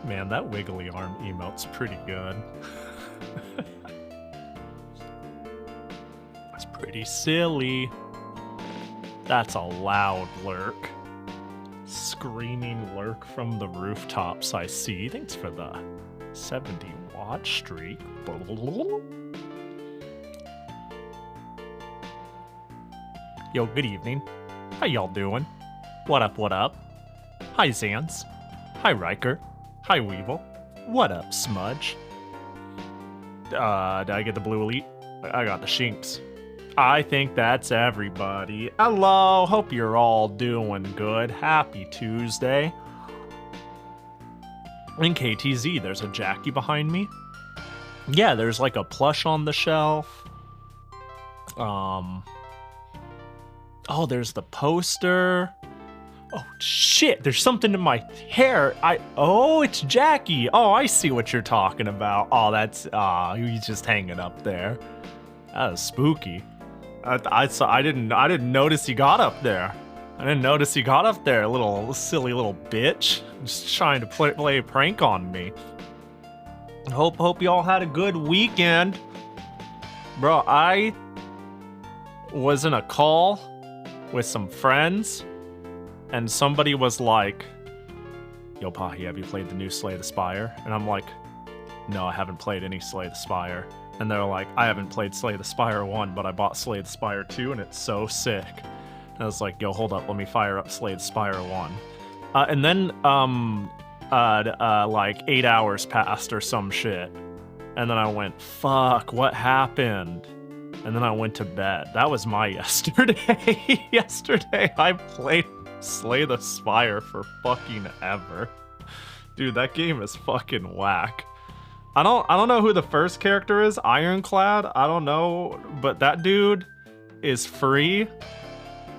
Man, that wiggly arm emote's pretty good. That's pretty silly. That's a loud lurk. Screaming lurk from the rooftops, I see. Thanks for the 70 watch streak. Yo, good evening. How y'all doing? What up, what up? Hi, Zans. Hi, Riker. Hi, Weevil. What up, Smudge? Did I get the blue elite? I got the Shinks. I think that's everybody. Hello, hope you're all doing good. Happy Tuesday. In KTZ, there's a Jackie behind me. Yeah, there's like a plush on the shelf. Oh, there's the poster. Oh, shit, there's something in my hair. Oh, it's Jackie. Oh, I see what you're talking about. Oh, that's, he's just hanging up there. That was spooky. I didn't notice he got up there. I didn't notice he got up there, little silly little bitch. Just trying to play a prank on me. Hope y'all had a good weekend. Bro, I was in a call with some friends, and somebody was like, yo, Pahi, have you played the new Slay the Spire? And I'm like, no, I haven't played any Slay the Spire. And they're like, I haven't played Slay the Spire 1, but I bought Slay the Spire 2, and it's so sick. And I was like, yo, hold up, let me fire up Slay the Spire 1. And then, like 8 hours passed or some shit. And then I went, fuck, what happened? And then I went to bed. That was my yesterday. Yesterday, I played Slay the Spire for fucking ever. Dude, that game is fucking whack. I don't know who the first character is, Ironclad, I don't know, but that dude is free.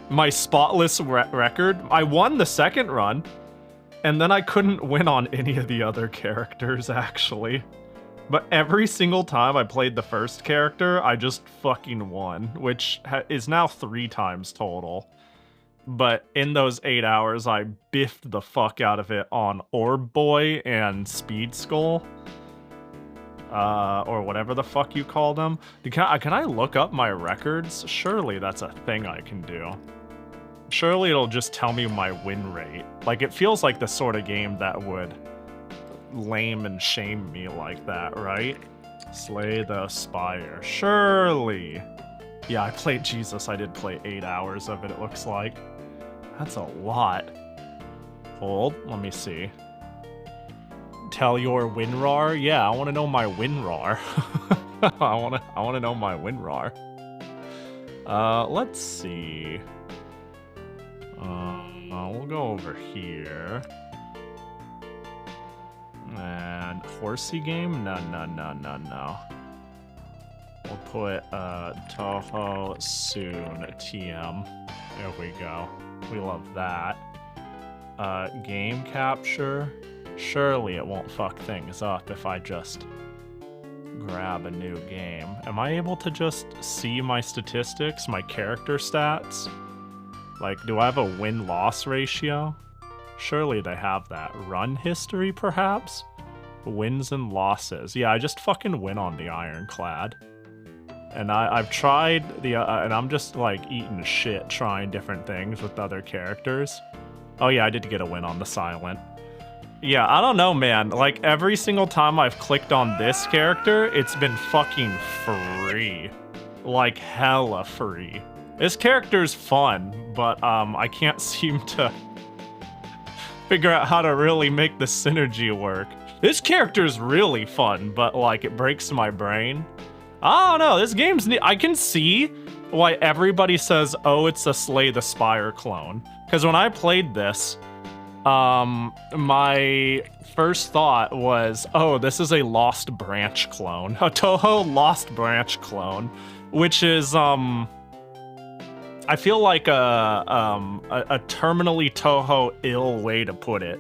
My spotless record, I won the second run, and then I couldn't win on any of the other characters, actually. But every single time I played the first character, I just fucking won, which is now 3 times total. But in those 8 hours, I biffed the fuck out of it on Orb Boy and Speed Skull. Or whatever the fuck you call them. Can I look up my records? Surely that's a thing I can do. Surely it'll just tell me my win rate. Like, it feels like the sort of game that would lame and shame me like that, right? Slay the Spire. Surely. Yeah, I played Jesus. I did play 8 hours of it, it looks like. That's a lot. Hold, let me see. Tell your WinRAR? Yeah, I want to know my WinRAR. I want to know my WinRAR. Let's see. We'll go over here. And horsey game? No. We'll put Touhou soon TM. There we go. We love that. Game capture. Surely it won't fuck things up if I just grab a new game. Am I able to just see my statistics, my character stats? Like, do I have a win-loss ratio? Surely they have that. Run history, perhaps? Wins and losses. Yeah, I just fucking win on the Ironclad. And I've tried the... and I'm just, like, eating shit trying different things with other characters. Oh yeah, I did get a win on the Silent. Yeah, I don't know, man. Like, every single time I've clicked on this character, it's been fucking free. Like, hella free. This character's fun, but, I can't seem to figure out how to really make the synergy work. This character's really fun, but, like, it breaks my brain. I don't know, this game's neat. I can see why everybody says, oh, it's a Slay the Spire clone. Because when I played this, my first thought was, oh, this is a Lost Branch clone. A Touhou Lost Branch clone, which is, I feel like a terminally Touhou ill way to put it.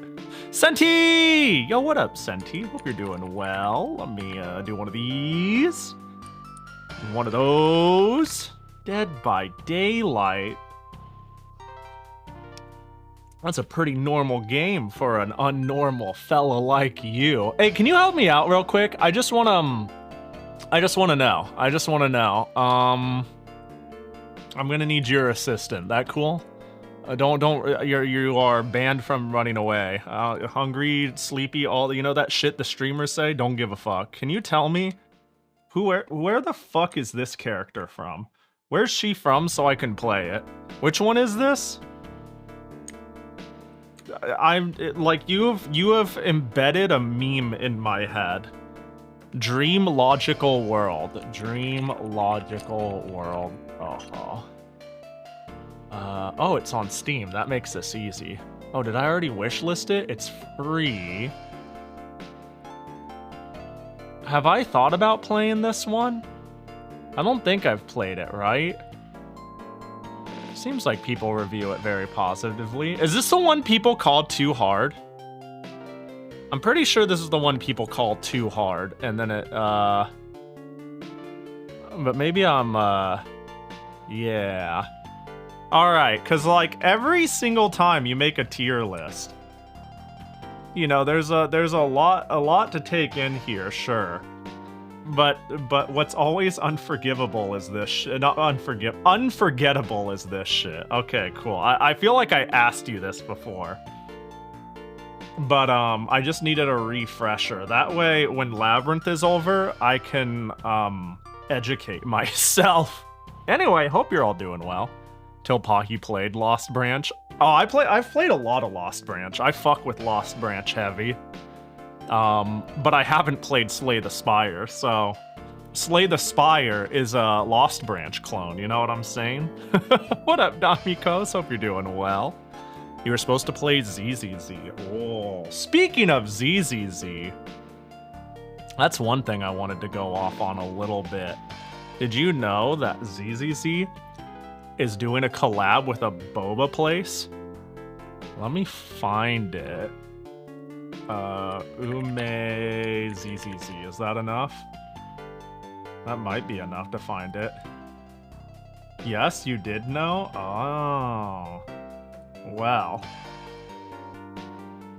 Senti! Yo, what up, Senti? Hope you're doing well. Let me, do one of these. One of those. Dead by Daylight. That's a pretty normal game for an unnormal fella like you. Hey, can you help me out real quick? I just want to know. I'm gonna need your assistant. That cool? You are banned from running away. Hungry, sleepy, all, you know that shit the streamers say? Don't give a fuck. Can you tell me where the fuck is this character from? Where's she from so I can play it? Which one is this? You have embedded a meme in my head. Dream logical world. Dream logical world. Oh, it's on Steam. That makes this easy. Oh, did I already wishlist it? It's free. Have I thought about playing this one? I don't think I've played it, right? Seems like people review it very positively. Is this the one people call too hard? I'm pretty sure this is the one people call too hard, and then it, but maybe I'm, yeah. Alright, cause like every single time you make a tier list, you know, there's a lot to take in here, sure. But what's always unforgivable is this shit. Not unforgettable is this shit. Okay, cool. I feel like I asked you this before. But I just needed a refresher. That way, when Labyrinth is over, I can educate myself. Anyway, hope you're all doing well. Till Pahi played Lost Branch. Oh, I've played a lot of Lost Branch. I fuck with Lost Branch heavy. But I haven't played Slay the Spire, so Slay the Spire is a Lost Branch clone, you know what I'm saying? What up, Damikos? Hope you're doing well. You were supposed to play ZZZ. Oh, speaking of ZZZ, that's one thing I wanted to go off on a little bit. Did you know that ZZZ is doing a collab with a boba place? Let me find it. Ume ZZZ, is that enough? That might be enough to find it. Yes, you did know? Oh. Well.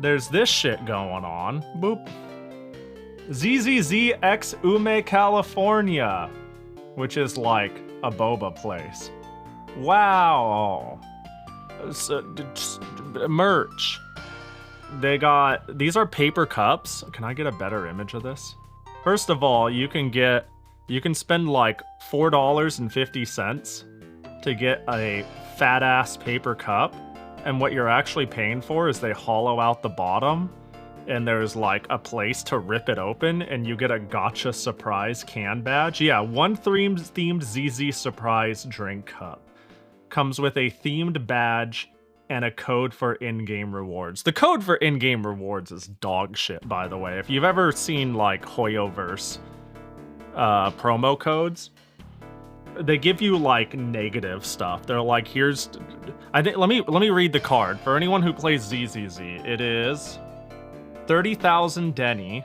There's this shit going on. Boop. ZZZ X Ume California, which is like a boba place. Wow. So, merch. They got, these are paper cups. Can I get a better image of this? First of all, you can spend like $4.50 to get a fat ass paper cup. And what you're actually paying for is they hollow out the bottom and there's like a place to rip it open and you get a gotcha surprise can badge. Yeah, one themed ZZ surprise drink cup. Comes with a themed badge and a code for in-game rewards. The code for in-game rewards is dog shit, by the way. If you've ever seen like Hoyoverse promo codes, they give you like negative stuff. They're like, here's, I think, let me read the card for anyone who plays ZZZ. It is 30,000 Denny,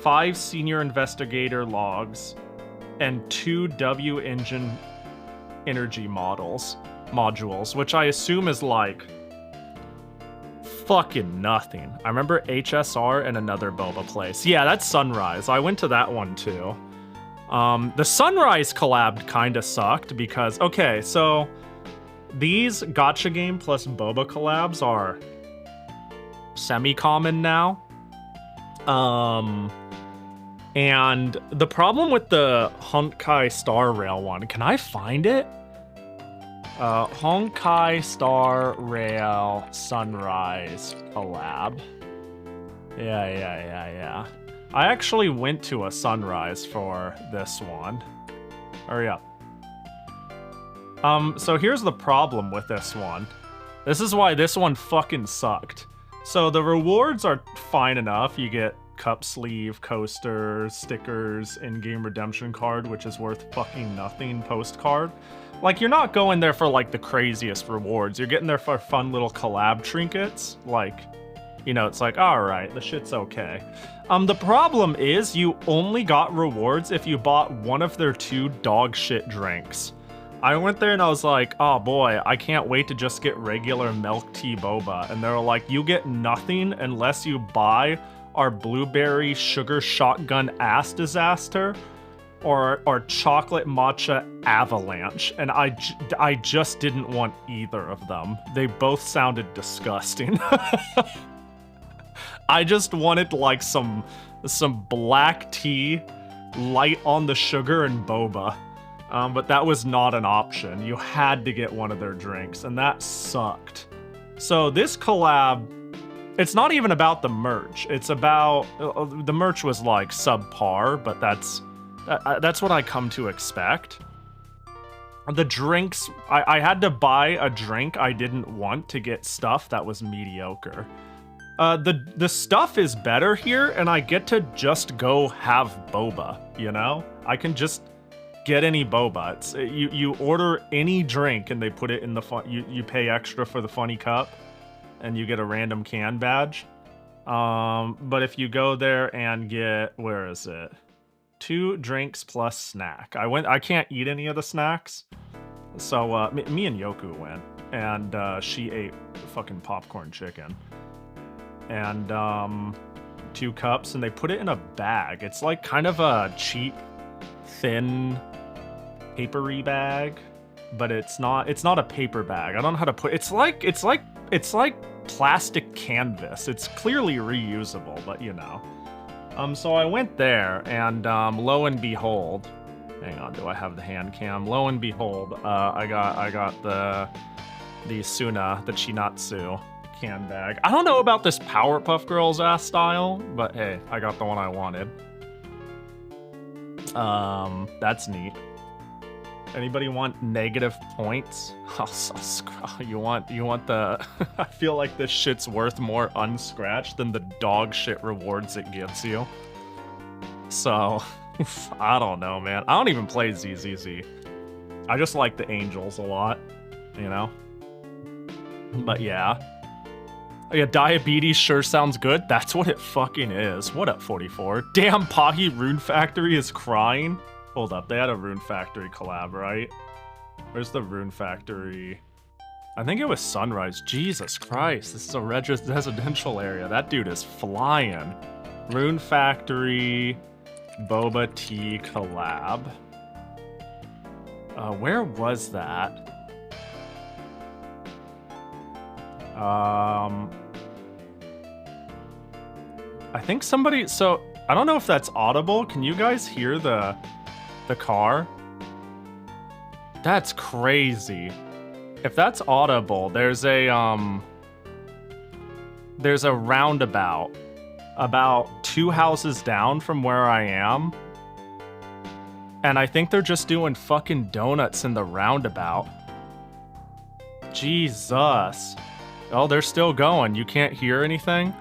5 senior investigator logs, and 2 W engine energy modules, which I assume is like fucking nothing. I remember HSR and another boba place. Yeah, that's Sunrise. I went to that one too. The Sunrise collab kinda sucked because, okay, so these gacha game plus boba collabs are semi-common now. And the problem with the Honkai Star Rail one, can I find it? Honkai Star Rail Sunrise collab. Yeah. I actually went to a Sunrise for this one. Hurry up. So here's the problem with this one. This is why this one fucking sucked. So the rewards are fine enough. You get cup sleeve, coaster, stickers, in-game redemption card, which is worth fucking nothing, postcard. Like, you're not going there for, like, the craziest rewards. You're getting there for fun little collab trinkets. Like, you know, it's like, alright, the shit's okay. The problem is you only got rewards if you bought one of their 2 dog shit drinks. I went there and I was like, oh boy, I can't wait to just get regular milk tea boba. And they were like, you get nothing unless you buy our blueberry sugar shotgun ass disaster or chocolate matcha avalanche. And I just didn't want either of them. They both sounded disgusting. I just wanted like some black tea, light on the sugar and boba. But that was not an option. You had to get one of their drinks, and that sucked. So this collab, it's not even about the merch. It's about the merch was like subpar, but that's what I come to expect. The drinks, I had to buy a drink I didn't want to get stuff that was mediocre. The stuff is better here, and I get to just go have boba, you know? I can just get any boba. It's, you order any drink and they put it in the you pay extra for the funny cup and you get a random can badge. But if you go there and get, where is it? 2 drinks plus snack. I can't eat any of the snacks. So me and Yoku went, and she ate fucking popcorn chicken. And 2 cups, and they put it in a bag. It's like kind of a cheap, thin, papery bag, but it's not a paper bag. I don't know how to put it's like plastic canvas. It's clearly reusable, but you know. So I went there, and lo and behold, hang on, do I have the hand cam? Lo and behold, I got the Suna, the Chinatsu can bag. I don't know about this Powerpuff Girls ass style, but hey, I got the one I wanted. That's neat. Anybody want negative points? I'll scroll. You want the... I feel like this shit's worth more unscratched than the dog shit rewards it gives you. So, I don't know, man. I don't even play ZZZ. I just like the Angels a lot, you know? But yeah. Yeah, diabetes sure sounds good. That's what it fucking is. What up, 44? Damn, Pahi Rune Factory is crying. Hold up, they had a Rune Factory collab, right? Where's the Rune Factory? I think it was Sunrise. Jesus Christ, this is a residential area. That dude is flying. Rune Factory, Boba Tea collab. Where was that? I think somebody... So, I don't know if that's audible. Can you guys hear the car? That's crazy. If that's audible, there's a roundabout about 2 houses down from where I am. And I think they're just doing fucking donuts in the roundabout. Jesus. Oh, they're still going. You can't hear anything?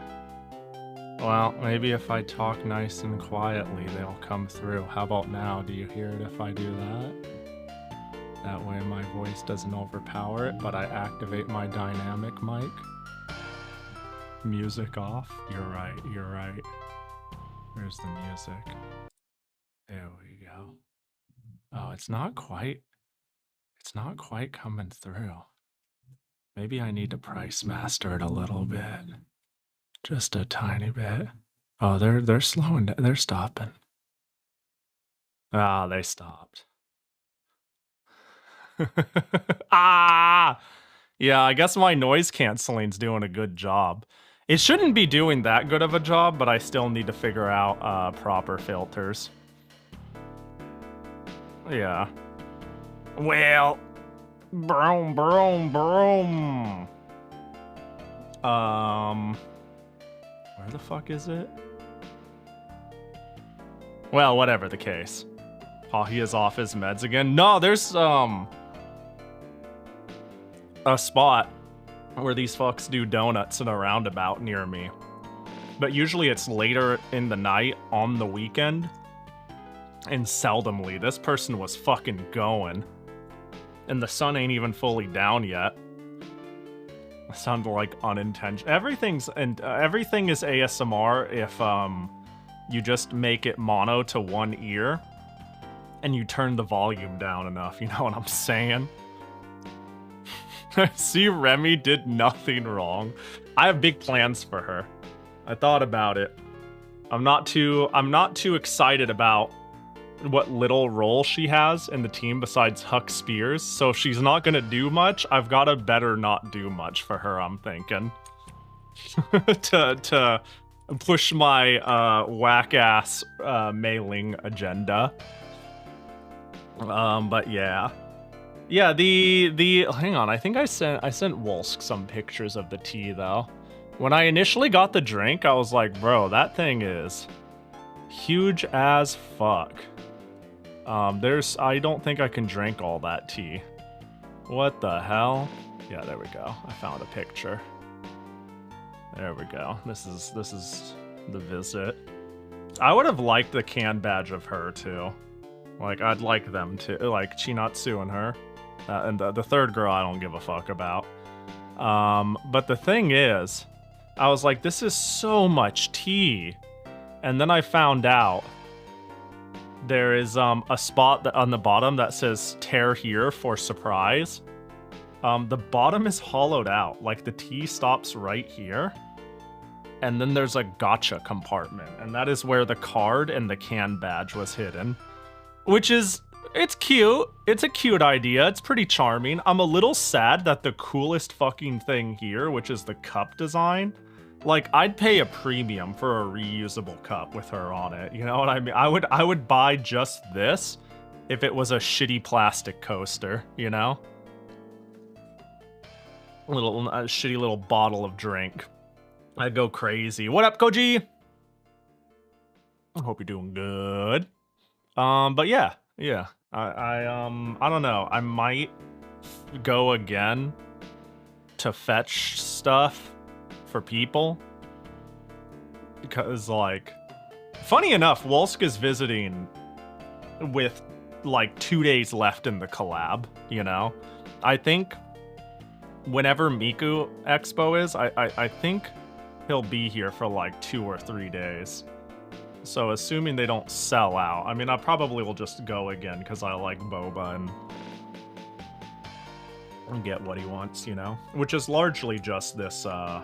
Well, maybe if I talk nice and quietly, they'll come through. How about now? Do you hear it if I do that? That way my voice doesn't overpower it, but I activate my dynamic mic. Music off. You're right, you're right. Where's the music? There we go. Oh, it's not quite coming through. Maybe I need to price master it a little bit. Just a tiny bit. Oh, they're slowing down. They're stopping. Ah, they stopped. Ah! Yeah, I guess my noise cancelling's doing a good job. It shouldn't be doing that good of a job, but I still need to figure out proper filters. Yeah. Well, broom, broom, broom. Where the fuck is it? Well, whatever the case. Pahi is off his meds again. No, there's a spot where these fucks do donuts in a roundabout near me. But usually it's later in the night on the weekend. And seldomly, this person was fucking going. And the sun ain't even fully down yet. It sounded like unintentional. Everything is ASMR if you just make it mono to one ear. and you turn the volume down enough, you know what I'm saying? See, Remy did nothing wrong. I have big plans for her. I thought about it. I'm not too excited about what little role she has in the team besides Huck Spears. So if she's not gonna do much, I've gotta better not do much for her, I'm thinking. to push my whack-ass mailing agenda. But yeah. Yeah, the hang on, I think I sent Wolsk some pictures of the tea though. When I initially got the drink, I was like, bro, that thing is huge as fuck. I don't think I can drink all that tea. What the hell? Yeah, there we go. I found a picture. There we go. This is the visit. I would have liked the can badge of her too. Like, I'd like them to, like, Chinatsu and her. And the third girl I don't give a fuck about. But the thing is, I was like, this is so much tea. And then I found out there is a spot on the bottom that says tear here for surprise. The bottom is hollowed out. Like, the tea stops right here. And then there's a gotcha compartment. And that is where the card and the can badge was hidden. Which is, it's cute. It's a cute idea. It's pretty charming. I'm a little sad that the coolest fucking thing here, which is the cup design, like, I'd pay a premium for a reusable cup with her on it. You know what I mean? I would buy just this if it was a shitty plastic coaster, you know? A shitty little bottle of drink. I'd go crazy. What up, Koji? I hope you're doing good. But yeah. I don't know. I might go again to fetch stuff for people. Because, like, funny enough, Wolsk is visiting with, like, 2 days left in the collab, you know? I think whenever Miku Expo is, I think he'll be here for, like, 2 or 3 days. So assuming they don't sell out, I mean, I probably will just go again because I like Boba and get what he wants, you know? Which is largely just this, the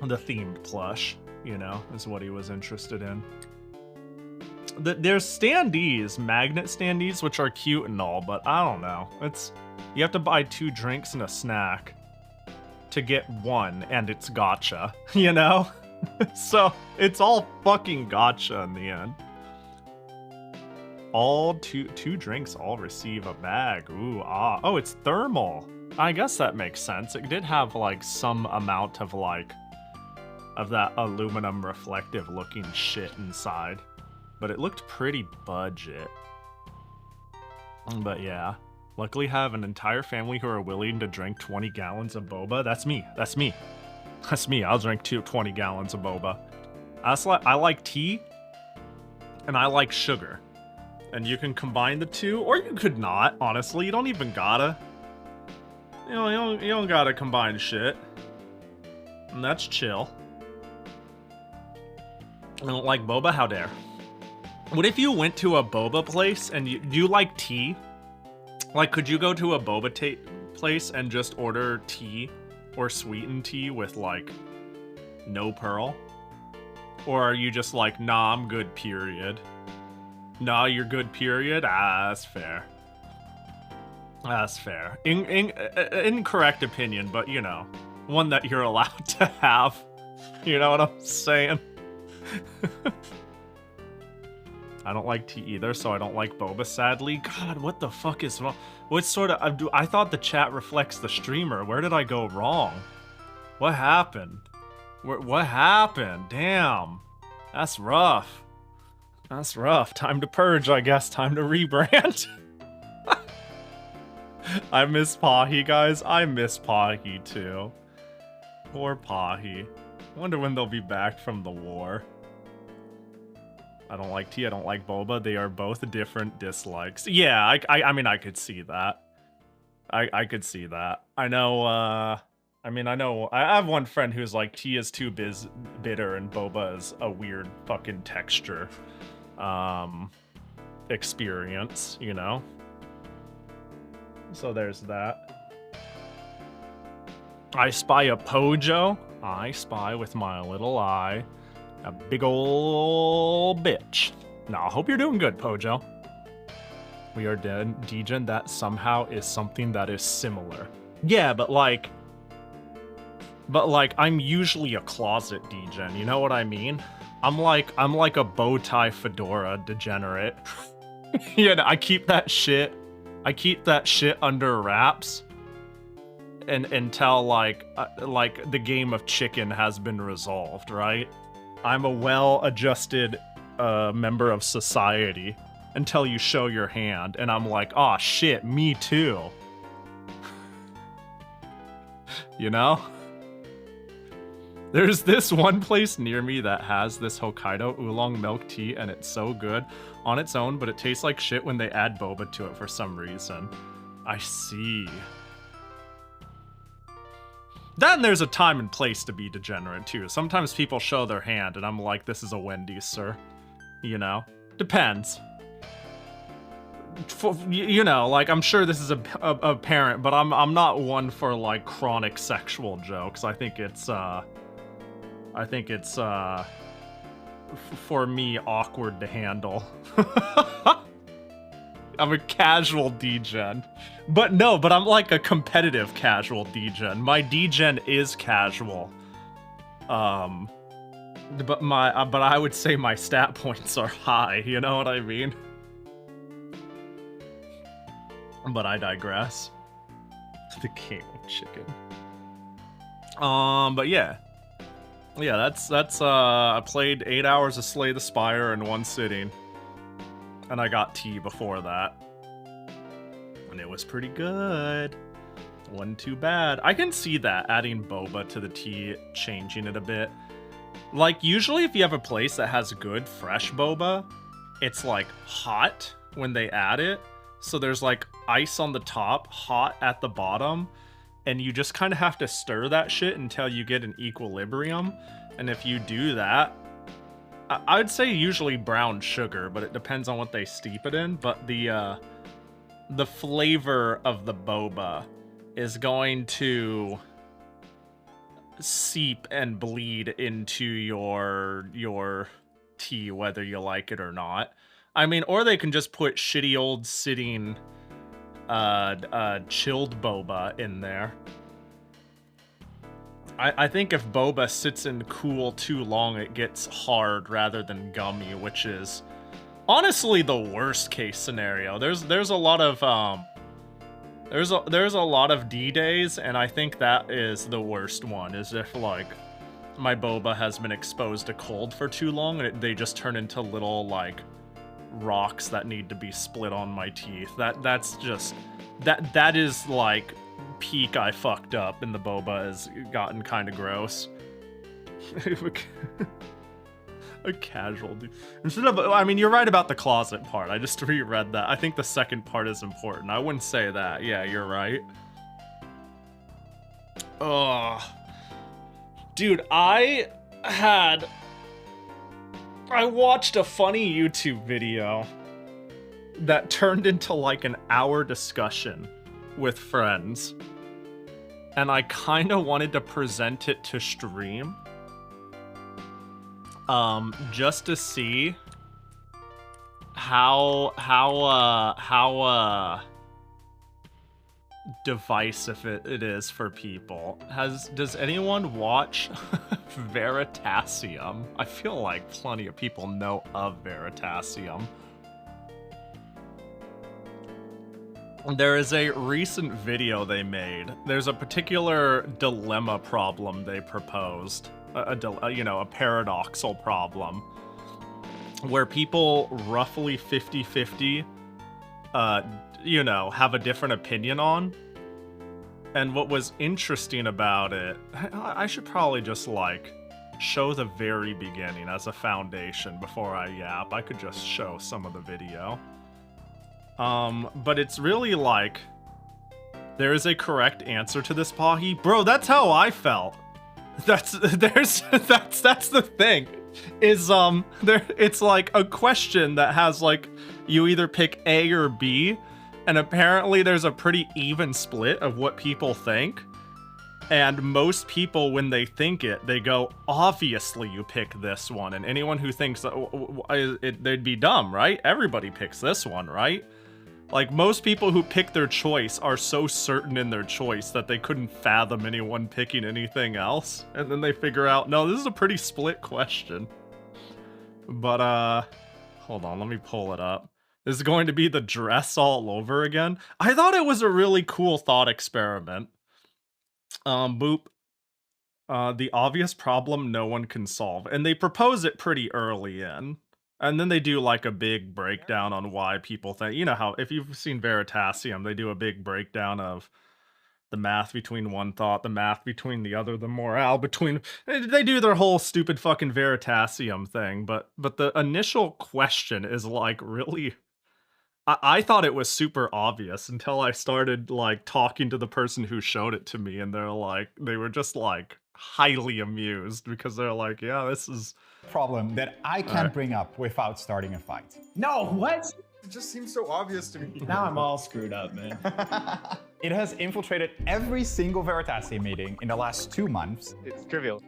themed plush, you know, is what he was interested in. There's standees, magnet standees, which are cute and all, but I don't know. You have to buy 2 drinks and a snack to get 1, and it's gotcha, you know? So, it's all fucking gotcha in the end. All two drinks all receive a bag. Ooh, ah. Oh, it's thermal. I guess that makes sense. It did have, like, some amount of, like, of that aluminum reflective looking shit inside. But it looked pretty budget. But yeah. Luckily have an entire family who are willing to drink 20 gallons of boba. That's me. That's me. That's me. I'll drink 20 gallons of boba. I like tea, and I like sugar. And you can combine the two, or you could not, honestly. You don't even gotta. You know, you don't gotta combine shit. And that's chill. I don't like boba? How dare. What if you went to a boba place and do you like tea? Like, could you go to a boba place and just order tea or sweetened tea with, like, no pearl? Or are you just like, nah, I'm good, period? Nah, you're good, period? Ah, that's fair. That's fair. Incorrect opinion, but, you know, one that you're allowed to have. You know what I'm saying? I don't like tea either, so I don't like boba, sadly. God, what the fuck is wrong? What sort of... I thought the chat reflects the streamer. Where did I go wrong? What happened? What happened? Damn. That's rough. That's rough. Time to purge, I guess. Time to rebrand. I miss Pahi, guys. I miss Pahi, too. Poor Pahi. Wonder when they'll be back from the war. I don't like tea, I don't like boba. They are both different dislikes. Yeah, I mean, I could see that. I could see that. I know, I mean, I have one friend who's like, tea is too bitter and boba is a weird fucking texture. experience, you know? So there's that. I spy a Pojo. I spy with my little eye a big ol' bitch. Now, I hope you're doing good, Pojo. We are degen. That somehow is something that is similar. Yeah, but like, I'm usually a closet degen. You know what I mean? I'm like a bow tie fedora degenerate. You know, I keep that shit under wraps, and until like the game of chicken has been resolved, right? I'm a well-adjusted member of society until you show your hand, and I'm like, oh shit, me too. You know? There's this one place near me that has this Hokkaido oolong milk tea, and it's so good on its own, but it tastes like shit when they add boba to it for some reason. I see. Then there's a time and place to be degenerate, too. Sometimes people show their hand, and I'm like, this is a Wendy's, sir. You know? Depends. You know, like, I'm sure this is a parent, but I'm not one for, like, chronic sexual jokes. I think it's for me, awkward to handle. I'm a casual degen. But I'm like a competitive casual degen. My degen is casual. But I would say my stat points are high, you know what I mean? But I digress. The game of chicken. But yeah. Yeah, that's I played 8 hours of Slay the Spire in one sitting. And I got tea before that. And it was pretty good. Wasn't too bad. I can see that, adding boba to the tea, changing it a bit. Like, usually if you have a place that has good, fresh boba, it's, like, hot when they add it. So there's, like, ice on the top, hot at the bottom. And you just kind of have to stir that shit until you get an equilibrium. And if you do that, I would say usually brown sugar, but it depends on what they steep it in. But the flavor of the boba is going to seep and bleed into your tea, whether you like it or not. I mean, or they can just put shitty old sitting chilled boba in there. I think if boba sits in cool too long, it gets hard rather than gummy, which is honestly the worst case scenario. There's a lot of there's a lot of D-days, and I think that is the worst one, is if like my boba has been exposed to cold for too long and they just turn into little like rocks that need to be split on my teeth. That's just that is like peak I fucked up, and the boba has gotten kind of gross. A casual dude. Instead of, I mean, you're right about the closet part. I just reread that. I think the second part is important. I wouldn't say that. Yeah, you're right. Ugh. Dude, I watched a funny YouTube video that turned into like an hour discussion with friends, and I kind of wanted to present it to stream, just to see how divisive it is for people. Does anyone watch Veritasium? I feel like plenty of people know of Veritasium. There is a recent video they made. There's a particular dilemma problem they proposed, a paradoxal problem, where people roughly 50-50, have a different opinion on. And what was interesting about it, I should probably just like show the very beginning as a foundation before I yap. I could just show some of the video. But it's really like, there is a correct answer to this, Pahi. Bro, that's how I felt. That's the thing. is it's like a question that has like you either pick A or B, and apparently there's a pretty even split of what people think. And most people, when they think it, they go, obviously you pick this one. And anyone who thinks that they'd be dumb, right? Everybody picks this one, right? Like, most people who pick their choice are so certain in their choice that they couldn't fathom anyone picking anything else. And then they figure out, no, this is a pretty split question. But, hold on, let me pull it up. This is going to be the dress all over again. I thought it was a really cool thought experiment. Boop. The obvious problem no one can solve. And they propose it pretty early in. And then they do like a big breakdown on why people think, you know how, if you've seen Veritasium, they do a big breakdown of the math between one thought, the math between the other, the morale between, they do their whole stupid fucking Veritasium thing. But the initial question is like really, I thought it was super obvious until I started like talking to the person who showed it to me, and they were just like highly amused because they're like, yeah, this is problem that I can't bring up without starting a fight. No, what? It just seems so obvious to me. Now I'm all screwed up, man. It has infiltrated every single Veritasium meeting in the last 2 months. It's trivial.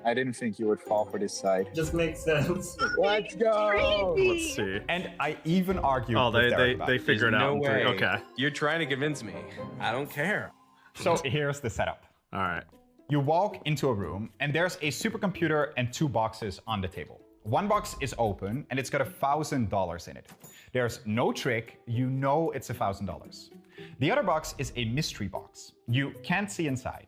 I didn't think you would fall for this side. Just makes sense. Let's go! Let's see. And I even argued Oh, with Derek about they it. figured out. No way. Okay. You're trying to convince me. I don't care. So here's the setup. All right. You walk into a room and there's a supercomputer and 2 boxes on the table. One box is open and it's got $1,000 in it. There's no trick, you know it's $1,000. The other box is a mystery box. You can't see inside.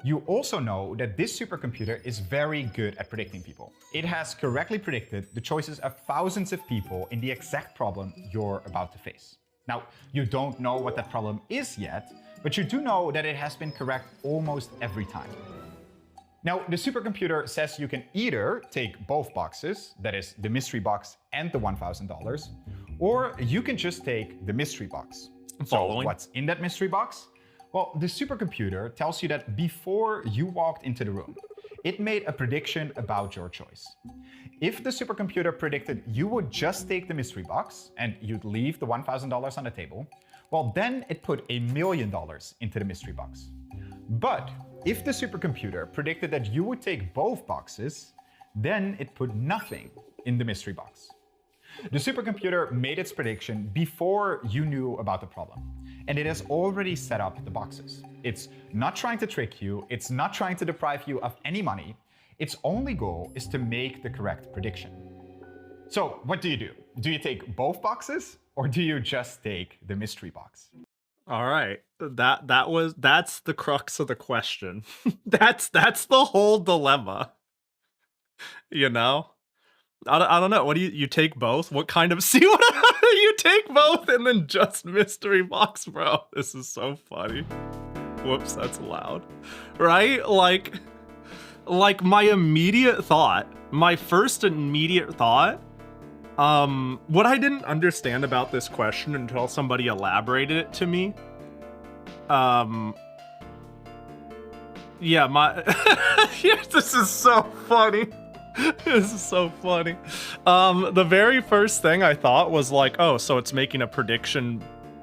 You also know that this supercomputer is very good at predicting people. It has correctly predicted the choices of thousands of people in the exact problem you're about to face. Now, you don't know what that problem is yet, but you do know that it has been correct almost every time. Now, the supercomputer says you can either take both boxes, that is, the mystery box and the $1,000, or you can just take the mystery box. So what's in that mystery box? Well, the supercomputer tells you that before you walked into the room, it made a prediction about your choice. If the supercomputer predicted you would just take the mystery box and you'd leave the $1,000 on the table, well, then it put $1 million into the mystery box. But if the supercomputer predicted that you would take both boxes, then it put nothing in the mystery box. The supercomputer made its prediction before you knew about the problem, and it has already set up the boxes. It's not trying to trick you, it's not trying to deprive you of any money. Its only goal is to make the correct prediction. So what do? Do you take both boxes, or do you just take the mystery box? All right. That's the crux of the question. That's the whole dilemma. You know? I don't know. What do you take both? What kind of see what you take both and then just mystery box, bro? This is so funny. Whoops, that's loud. Right? Like my immediate thought, my first immediate thought, what I didn't understand about this question until somebody elaborated it to me, yeah, this is so funny. This is so funny. The very first thing I thought was like, oh, so it's making a prediction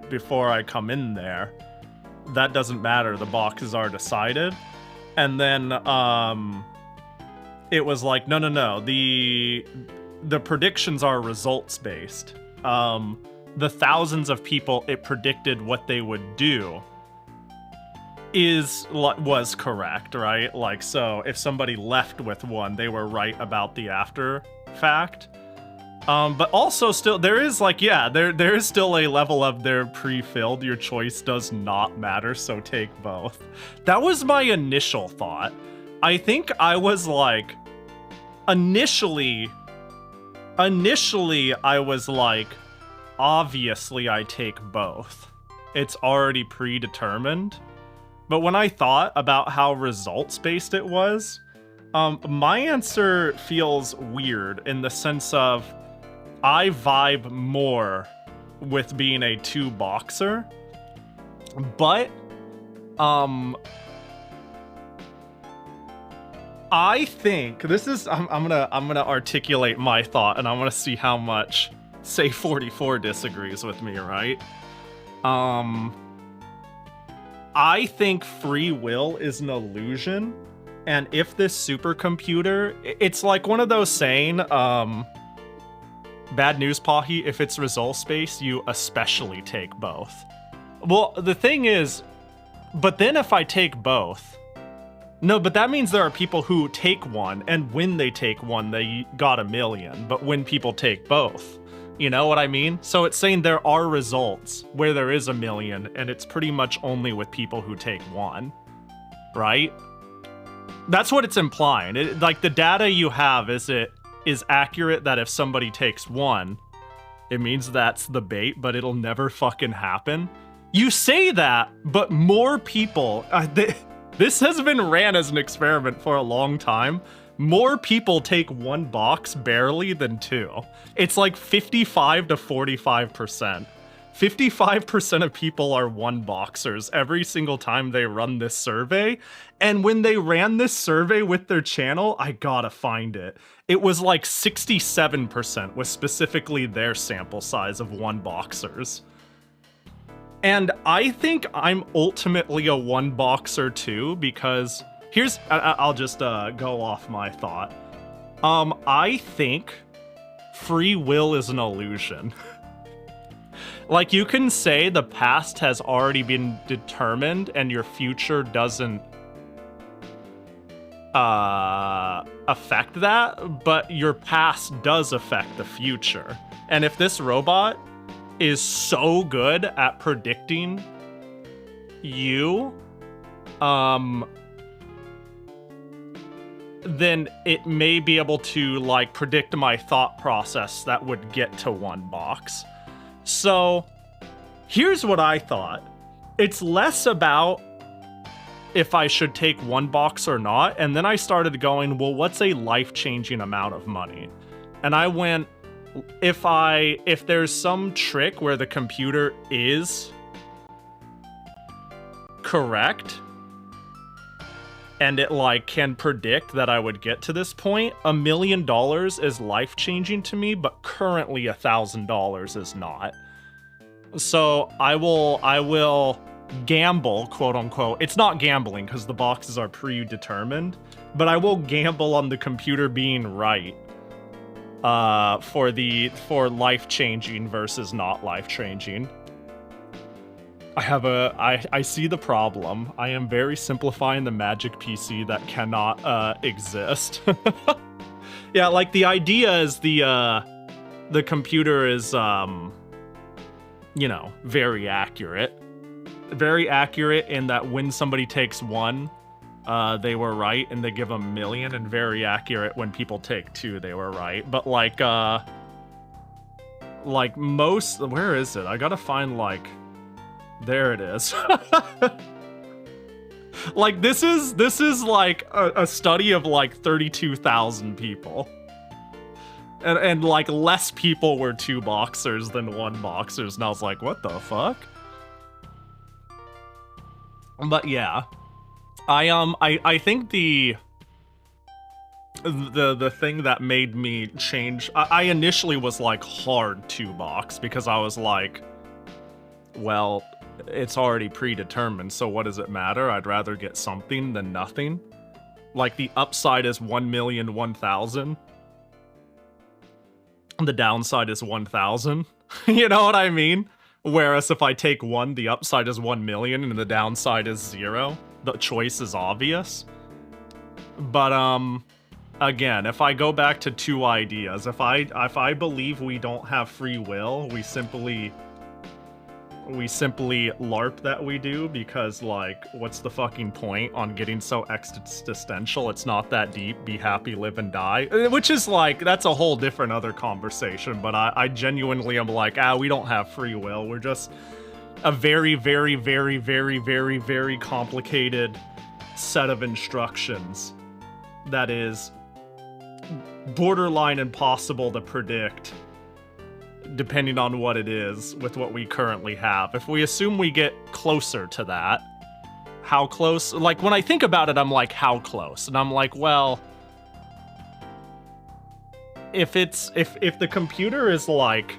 before I come in there. That doesn't matter, the boxes are decided. And then, it was like, no, the predictions are results based. The thousands of people it predicted what they would do was correct, right? Like, so if somebody left with one, they were right about the after fact. But also still, there is like, yeah, there is still a level of they're pre-filled. Your choice does not matter, so take both. That was my initial thought. I think I was like, initially I was like, obviously I take both. It's already predetermined. But when I thought about how results-based it was, my answer feels weird in the sense of I vibe more with being a 2-boxer, but I think this is I'm gonna articulate my thought, and I want to see how much say 44 disagrees with me, right? I think free will is an illusion, and if this supercomputer, it's like one of those saying, bad news, Pahi, if it's result space, you especially take both. Well, the thing is, but then if I take both, no, but that means there are people who take one, and when they take one, they got 1 million, but when people take both, you know what I mean? So it's saying there are results where there is 1 million, and it's pretty much only with people who take one, right? That's what it's implying. Like, the data you have is accurate that if somebody takes one, it means that's the bait, but it'll never fucking happen. You say that, but more people... this has been ran as an experiment for a long time. More people take one box barely than two. It's like 55 to 45%. 55% of people are one boxers every single time they run this survey. And when they ran this survey with their channel, I gotta find it. It was like 67% was specifically their sample size of one boxers. And I think I'm ultimately a one boxer too, because here's, I'll just go off my thought. I think free will is an illusion. Like, you can say the past has already been determined and your future doesn't affect that, but your past does affect the future. And if this robot is so good at predicting you, then it may be able to, like, predict my thought process that would get to one box. So here's what I thought. It's less about if I should take one box or not, and then I started going, well, what's a life-changing amount of money? And I went, if there's some trick where the computer is correct and it, like, can predict that I would get to this point, $1 million is life-changing to me, but currently $1,000 is not. So I will gamble, quote unquote. It's not gambling because the boxes are predetermined, but I will gamble on the computer being right for life-changing versus not life-changing. I see the problem. I am very simplifying the magic PC that cannot exist. Yeah, like, the idea is the computer is you know, very accurate. Very accurate in that when somebody takes one, they were right and they give them 1 million, and very accurate when people take two, they were right. But like most, where is it? I gotta find, like, there it is. Like, this is like a study of like 32,000 people. And like, less people were two boxers than one boxers, and I was like, what the fuck? But yeah, I think the thing that made me change, I initially was like hard two box because I was like, well, it's already predetermined, so what does it matter? I'd rather get something than nothing. Like, the upside is 1,001,000. The downside is 1,000. You know what I mean? Whereas if I take one, the upside is 1 million and the downside is 0. The choice is obvious. But again, if I go back to two ideas, if I believe we don't have free will, we simply LARP that we do, because, like, what's the fucking point on getting so existential? It's not that deep. Be happy, live and die. Which is, like, that's a whole different other conversation, but I genuinely am like, we don't have free will. We're just a very, very, very, very, very, very complicated set of instructions that is borderline impossible to predict, depending on what it is with what we currently have. If we assume we get closer to that, how close? Like, when I think about it, I'm like, how close? And I'm like, well, if the computer is like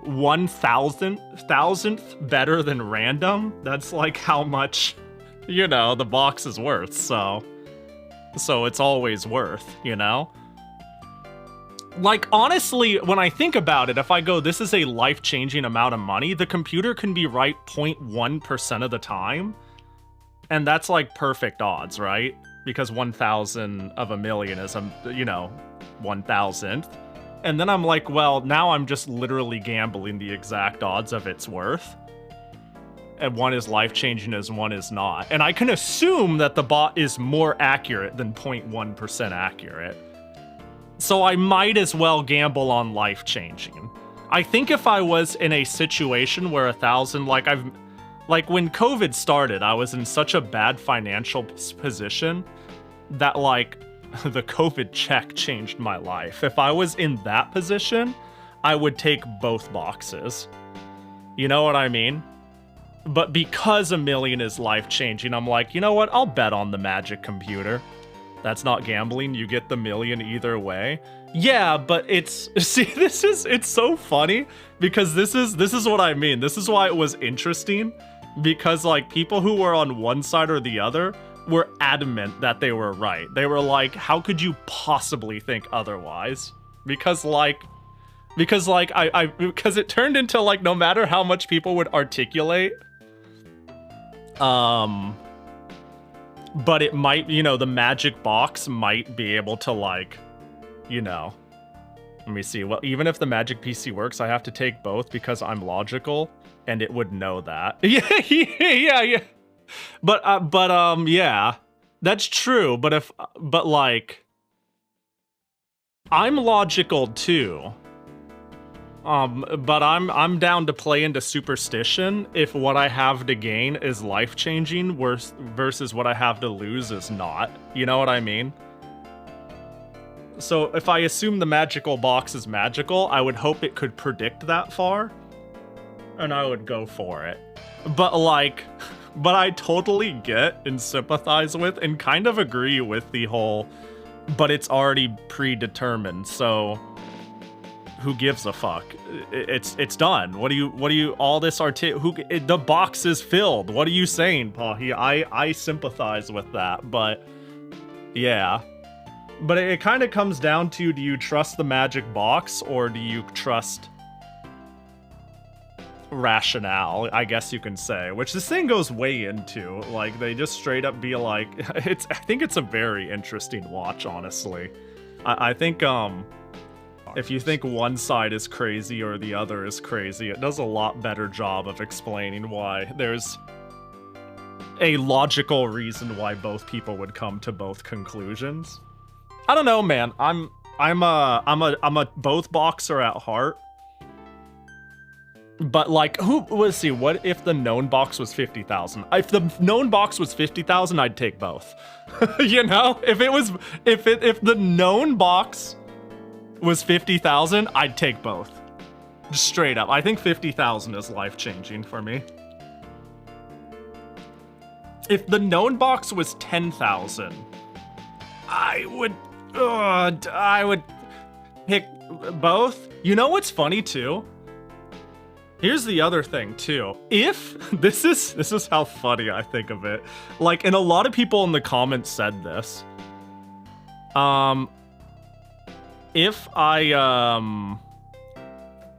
1,000th better than random, that's like how much, you know, the box is worth. So it's always worth, you know? Like, honestly, when I think about it, if I go, this is a life-changing amount of money, the computer can be right 0.1% of the time. And that's like perfect odds, right? Because 1,000 of a million is, you know, 1,000th. And then I'm like, well, now I'm just literally gambling the exact odds of its worth. And one is life-changing as one is not. And I can assume that the bot is more accurate than 0.1% accurate. So I might as well gamble on life-changing. I think if I was in a situation where 1,000, like when COVID started, I was in such a bad financial position that like the COVID check changed my life. If I was in that position, I would take both boxes. You know what I mean? But because a million is life-changing, I'm like, you know what? I'll bet on the magic computer. That's not gambling. You get the million either way. Yeah, but it's it's so funny because this is what I mean. This is why it was interesting, because like people who were on one side or the other were adamant that they were right. They were like, how could you possibly think otherwise? Because it turned into like, no matter how much people would articulate, but it might, you know, the magic box might be able to like, you know, let me see. Well, even if the magic PC works, I have to take both because I'm logical, and it would know that. Yeah. But yeah, that's true. But like, I'm logical too. But I'm down to play into superstition if what I have to gain is life-changing versus what I have to lose is not. You know what I mean? So if I assume the magical box is magical, I would hope it could predict that far, and I would go for it. But I totally get and sympathize with and kind of agree with the whole, but it's already predetermined, so who gives a fuck? It's done. What do you all this the box is filled. What are you saying, Pahi? I sympathize with that, but yeah. But it kind of comes down to, do you trust the magic box or do you trust rationale, I guess you can say, which this thing goes way into. Like, they just straight up be like, I think it's a very interesting watch, honestly. I think if you think one side is crazy or the other is crazy, it does a lot better job of explaining why there's a logical reason why both people would come to both conclusions. I don't know, man. I'm a both boxer at heart. But like, let's see, what if the known box was 50,000? If the known box was 50,000, I'd take both. You know? If the known box was 50,000, I'd take both. Just straight up. I think 50,000 is life-changing for me. If the known box was 10,000, I would pick both. You know what's funny too? Here's the other thing too. If this is how funny I think of it. Like, and a lot of people in the comments said this. If I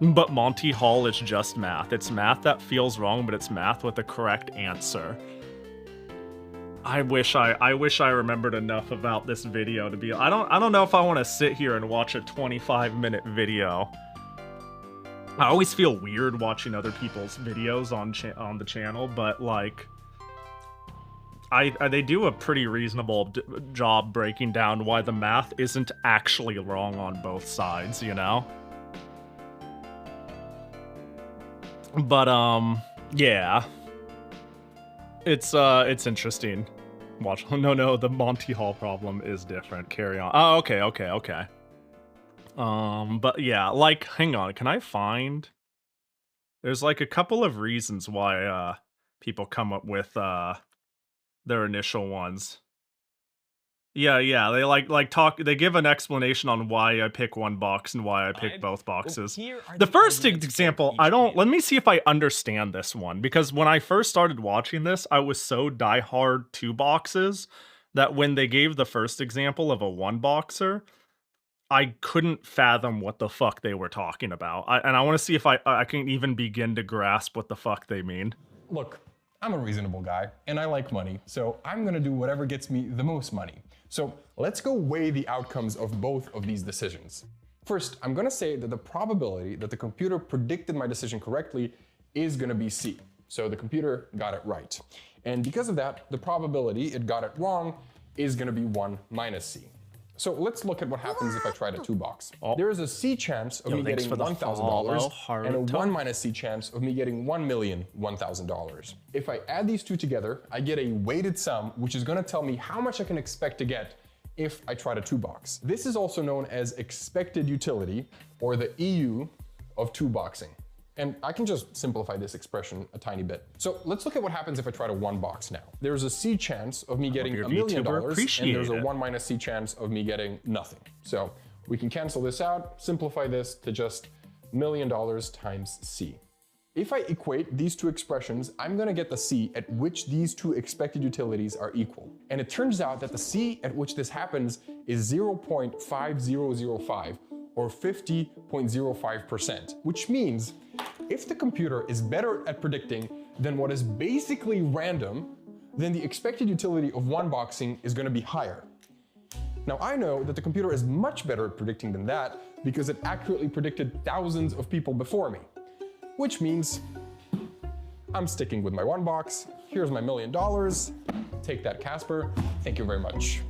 but Monty Hall is just math. It's math that feels wrong, but it's math with the correct answer. I wish I remembered enough about this video to be. I don't know if I want to sit here and watch a 25-minute video. I always feel weird watching other people's videos on the channel, but like, they do a pretty reasonable job breaking down why the math isn't actually wrong on both sides, you know? But yeah. It's interesting. Watch. No, the Monty Hall problem is different. Carry on. Oh, okay. But yeah, like, hang on, can I find... There's like a couple of reasons why people come up with their initial ones. Yeah, they they give an explanation on why I pick one box and why I pick both boxes. The first example, let me see if I understand this one, because when I first started watching this, I was so diehard 2 boxes that when they gave the first example of a 1 boxer, I couldn't fathom what the fuck they were talking about. And I want to see if I can even begin to grasp what the fuck they mean. Look, I'm a reasonable guy, and I like money, so I'm gonna do whatever gets me the most money. So let's go weigh the outcomes of both of these decisions. First, I'm gonna say that the probability that the computer predicted my decision correctly is gonna be C. So the computer got it right. And because of that, the probability it got it wrong is gonna be 1 minus C. So let's look at what happens if I try to 2 box. There is a C chance of me getting $1,000 and a 1 minus C chance of me getting $1,001,000. If I add these two together, I get a weighted sum, which is gonna tell me how much I can expect to get if I try to 2 box. This is also known as expected utility, or the EU of 2 boxing. And I can just simplify this expression a tiny bit. So let's look at what happens if I try to 1 box now. There's a C chance of me getting $1 million, and there's a 1 minus C chance of me getting nothing. So we can cancel this out, simplify this to just $1 million times C. If I equate these two expressions, I'm gonna get the C at which these two expected utilities are equal. And it turns out that the C at which this happens is 0.5005, or 50.05%, which means if the computer is better at predicting than what is basically random, then the expected utility of 1 boxing is gonna be higher. Now I know that the computer is much better at predicting than that because it accurately predicted thousands of people before me, which means I'm sticking with my 1 box. Here's my $1 million. Take that, Casper. Thank you very much.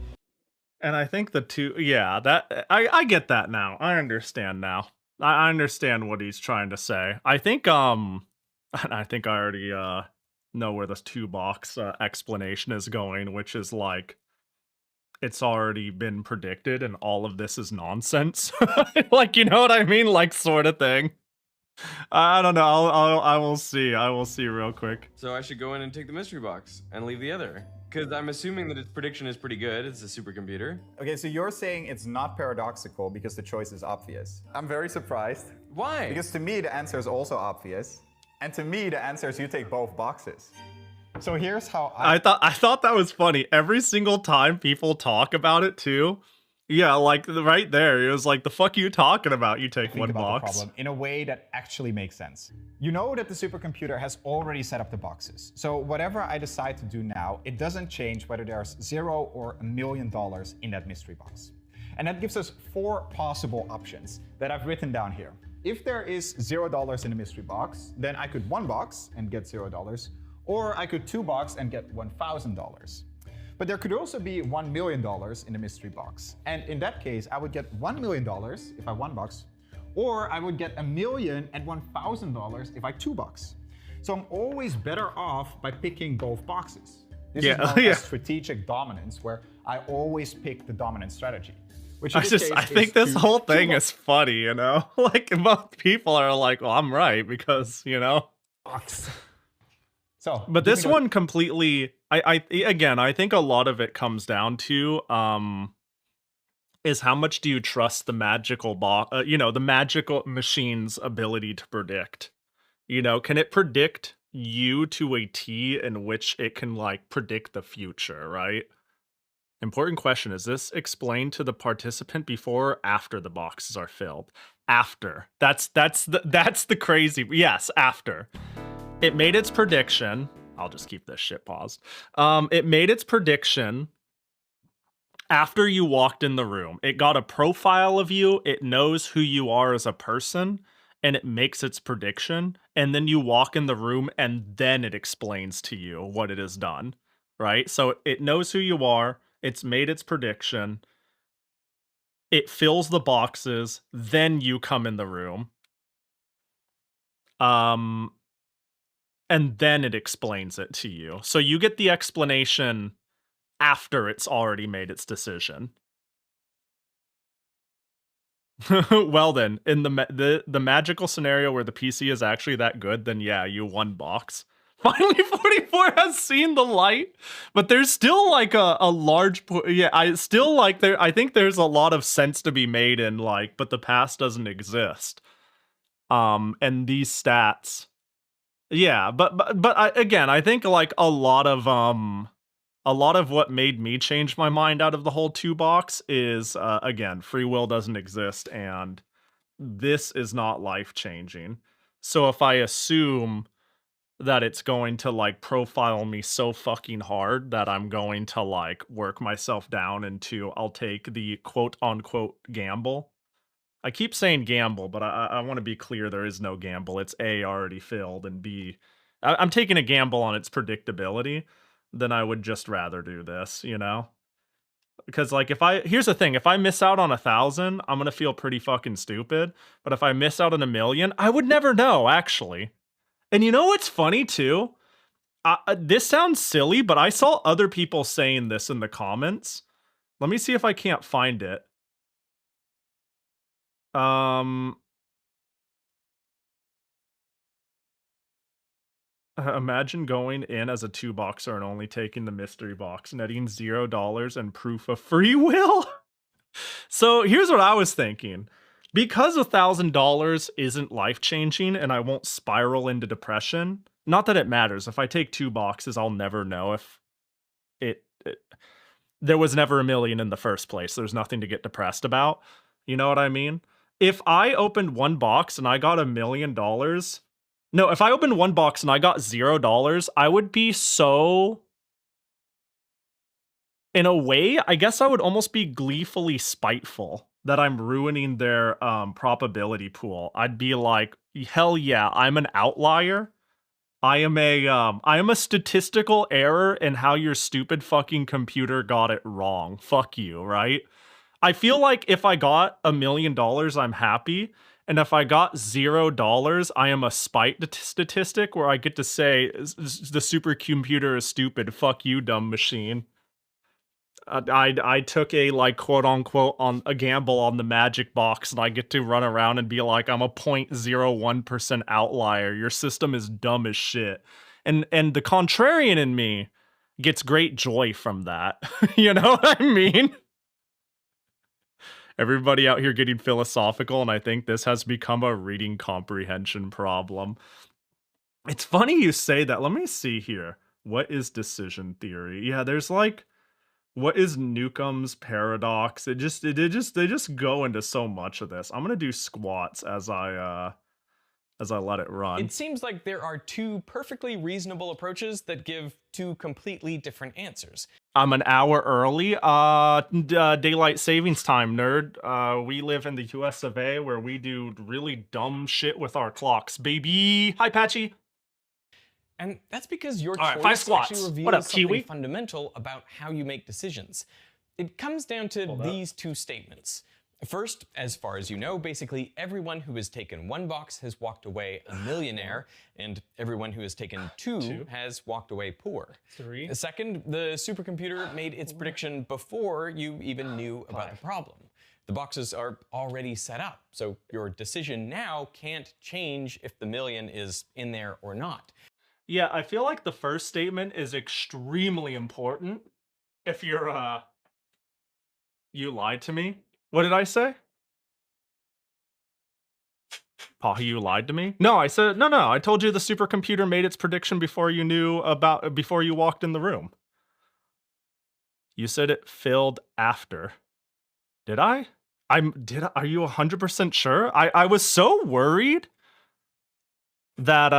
And I think the two, yeah, that I get that now. I understand now. I understand what he's trying to say. I think I already know where this 2 box explanation is going, which is like it's already been predicted and all of this is nonsense. Like, you know what I mean? Like, sort of thing. I don't know. I will see. I will see real quick. So I should go in and take the mystery box and leave the other. Because I'm assuming that its prediction is pretty good. It's a supercomputer. Okay, so you're saying it's not paradoxical because the choice is obvious. I'm very surprised. Why? Because to me, the answer is also obvious. And to me, the answer is you take both boxes. So here's how I thought that was funny. Every single time people talk about it too. Yeah, like right there, it was like, the fuck are you talking about? You take 1 box. The problem in a way that actually makes sense. You know that the supercomputer has already set up the boxes. So whatever I decide to do now, it doesn't change whether there's $0 or $1 million in that mystery box. And that gives us 4 possible options that I've written down here. If there is $0 in the mystery box, then I could 1 box and get $0, or I could 2 box and get $1,000. But there could also be $1 million in the mystery box. And in that case, I would get $1 million if I 1 box, or I would get $1 million and $1,000 if I 2 box. So I'm always better off by picking both boxes. This is known as strategic dominance, where I always pick the dominant strategy. Which I think this whole thing is funny, you know? Like, most people are like, well, I'm right, because, you know? So, but this one completely, I think a lot of it comes down to is how much do you trust the magical the magical machine's ability to predict? You know, can it predict you to a T in which it can like predict the future, right? Important question. Is this explained to the participant before or after the boxes are filled? After. That's the crazy. Yes, after. It made its prediction. I'll just keep this shit paused. It made its prediction after you walked in the room. It got a profile of you. It knows who you are as a person, and it makes its prediction. And then you walk in the room, and then it explains to you what it has done, right? So it knows who you are. It's made its prediction. It fills the boxes. Then you come in the room. And then it explains it to you. So you get the explanation after it's already made its decision. Well then, in the magical scenario where the PC is actually that good, then yeah, you 1 box. Finally 44 has seen the light, but there's still like a large I still like I think there's a lot of sense to be made in like, but the past doesn't exist. And these stats. Yeah, but again, I think like a lot of what made me change my mind out of the whole 2 box is again, free will doesn't exist and this is not life-changing. So if I assume that it's going to like profile me so fucking hard that I'm going to like work myself down into I'll take the quote unquote gamble. I keep saying gamble, but I want to be clear there is no gamble. It's A, already filled, and B, I'm taking a gamble on its predictability, then I would just rather do this, you know? Because like here's the thing, if I miss out on 1,000, I'm gonna feel pretty fucking stupid. But if I miss out on 1,000,000, I would never know, actually. And you know what's funny too? This sounds silly, but I saw other people saying this in the comments. Let me see if I can't find it. Imagine going in as a 2-boxer and only taking the mystery box, netting $0 and proof of free will. So here's what I was thinking. Because $1,000 isn't life-changing and I won't spiral into depression, not that it matters. If I take 2 boxes, I'll never know if there was never 1,000,000 in the first place. There's nothing to get depressed about. You know what I mean? If I opened 1 box and I got $1,000,000, no, if I opened 1 box and I got $0, I would be so... In a way, I guess I would almost be gleefully spiteful that I'm ruining their probability pool. I'd be like, hell yeah, I'm an outlier. I am a statistical error in how your stupid fucking computer got it wrong. Fuck you, right? I feel like if I got $1,000,000, I'm happy. And if I got $0, I am a spite statistic where I get to say, the supercomputer is stupid. Fuck you, dumb machine. I took a like quote unquote on a gamble on the magic box and I get to run around and be like, I'm a 0.01% outlier. Your system is dumb as shit. And the contrarian in me gets great joy from that. You know what I mean? Everybody out here getting philosophical, and I think this has become a reading comprehension problem. It's funny you say that. Let me see here. What is decision theory? Yeah, there's like, what is Newcomb's paradox? They just go into so much of this. I'm gonna do squats as I let it run. It seems like there are 2 perfectly reasonable approaches that give 2 completely different answers. I'm an hour early. Daylight savings time, nerd. We live in the US of A where we do really dumb shit with our clocks, baby. Hi, Patchy. And that's because your All right, choice 5 squats. actually reveals What up, something Kiwi? fundamental about how you make decisions. It comes down to these 2 statements. First, as far as you know, basically everyone who has taken 1 box has walked away a millionaire, and everyone who has taken 2 has walked away poor. 3. Second, the supercomputer made its prediction before you even knew about the problem. The boxes are already set up, so your decision now can't change if the million is in there or not. Yeah, I feel like the first statement is extremely important. If you're, you lied to me. What did I say? Pahi, you lied to me? No, I said, no, I told you the supercomputer made its prediction before you before you walked in the room. You said it filled after. Did I? Are you 100% sure? I was so worried that,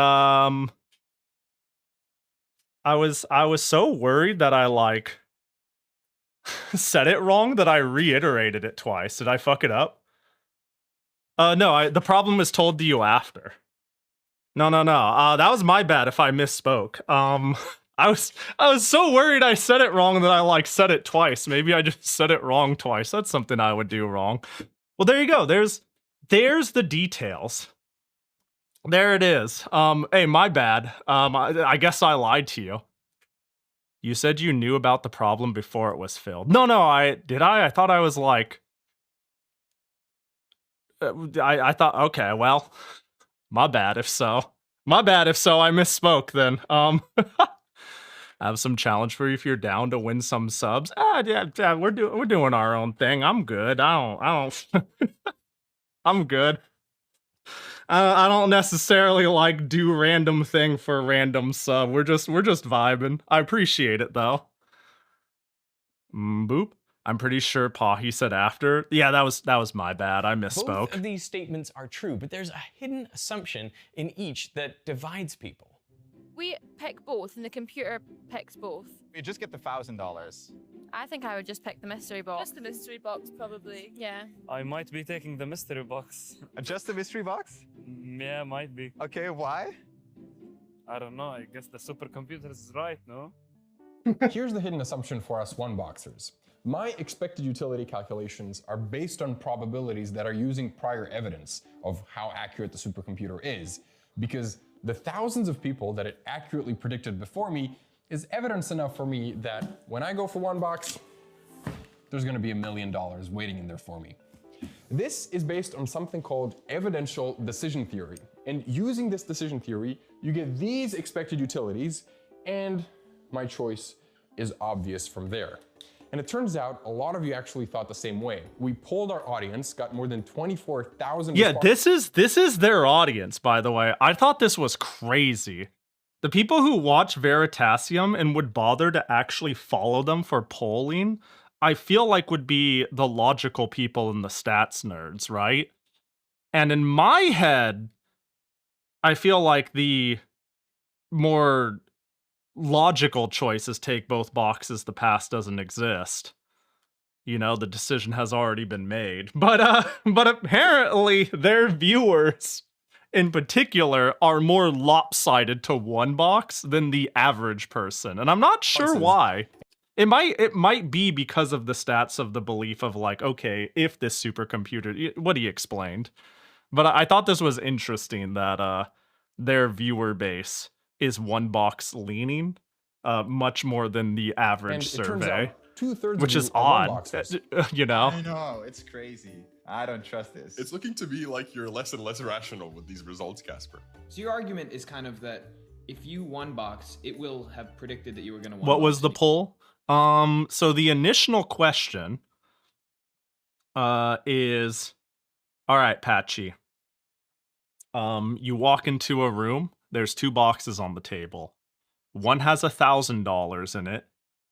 I was so worried that I like said it wrong that I reiterated it twice. Did I fuck it up? No, the problem was told to you after. No. That was my bad if I misspoke. I was so worried I said it wrong that I like said it twice. Maybe I just said it wrong twice. That's something I would do wrong. Well, there you go. There's the details. There it is. Hey, my bad. I guess I lied to you. You said you knew about the problem before it was filled. No, did I? I thought I was like... I thought, okay, well, my bad if so. My bad. If so, I misspoke then. I have some challenge for you if you're down to win some subs. Yeah, we're doing our own thing. I'm good. I don't I'm good. I don't necessarily like do random thing for random sub. We're just vibing. I appreciate it though. Boop. I'm pretty sure Pahi said after. Yeah, that was my bad. I misspoke. Both of these statements are true, but there's a hidden assumption in each that divides people. We pick both, and the computer picks both. You just get the $1,000. I think I would just pick the mystery box. Just the mystery box, probably. Yeah. I might be taking the mystery box. Just the mystery box? Yeah, might be. Okay, why? I don't know. I guess the supercomputer is right, no? Here's the hidden assumption for us one-boxers. My expected utility calculations are based on probabilities that are using prior evidence of how accurate the supercomputer is, because the thousands of people that it accurately predicted before me is evidence enough for me that when I go for one box, there's going to be $1 million waiting in there for me. This is based on something called evidential decision theory. And using this decision theory, you get these expected utilities, and my choice is obvious from there. And it turns out a lot of you actually thought the same way. We polled our audience, got more than 24,000 Yeah, this is their audience, by the way. I thought this was crazy. The people who watch Veritasium and would bother to actually follow them for polling, I feel like would be the logical people and the stats nerds, right? And in my head, I feel like the more logical choice is take both boxes, the past doesn't exist. You know, the decision has already been made. But apparently their viewers in particular are more lopsided to one box than the average person. And I'm not sure why. It might be because of the stats of the belief of like, okay, if this supercomputer, what he explained. But I thought this was interesting that their viewer base is one box leaning much more than the average survey, which is odd, you know? I know, it's crazy. I don't trust this. It's looking to be like you're less and less rational with these results, Casper. So your argument is kind of that if you one box, it will have predicted that you were going to one What was the poll? So the initial question is, all right, Patchy. You walk into a room, there's two boxes on the table. One has $1,000 in it,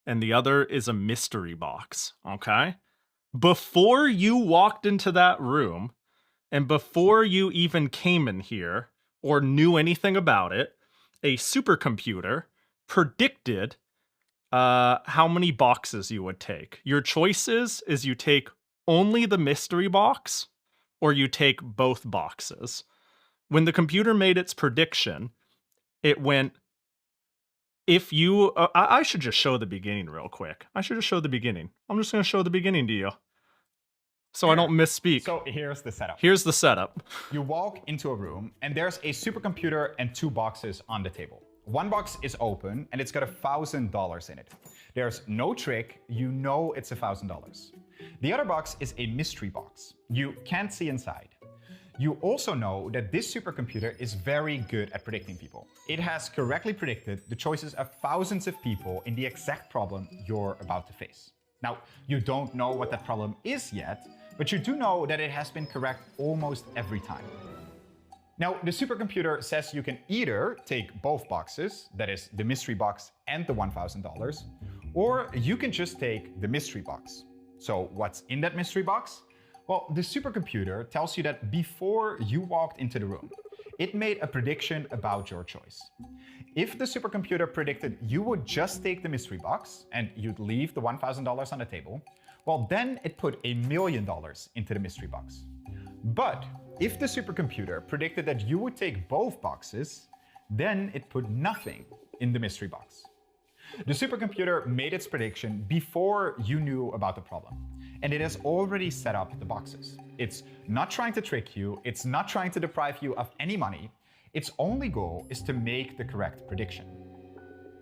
and the other is a mystery box, okay? Before you walked into that room, and before you even came in here, or knew anything about it, a supercomputer predicted how many boxes you would take. Your choices is you take only the mystery box, or you take both boxes. When the computer made its prediction, it went, if you... I should just show the beginning real quick. I should just show the beginning. I'm just going to show the beginning to you, so I don't misspeak. So here's the setup. Here's the setup. You walk into a room, and there's a supercomputer and two boxes on the table. One box is open, and it's got $1,000 in it. There's no trick. You know it's $1,000. The other box is a mystery box. You can't see inside. You also know that this supercomputer is very good at predicting people. It has correctly predicted the choices of thousands of people in the exact problem you're about to face. Now, you don't know what that problem is yet, but you do know that it has been correct almost every time. Now, the supercomputer says you can either take both boxes, that is the mystery box and the $1,000, or you can just take the mystery box. So what's in that mystery box? Well, the supercomputer tells you that before you walked into the room, it made a prediction about your choice. If the supercomputer predicted you would just take the mystery box and you'd leave the $1,000 on the table, well, then it put $1 million into the mystery box. But if the supercomputer predicted that you would take both boxes, then it put nothing in the mystery box. The supercomputer made its prediction before you knew about the problem, and it has already set up the boxes. It's not trying to trick you, it's not trying to deprive you of any money. Its only goal is to make the correct prediction.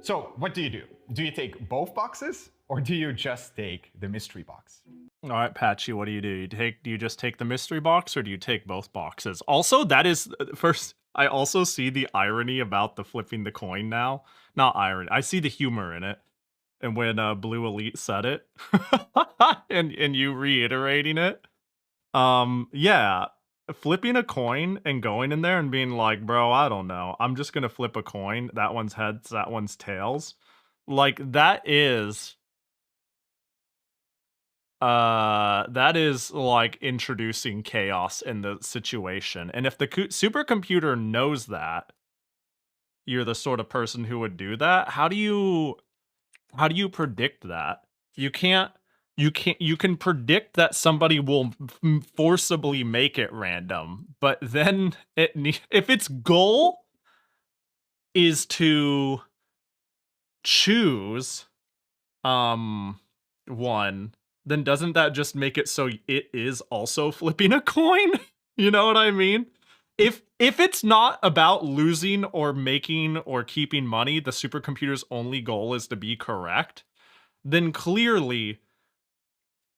So what do? Do you take both boxes, or do you just take the mystery box? All right, Patchy, what do? Do you just take the mystery box, or do you take both boxes? Also, that is first. I also see the irony about the flipping the coin now. Not irony. I see the humor in it. And when Blue Elite said it, and you reiterating it, yeah, flipping a coin and going in there and being like, bro, I don't know, I'm just gonna flip a coin. That one's heads, that one's tails. Like that is like introducing chaos in the situation. And if the supercomputer knows that you're the sort of person who would do that, how do you predict that? You can predict that somebody will forcibly make it random, but then if its goal is to choose one, then doesn't that just make it so it is also flipping a coin? You know what I mean? If it's not about losing or making or keeping money, the supercomputer's only goal is to be correct, then clearly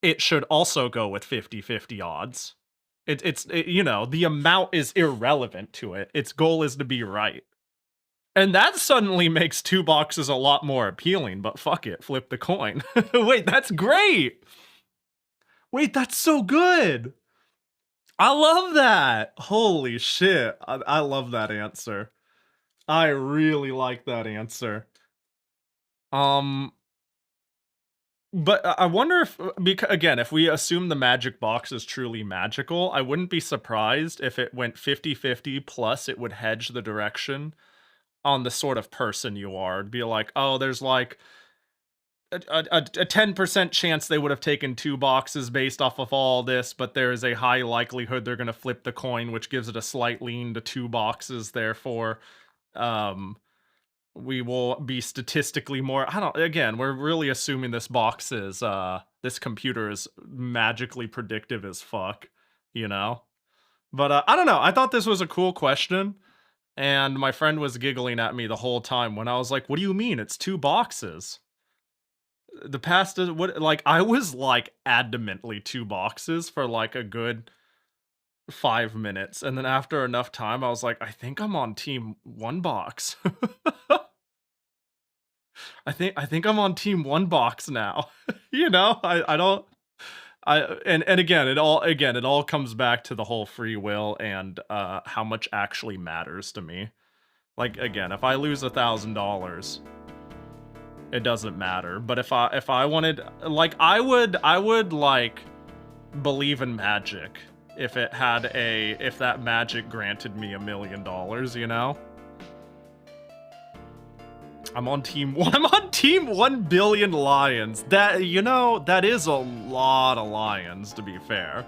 it should also go with 50-50 odds. It's you know, the amount is irrelevant to it. Its goal is to be right. And that suddenly makes 2 boxes a lot more appealing, but fuck it, flip the coin. Wait, that's great! Wait, that's so good! I love that! Holy shit, I love that answer. I really like that answer. But I wonder if, because again, if we assume the magic box is truly magical, I wouldn't be surprised if it went 50-50 plus it would hedge the direction on the sort of person you are. It'd be like, oh, there's like a 10% chance they would have taken 2 boxes based off of all this, but there is a high likelihood they're going to flip the coin, which gives it a slight lean to 2 boxes. Therefore, we will be statistically more, again, we're really assuming this box is, this computer is magically predictive as fuck, you know? But I don't know, I thought this was a cool question, and my friend was giggling at me the whole time when I was like, what do you mean, it's 2 boxes? The past is, what, like, I was like adamantly 2 boxes for like a good 5 minutes, and then after enough time, I was like, I think I'm on team 1 box. I think I'm on team 1 box now. You know, and again, it all comes back to the whole free will and how much actually matters to me. Like, again, if I lose $1,000, it doesn't matter. But if I wanted, like, I would like believe in magic if that magic granted me $1 million, you know? I'm on team 1 billion lions. That, you know, that is a lot of lions, to be fair.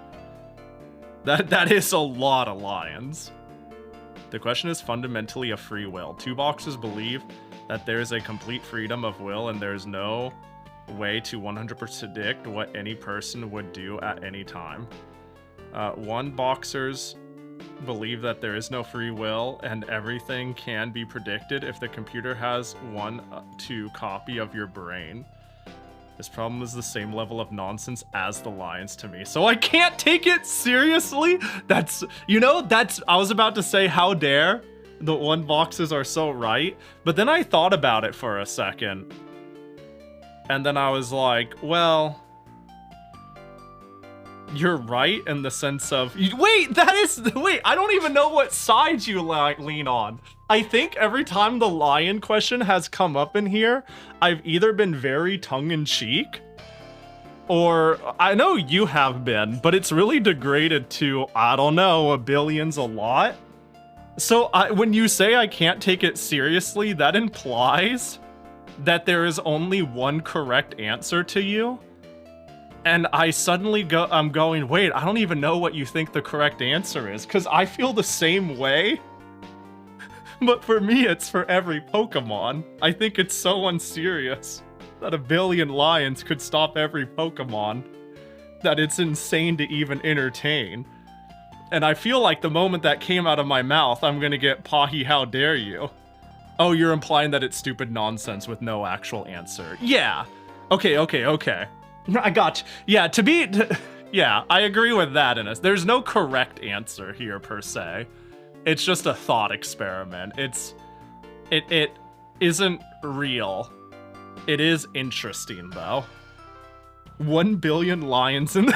That is a lot of lions. The question is fundamentally a free will. 2 boxes believe that there is a complete freedom of will and there's no way to 100% predict what any person would do at any time. 1 boxers believe that there is no free will and everything can be predicted if the computer has 1-2 copy of your brain. This problem is the same level of nonsense as the lions to me, so I can't take it seriously. That's, you know, that's, I was about to say, how dare the 1 boxes are so right, but then I thought about it for a second, and then I was like, well, you're right in the sense of, wait, I don't even know what side you lean on. I think every time the lion question has come up in here, I've either been very tongue-in-cheek, or I know you have been, but it's really degraded to, I don't know, a billion's a lot. So when you say I can't take it seriously, that implies that there is only 1 correct answer to you. And I suddenly I'm going, wait, I don't even know what you think the correct answer is, because I feel the same way. But for me, it's for every Pokemon. I think it's so unserious that 1 billion lions could stop every Pokemon that it's insane to even entertain. And I feel like the moment that came out of my mouth, I'm gonna get Pahi, how dare you? Oh, you're implying that it's stupid nonsense with no actual answer. Yeah. Okay. I got you. Yeah, yeah, I agree with that, Innes. There's no correct answer here, per se. It's just a thought experiment. It isn't real. It is interesting though. 1 billion lions in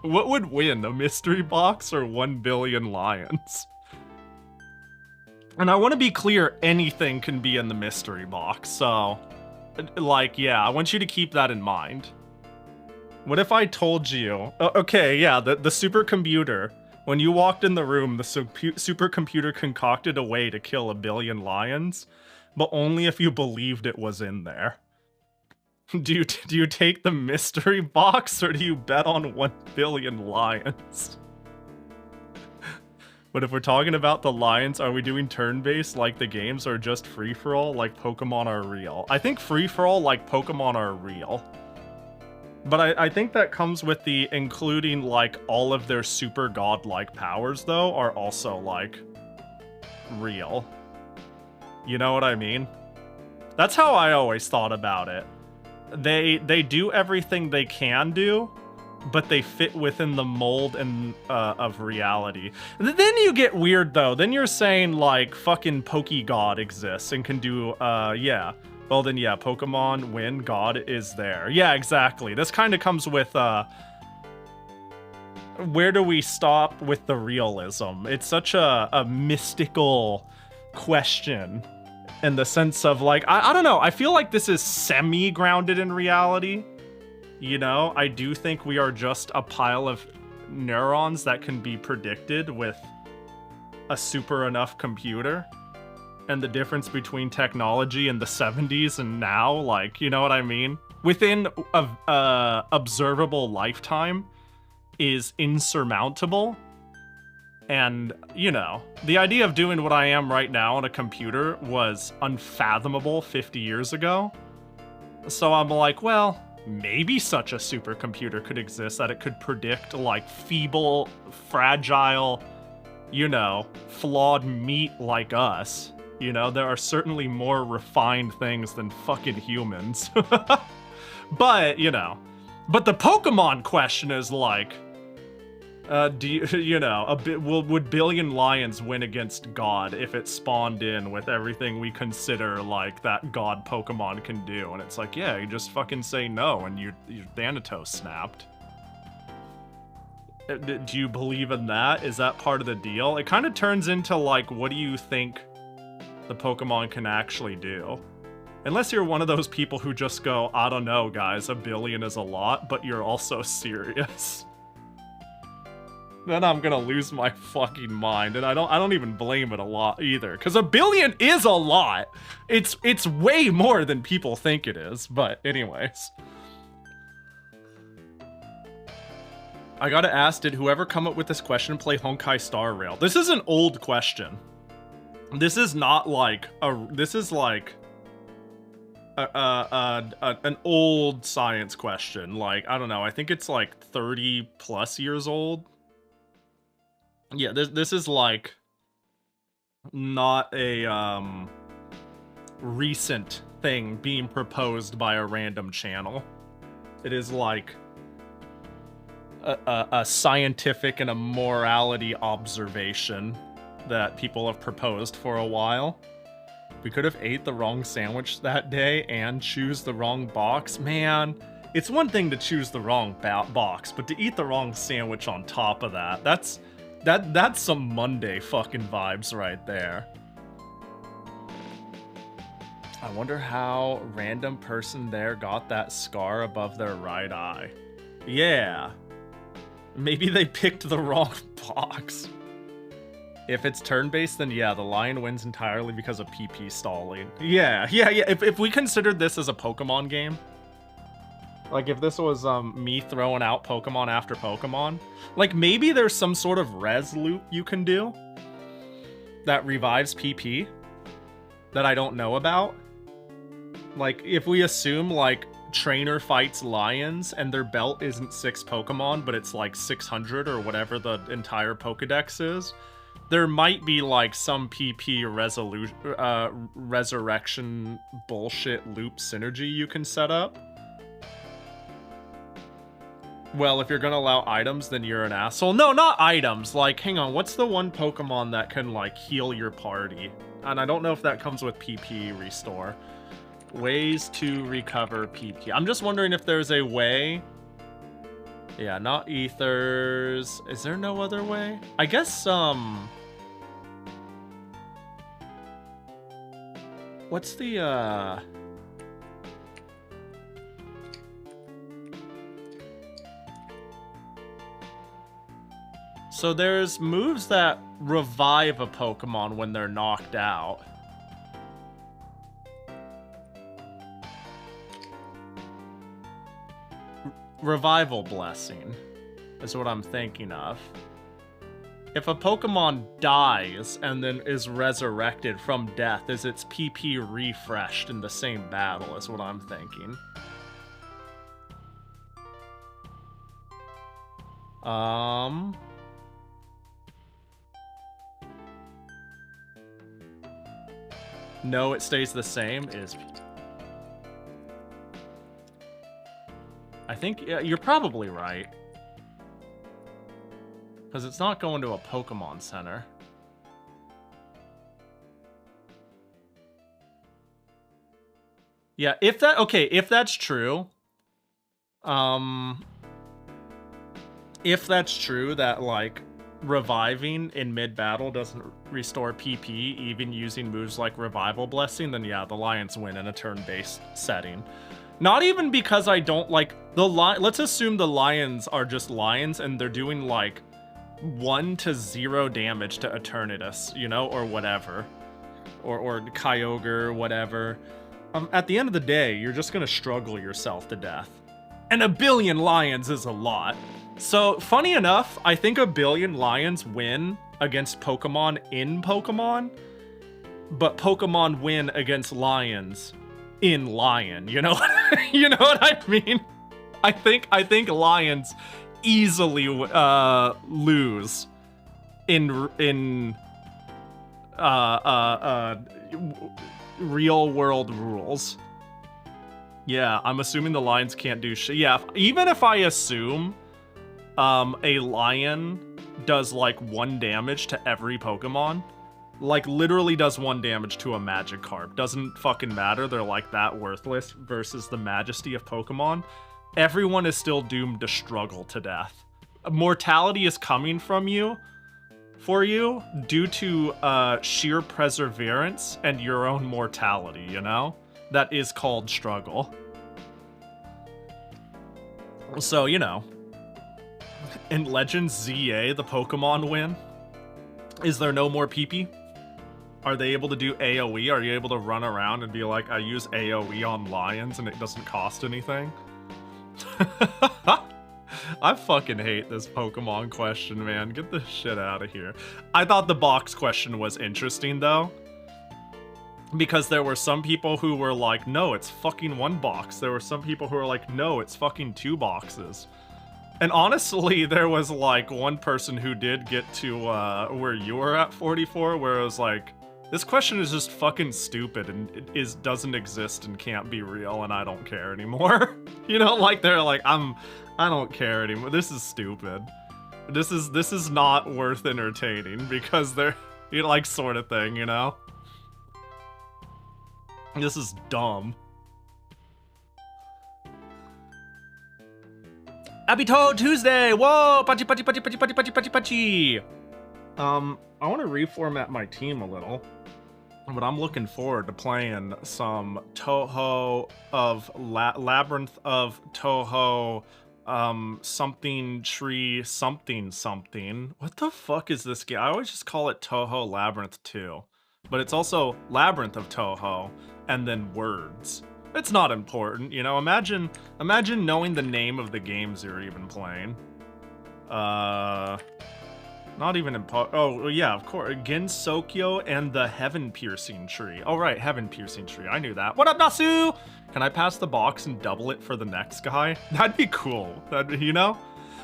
what would win, a mystery box or 1 billion lions? And I want to be clear, anything can be in the mystery box, so like, yeah, I want you to keep that in mind. What if I told you, okay, yeah, the supercomputer, when you walked in the room, the supercomputer concocted a way to kill 1 billion lions, but only if you believed it was in there. Do you take the mystery box, or do you bet on 1 billion lions? But if we're talking about the lions, are we doing turn-based like the games, or just free-for-all like Pokemon are real? I think free-for-all like Pokemon are real. But I think that comes with the including, like, all of their super godlike powers, though, are also, like, real. You know what I mean? That's how I always thought about it. They do everything they can do, but they fit within the mold and of reality. Then you get weird, though. Then you're saying, like, fucking Pokegod exists and can do, yeah. Well, then, yeah, Pokemon win, God is there. Yeah, exactly. This kind of comes with, where do we stop with the realism? It's such a mystical question in the sense of, like, I don't know. I feel like this is semi-grounded in reality. You know, I do think we are just a pile of neurons that can be predicted with a super enough computer. And the difference between technology in the 70s and now, like, you know what I mean? Within a observable lifetime is insurmountable. And, you know, the idea of doing what I am right now on a computer was unfathomable 50 years ago. So I'm like, well, maybe such a supercomputer could exist that it could predict, like, feeble, fragile, you know, flawed meat like us. You know, there are certainly more refined things than fucking humans. But, you know. But the Pokemon question is like, do you know, would billion lions win against God if it spawned in with everything we consider like that God Pokemon can do? And it's like, yeah, you just fucking say no and your Thanatos snapped. Do you believe in that? Is that part of the deal? It kind of turns into like, what do you think the Pokemon can actually do? Unless you're one of those people who just go, I don't know, guys, 1 billion is a lot, but you're also serious. Then I'm gonna lose my fucking mind, and I don't even blame it a lot either, because 1 billion is a lot. It's way more than people think it is, but anyways. I gotta ask, did whoever come up with this question play Honkai Star Rail? This is an old question. This is not like this is like an old science question. Like, I don't know, I think it's like 30 plus years old. Yeah, this is like not a recent thing being proposed by a random channel. It is like a scientific and a morality observation that people have proposed for a while. We could have ate the wrong sandwich that day and choose the wrong box. Man, it's one thing to choose the wrong box, but to eat the wrong sandwich on top of that, that's some Monday fucking vibes right there. I wonder how random person there got that scar above their right eye. Yeah. Maybe they picked the wrong box. If it's turn-based, then yeah, the lion wins entirely because of PP stalling. Yeah. If we considered this as a Pokemon game, like if this was me throwing out Pokemon after Pokemon, like maybe there's some sort of res loop you can do that revives PP that I don't know about. Like if we assume like trainer fights lions and their belt isn't 6 Pokemon, but it's like 600 or whatever the entire Pokedex is, there might be like some PP resurrection bullshit loop synergy you can set up. well, if you're gonna allow items, then you're an asshole. No, not items. Like, hang on, what's the one Pokemon that can, like, heal your party? And I don't know if that comes with PP restore. Ways to recover PP. I'm just wondering if there's a way. Yeah, not ethers. Is there no other way? I guess, what's the, So there's moves that revive a Pokemon when they're knocked out. Revival Blessing is what I'm thinking of. If a Pokemon dies and then is resurrected from death, is its PP refreshed in the same battle is what I'm thinking. No, it stays the same. I think, yeah, you're probably right. Because it's not going to a Pokemon Center. Yeah, if that's true, if that's true that, like, reviving in mid-battle doesn't restore PP, even using moves like Revival Blessing, then yeah, the Lions win in a turn-based setting. Not even because I don't like the let's assume the Lions are just Lions and they're doing like 1 to 0 damage to Eternatus, you know, or whatever. Or Kyogre, whatever. At the end of the day, you're just gonna struggle yourself to death. And 1 billion Lions is a lot. So, funny enough, I think 1 billion Lions win against Pokemon in Pokemon, but Pokemon win against Lions in Lion, you know? You know what I mean? I think Lions easily lose in real world rules. Yeah, I'm assuming the Lions can't do shit. Yeah, even if I assume a Lion does like 1 damage to every Pokemon, like literally does 1 damage to a Magikarp, doesn't fucking matter, they're like that worthless versus the majesty of Pokemon, everyone is still doomed to struggle to death. Mortality is coming for you due to sheer perseverance and your own mortality, you know? That is called struggle. So, you know, in Legends ZA, the Pokemon win. Is there no more PP? Are they able to do AoE? Are you able to run around and be like, I use AoE on Lions and it doesn't cost anything? I fucking hate this Pokemon question, man. Get this shit out of here. I thought the box question was interesting, though. Because there were some people who were like, no, it's fucking 1 box. There were some people who were like, no, it's fucking 2 boxes. And honestly, there was like 1 person who did get to where you were at 44, where it was like, this question is just fucking stupid and it doesn't exist and can't be real and I don't care anymore. You know, like they're like, I don't care anymore. This is stupid. This is not worth entertaining because they're, you know, like sort of thing, you know? This is dumb. Happy Toe Tuesday! Whoa! Pachi, pachi, pachi, pachi, pachi, pachi, pachi, pachi! I want to reformat my team a little. But I'm looking forward to playing some Touhou of Labyrinth of Touhou, something tree, something. What the fuck is this game? I always just call it Touhou Labyrinth 2. But it's also Labyrinth of Touhou, and then words. It's not important, you know? Imagine knowing the name of the games you're even playing. Not even oh, yeah, of course. Gensokyo and the Heaven Piercing Tree. Oh, right, Heaven Piercing Tree. I knew that. What up, Nasu? Can I pass the box and double it for the next guy? That'd be cool. You know?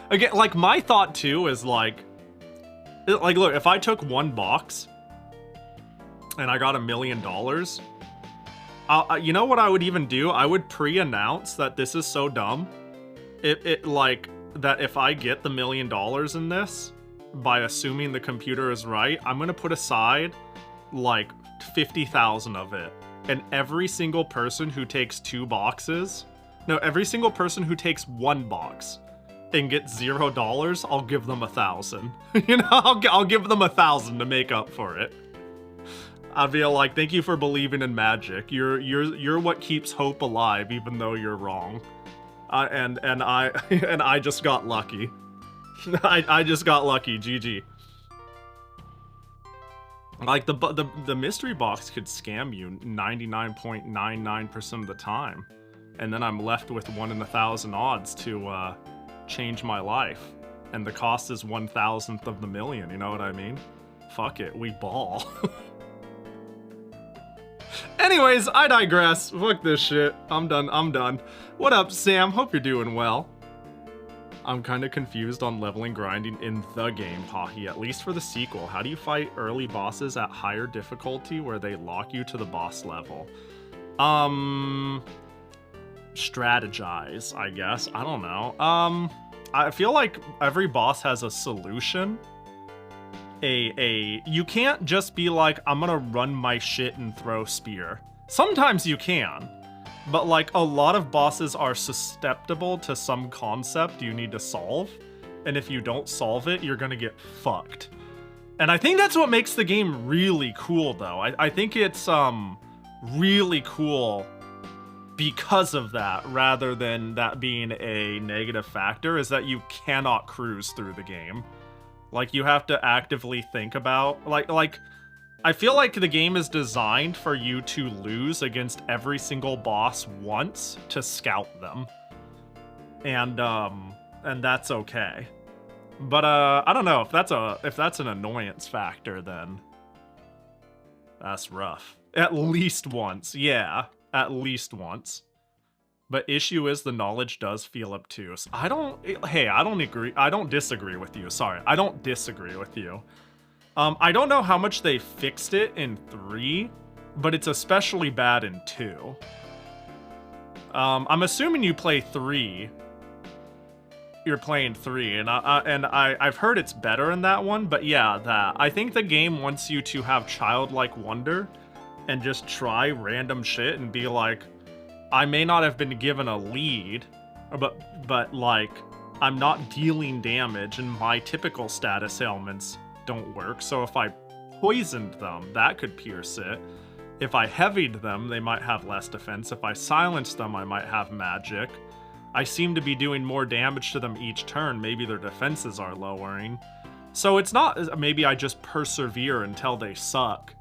Again, like, my thought, too, is, like, look, if I took 1 box and I got $1 million, you know what I would even do? I would pre-announce that this is so dumb. Like, that if I get the $1 million in this, by assuming the computer is right, I'm gonna put aside like 50,000 of it. And every single person who takes 2 boxes, no, every single person who takes 1 box and gets $0, I'll give them 1,000. You know, I'll give them 1,000 to make up for it. I'll be like, thank you for believing in magic. You're what keeps hope alive, even though you're wrong. And I just got lucky. I just got lucky. GG. Like the mystery box could scam you 99.99% of the time, and then I'm left with 1 in 1,000 odds to change my life, and the cost is 1,000th of the million. You know what I mean? Fuck it, we ball. Anyways, I digress. Fuck this shit. I'm done. What up, Sam? Hope you're doing well. I'm kind of confused on leveling grinding in the game, Pahi, at least for the sequel. How do you fight early bosses at higher difficulty where they lock you to the boss level? Strategize, I guess. I don't know. I feel like every boss has a solution. You can't just be like, I'm gonna run my shit and throw spear. Sometimes you can. But like a lot of bosses are susceptible to some concept you need to solve, and if you don't solve it, you're gonna get fucked. And I think that's what makes the game really cool, though. I think it's really cool because of that, rather than that being a negative factor, is that you cannot cruise through the game. Like, you have to actively think about, like I feel like the game is designed for you to lose against every single boss once to scout them. And that's okay. But I don't know, if that's an annoyance factor, then that's rough. At least once, yeah. At least once. But issue is the knowledge does feel obtuse. I don't disagree with you. Sorry, I don't disagree with you. I don't know how much they fixed it in 3, but it's especially bad in 2. I'm assuming you play 3. You're playing 3, and I've heard it's better in that one, but yeah, that. I think the game wants you to have childlike wonder and just try random shit and be like, I may not have been given a lead, but like, I'm not dealing damage, and my typical status ailments don't work, so if I poisoned them, that could pierce it. If I heavied them, they might have less defense. If I silenced them, I might have magic. I seem to be doing more damage to them each turn. Maybe their defenses are lowering. So it's not, maybe I just persevere until they suck.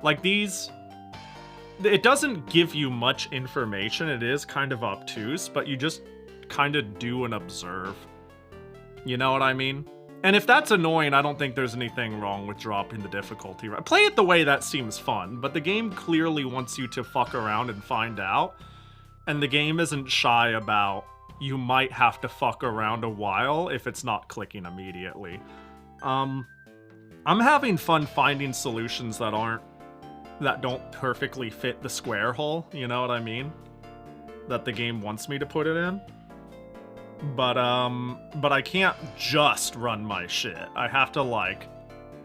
Like these, it doesn't give you much information. It is kind of obtuse, but you just kind of do and observe. You know what I mean? And if that's annoying, I don't think there's anything wrong with dropping the difficulty. Play it the way that seems fun, but the game clearly wants you to fuck around and find out. And the game isn't shy about, you might have to fuck around a while if it's not clicking immediately. I'm having fun finding solutions that don't perfectly fit the square hole, you know what I mean? That the game wants me to put it in. But I can't just run my shit. I have to, like,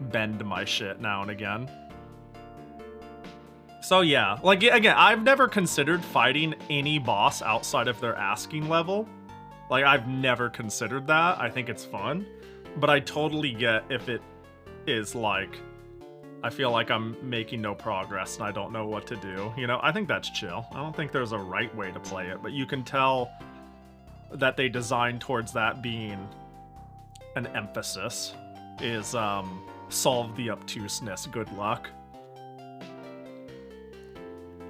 bend my shit now and again. So yeah, like, again, I've never considered fighting any boss outside of their asking level. Like, I've never considered that. I think it's fun. But I totally get if it is, like, I feel like I'm making no progress and I don't know what to do. You know, I think that's chill. I don't think there's a right way to play it, but you can tell that they designed towards that being an emphasis, is solve the obtuseness. Good luck.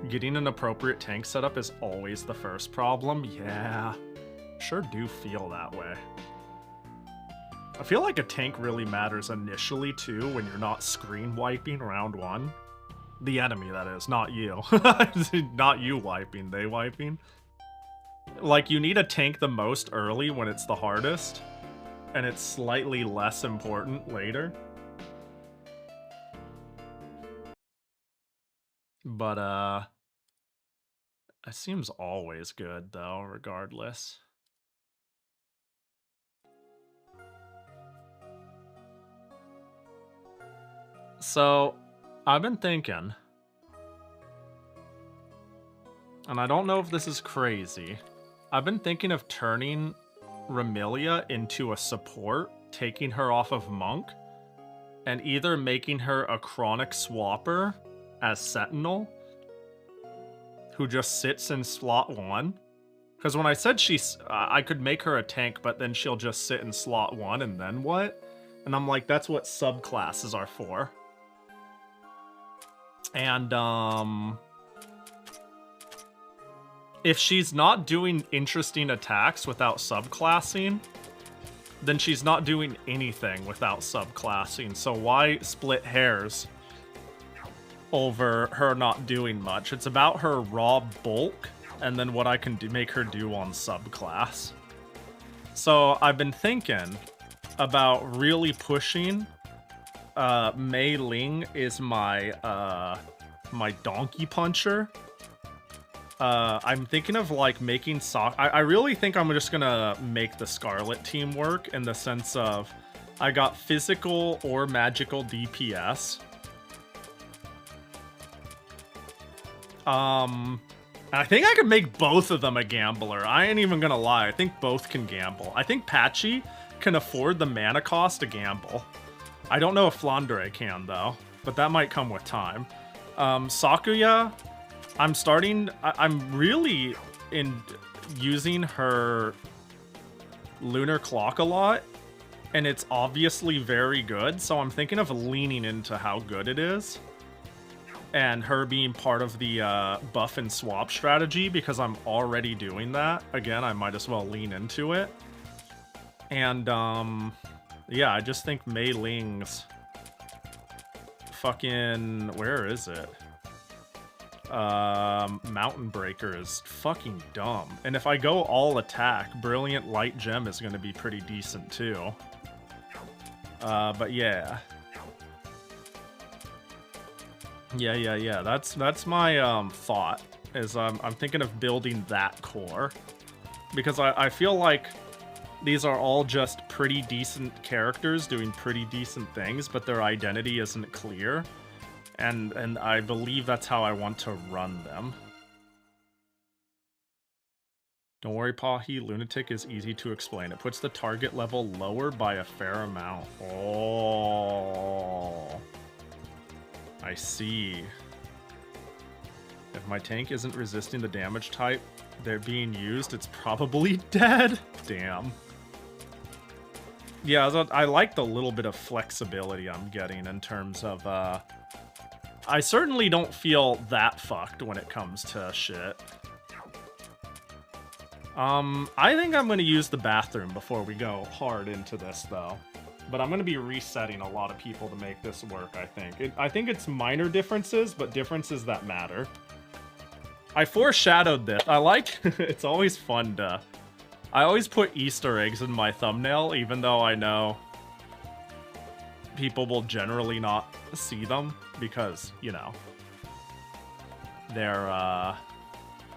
Getting an appropriate tank setup is always the first problem. Yeah, sure do feel that way. I feel like a tank really matters initially too, when you're not screen wiping round 1. The enemy, that is, not you. Not you wiping, they wiping. Like, you need a tank the most early when it's the hardest, and it's slightly less important later. But, it seems always good, though, regardless. So, I've been thinking, and I don't know if this is crazy. I've been thinking of turning Remilia into a support, taking her off of Monk, and either making her a chronic swapper as Sentinel, who just sits in slot 1. Because when I said I could make her a tank, but then she'll just sit in slot 1, and then what? And I'm like, that's what subclasses are for. And, if she's not doing interesting attacks without subclassing, then she's not doing anything without subclassing. So why split hairs over her not doing much? It's about her raw bulk and then what I can make her do on subclass. So I've been thinking about really pushing Mei Ling is my my donkey puncher. I'm thinking of like making I really think I'm just gonna make the Scarlet team work in the sense of I got physical or magical DPS. I think I could make both of them a gambler. I ain't even gonna lie. I think both can gamble. I think Patchy can afford the mana cost to gamble. I don't know if Flandre can though, but that might come with time. Sakuya, I'm really using her lunar clock a lot, and it's obviously very good, so I'm thinking of leaning into how good it is, and her being part of the buff and swap strategy, because I'm already doing that. Again, I might as well lean into it. And, yeah, I just think Mei Ling's fucking... where is it? Mountain Breaker is fucking dumb. And if I go all attack, Brilliant Light Gem is going to be pretty decent too. But yeah. Yeah. That's my thought. Is I'm thinking of building that core. Because I feel like these are all just pretty decent characters doing pretty decent things, but their identity isn't clear. And I believe that's how I want to run them. Don't worry, Pahi. Lunatic is easy to explain. It puts the target level lower by a fair amount. Oh. I see. If my tank isn't resisting the damage type they're being used, it's probably dead. Damn. Yeah, I like the little bit of flexibility I'm getting in terms of, I certainly don't feel that fucked when it comes to shit. I think I'm gonna use the bathroom before we go hard into this, though. But I'm gonna be resetting a lot of people to make this work, I think. I think it's minor differences, but differences that matter. I foreshadowed this. I like... it's always fun to... I always put Easter eggs in my thumbnail, even though I know people will generally not see them because, you know, they're on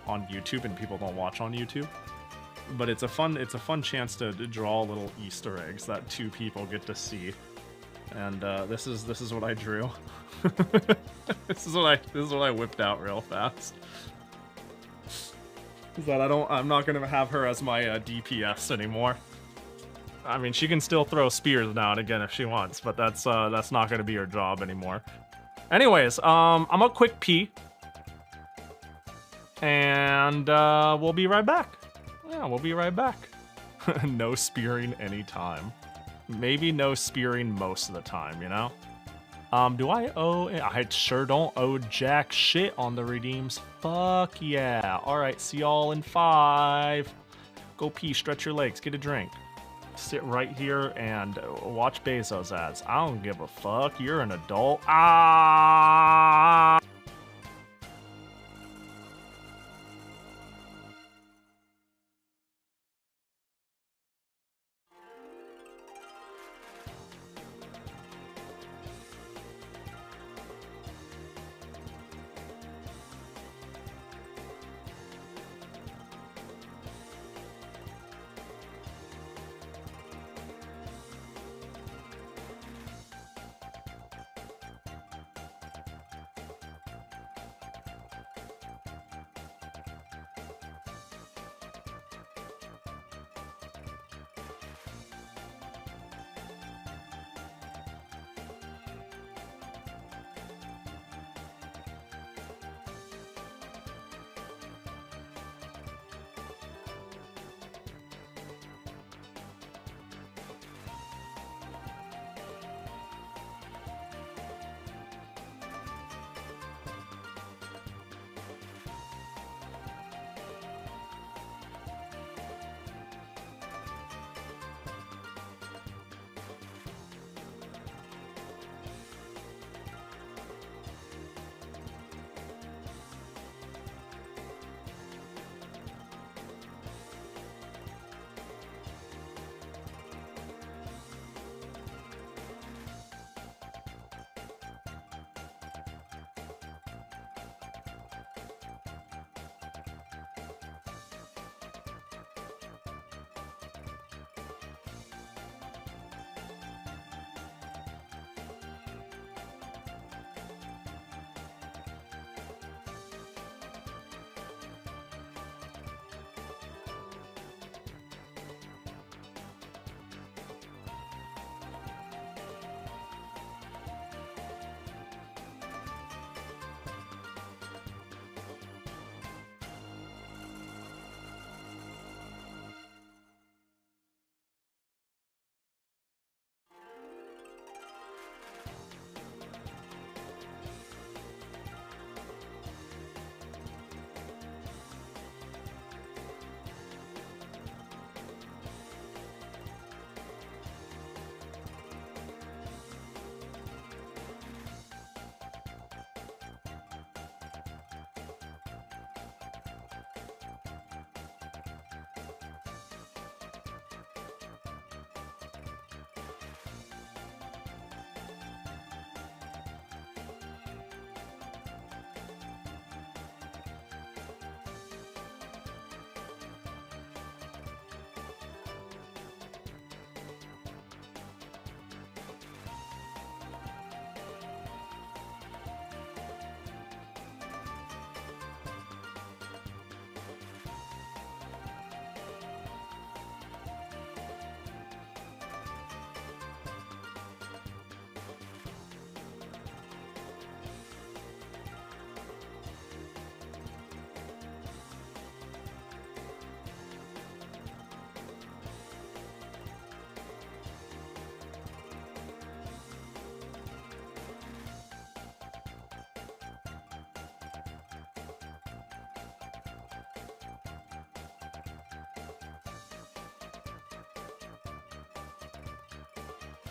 YouTube and people don't watch on YouTube. But it's a fun chance to draw little Easter eggs that 2 people get to see. And this is what I drew. this is what I whipped out real fast. Is that I'm not gonna have her as my DPS anymore. I mean, she can still throw spears now and again if she wants, but that's not gonna be her job anymore. Anyways, I'm a quick pee, and we'll be right back. Yeah, we'll be right back. No spearing anytime. Maybe no spearing most of the time, you know? Do I owe... I sure don't owe jack shit on the redeems. Fuck yeah. Alright, see y'all in 5. Go pee, stretch your legs, get a drink. Sit right here and watch Bezos ads. I don't give a fuck. You're an adult. Ah!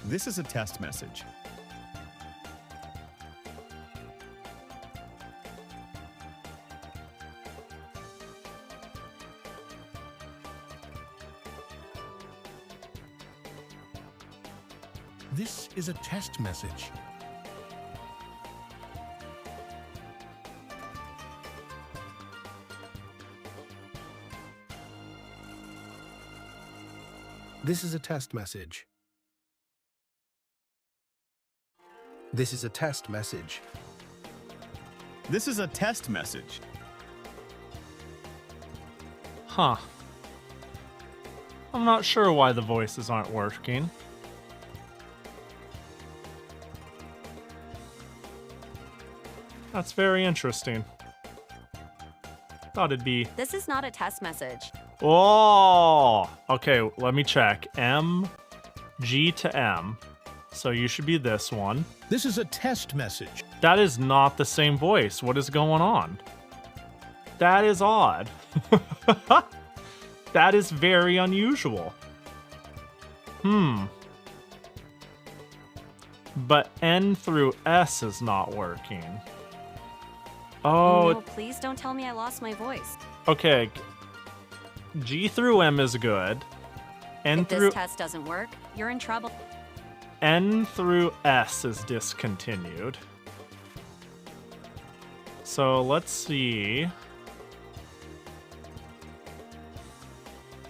This is a test message. This is a test message. This is a test message. This is a test message. This is a test message. Huh. I'm not sure why the voices aren't working. That's very interesting. Thought it'd be... This is not a test message. Oh! Okay, let me check. M, G to M. So you should be this one. This is a test message. That is not the same voice. What is going on? That is odd. That is very unusual. But N through S is not working. Oh. No, please don't tell me I lost my voice. Okay. G through M is good. N If through this test doesn't work, you're in trouble. N through S is discontinued. So let's see.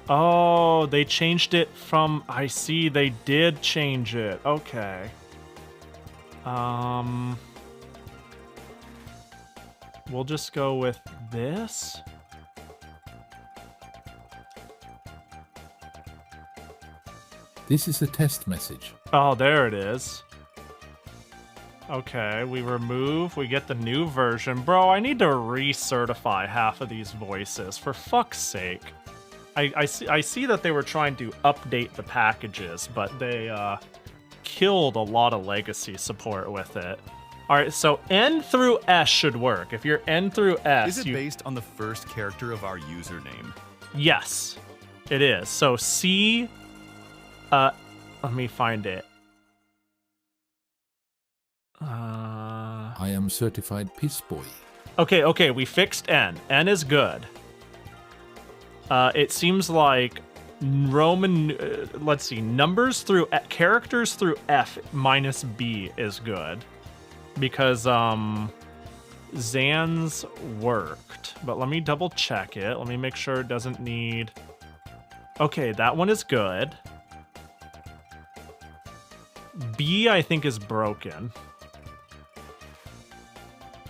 Oh, they changed it from... I see, they did change it. Okay. We'll just go with this. This is a test message. Oh, there it is. Okay, we remove, we get the new version. Bro, I need to recertify half of these voices, for fuck's sake. I see that they were trying to update the packages, but they killed a lot of legacy support with it. Alright, so N through S should work. If you're N through S... Is it based on the first character of our username? Yes, it is. So C... let me find it. I am certified piss boy. Okay, we fixed N. N is good. It seems like Roman, let's see, numbers through, characters through F minus B is good. Because, Zan's worked. But let me double check it. Let me make sure it doesn't need... Okay, that one is good. B, I think, is broken.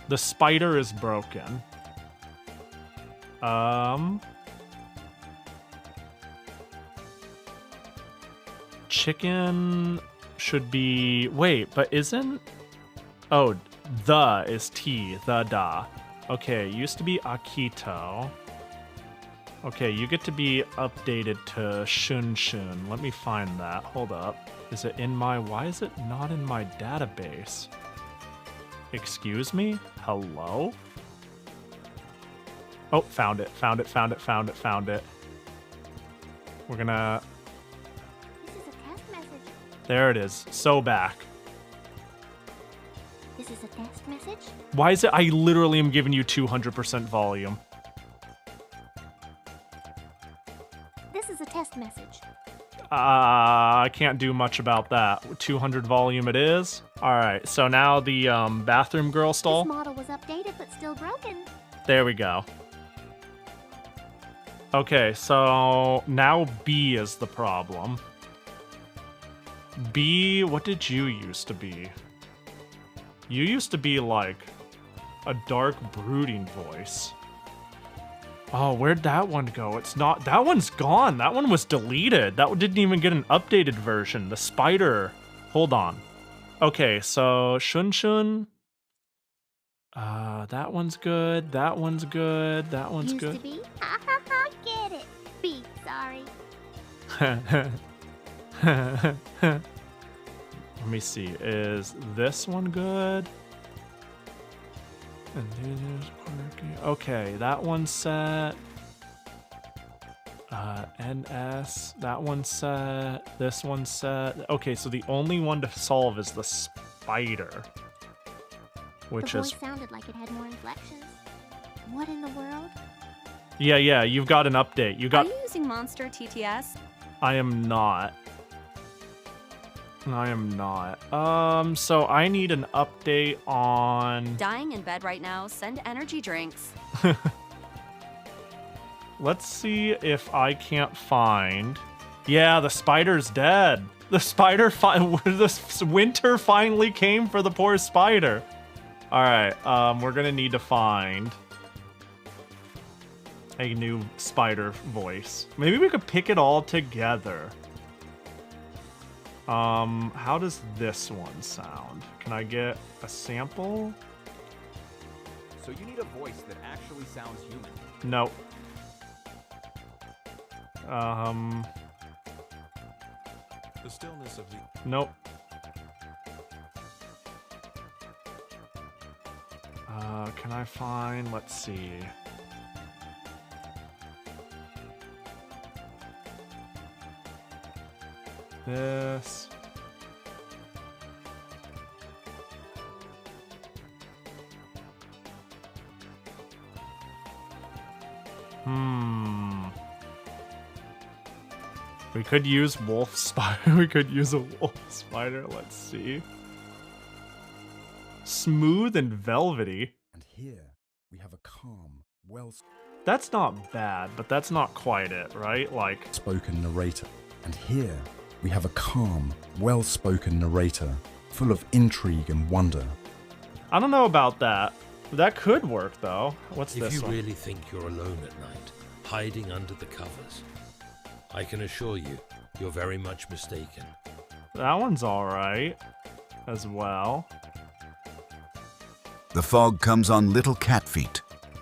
The spider is broken. Chicken should be... Wait, but isn't... Oh, the is T, the da. Okay, used to be Akito. Okay, you get to be updated to Shun Shun. Let me find that. Hold up. Is it in my... Why is it not in my database? Excuse me? Hello? Oh, found it. Found it. We're gonna... This is a test message. There it is. So back. This is a test message. Why is it I literally am giving you 200% volume? This is a test message. I can't do much about that. 200 volume it is. Alright, so now the bathroom girl stall. This model was updated but still broken. There we go. Okay, so now B is the problem. B, what did you used to be? You used to be like a dark brooding voice. Oh, where'd that one go? It's not... That one's gone. That one was deleted. That one didn't even get an updated version. The spider... Hold on. Okay, so Shun Shun. That one's good. That one's good. That one's Used good. to be. Ha ha ha, get it. B, sorry. Let me see. Is this one good? And there's quirky. Okay, that one's set. NS, that one's set, this one's set. Okay, so the only one to solve is the spider. Which the voice is... sounded like it had more inflections. What in the world? Yeah, you've got an update. You got... Are you using Monster TTS? I am not. So I need an update on... Dying in bed right now, send energy drinks. Let's see if I can't find... Yeah, the spider's dead. The spider... the winter finally came for the poor spider. Alright, we're gonna need to find a new spider voice. Maybe we could pick it all together. How does this one sound? Can I get a sample? So you need a voice that actually sounds human. Nope. The stillness of the... Nope. Can I find... Let's see. This... We could use wolf spider. We could use a wolf spider. Let's see. Smooth and velvety. And here we have a calm, well... That's not bad, but that's not quite it, right? Like... spoken narrator. And here we have a calm, well-spoken narrator, full of intrigue and wonder. I don't know about that. That could work, though. What's if this you one? really think you're alone at night, hiding under the covers, I can assure you, you're very much mistaken. That one's alright as well. The fog comes on little cat feet.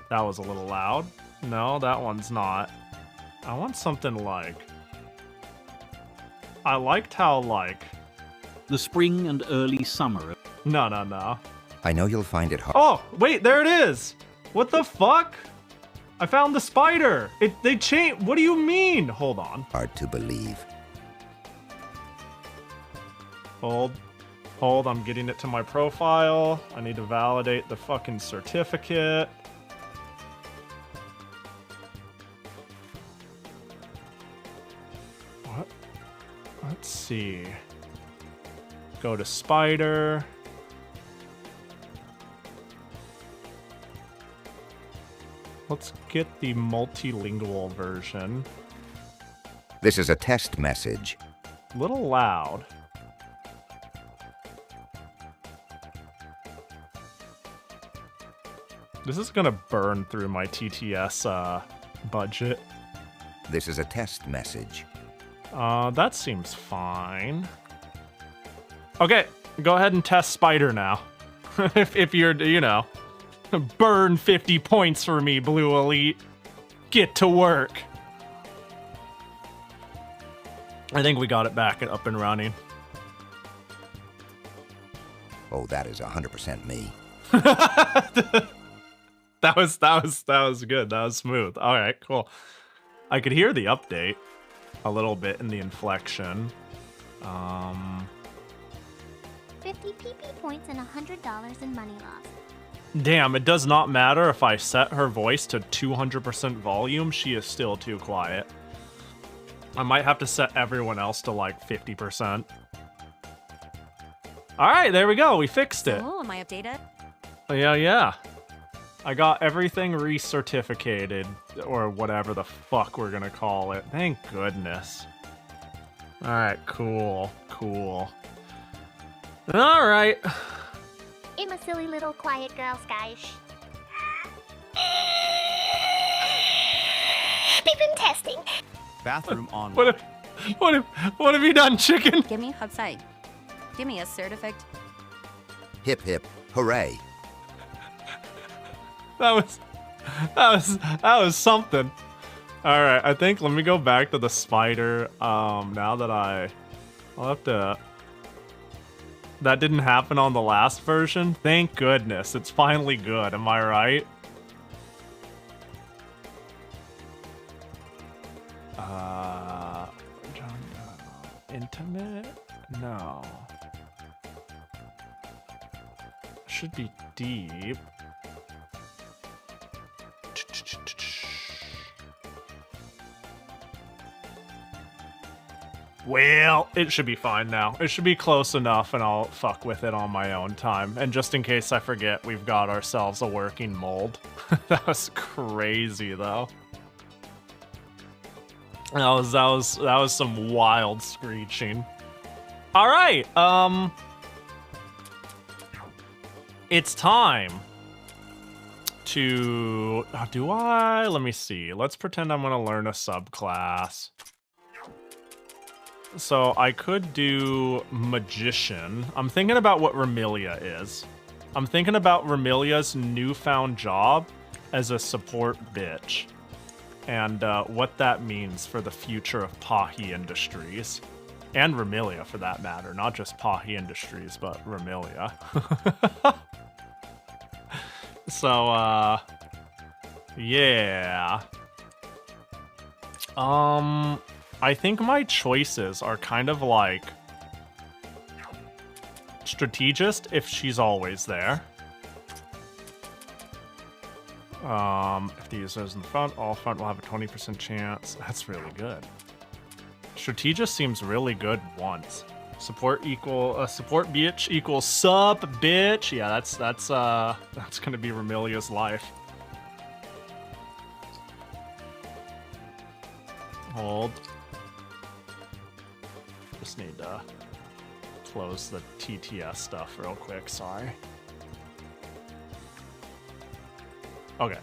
That was a little loud. No, that one's not. I want something like... I liked how, like... The spring and early summer. No. I know you'll find it hard. Oh, wait, there it is! What the fuck? I found the spider! They changed... What do you mean? Hold on. Hard to believe. Hold, I'm getting it to my profile. I need to validate the fucking certificate. What? Let's see. Go to spider. Let's get the multilingual version. This is a test message. A little loud. This is gonna burn through my TTS budget. This is a test message. That seems fine. Okay, go ahead and test spider now. if you're, you know, burn 50 points for me, Blue Elite. Get to work. I think we got it back up and running. Oh, that is 100% me. That was good. That was smooth. All right, cool. I could hear the update a little bit in the inflection. 50 PP points and $100 in money lost. Damn, it does not matter if I set her voice to 200% volume. She is still too quiet. I might have to set everyone else to like 50%. All right, there we go. We fixed it. Oh, am I updated? Yeah. I got everything recertificated, or whatever the fuck we're gonna call it. Thank goodness. All right, cool. All right. I'm a silly little quiet girl, Skysh. We've been testing. Bathroom on. What have you done, chicken? Give me outside. Give me a certificate. Hip hip, hooray. That was something. All right, I think let me go back to the spider. Now that I'll have to. That didn't happen on the last version. Thank goodness, it's finally good. Am I right? Intimate? No. Should be deep. Well, it should be fine now. It should be close enough and I'll fuck with it on my own time. And just in case I forget, we've got ourselves a working mold. That was crazy though. That was some wild screeching. All right, it's time to, let me see. Let's pretend I'm gonna learn a subclass. So I could do Magician. I'm thinking about what Remilia is. I'm thinking about Remilia's newfound job as a support bitch. And what that means for the future of Pahi Industries. And Remilia, for that matter. Not just Pahi Industries, but Remilia. So, yeah. I think my choices are kind of like strategist if she's always there. If the user is in the front, all front will have a 20% chance. That's really good. Strategist seems really good once. Support support bitch equals sup bitch. Yeah, that's gonna be Remilia's life. Hold. Just need to close the TTS stuff real quick, sorry. Okay,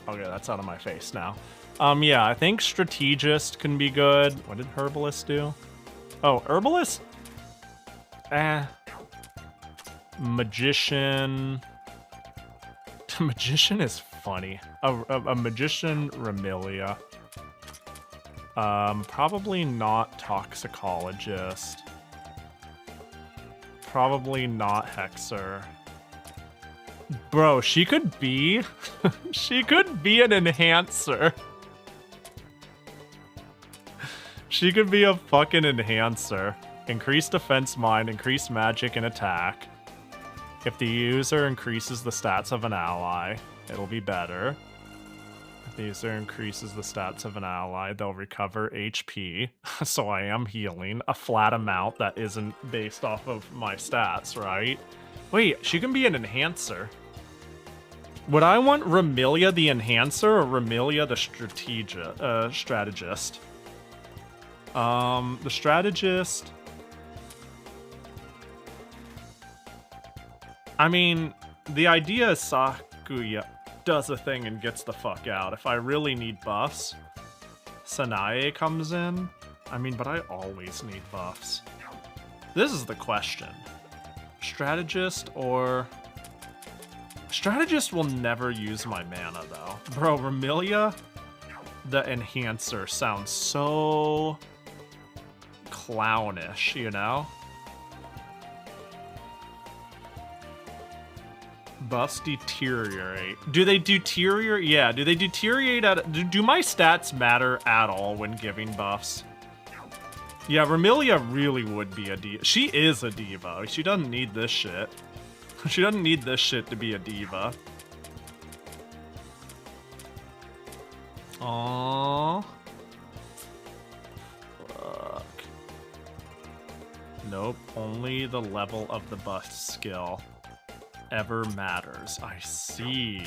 that's out of my face now. Yeah, I think Strategist can be good. What did Herbalist do? Oh, Herbalist? Magician. Magician is funny. A Magician, Remilia. Probably not Toxicologist. Probably not Hexer. Bro, she could be... she could be an Enhancer. She could be a fucking Enhancer. Increase defense mine, increase magic and attack. If the user increases the stats of an ally, it'll be better. If the user increases the stats of an ally, they'll recover HP. So I am healing a flat amount that isn't based off of my stats, right? Wait, she can be an Enhancer. Would I want Remilia the Enhancer or Remilia the Strategist? The Strategist... I mean, the idea is Sakuya does a thing and gets the fuck out. If I really need buffs, Sanae comes in. I mean, but I always need buffs. This is the question. Strategist or... Strategist will never use my mana, though. Bro, Remilia, the Enhancer, sounds so... clownish, you know? Buffs deteriorate. Do they deteriorate? Yeah, do they deteriorate at... Do my stats matter at all when giving buffs? Yeah, Remilia really would be a diva. She is a diva. She doesn't need this shit. She doesn't need this shit to be a diva. Aww. Fuck. Nope, only the level of the buff skill ever matters. I see.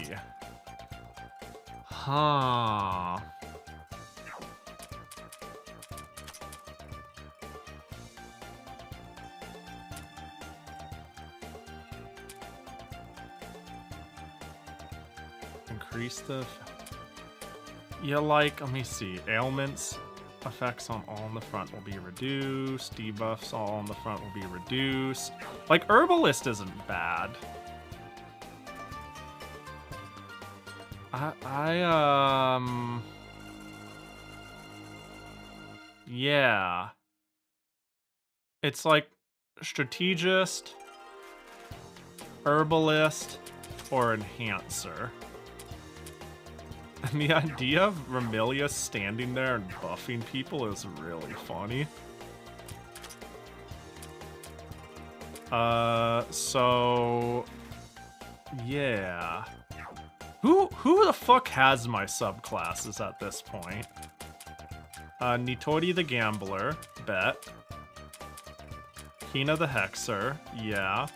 Huh. Increase the... Yeah, like, let me see. Ailments effects on all in the front will be reduced. Debuffs all in the front will be reduced. Like, Herbalist isn't bad. Yeah. It's like Strategist, Herbalist, or Enhancer. And the idea of Remilia standing there and buffing people is really funny. So yeah. Who the fuck has my subclasses at this point? Nitori the Gambler, bet. Hina the Hexer, yeah.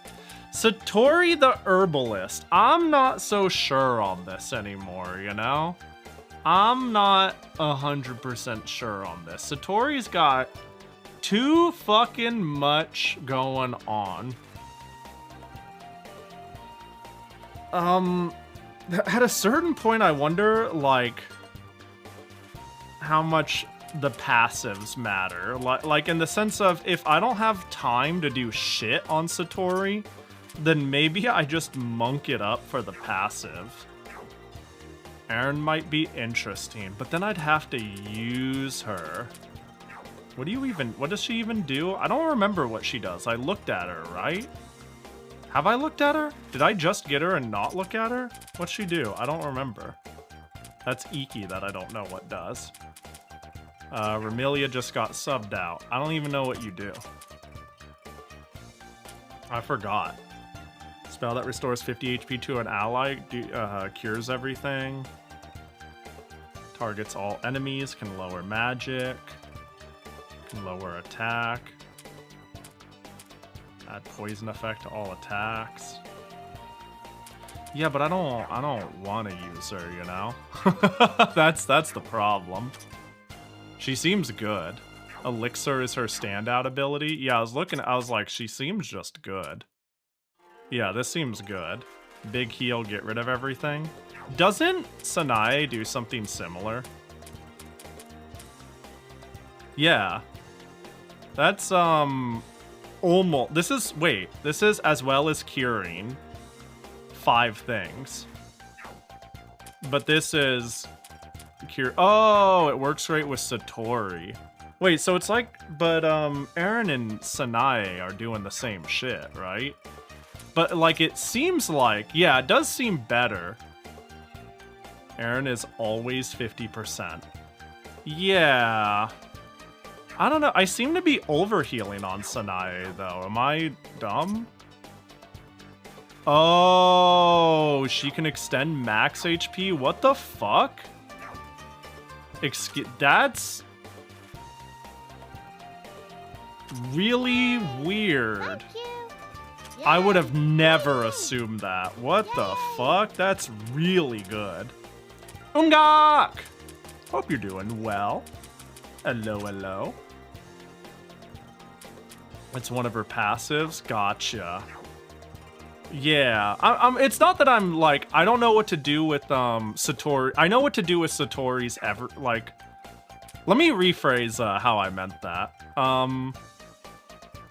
Satori the Herbalist. I'm not so sure on this anymore, you know? I'm not 100% sure on this. Satori's got too fucking much going on. At a certain point, I wonder, like, how much the passives matter. Like, in the sense of, if I don't have time to do shit on Satori, then maybe I just monk it up for the passive. Aaron might be interesting, but then I'd have to use her. What does she even do? I don't remember what she does. I looked at her, right? Have I looked at her? Did I just get her and not look at her? What'd she do? I don't remember. That's icky that I don't know what does. Remilia just got subbed out. I don't even know what you do. I forgot. Spell that restores 50 HP to an ally, cures everything. Targets all enemies, can lower magic, can lower attack. Add poison effect to all attacks. Yeah, but I don't want to use her, you know? That's the problem. She seems good. Elixir is her standout ability. Yeah, I was like, she seems just good. Yeah, this seems good. Big heal, get rid of everything. Doesn't Sanae do something similar? Yeah. That's, almost... This is as well as curing 5 things. But this is... cure... Oh, it works great with Satori. Wait, so it's like... But, Aaron and Sanae are doing the same shit, right? But, like, it seems like... Yeah, it does seem better. Aaron is always 50%. Yeah... I don't know. I seem to be overhealing on Sanae, though. Am I dumb? Oh, she can extend max HP? What the fuck? That's... really weird. I would have never assumed that. What the fuck? That's really good. Ungak! Hope you're doing well. Hello, hello. It's one of her passives. Gotcha. Yeah, it's not that I'm like, I don't know what to do with Satori. I know what to do with Satori's like, let me rephrase how I meant that.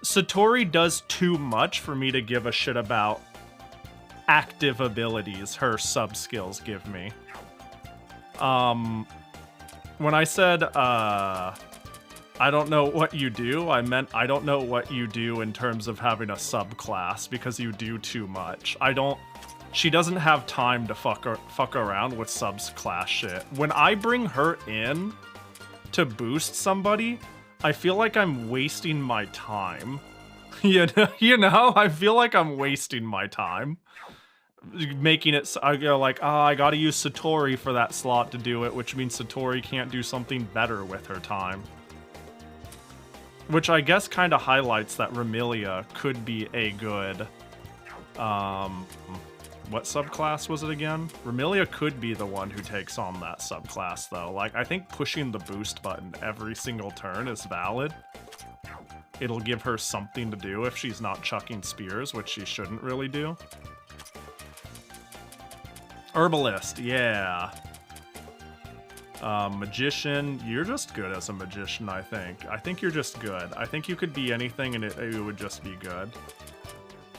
Satori does too much for me to give a shit about active abilities her sub-skills give me. When I said, I don't know what you do, I meant I don't know what you do in terms of having a subclass, because you do too much. She doesn't have time to fuck around with subclass shit. When I bring her in to boost somebody, I feel like I'm wasting my time. You know, I feel like I'm wasting my time. Making it, I go like, oh, I gotta use Satori for that slot to do it, which means Satori can't do something better with her time. Which I guess kind of highlights that Remilia could be a good, what subclass was it again? Remilia could be the one who takes on that subclass, though. Like, I think pushing the boost button every single turn is valid. It'll give her something to do if she's not chucking spears, which she shouldn't really do. Herbalist, yeah. Magician, you're just good as a magician, I think. I think you're just good. I think you could be anything and it would just be good.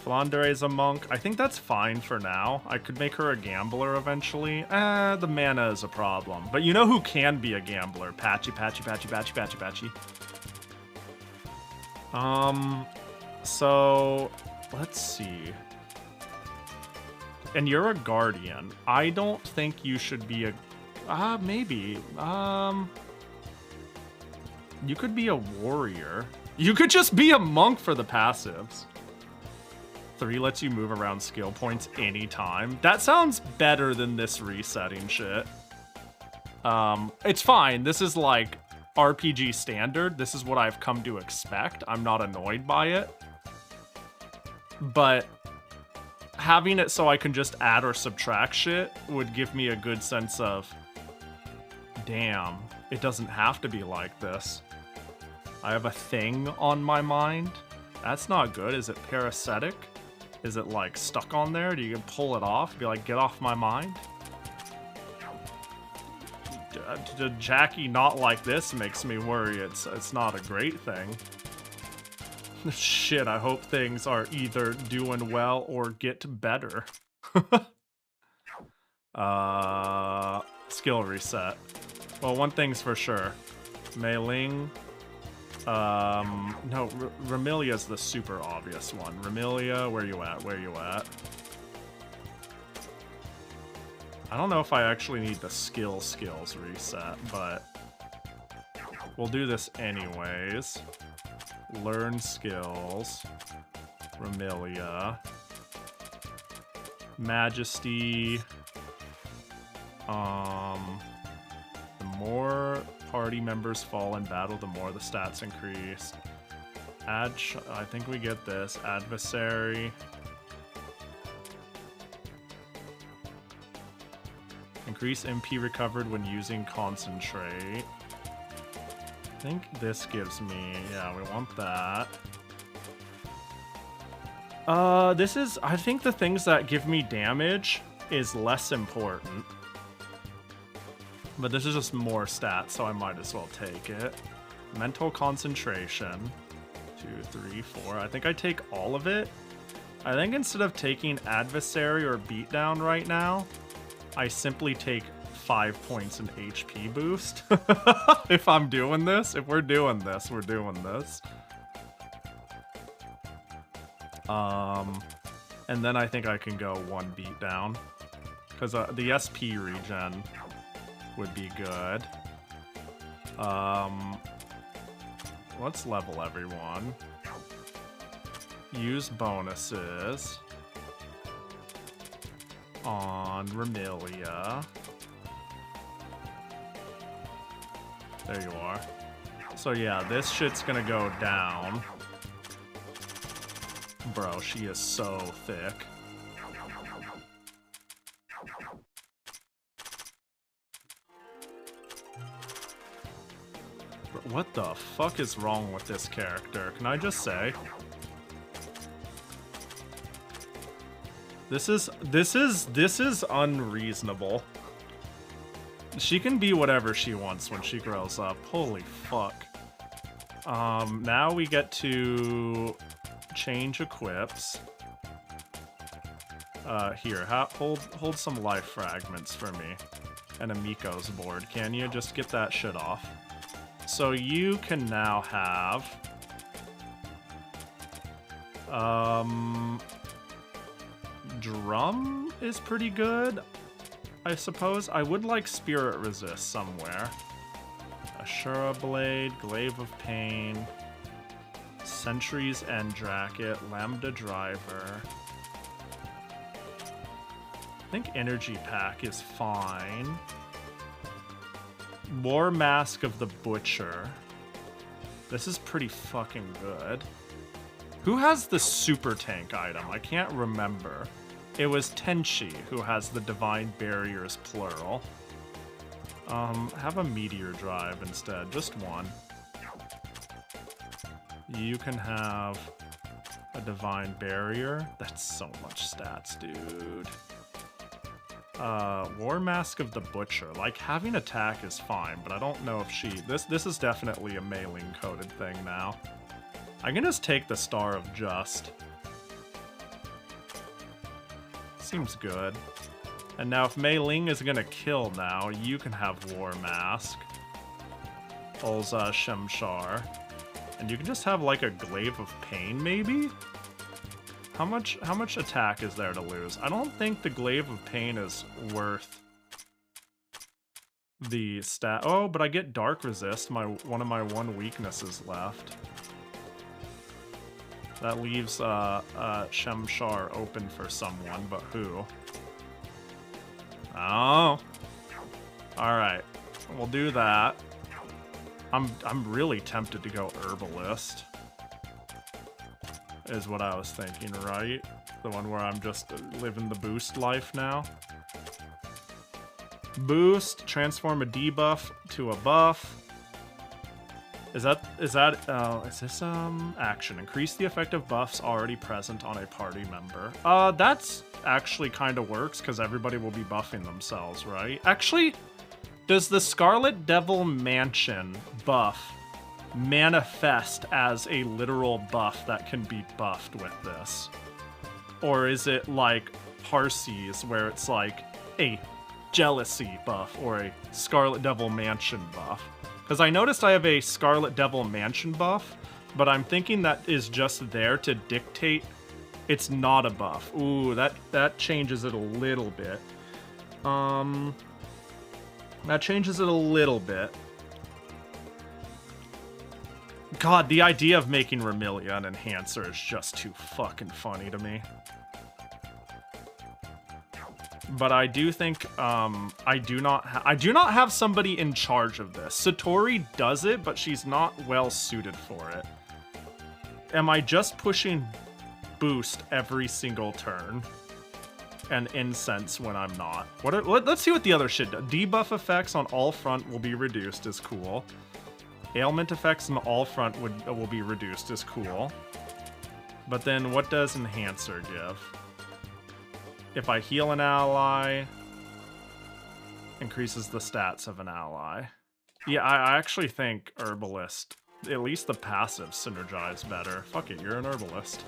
Flandre is a monk. I think that's fine for now. I could make her a gambler eventually. The mana is a problem. But you know who can be a gambler? Patchy. So, let's see. And you're a guardian. I don't think you should be a... Maybe. You could be a warrior. You could just be a monk for the passives. 3 lets you move around skill points anytime. That sounds better than this resetting shit. It's fine. This is like RPG standard. This is what I've come to expect. I'm not annoyed by it. But having it so I can just add or subtract shit would give me a good sense of, damn, it doesn't have to be like this. I have a thing on my mind. That's not good. Is it parasitic? Is it like stuck on there? Do you pull it off? Be like, get off my mind? Jackie not like this makes me worry it's not a great thing. Shit, I hope things are either doing well or get better. Skill reset. Well, one thing's for sure. Mei Ling. No, Remilia's the super obvious one. Remilia, where you at? Where you at? I don't know if I actually need the skills reset, but we'll do this anyways. Learn skills. Remilia. Majesty. The more party members fall in battle, the more the stats increase. I think we get this. Adversary. Increase MP recovered when using concentrate. I think this gives me, yeah, we want that. I think the things that give me damage is less important. But this is just more stats, so I might as well take it. Mental concentration. 2, 3, 4. I think I take all of it. I think instead of taking adversary or beatdown right now, I simply take 5 points in HP boost. If I'm doing this, if we're doing this, we're doing this. And then I think I can go 1 beatdown. Because the SP regen would be good. Let's level everyone. Use bonuses on Remilia. There you are. So yeah, this shit's gonna go down. Bro, she is so thick. What the fuck is wrong with this character? Can I just say? This is unreasonable. She can be whatever she wants when she grows up. Holy fuck. Now we get to change equips. Here, hold some life fragments for me. And a Miko's board. Can you just get that shit off? So you can now have drum is pretty good, I suppose. I would like spirit resist somewhere. Ashura blade, glaive of pain, sentries and jacket, lambda driver. I think energy pack is fine. War Mask of the Butcher. This is pretty fucking good. Who has the super tank item? I can't remember. It was Tenchi who has the Divine Barriers plural. Have a Meteor Drive instead, just one. You can have a Divine Barrier. That's so much stats, dude. War Mask of the Butcher. Like, having attack is fine, but I don't know if she... This is definitely a Mei Ling coded thing now. I can just take the Star of Just. Seems good. And now if Mei Ling is gonna kill now, you can have War Mask. Ulza Shemshar. And you can just have like a Glaive of Pain, maybe? How much attack is there to lose? I don't think the Glaive of Pain is worth the stat. Oh, but I get dark resist. One of my one weaknesses left. That leaves Shemshar open for someone, but who? Oh. Alright. We'll do that. I'm really tempted to go Herbalist. Is what I was thinking, right? The one where I'm just living the boost life now. Boost, transform a debuff to a buff. Is this action? Increase the effect of buffs already present on a party member. That's actually kind of works because everybody will be buffing themselves, right? Actually, does the Scarlet Devil Mansion buff manifest as a literal buff that can be buffed with this? Or is it like Parsees where it's like a jealousy buff or a Scarlet Devil Mansion buff? Because I noticed I have a Scarlet Devil Mansion buff, but I'm thinking that is just there to dictate it's not a buff. Ooh, that changes it a little bit. That changes it a little bit. God, the idea of making Remilia an enhancer is just too fucking funny to me. But I do think I do not have somebody in charge of this. Satori does it, but she's not well suited for it. Am I just pushing boost every single turn and incense when I'm not? Let's see what the other shit does. Debuff effects on all front will be reduced is cool. Ailment effects on all front will be reduced is cool. But then what does enhancer give? If I heal an ally, increases the stats of an ally. Yeah, I actually think Herbalist, at least the passive, synergize better. Fuck it, you're an Herbalist.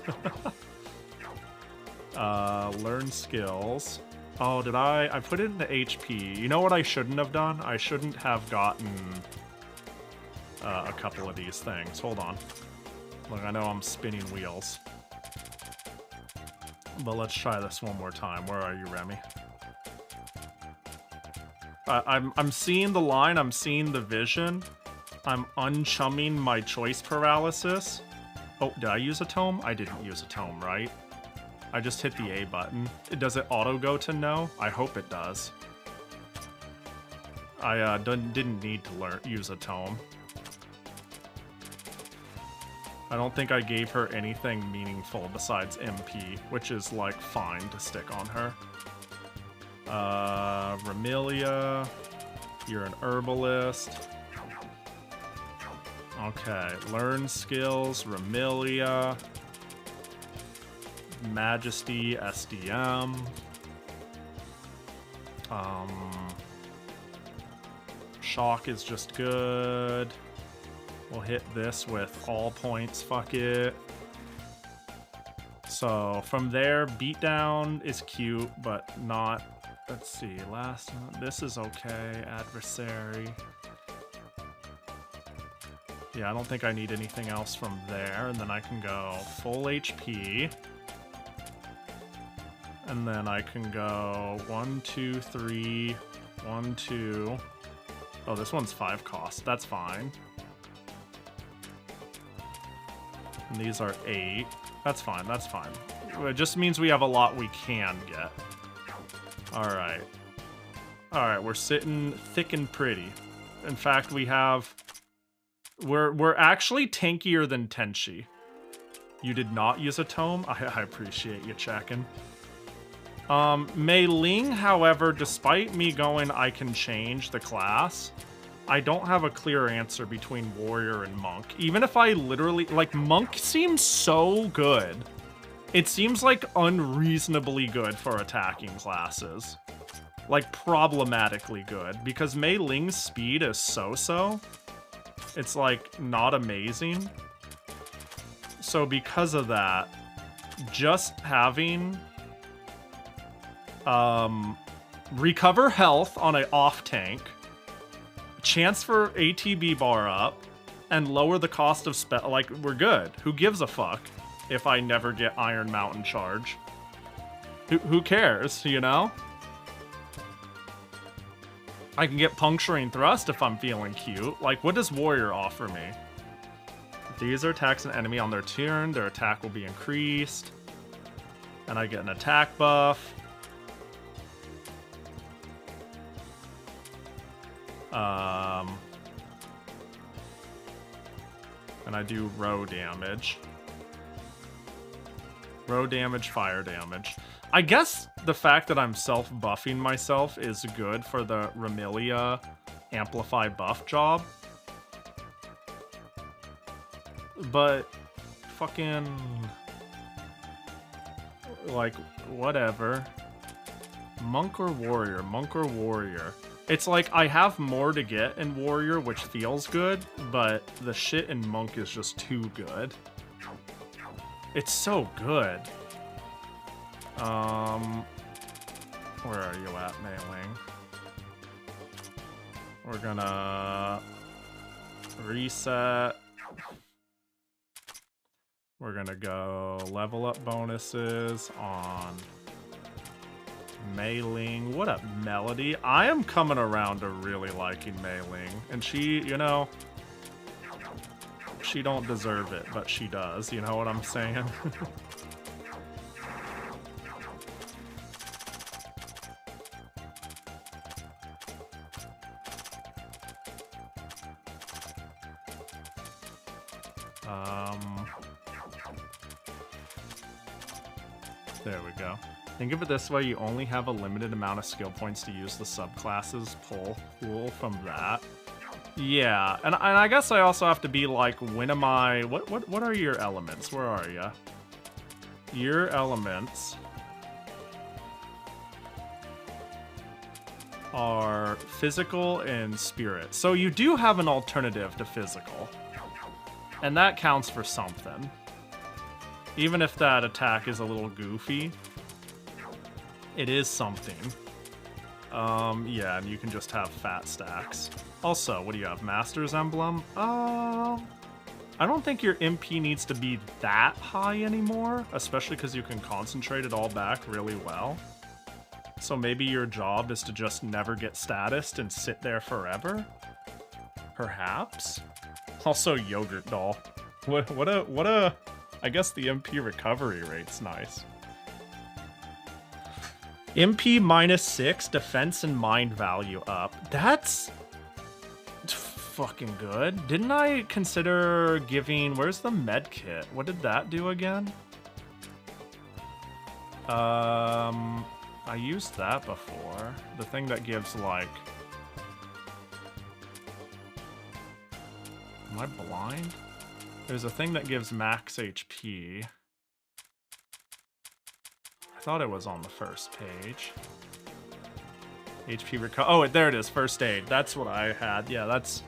Learn skills. Oh, did I put it in the HP. You know what I shouldn't have done? I shouldn't have gotten a couple of these things. Hold on. Look, I know I'm spinning wheels. But let's try this one more time. Where are you, Remy? I'm seeing the line. I'm seeing the vision. I'm unchumming my choice paralysis. Oh, did I use a tome? I didn't use a tome, right? I just hit the A button. Does it auto go to no? I hope it does. I didn't need to use a tome. I don't think I gave her anything meaningful besides MP, which is, like, fine to stick on her. Remilia, you're an Herbalist. Okay, learn skills, Remilia. Majesty, SDM. Shock is just good. We'll hit this with all points, fuck it. So from there, beatdown is cute, but not, let's see, last one, this is okay, adversary. Yeah, I don't think I need anything else from there, and then I can go full HP. And then I can go 1, 2, 3, 1, 2. Oh, this one's 5 cost, that's fine. And these are 8. That's fine, that's fine. It just means we have a lot we can get. Alright. Alright, we're sitting thick and pretty. In fact, we have... We're actually tankier than Tenchi. You did not use a tome? I appreciate you checking. Mei Ling, however, despite me going I can change the class, I don't have a clear answer between warrior and monk. Even if I literally, like, monk seems so good. It seems like unreasonably good for attacking classes. Like, problematically good. Because Mei Ling's speed is so-so. It's, like, not amazing. So because of that, just having... recover health on an off tank, chance for ATB bar up, and lower the cost of spell. Like, we're good. Who gives a fuck if I never get Iron Mountain charge? Who cares, you know? I can get puncturing thrust if I'm feeling cute. Like, what does warrior offer me? If the user attacks an enemy on their turn, their attack will be increased. And I get an attack buff. And I do row damage. Row damage, fire damage. I guess the fact that I'm self-buffing myself is good for the Remilia Amplify buff job. But fucking... like, whatever. Monk or warrior? Monk or warrior? It's like I have more to get in warrior, which feels good, but the shit in monk is just too good. It's so good. Where are you at, Mei-Ling? We're gonna reset. We're gonna go level up bonuses on Mei-Ling. What up, Melody? I am coming around to really liking Mei-Ling. And she, you know, she don't deserve it, but she does. You know what I'm saying? There we go. Think of it this way, you only have a limited amount of skill points to use the subclasses pool from that. Yeah, and I guess I also have to be like, when am I... What are your elements? Where are you? Your elements are physical and spirit. So you do have an alternative to physical. And that counts for something. Even if that attack is a little goofy, it is something. Yeah, and you can just have fat stacks. Also, what do you have? Master's Emblem? I don't think your MP needs to be that high anymore, especially because you can concentrate it all back really well. So maybe your job is to just never get statused and sit there forever? Perhaps? Also, Yogurt Doll. What a... I guess the MP recovery rate's nice. MP -6, defense and mind value up. That's fucking good. Didn't I consider giving... Where's the med kit? What did that do again? I used that before. The thing that gives, like... Am I blind? There's a thing that gives max HP. I thought it was on the first page. HP recover. Oh, there it is. First aid. That's what I had. Yeah, that's...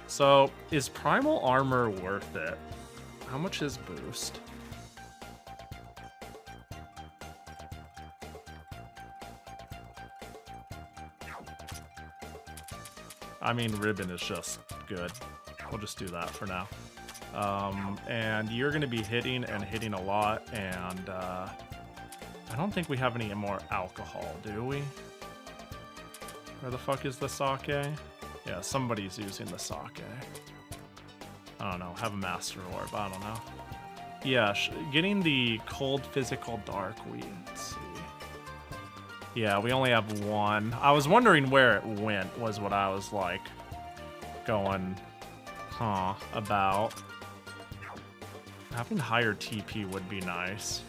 So, is primal armor worth it? How much is boost? I mean, ribbon is just good. We'll just do that for now. And you're going to be hitting and hitting a lot, and I don't think we have any more alcohol, do we? Where the fuck is the sake? Yeah, somebody's using the sake. I don't know, have a master orb, I don't know. Yeah, getting the cold physical dark weed, let's see. Yeah, we only have one. I was wondering where it went, was what I was like going, about. Having higher TP would be nice.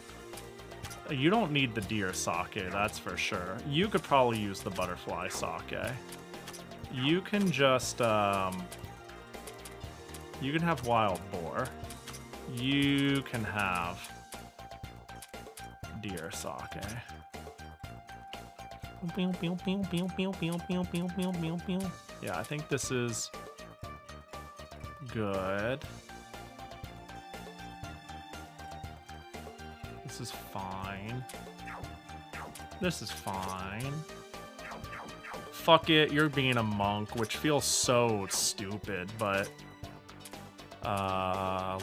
You don't need the deer sake, that's for sure. You could probably use the butterfly sake. You can just, you can have wild boar. You can have deer sake. Yeah, I think this is good. This is fine. This is fine. Fuck it, you're being a monk, which feels so stupid, but...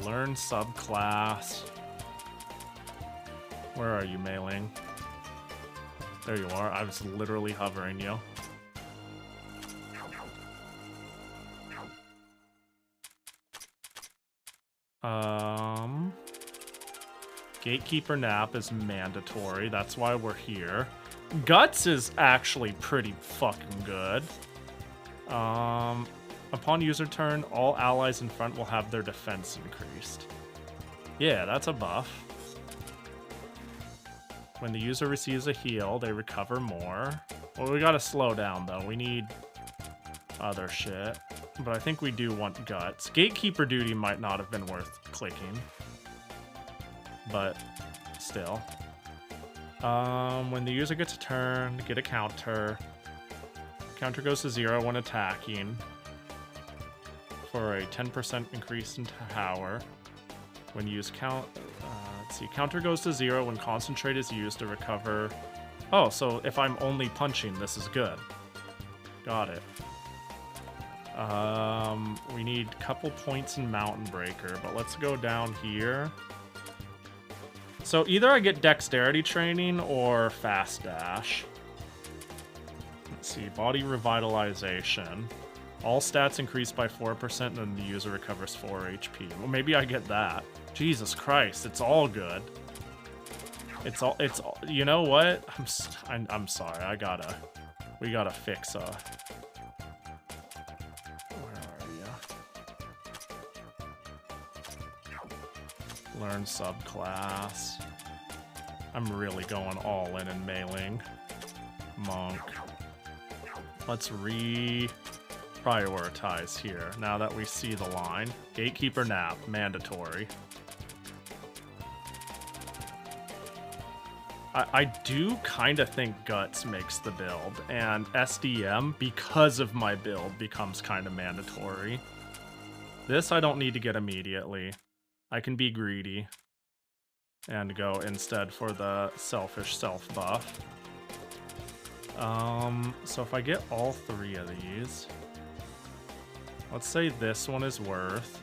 learn subclass. Where are you, Mei-ling? There you are. I was literally hovering you. Gatekeeper nap is mandatory. That's why we're here. Guts is actually pretty fucking good. Upon user turn, all allies in front will have their defense increased. Yeah, that's a buff. When the user receives a heal, they recover more. Well, we gotta slow down, though. We need other shit. But I think we do want guts. Gatekeeper duty might not have been worth clicking. But still. When the user gets a turn, get a counter. Counter goes to 0 when attacking. For a 10% increase in power. When used let's see, counter goes to 0 when concentrate is used to recover. Oh, so if I'm only punching, this is good. Got it. We need a couple points in Mountain Breaker, but let's go down here. So either I get dexterity training or fast dash. Let's see, body revitalization. All stats increase by 4% and the user recovers 4 HP. Well, maybe I get that. Jesus Christ, it's all good. It's all, you know what? I'm sorry, we gotta fix where are you? Learn subclass. I'm really going all in Mei-ling. Monk. Let's prioritize here now that we see the line. Gatekeeper nap, mandatory. I do kind of think Guts makes the build, and SDM, because of my build, becomes kind of mandatory. This I don't need to get immediately. I can be greedy and go instead for the selfish self buff. So if I get all 3 of these, let's say this one is worth.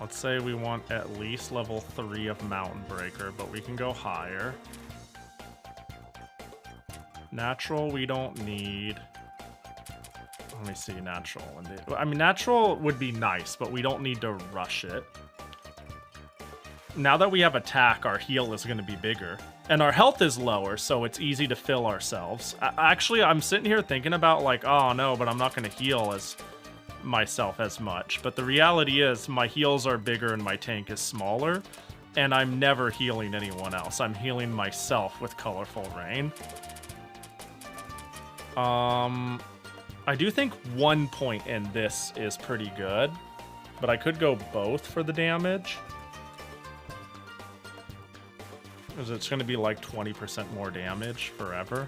Let's say we want at least level 3 of Mountain Breaker, but we can go higher. Natural we don't need. Let me see, natural. I mean, natural would be nice, but we don't need to rush it. Now that we have attack, our heal is going to be bigger. And our health is lower, so it's easy to fill ourselves. Actually, I'm sitting here thinking about like, oh no, but I'm not going to heal myself as much. But the reality is my heals are bigger and my tank is smaller. And I'm never healing anyone else. I'm healing myself with Colorful Rain. I do think 1 point in this is pretty good. But I could go both for the damage. Because it's going to be like 20% more damage forever.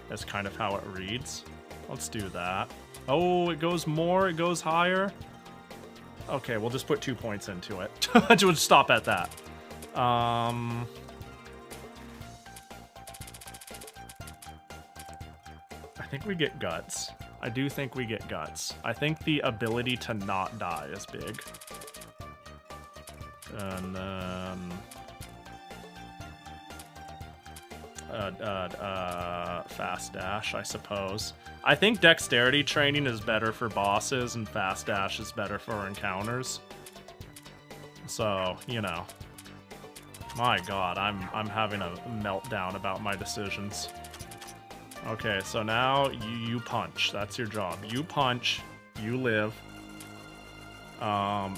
That's kind of how it reads. Let's do that. Oh, it goes more, it goes higher. Okay, we'll just put 2 points into it. We'll stop at that. I think we get Guts. I do think we get Guts. I think the ability to not die is big. And then... fast dash, I suppose. I think dexterity training is better for bosses and fast dash is better for encounters. So, you know. My god, I'm having a meltdown about my decisions. Okay, so now you punch. That's your job. You punch, you live. I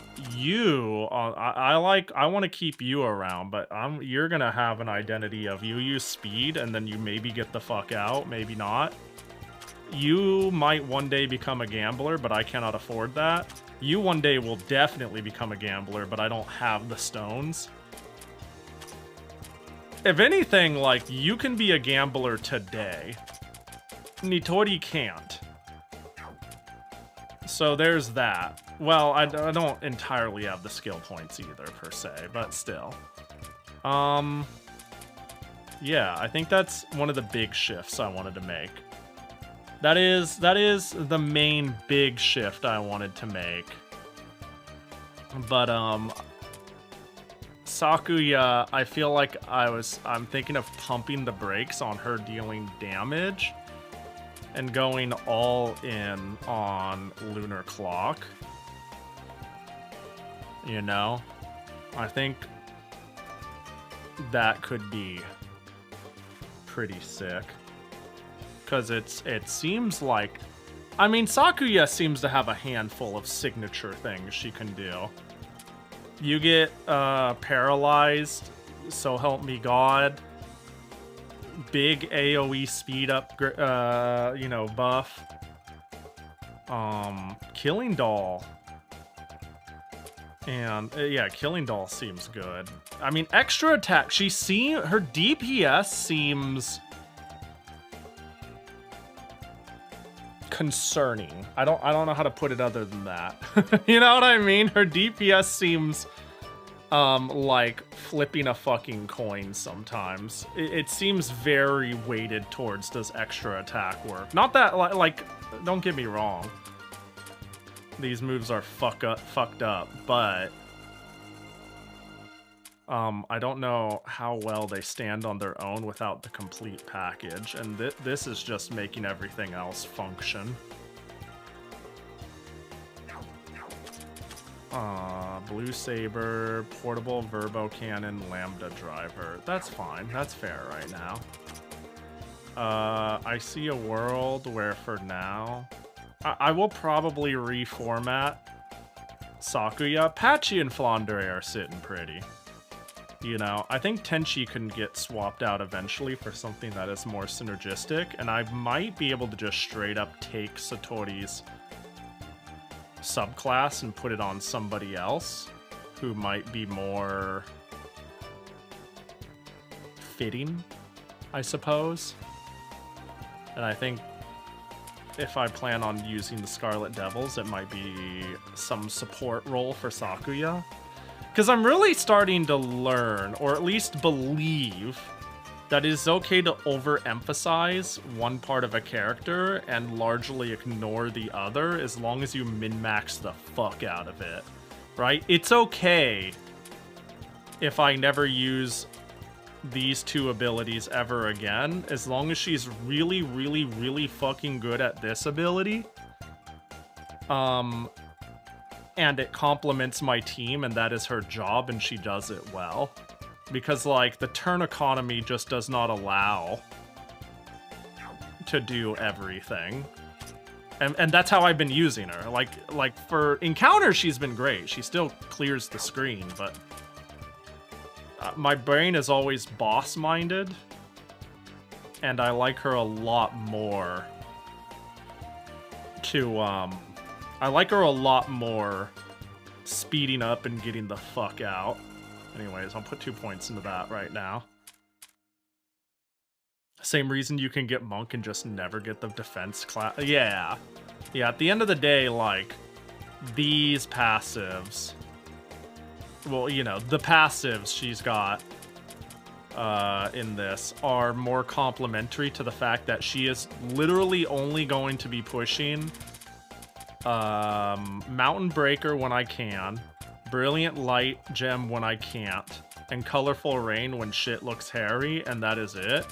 want to keep you around, but you're gonna have an identity of you use speed and then you maybe get the fuck out, maybe not. You might one day become a gambler, but I cannot afford that. You one day will definitely become a gambler, but I don't have the stones. If anything, like, you can be a gambler today. Nitori can't. So there's that. Well, I don't entirely have the skill points either, per se, but still. Yeah, I think that's one of the big shifts I wanted to make. That is the main big shift I wanted to make. But, Sakuya, I feel like I'm thinking of pumping the brakes on her dealing damage and going all in on Lunar Clock. You know? I think that could be pretty sick. Because it seems like... I mean, Sakuya seems to have a handful of signature things she can do. You get paralyzed, so help me God. Big AoE speed up, you know, buff. Killing Doll. And yeah, Killing Doll seems good. I mean, extra attack. Her DPS seems concerning. I don't know how to put it other than that. You know what I mean? Her DPS seems like flipping a fucking coin sometimes. It seems very weighted towards does extra attack work. Not that like don't get me wrong. These moves are fucked up, but I don't know how well they stand on their own without the complete package, and this is just making everything else function. Blue Saber, Portable Verbo Cannon, Lambda Driver. That's fine. That's fair right now. I see a world where for now... I will probably reformat Sakuya. Patchy and Flandre are sitting pretty. You know, I think Tenchi can get swapped out eventually for something that is more synergistic, and I might be able to just straight up take Satori's subclass and put it on somebody else who might be more fitting, I suppose. And I think if I plan on using the Scarlet Devils, it might be some support role for Sakuya. Because I'm really starting to learn, or at least believe, that it is okay to overemphasize one part of a character and largely ignore the other as long as you min-max the fuck out of it, right? It's okay if I never use these two abilities ever again, as long as she's really, really, really fucking good at this ability. And it complements my team, and that is her job, and she does it well. Because, like, the turn economy just does not allow to do everything. And that's how I've been using her. Like for encounters, she's been great. She still clears the screen, but my brain is always boss-minded, and I like her a lot more to, I like her a lot more speeding up and getting the fuck out. Anyways, I'll put 2 points into that right now. Same reason you can get Monk and just never get the defense class. Yeah. Yeah, at the end of the day, like, these passives... Well, you know, the passives she's got in this are more complementary to the fact that she is literally only going to be pushing Mountain Breaker when I can, Brilliant Light Gem when I can't, and Colorful Rain when shit looks hairy, and that is it.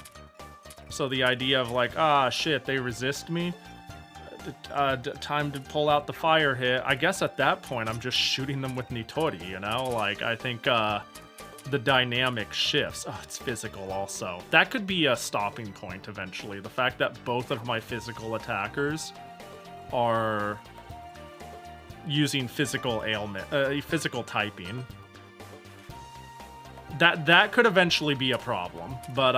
So the idea of like, ah, shit, they resist me, time to pull out the fire hit, I guess at that point I'm just shooting them with Nitori, you know? Like, I think the dynamic shifts. Oh, it's physical also. That could be a stopping point eventually. The fact that both of my physical attackers are using physical ailment, physical typing. That could eventually be a problem, but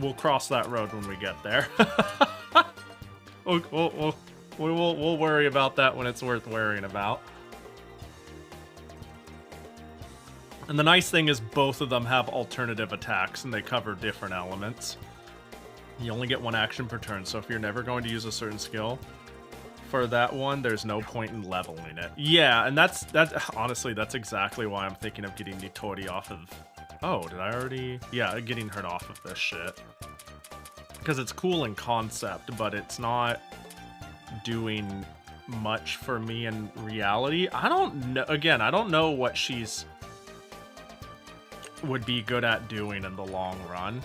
we'll cross that road when we get there. We'll worry about that when it's worth worrying about. And the nice thing is both of them have alternative attacks and they cover different elements. You only get one action per turn, so if you're never going to use a certain skill for that one, there's no point in leveling it. Yeah, and that's honestly, that's exactly why I'm thinking of getting Nitori off of... Oh, did I already... Yeah, getting her off of this shit. Because it's cool in concept, but it's not doing much for me in reality. I don't know. Again, I don't know what she's would be good at doing in the long run.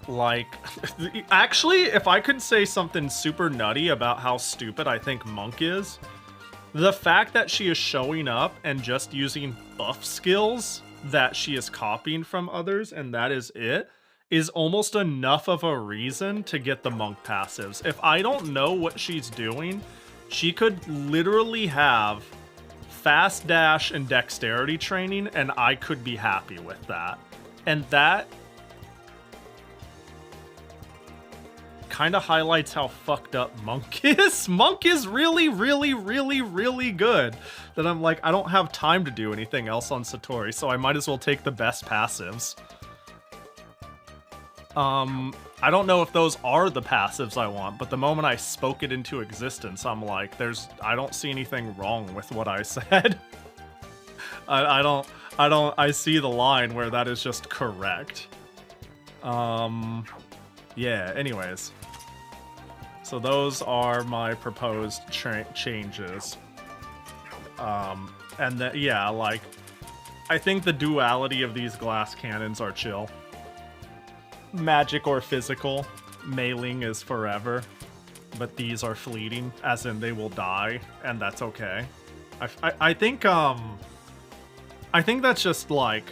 Like, actually, if I could say something super nutty about how stupid I think Monk is, the fact that she is showing up and just using buff skills that she is copying from others, and that is it, is almost enough of a reason to get the Monk passives. If I don't know what she's doing, she could literally have fast dash and dexterity training, and I could be happy with that. And that kind of highlights how fucked up Monk is. Monk is really, really, really, really good. That I'm like, I don't have time to do anything else on Satori, so I might as well take the best passives. I don't know if those are the passives I want, but the moment I spoke it into existence, I'm like, I don't see anything wrong with what I said. I see the line where that is just correct. Yeah, anyways. So those are my proposed changes. And yeah, like, I think the duality of these glass cannons are chill. Magic or physical, mailing is forever, but these are fleeting, as in they will die, and that's okay. I think that's just like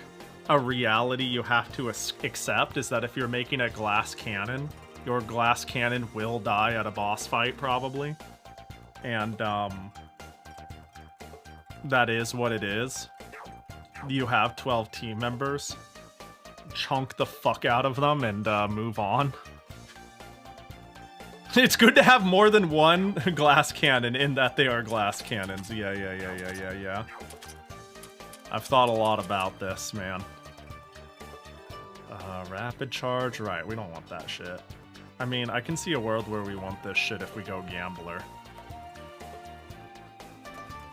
a reality you have to accept, is that if you're making a glass cannon, your glass cannon will die at a boss fight, probably. And, that is what it is. You have 12 team members. Chunk the fuck out of them and, move on. It's good to have more than one glass cannon in that they are glass cannons. Yeah. I've thought a lot about this, man. Rapid charge, right, we don't want that shit. I mean, I can see a world where we want this shit if we go Gambler.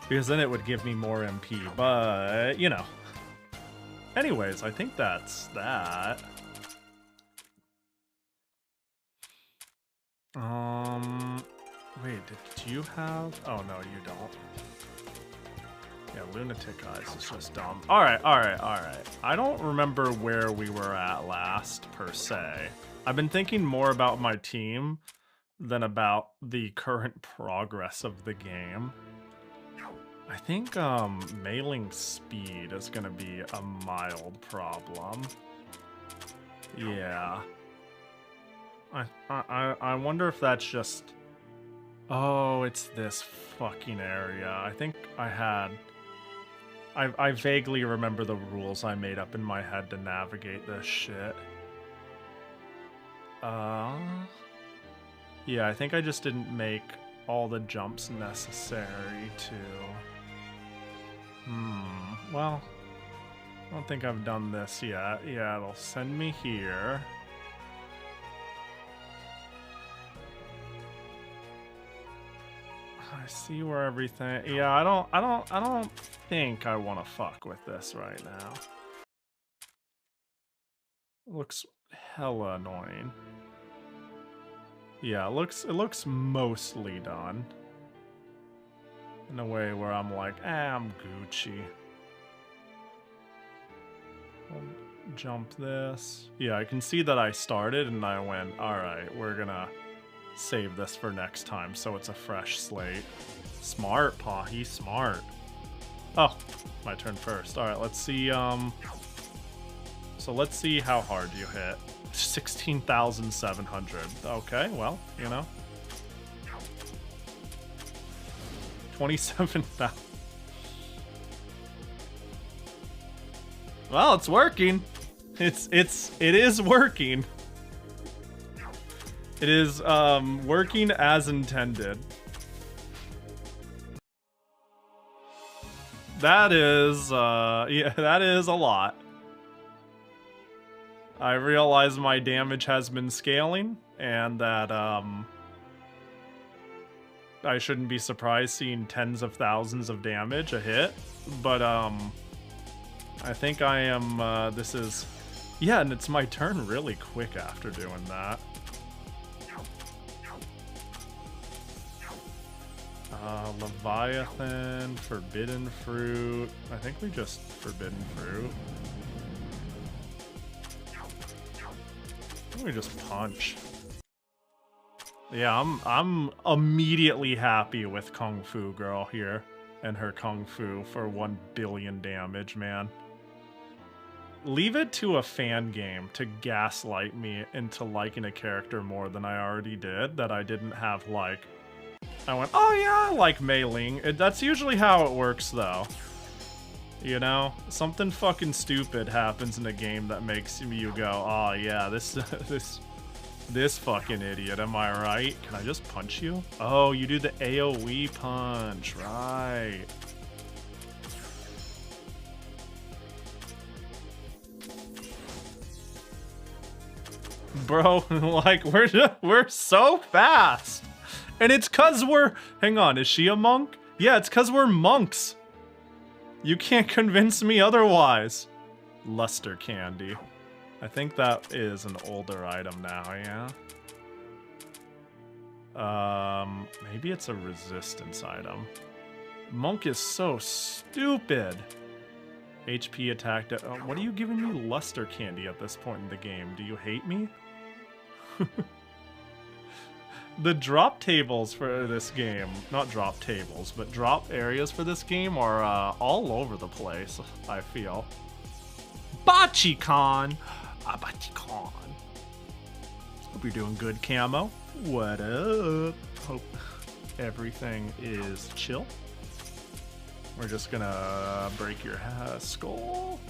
Because then it would give me more MP, but, you know. Anyways, I think that's that. Wait, do you have... Oh, no, you don't. Yeah, Lunatic Eyes is just dumb. Alright. I don't remember where we were at last, per se. I've been thinking more about my team than about the current progress of the game. I think mailing speed is gonna be a mild problem. Yeah. I wonder if that's just... Oh, it's this fucking area. I think I had... I vaguely remember the rules I made up in my head to navigate this shit. Yeah, I think I just didn't make all the jumps necessary to... Well, I don't think I've done this yet. Yeah, it'll send me here. I see where everything... Yeah, I don't think I want to fuck with this right now. Looks hella annoying. Yeah, it looks mostly done. In a way where I'm like, I'm Gucci. I'll jump this. Yeah, I can see that I started and I went, alright, we're gonna save this for next time so it's a fresh slate. Smart, Pahi, smart. Oh, my turn first. Alright, let's see, so let's see how hard you hit. 16,700. Okay, well, you know. 27,000. Well, it's working. It is working. It is working as intended. That is yeah, that is a lot. I realize my damage has been scaling and that I shouldn't be surprised seeing tens of thousands of damage a hit, but I think I am, this is, yeah, and it's my turn really quick after doing that. Leviathan, Forbidden Fruit. I think we just Forbidden Fruit. I think we just punch. Yeah, I'm immediately happy with Kung Fu Girl here and her Kung Fu for 1 billion damage, man. Leave it to a fan game to gaslight me into liking a character more than I already did, that I didn't have, like... I went, oh yeah, I like Mei Ling. That's usually how it works, though. You know? Something fucking stupid happens in a game that makes you go, oh yeah, this fucking idiot, am I right? Can I just punch you? Oh, you do the AoE punch, right. Bro, like, we're so fast. And it's cause we're... Hang on, is she a monk? Yeah, it's cause we're monks. You can't convince me otherwise. Luster candy. I think that is an older item now, yeah? Maybe it's a resistance item. Monk is so stupid. HP attack. What are you giving me luster candy at this point in the game? Do you hate me? The drop tables for this game, not drop tables, but drop areas for this game are all over the place, I feel. Bachicon! Bachicon. Hope you're doing good, Camo. What up? Hope everything is chill. We're just gonna break your skull.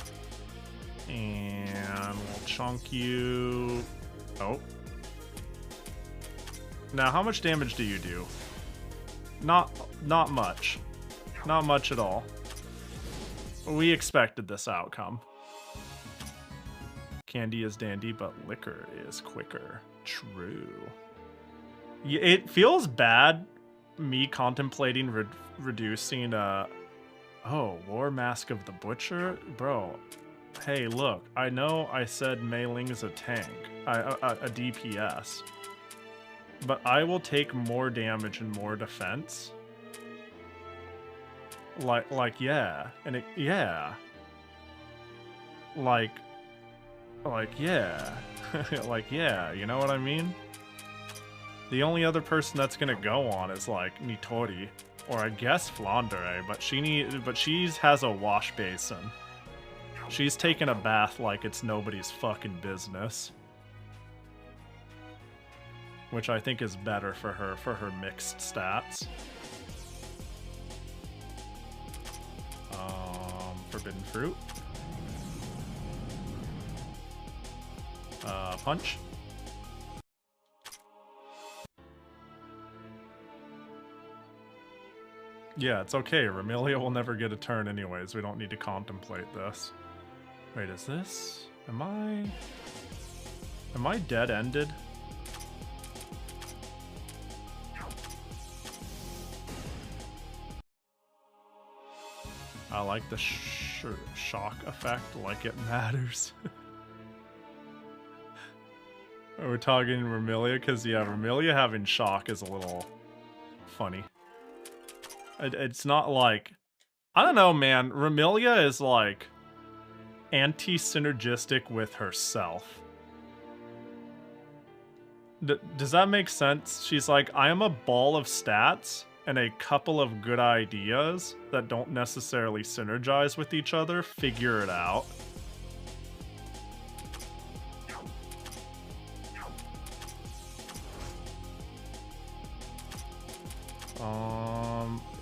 And we'll chunk you. Oh. Now, how much damage do you do? Not much. Not much at all. We expected this outcome. Candy is dandy, but liquor is quicker. True. It feels bad, me contemplating reducing oh, War Mask of the Butcher? Bro, hey, look, I know I said Mei Ling is a tank, a DPS, but I will take more damage and more defense. Like yeah, and yeah. Like yeah. Like yeah, you know what I mean? The only other person that's gonna go on is like Nitori, or I guess Flandre, but she has a wash basin. She's taking a bath like it's nobody's fucking business. Which I think is better for her mixed stats. Forbidden Fruit. Punch. Yeah, it's okay. Remilia will never get a turn anyways. We don't need to contemplate this. Wait, is this... Am I dead-ended? I like the shock effect, like it matters. We're talking Remilia, because yeah, Remilia having shock is a little funny. It's not like... I don't know, man. Remilia is like anti-synergistic with herself. Does that make sense? She's like, I am a ball of stats and a couple of good ideas that don't necessarily synergize with each other. Figure it out.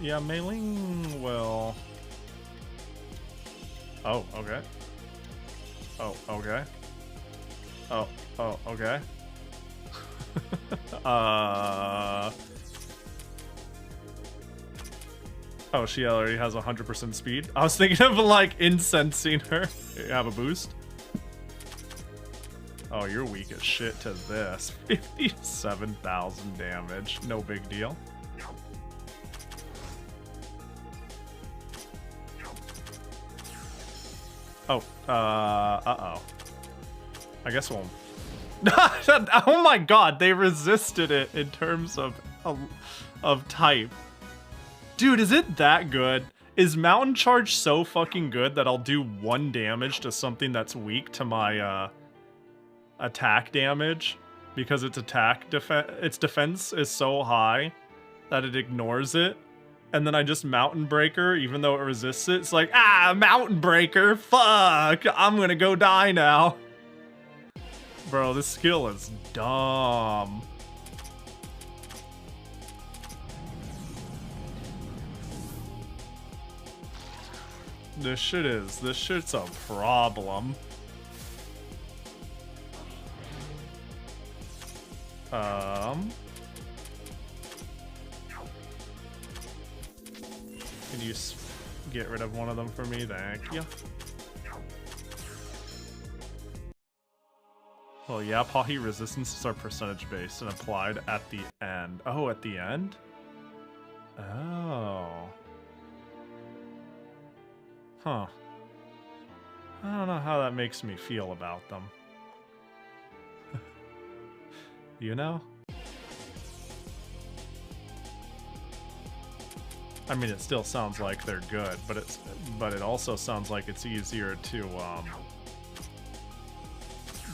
Yeah, Mei Ling will... Oh, okay. Oh, okay. Oh, okay. Oh, she already has 100% speed. I was thinking of, like, incensing her. You have a boost? Oh, you're weak as shit to this. 57,000 damage. No big deal. Oh, uh-oh. I guess we'll... Oh my god, they resisted it in terms of type. Dude, is it that good? Is Mountain Charge so fucking good that I'll do 1 damage to something that's weak to my attack damage? Because its defense is so high that it ignores it. And then I just Mountain Breaker, even though it resists it. It's like, ah, Mountain Breaker, fuck, I'm gonna go die now. Bro, this skill is dumb. This shit's a problem. Can you get rid of one of them for me? Thank you. Well, yeah, Pahi resistances are percentage based and applied at the end. Oh, at the end? Oh. Huh. I don't know how that makes me feel about them. You know? I mean, it still sounds like they're good, but it also sounds like it's easier to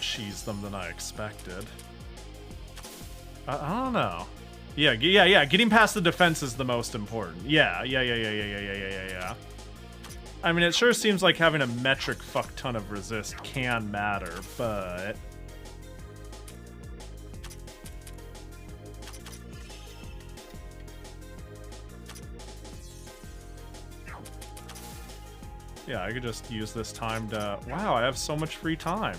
cheese them than I expected. I don't know. Yeah. Getting past the defense is the most important. Yeah. I mean, it sure seems like having a metric fuck ton of resist can matter, but yeah, I could just use this time to... Wow, I have so much free time.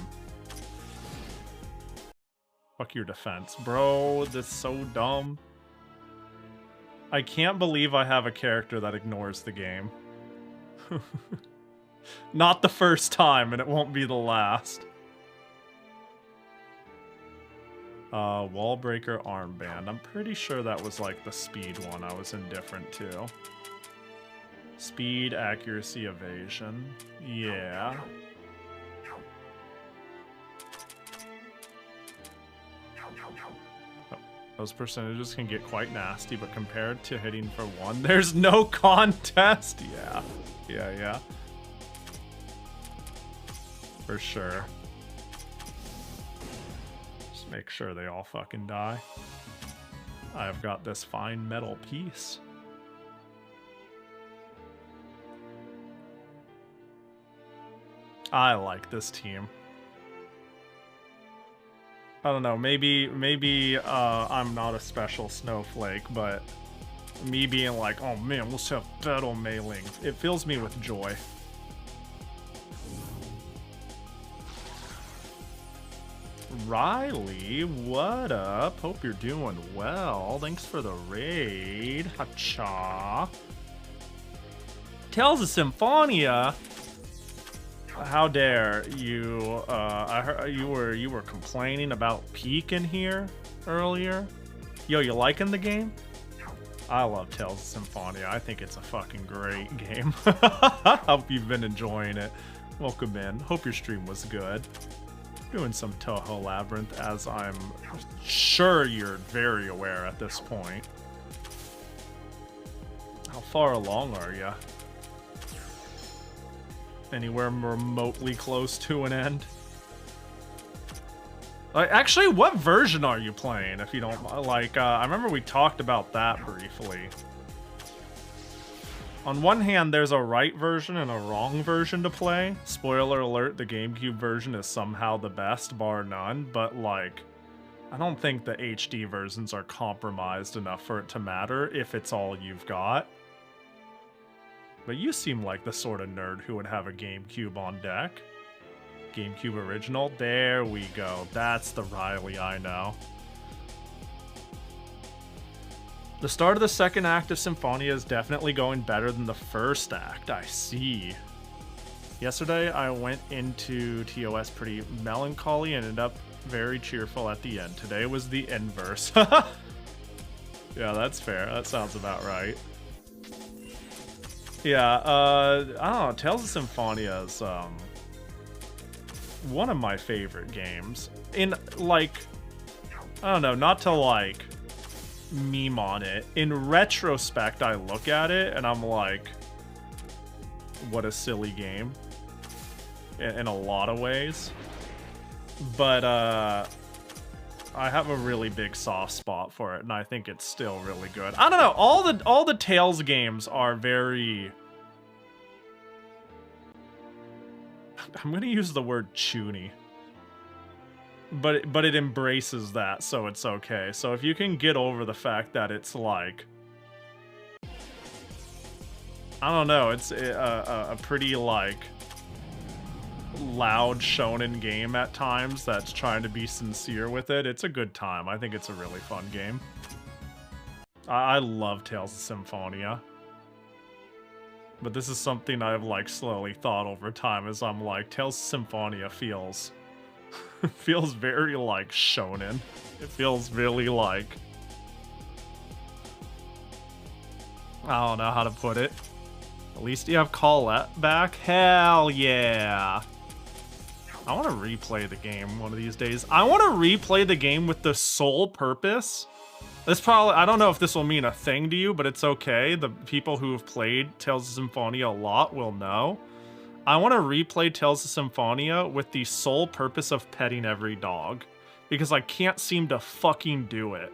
Fuck your defense. Bro, that's so dumb. I can't believe I have a character that ignores the game. Not the first time, and it won't be the last. Wall Breaker Armband. I'm pretty sure that was like the speed one I was indifferent to. Speed, accuracy, evasion. Yeah. Oh, those percentages can get quite nasty, but compared to hitting for 1, there's no contest. Yeah. For sure. Just make sure they all fucking die. I've got this fine metal piece. I like this team. I don't know, maybe I'm not a special snowflake, but me being like, oh man, let's have battle mailing, it fills me with joy. Riley, what up? Hope you're doing well. Thanks for the raid. Hacha. Tales of Symphonia. How dare you? I heard you were complaining about Peak in here earlier. Yo, you liking the game? I love Tales of Symphonia. I think it's a fucking great game. Hope you've been enjoying it. Welcome in. Hope your stream was good. Doing some Touhou Labyrinth, as I'm sure you're very aware at this point. How far along are you? Anywhere remotely close to an end? Actually, what version are you playing, if you don't like? I remember we talked about that briefly. On one hand, there's a right version and a wrong version to play. Spoiler alert, the GameCube version is somehow the best, bar none, but like, I don't think the HD versions are compromised enough for it to matter if it's all you've got. But you seem like the sort of nerd who would have a GameCube on deck. GameCube original. There we go. That's the Riley I know. The start of the second act of Symphonia is definitely going better than the first act. I see. Yesterday, I went into TOS pretty melancholy and ended up very cheerful at the end. Today was the inverse. Yeah, that's fair. That sounds about right. Yeah, I don't know, Tales of Symphonia is one of my favorite games. In, like, I don't know, not to, like, meme on it. In retrospect, I look at it and I'm like, what a silly game. In a lot of ways. But I have a really big soft spot for it, and I think it's still really good. I don't know, all the Tales games are very... I'm gonna use the word chuny. But it embraces that, so it's okay. So if you can get over the fact that it's like... I don't know, it's a pretty, like, loud shonen game at times that's trying to be sincere with it. It's a good time. I think it's a really fun game. I love Tales of Symphonia. But this is something I've, like, slowly thought over time as I'm like, Tales of Symphonia feels... feels very, like, shonen. It feels really, like... I don't know how to put it. At least you have Colette back. Hell yeah! I want to replay the game one of these days. I want to replay the game with the sole purpose. This probably, I don't know if this will mean a thing to you, but it's okay. The people who have played Tales of Symphonia a lot will know. I want to replay Tales of Symphonia with the sole purpose of petting every dog. Because I can't seem to fucking do it.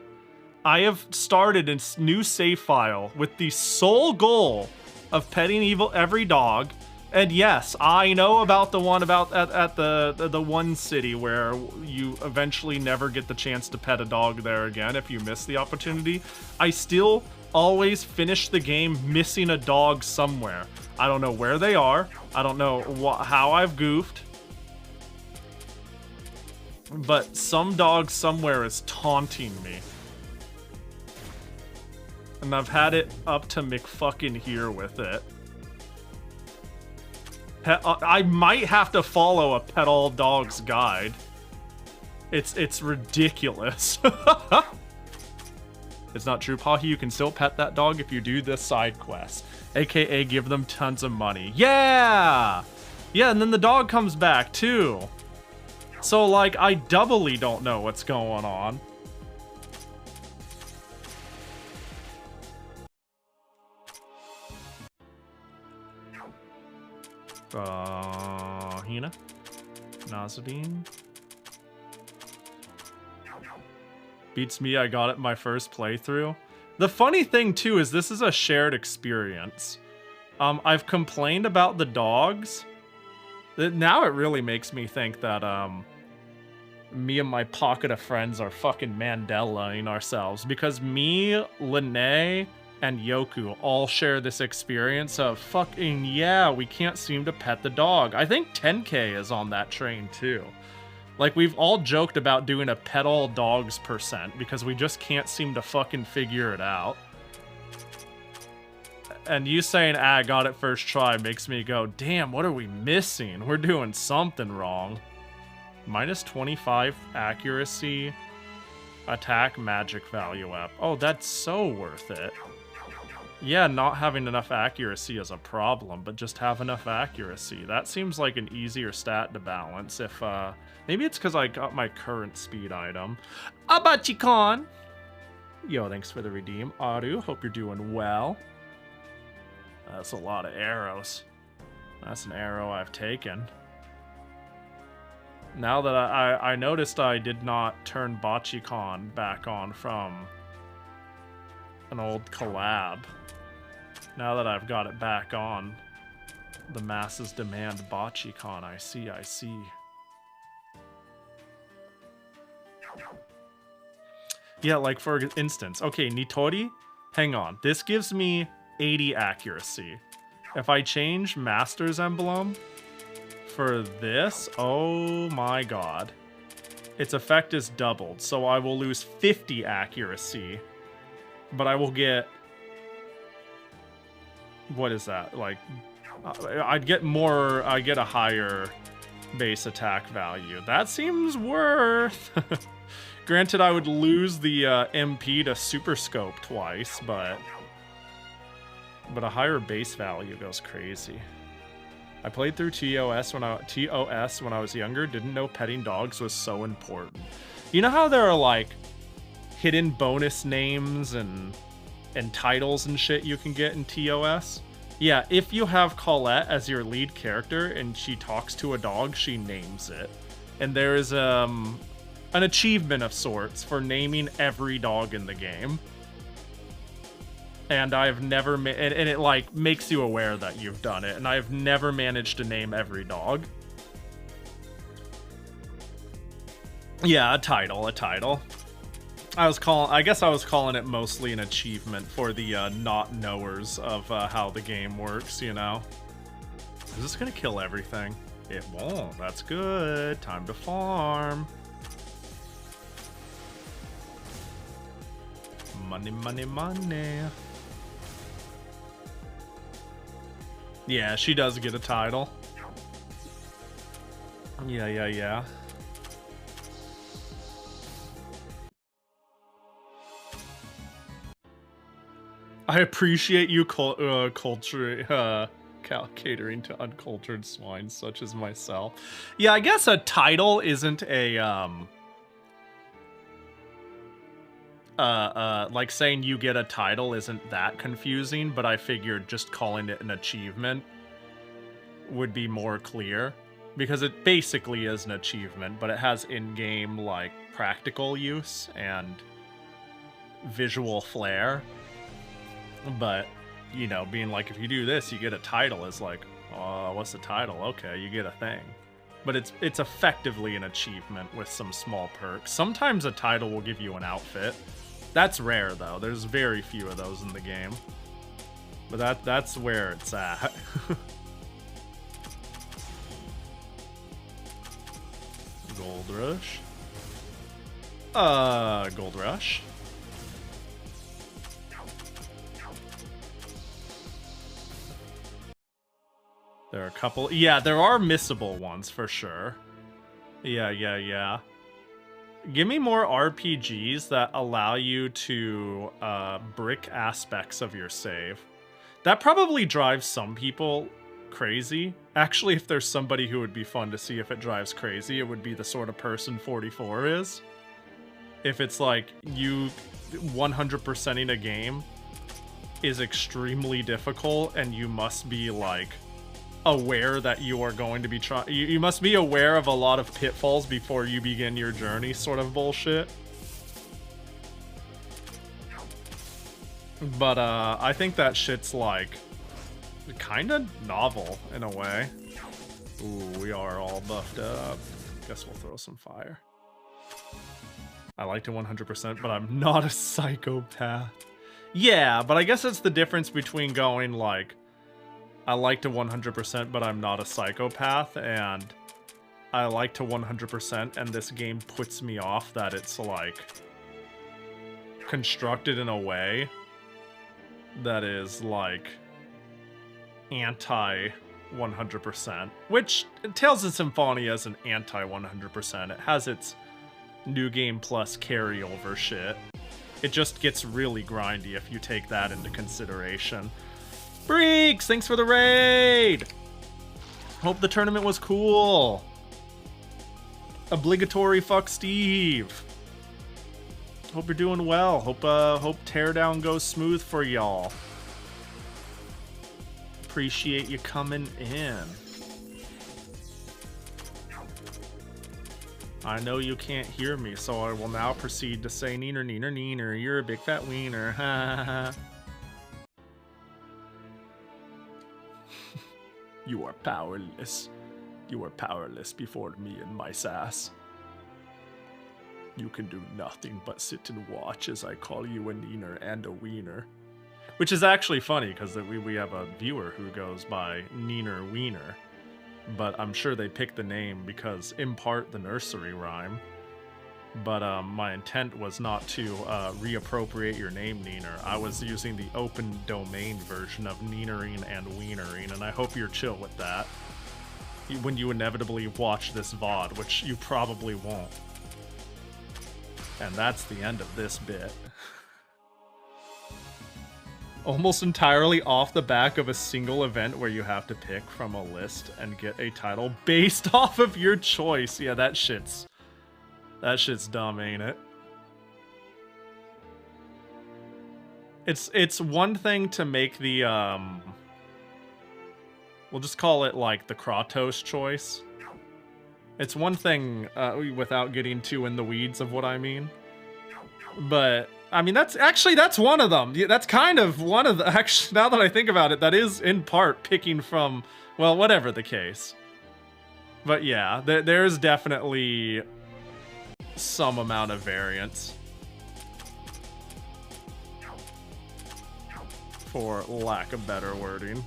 I have started a new save file with the sole goal of petting every dog. And yes, I know about the one about at the one city where you eventually never get the chance to pet a dog there again if you miss the opportunity. I still always finish the game missing a dog somewhere. I don't know where they are. I don't know how I've goofed. But some dog somewhere is taunting me. And I've had it up to McFucking here with it. I might have to follow a Pet All Dogs guide. It's ridiculous. It's not true, Pahi. You can still pet that dog if you do this side quest. AKA give them tons of money. Yeah! Yeah, and then the dog comes back too. So, like, I doubly don't know what's going on. Hina? Nazadine? Beats me, I got it my first playthrough. The funny thing, too, is this is a shared experience. I've complained about the dogs. Now it really makes me think that, me and my pocket of friends are fucking Mandela-ing ourselves. Because me, Lene, and Yoku all share this experience of fucking, yeah, we can't seem to pet the dog. I think 10K is on that train, too. Like, we've all joked about doing a pet all dogs % because we just can't seem to fucking figure it out. And you saying, I got it first try makes me go, damn, what are we missing? We're doing something wrong. Minus 25 accuracy, attack, magic value up. Oh, that's so worth it. Yeah, not having enough accuracy is a problem, but just have enough accuracy. That seems like an easier stat to balance if, maybe it's because I got my current speed item. Abachi-kon! Yo, thanks for the redeem. Aru, hope you're doing well. That's a lot of arrows. That's an arrow I've taken. Now that I noticed I did not turn Bachi-kon back on from an old collab. Now that I've got it back on, the masses demand Bachi-kon. I see. Yeah, like for instance, okay, Nitori, hang on. This gives me 80 accuracy. If I change Master's Emblem for this, oh my god. Its effect is doubled, so I will lose 50 accuracy. But I will get... What is that? Like, I'd get more... I get a higher base attack value. That seems worth... Granted, I would lose the MP to Super Scope twice, but a higher base value goes crazy. I played through TOS when I was younger. Didn't know petting dogs was so important. You know how there are like hidden bonus names and titles and shit you can get in TOS. Yeah, if you have Colette as your lead character and she talks to a dog, she names it. And there is an achievement of sorts for naming every dog in the game. And I've never and it like makes you aware that you've done it, and I've never managed to name every dog. Yeah, a title. I guess I was calling it mostly an achievement for the not knowers of how the game works, you know. Is this gonna kill everything? It won't. That's good. Time to farm. Money, money, money. Yeah, she does get a title. Yeah. I appreciate you catering to uncultured swine such as myself. Yeah, I guess a title isn't a like saying you get a title isn't that confusing, but I figured just calling it an achievement would be more clear, because it basically is an achievement, but it has in-game like practical use and visual flair. But, you know, being like, if you do this, you get a title, is like, oh, what's the title? Okay, you get a thing. But it's effectively an achievement with some small perks. Sometimes a title will give you an outfit. That's rare, though. There's very few of those in the game. But that's where it's at. Gold Rush. Gold Rush. There are a couple. Yeah, there are missable ones for sure. Yeah. Give me more RPGs that allow you to brick aspects of your save. That probably drives some people crazy. Actually, if there's somebody who would be fun to see if it drives crazy, it would be the sort of person 44 is. If it's like you 100%ing a game is extremely difficult and you must be like aware that you are going to be trying. You must be aware of a lot of pitfalls before you begin your journey, sort of bullshit. But I think that shit's like kind of novel in a way. Ooh, we are all buffed up. Guess we'll throw some fire. I like to 100%, but I'm not a psychopath. Yeah, but I guess that's the difference between going like, I like to 100%, but I'm not a psychopath, and I like to 100%, and this game puts me off that it's, like, constructed in a way that is, like, anti-100%. Which, Tales of Symphonia is an anti-100%. It has its New Game Plus carryover shit. It just gets really grindy if you take that into consideration. Breeks, thanks for the raid! Hope the tournament was cool. Obligatory fuck Steve. Hope you're doing well. Hope teardown goes smooth for y'all. Appreciate you coming in. I know you can't hear me, so I will now proceed to say neener, neener, neener. You're a big fat wiener. Ha ha ha. You are powerless. You are powerless before me and my sass. You can do nothing but sit and watch as I call you a neener and a wiener. Which is actually funny, because we have a viewer who goes by Neener Wiener. But I'm sure they picked the name because, in part, the nursery rhyme. But my intent was not to reappropriate your name, Neener. I was using the open domain version of Neenering and Wienering, and I hope you're chill with that when you inevitably watch this VOD, which you probably won't. And that's the end of this bit. Almost entirely off the back of a single event where you have to pick from a list and get a title based off of your choice. Yeah, that shit's dumb, ain't it? It's one thing to make the we'll just call it like the Kratos choice. It's one thing without getting too in the weeds of what I mean. But I mean that's one of them. That's kind of one of the actually now that I think about it, that is in part picking from, well, whatever the case. But yeah, there's definitely some amount of variance. For lack of better wording.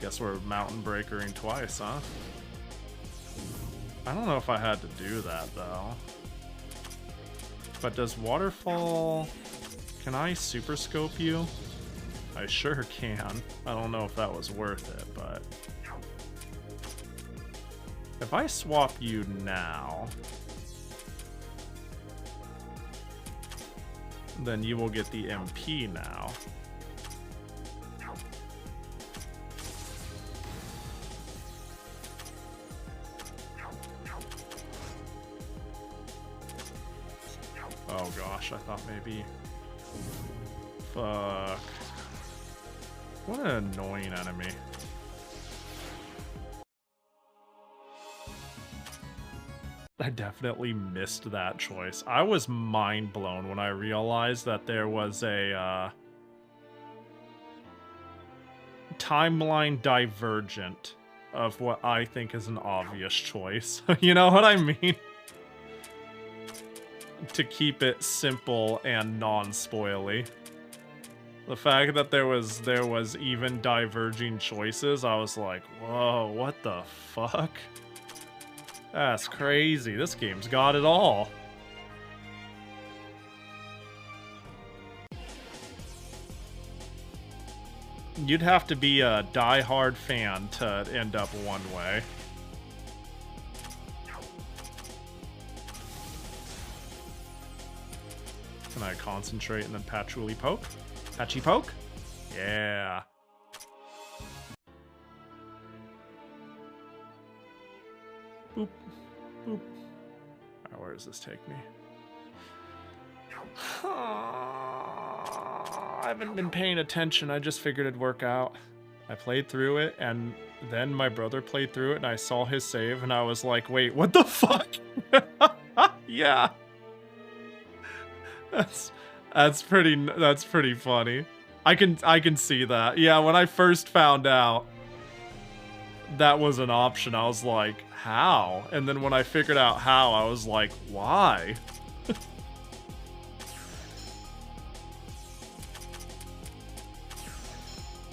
Guess we're mountain breakering twice, huh? I don't know if I had to do that, though. But does waterfall... Can I super scope you? I sure can. I don't know if that was worth it, but... If I swap you now... Then you will get the MP now. Oh gosh, I thought maybe... Fuck. What an annoying enemy. I definitely missed that choice. I was mind blown when I realized that there was a timeline divergent of what I think is an obvious choice. You know what I mean? To keep it simple and non-spoily. The fact that there was even diverging choices, I was like, whoa, what the fuck? That's crazy. This game's got it all. You'd have to be a die-hard fan to end up one way. Can I concentrate and then patchouli poke? Patchy poke? Yeah. Boop. Boop. Alright, where does this take me? I haven't been paying attention. I just figured it'd work out. I played through it, and then my brother played through it, and I saw his save, and I was like, wait, what the fuck? Yeah. That's pretty funny. I can see that. Yeah, when I first found out that was an option, I was like, how? And then when I figured out how, I was like, why?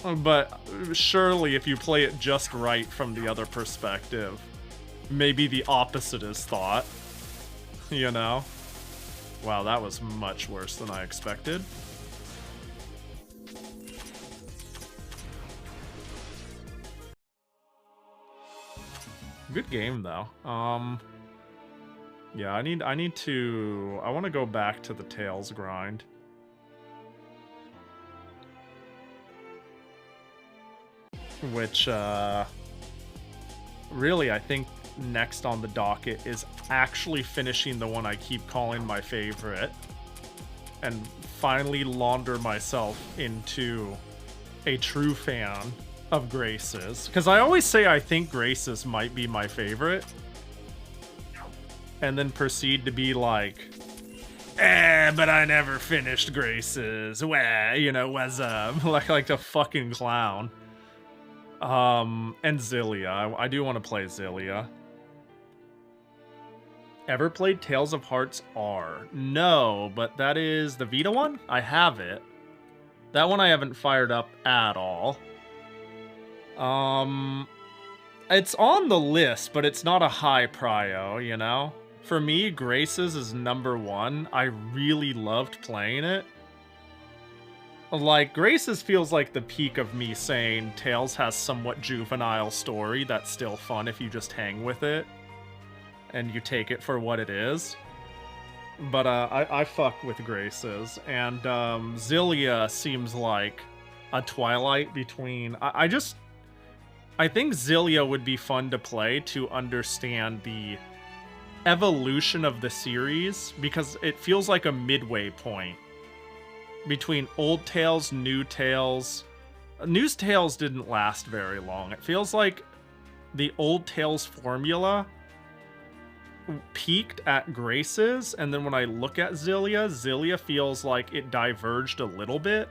But surely if you play it just right from the other perspective, maybe the opposite is thought. You know? Wow, that was much worse than I expected. Good game though. Yeah, I want to go back to the Tails grind. Which really I think next on the docket is actually finishing the one I keep calling my favorite and finally launder myself into a true fan of Grace's. Because I always say I think Grace's might be my favorite and then proceed to be like, but I never finished Grace's. Well, you know, was like a fucking clown. And Xillia. I do want to play Xillia. Ever played Tales of Hearts R? No, but that is the Vita one? I have it. That one I haven't fired up at all. It's on the list, but it's not a high prio, you know? For me, Grace's is #1. I really loved playing it. Like, Grace's feels like the peak of me saying Tales has somewhat juvenile story that's still fun if you just hang with it and you take it for what it is. But I fuck with Grace's, and Xillia seems like a twilight between... I think Xillia would be fun to play to understand the evolution of the series because it feels like a midway point between old tales, new tales. New tales didn't last very long. It feels like the old tales formula peaked at Grace's, and then when I look at Xillia feels like it diverged a little bit.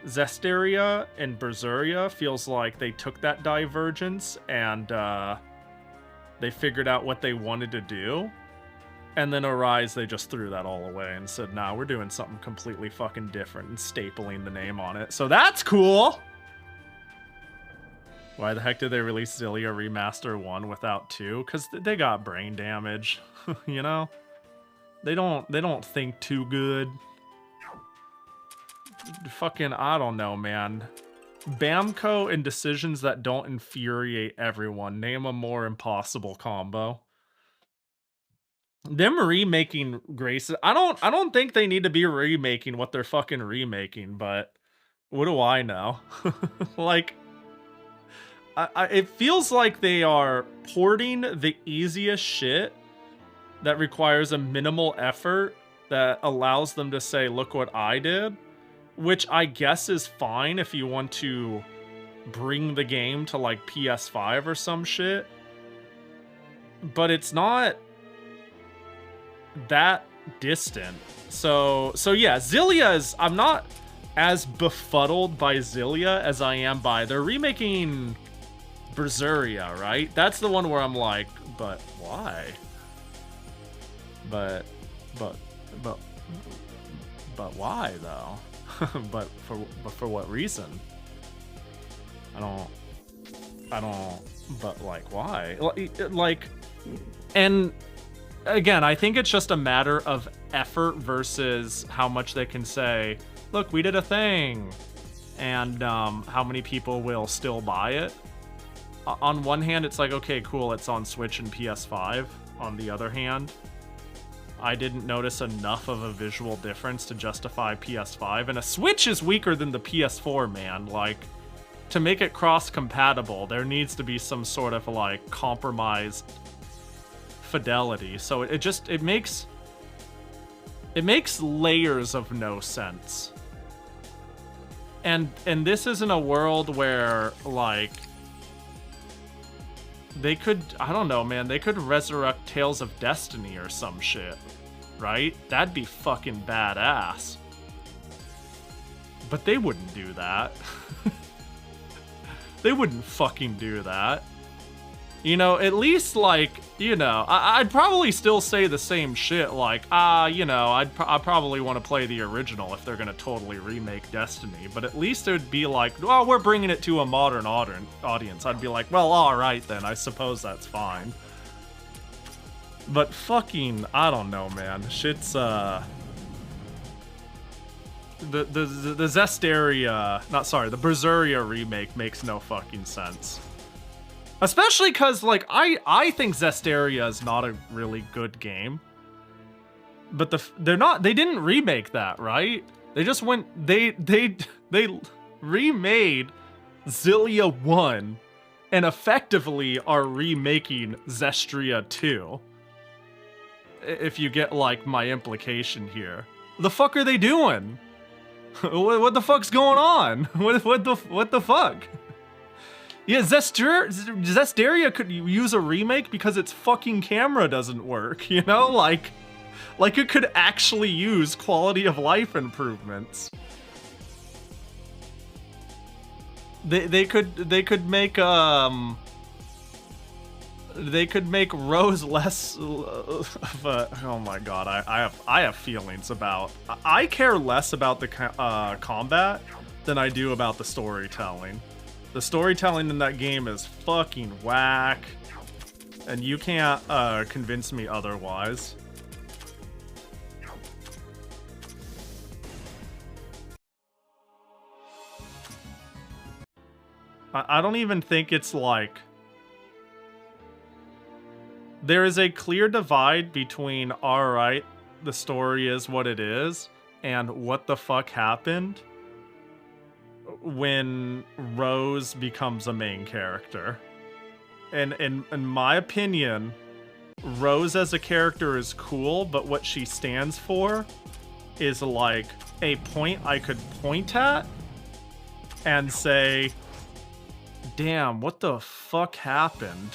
Zestiria and Berseria feels like they took that divergence and they figured out what they wanted to do. And then Arise, they just threw that all away and said, nah, we're doing something completely fucking different and stapling the name on it. So that's cool! Why the heck did they release Xillia Remaster 1 without 2? Because they got brain damage, you know? They don't think too good. Fucking, I don't know, man. Bamco and decisions that don't infuriate everyone. Name a more impossible combo. Them remaking Grace, I don't think they need to be remaking what they're fucking remaking, but what do I know? Like, it feels like they are porting the easiest shit that requires a minimal effort that allows them to say, look what I did, which I guess is fine if you want to bring the game to like PS5 or some shit, but it's not that distant. So yeah, Xillia is, I'm not as befuddled by Xillia as I am by, they're remaking Berseria, right? That's the one where I'm like, but why? But why though? but for what reason? I don't, but like, why? Like, and again, I think it's just a matter of effort versus how much they can say, look, we did a thing, and how many people will still buy it. On one hand, it's like, okay, cool, it's on Switch and PS5. On the other hand, I didn't notice enough of a visual difference to justify PS5, and a Switch is weaker than the PS4, man. Like, to make it cross-compatible, there needs to be some sort of, like, compromised fidelity. So it makes layers of no sense. And this isn't a world where, like, they could, I don't know, man, they could resurrect Tales of Destiny or some shit, right? That'd be fucking badass. But they wouldn't do that. They wouldn't fucking do that. You know, at least, like, you know, I'd probably still say the same shit, like, you know, I probably want to play the original if they're gonna totally remake Destiny, but at least it would be like, well, we're bringing it to a modern audience. I'd be like, well, alright then, I suppose that's fine. But fucking, I don't know, man. Shit's, the Zestiria, the Berseria remake makes no fucking sense. Especially because, like, I think Zestiria is not a really good game. But they didn't remake that, right? They just went, they remade Xillia 1 and effectively are remaking Zestria 2. If you get, like, my implication here. The fuck are they doing? What the fuck's going on? What the fuck? Yeah, Zestiria could use a remake because its fucking camera doesn't work, you know? Like it could actually use quality of life improvements. They could make Rose less but oh my god, I have feelings about, I care less about the combat than I do about the storytelling. The storytelling in that game is fucking whack, and you can't convince me otherwise. I don't even think it's like... There is a clear divide between, alright, the story is what it is, and what the fuck happened when Rose becomes a main character. And in my opinion, Rose as a character is cool, but what she stands for is like a point I could point at and say, damn, what the fuck happened?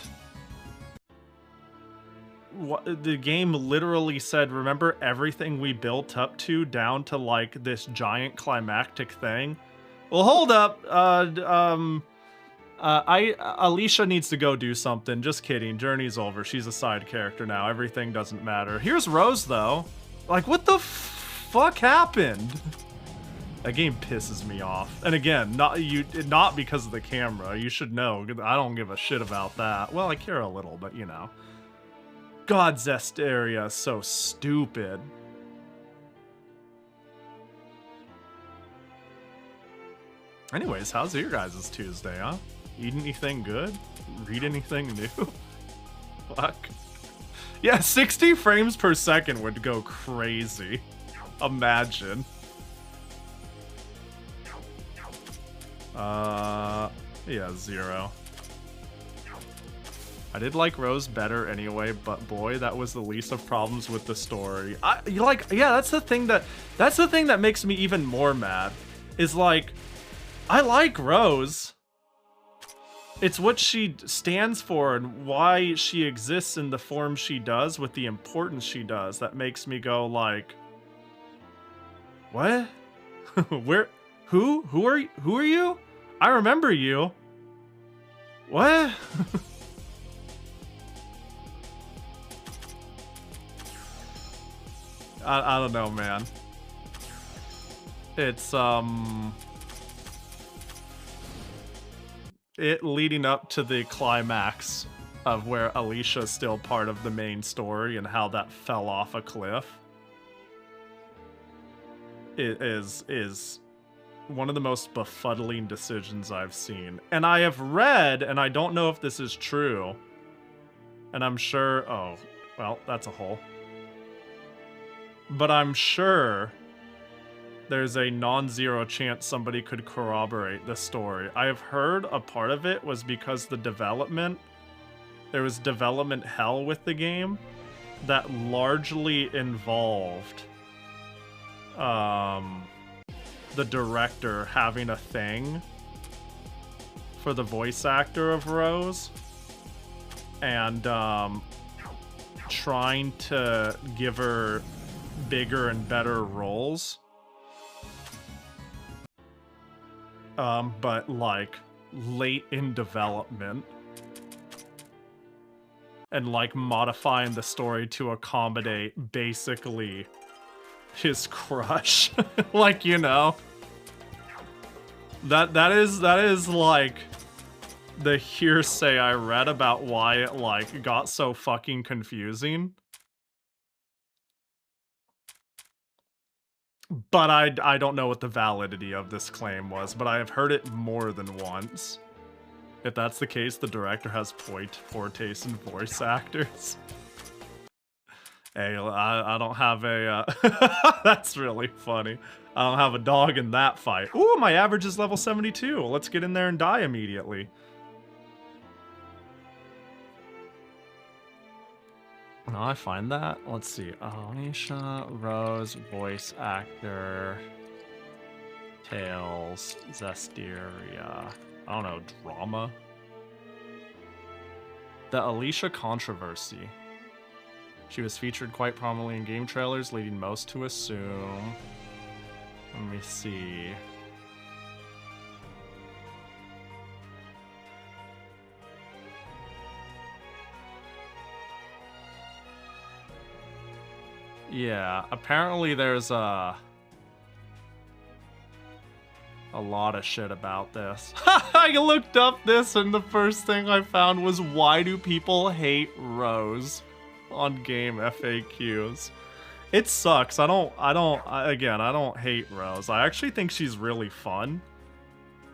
What, the game literally said, remember everything we built up to down to like this giant climactic thing? Well, hold up. Alicia needs to go do something. Just kidding. Journey's over. She's a side character now. Everything doesn't matter. Here's Rose though. Like, what the fuck happened? That game pisses me off. And again, not because of the camera. You should know. I don't give a shit about that. Well, I care a little, but you know. God, Zestiria is so stupid. Anyways, how's your guys' Tuesday, huh? Eat anything good? Read anything new? Fuck. Yeah, 60 frames per second would go crazy. Imagine. Yeah, 0. I did like Rose better anyway, but boy, that was the least of problems with the story. That's the thing that makes me even more mad. Is like, I like Rose. It's what she stands for and why she exists in the form she does with the importance she does that makes me go like, what? Where? Who are you? I remember you. What? I don't know, man. It's it leading up to the climax of where Alicia's still part of the main story and how that fell off a cliff. It is one of the most befuddling decisions I've seen. And I have read, and I don't know if this is true, and I'm sure, oh, well, that's a hole. But I'm sure there's a non-zero chance somebody could corroborate the story. I have heard a part of it was because there was development hell with the game that largely involved the director having a thing for the voice actor of Rose and trying to give her bigger and better roles. But like late in development and like modifying the story to accommodate basically his crush. Like, you know, that is like the hearsay I read about why it like got so fucking confusing. But I don't know what the validity of this claim was, but I have heard it more than once. If that's the case, the director has poor taste in voice actors. Hey, I don't have a... that's really funny. I don't have a dog in that fight. Ooh, my average is level 72. Let's get in there and die immediately. No, I find that. Let's see. Alicia, Rose, voice actor, Tails, Zestiria. I don't know, drama. The Alicia controversy. She was featured quite prominently in game trailers, leading most to assume. Let me see. Yeah, apparently there's a lot of shit about this. I looked up this and the first thing I found was, why do people hate Rose on game FAQs? It sucks. I don't hate Rose. I actually think she's really fun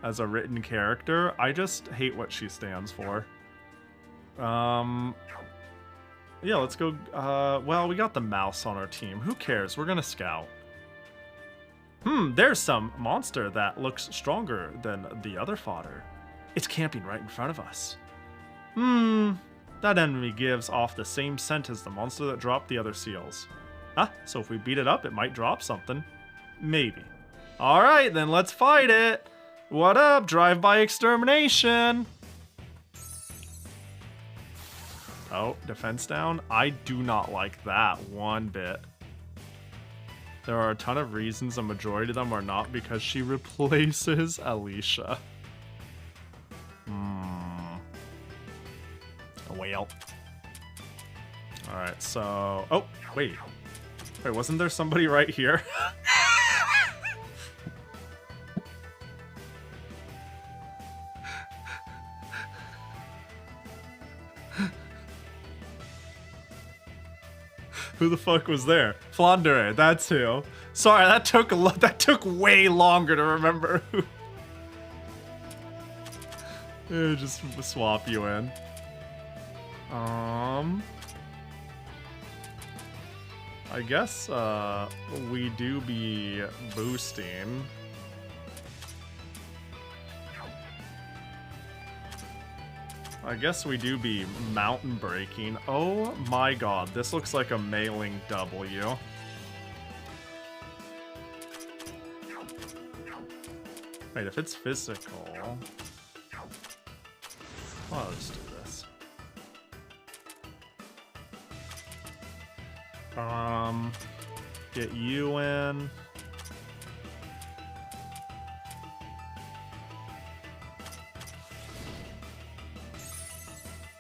as a written character. I just hate what she stands for. Yeah, let's go. Well, we got the mouse on our team. Who cares? We're gonna scout. There's some monster that looks stronger than the other fodder. It's camping right in front of us. That enemy gives off the same scent as the monster that dropped the other seals. Huh? So if we beat it up, it might drop something. Maybe. Alright, then let's fight it! What up, drive-by extermination? Oh, defense down? I do not like that one bit. There are a ton of reasons, a majority of them are not because she replaces Alicia. Well. Alright, so... Oh, wait. Wait, wasn't there somebody right here? Who the fuck was there? Flandre, that's who. Sorry, that took way longer to remember who. Just swap you in. I guess we do be boosting. I guess we do be mountain breaking. Oh my god, this looks like a mailing W. Wait, if it's physical... Well, let's do this. Get you in.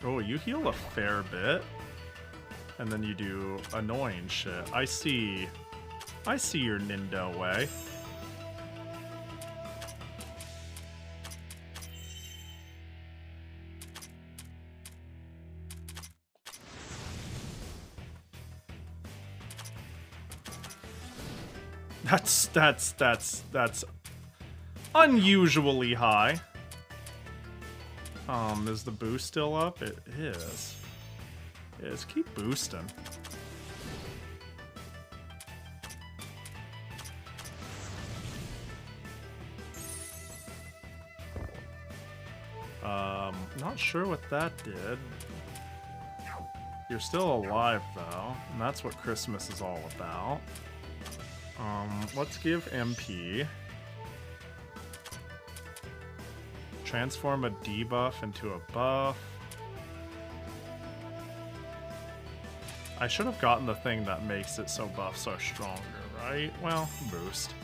Oh, you heal a fair bit. And then you do annoying shit. I see your Nindo way. That's unusually high. Is the boost still up? It is. Keep boosting. Not sure what that did. You're still alive though, and that's what Christmas is all about. Let's give MP. Transform a debuff into a buff. I should have gotten the thing that makes it so buffs are stronger, right? Well, boost.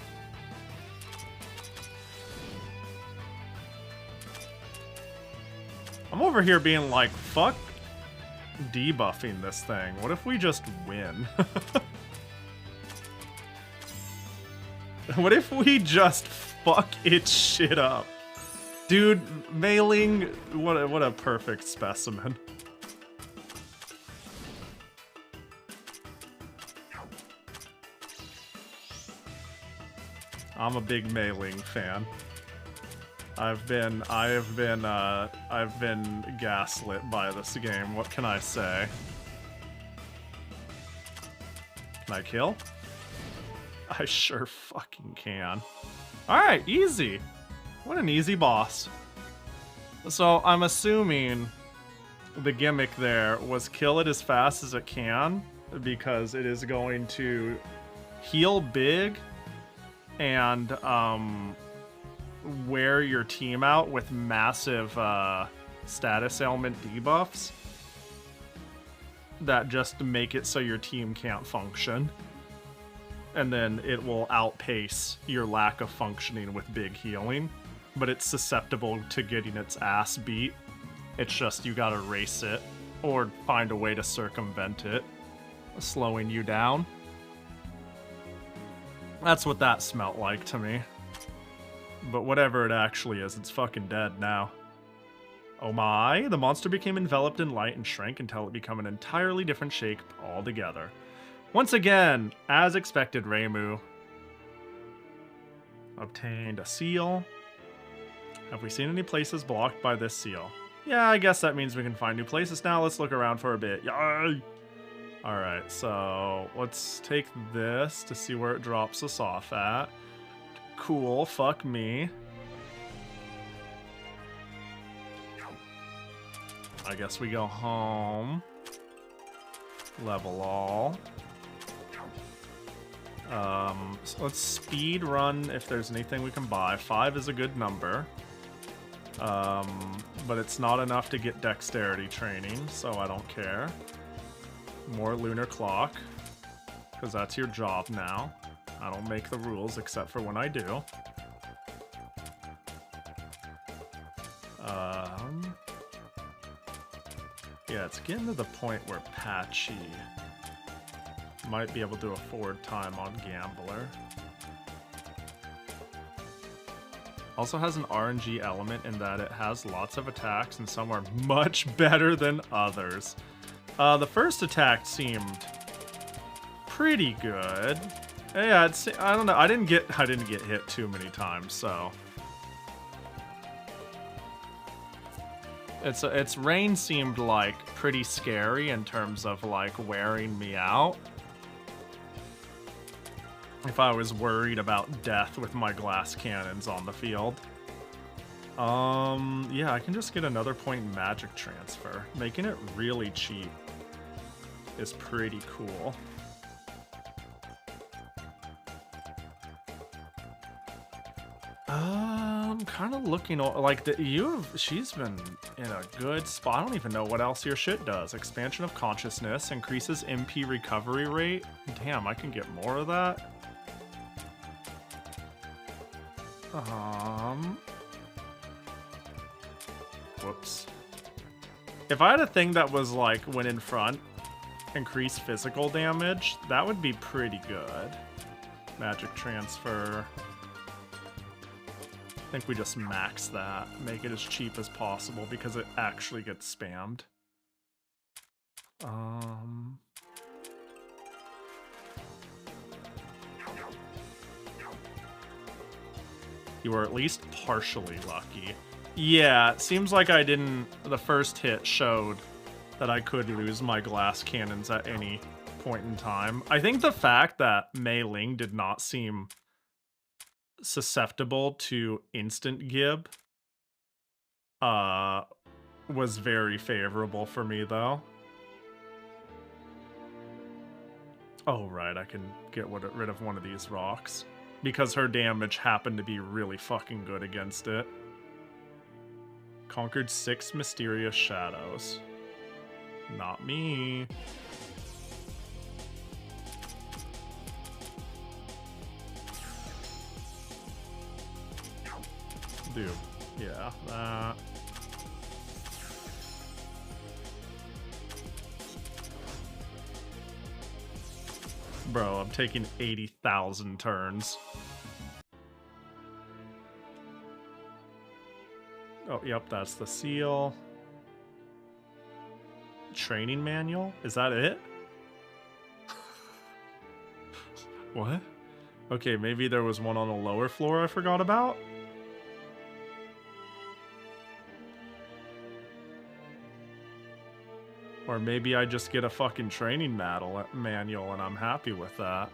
I'm over here being like, fuck debuffing this thing. What if we just win? What if we just fuck its shit up? Dude, mailing, what a perfect specimen. I'm a big mailing fan. I've been gaslit by this game. What can I say? Can I kill? I sure fucking can. Alright, easy. What an easy boss. So I'm assuming the gimmick there was kill it as fast as it can because it is going to heal big and wear your team out with massive status ailment debuffs that just make it so your team can't function. And then it will outpace your lack of functioning with big healing. But it's susceptible to getting its ass beat. It's just you gotta race it or find a way to circumvent it, slowing you down. That's what that smelt like to me. But whatever it actually is, it's fucking dead now. Oh my, the monster became enveloped in light and shrank until it became an entirely different shape altogether. Once again, as expected, Reimu obtained a seal. Have we seen any places blocked by this seal? Yeah, I guess that means we can find new places now. Let's look around for a bit. Yay! Alright, so let's take this to see where it drops us off at. Cool, fuck me. I guess we go home. Level all. So let's speed run if there's anything we can buy. 5 is a good number. But it's not enough to get dexterity training, so I don't care. More lunar clock, because that's your job now. I don't make the rules except for when I do. Yeah, it's getting to the point where Patchy might be able to afford time on Gambler. Also has an RNG element in that it has lots of attacks and some are much better than others. The first attack seemed pretty good. Yeah, I don't know. I didn't get hit too many times, so its rain seemed like pretty scary in terms of like wearing me out. If I was worried about death with my glass cannons on the field. Yeah, I can just get another point in magic transfer. Making it really cheap is pretty cool. I'm kind of looking like she's been in a good spot. I don't even know what else your shit does. Expansion of consciousness, increases MP recovery rate. Damn, I can get more of that. Whoops. If I had a thing that was like, when in front, increase physical damage, that would be pretty good. Magic transfer. I think we just max that, make it as cheap as possible because it actually gets spammed. You were at least partially lucky. Yeah, it seems like I didn't... The first hit showed that I could lose my glass cannons at any point in time. I think the fact that Mei Ling did not seem susceptible to instant gib was very favorable for me, though. Oh, right, I can get rid of one of these rocks. Because her damage happened to be really fucking good against it. Conquered 6 mysterious shadows. Not me. Dude, yeah, that. Bro, I'm taking 80,000 turns. Oh, yep, that's the seal. Training manual? Is that it? What? Okay, maybe there was one on the lower floor I forgot about? Or maybe I just get a fucking training manual and I'm happy with that.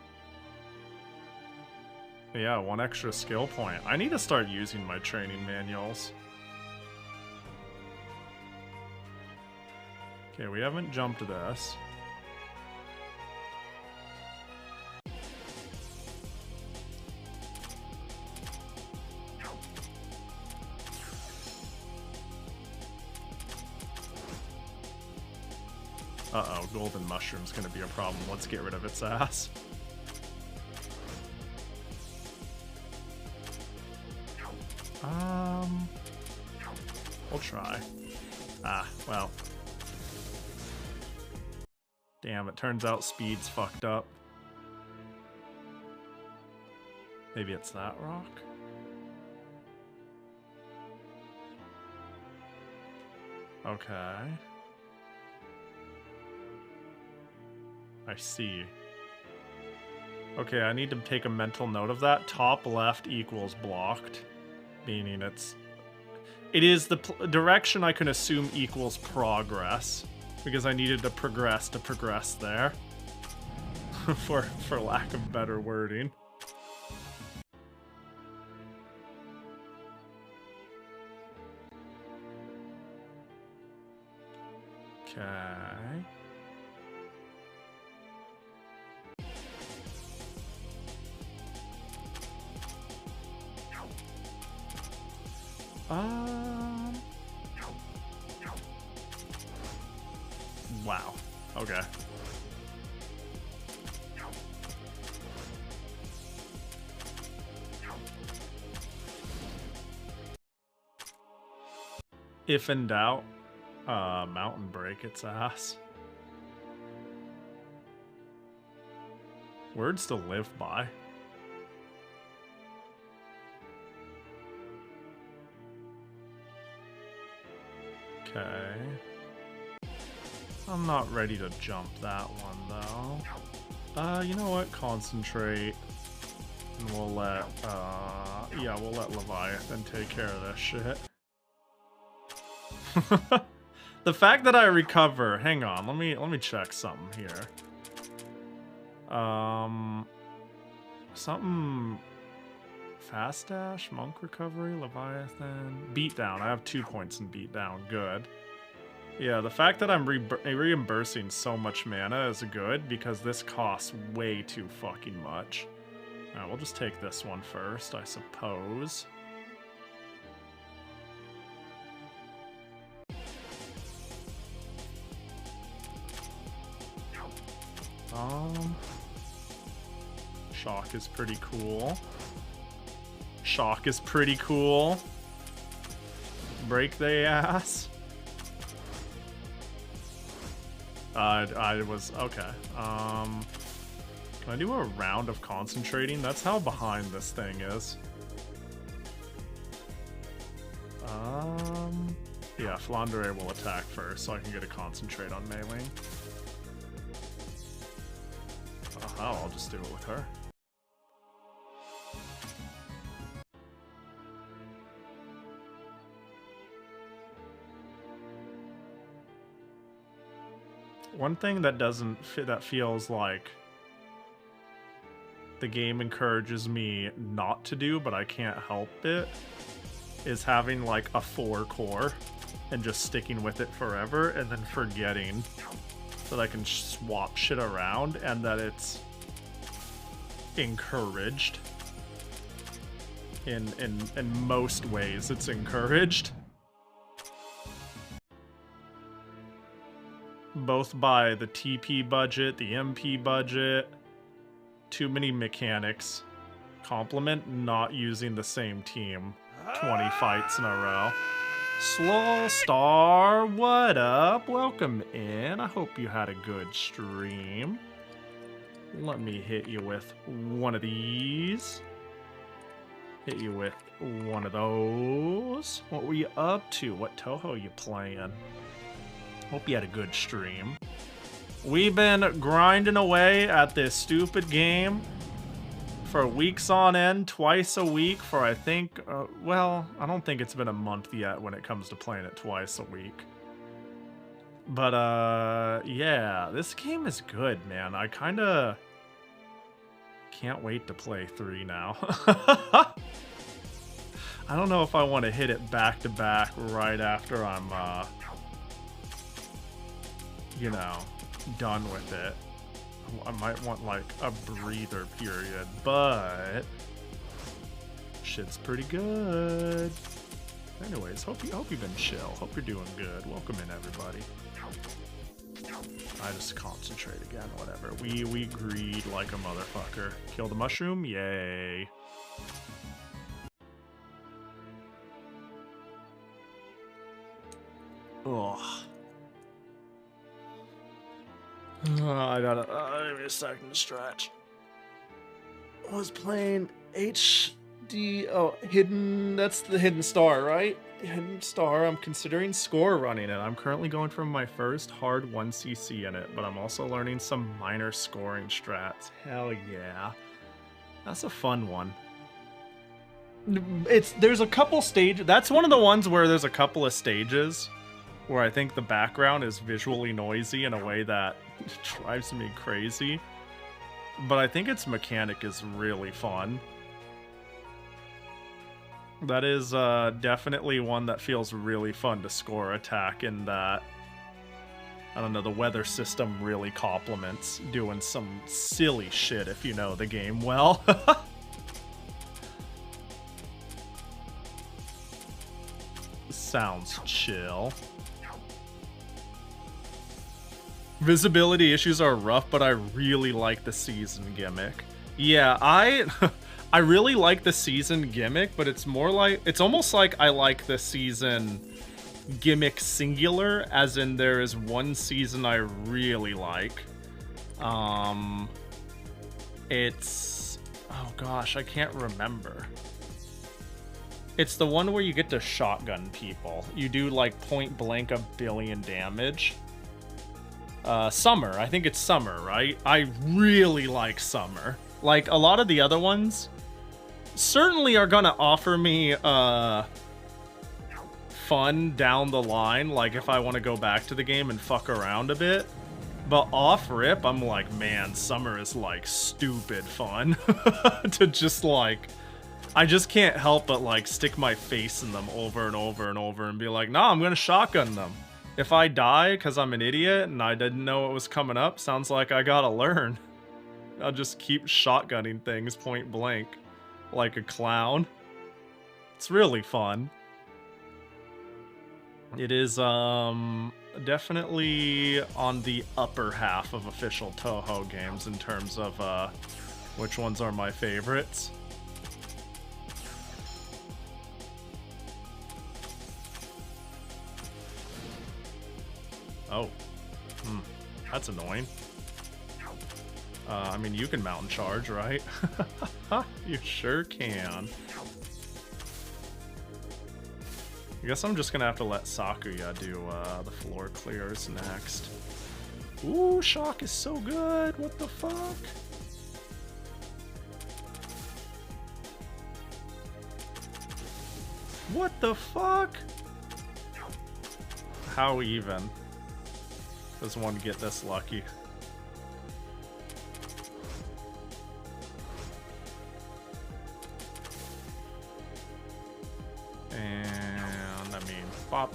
Yeah, 1 extra skill point. I need to start using my training manuals. Okay, we haven't jumped this. Uh-oh, golden mushroom's gonna be a problem. Let's get rid of its ass. We'll try. Ah, well. Damn, it turns out speed's fucked up. Maybe it's that rock? Okay. I see. Okay, I need to take a mental note of that. Top left equals blocked, meaning it is the direction I can assume equals progress, because I needed to progress there, for lack of better wording. Okay. Wow. Okay. If in doubt, mountain break its ass. Words to live by. Okay. I'm not ready to jump that one though. You know what? Concentrate. And we'll let yeah, we'll let Leviathan take care of this shit. The fact that I recover, hang on, let me check something here. Something fast dash, monk recovery, Leviathan, beatdown. I have 2 points in beatdown. Good. Yeah, the fact that I'm reimbursing so much mana is good because this costs way too fucking much. Alright, we'll just take this one first, I suppose. Shock is pretty cool. Shock is pretty cool. Break the ass. I was okay. Can I do a round of concentrating? That's how behind this thing is. Yeah, Flandre will attack first, so I can get a concentrate on melee. Oh, I'll just do it with her. One thing that that feels like the game encourages me not to do, but I can't help it, is having like a 4 core and just sticking with it forever and then forgetting that I can swap shit around and that it's encouraged. In most ways, it's encouraged. Both by the TP budget, the MP budget, too many mechanics. Compliment not using the same team 20 fights in a row. Slow Star, what up? Welcome in. I hope you had a good stream. Let me hit you with one of these. Hit you with one of those. What were you up to? What Touhou you playing? Hope you had a good stream. We've been grinding away at this stupid game for weeks on end, twice a week for I think, well, I don't think it's been a month yet when it comes to playing it twice a week. But, yeah, this game is good, man. I kinda can't wait to play 3 now. I don't know if I want to hit it back to back right after I'm, you know, done with it. I might want like a breather period, but shit's pretty good. Anyways, hope you've been chill. Hope you're doing good. Welcome in, everybody. I just concentrate again. Whatever. We greed like a motherfucker. Kill the mushroom. Yay. Ugh. I gotta, give me a second to stretch. I was playing HD, oh, Hidden, that's the Hidden Star, right? Hidden Star, I'm considering score running it. I'm currently going for my first hard 1cc in it, but I'm also learning some minor scoring strats. Hell yeah. That's a fun one. There's a couple stages, that's one of the ones where there's a couple of stages where I think the background is visually noisy in a way that drives me crazy. But I think its mechanic is really fun. That is definitely one that feels really fun to score attack in that I don't know, the weather system really complements doing some silly shit if you know the game well. Sounds chill. Visibility issues are rough, but I really like the season gimmick. Yeah, I really like the season gimmick, but it's more like, it's almost like I like the season gimmick singular, as in there is one season I really like. It's, oh gosh, I can't remember. It's the one where you get to shotgun people. You do like point blank 1 billion damage. Summer, I think it's Summer, right? I really like Summer. Like a lot of the other ones certainly are gonna offer me fun down the line, like if I want to go back to the game and fuck around a bit. But off rip, I'm like, man, Summer is like stupid fun to just like, I just can't help but like stick my face in them over and over and over and be like, nah, I'm gonna shotgun them. If I die because I'm an idiot and I didn't know it was coming up, sounds like I gotta learn. I'll just keep shotgunning things point blank like a clown. It's really fun. It is definitely on the upper half of official Touhou games in terms of which ones are my favorites. Oh. That's annoying. I mean, you can mountain charge, right? You sure can. I guess I'm just gonna have to let Sakuya do the floor clears next. Ooh, shock is so good. What the fuck? What the fuck? How even does one get this lucky? And I mean, pop.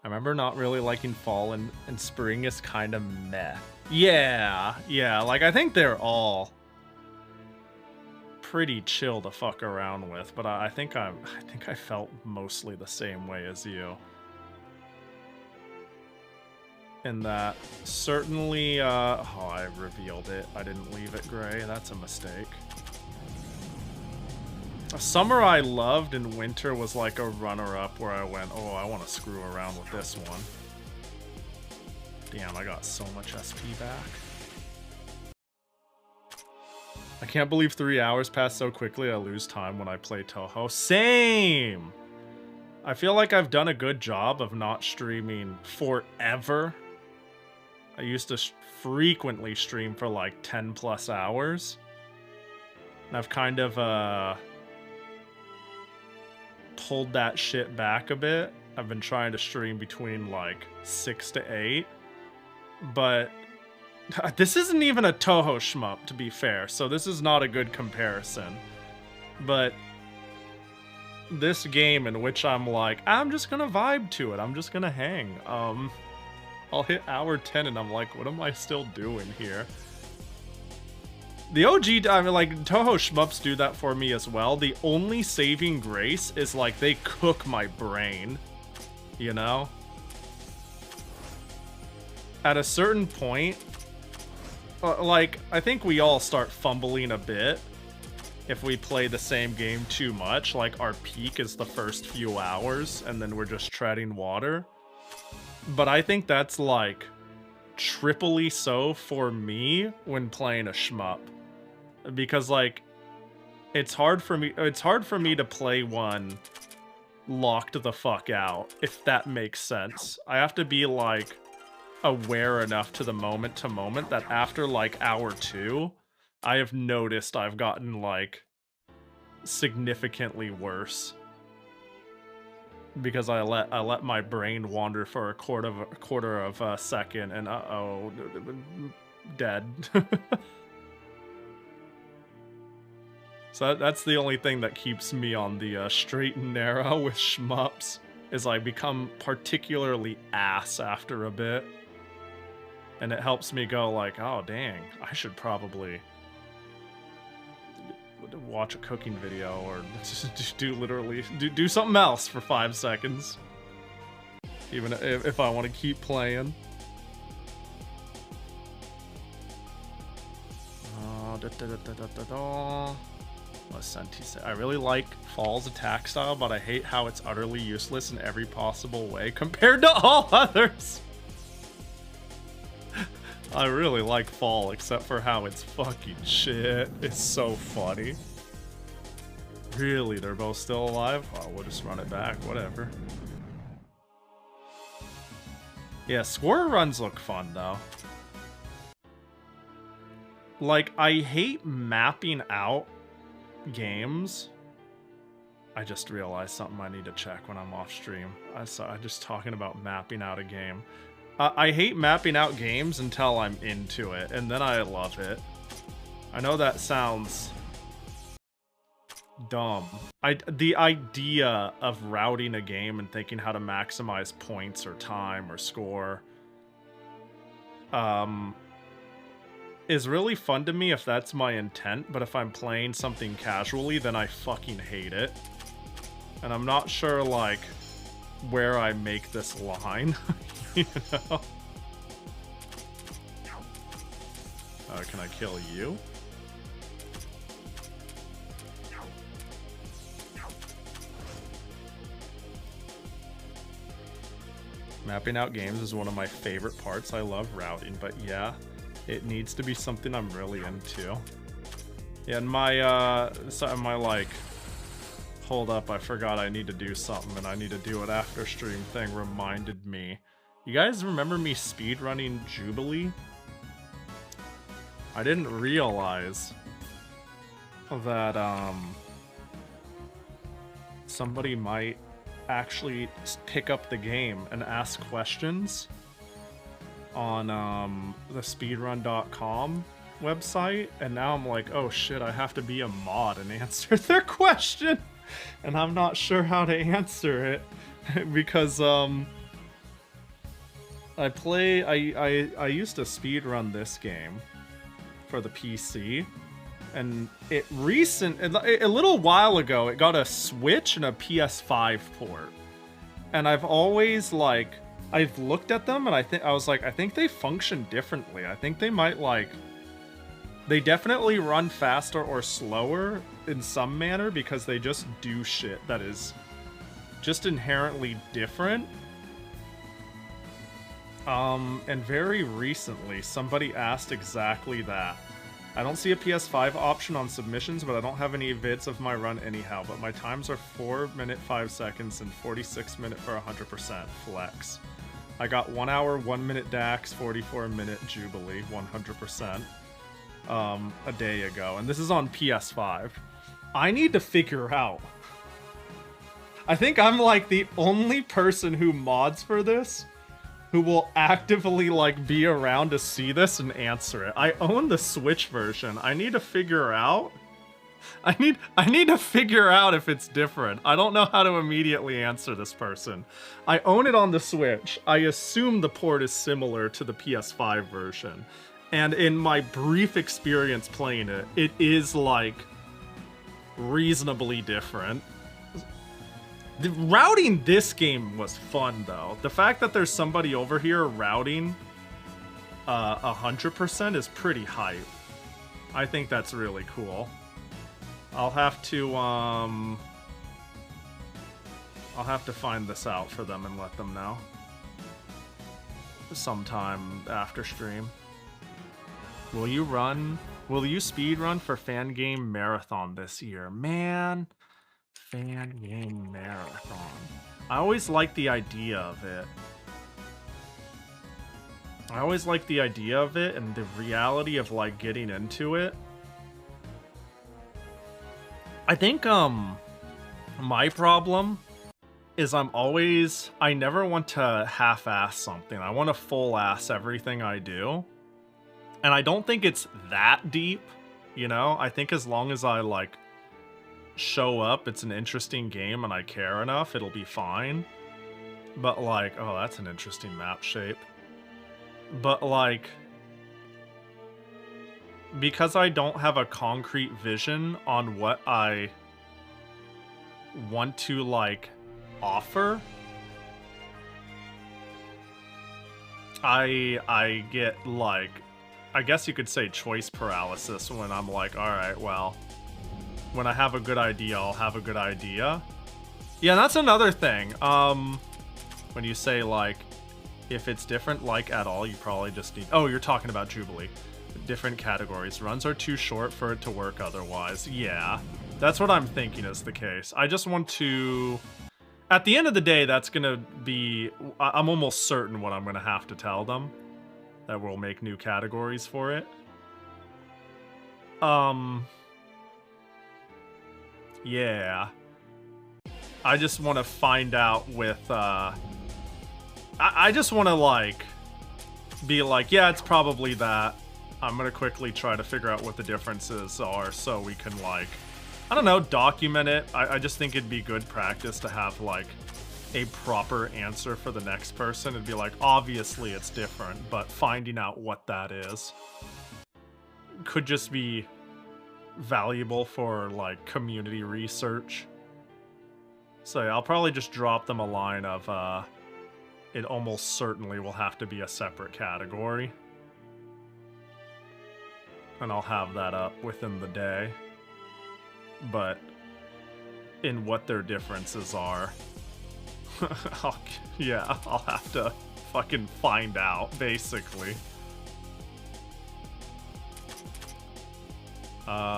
I remember not really liking fall and spring is kind of meh. Yeah, like I think they're all pretty chill to fuck around with, but I think I felt mostly the same way as you. In that, certainly, oh, I revealed it. I didn't leave it gray. That's a mistake. Summer I loved, and winter was like a runner-up where I went, oh, I want to screw around with this one. Damn, I got so much SP back. I can't believe 3 hours passed so quickly. I lose time when I play Touhou. Same! I feel like I've done a good job of not streaming forever. I used to frequently stream for like 10 plus hours. And I've kind of pulled that shit back a bit. I've been trying to stream between like 6 to 8. But this isn't even a Touhou shmup, to be fair, so this is not a good comparison. But this game in which I'm like, I'm just gonna vibe to it, I'm just gonna hang. I'll hit hour 10 and I'm like, what am I still doing here? The OG, I mean, like, Touhou shmups do that for me as well. The only saving grace is, like, they cook my brain, you know? At a certain point, like, I think we all start fumbling a bit if we play the same game too much. Like, our peak is the first few hours, and then we're just treading water. But I think that's, like, triply so for me when playing a shmup. Because, like, it's hard for me to play one locked the fuck out, if that makes sense. I have to be, like, aware enough to the moment that after, like, hour 2, I have noticed I've gotten, like, significantly worse. Because I let my brain wander for a quarter of a second, and uh-oh, dead. So that's the only thing that keeps me on the straight and narrow with shmups. is I become particularly ass after a bit. And it helps me go like, oh dang, I should probably watch a cooking video or just do something else for 5 seconds. Even if I want to keep playing. What's Senti say? I really like Fall's attack style, but I hate how it's utterly useless in every possible way compared to all others. I really like Fall, except for how it's fucking shit. It's so funny. Really, they're both still alive? Oh, we'll just run it back, whatever. Yeah, score runs look fun, though. Like, I hate mapping out games. I just realized something I need to check when I'm off stream. I'm just talking about mapping out a game. I hate mapping out games until I'm into it, and then I love it. I know that sounds dumb. The idea of routing a game and thinking how to maximize points or time or score is really fun to me if that's my intent, but if I'm playing something casually, then I fucking hate it. And I'm not sure, like, where I make this line. You know? Can I kill you? Mapping out games is one of my favorite parts. I love routing, but yeah, it needs to be something I'm really into. Yeah, and my like, hold up, I forgot I need to do something and I need to do it after stream thing reminded me. You guys remember me speedrunning Jubilee? I didn't realize that somebody might actually pick up the game and ask questions on the speedrun.com website, and now I'm like, oh shit, I have to be a mod and answer their question, and I'm not sure how to answer it because I used to speedrun this game for the PC, and a little while ago it got a Switch and a PS5 port, and I've always like, I've looked at them and I think they function differently. I think they might they definitely run faster or slower in some manner because they just do shit that is just inherently different. And very recently, somebody asked exactly that. I don't see a PS5 option on submissions, but I don't have any vids of my run anyhow, but my times are 4 minute 5 seconds and 46 minute for 100% flex. I got 1 hour, 1 minute Dax, 44 minute Jubilee, 100%, a day ago, and this is on PS5. I need to figure out. I think I'm like the only person who mods for this who will actively like be around to see this and answer it. I own the Switch version. I need to figure out. I need to figure out if it's different. I don't know how to immediately answer this person. I own it on the Switch. I assume the port is similar to the PS5 version. And in my brief experience playing it, it is like reasonably different. The routing this game was fun though. The fact that there's somebody over here routing 100% is pretty hype. I think that's really cool. I'll have to find this out for them and let them know sometime after stream. Will you speed run for Fan Game Marathon this year? Man, Fan Game Marathon. I always like the idea of it. And the reality of like getting into it. I think my problem is I never want to half-ass something. I want to full-ass everything I do. And I don't think it's that deep, you know? I think as long as I like show up, it's an interesting game and I care enough, it'll be fine. But like, oh, that's an interesting map shape. But like, because I don't have a concrete vision on what I want to like offer, I get like, I guess you could say choice paralysis when I'm like, all right, well, when I have a good idea, I'll have a good idea. Yeah, that's another thing. When you say like, if it's different, like at all, you probably just need, oh, you're talking about Jubilee. Different categories. Runs are too short for it to work otherwise. Yeah, that's what I'm thinking is the case. I just want to, at the end of the day, that's gonna be, I'm almost certain what I'm gonna have to tell them, that we'll make new categories for it. Yeah. I just want to find out with, I just want to, like, be like, yeah, it's probably that. I'm going to quickly try to figure out what the differences are so we can, like, I don't know, document it. I just think it'd be good practice to have, like, a proper answer for the next person. It'd be like, obviously it's different, but finding out what that is could just be valuable for, like, community research. So yeah, I'll probably just drop them a line of, it almost certainly will have to be a separate category. And I'll have that up within the day. But in what their differences are, yeah, I'll have to fucking find out, basically.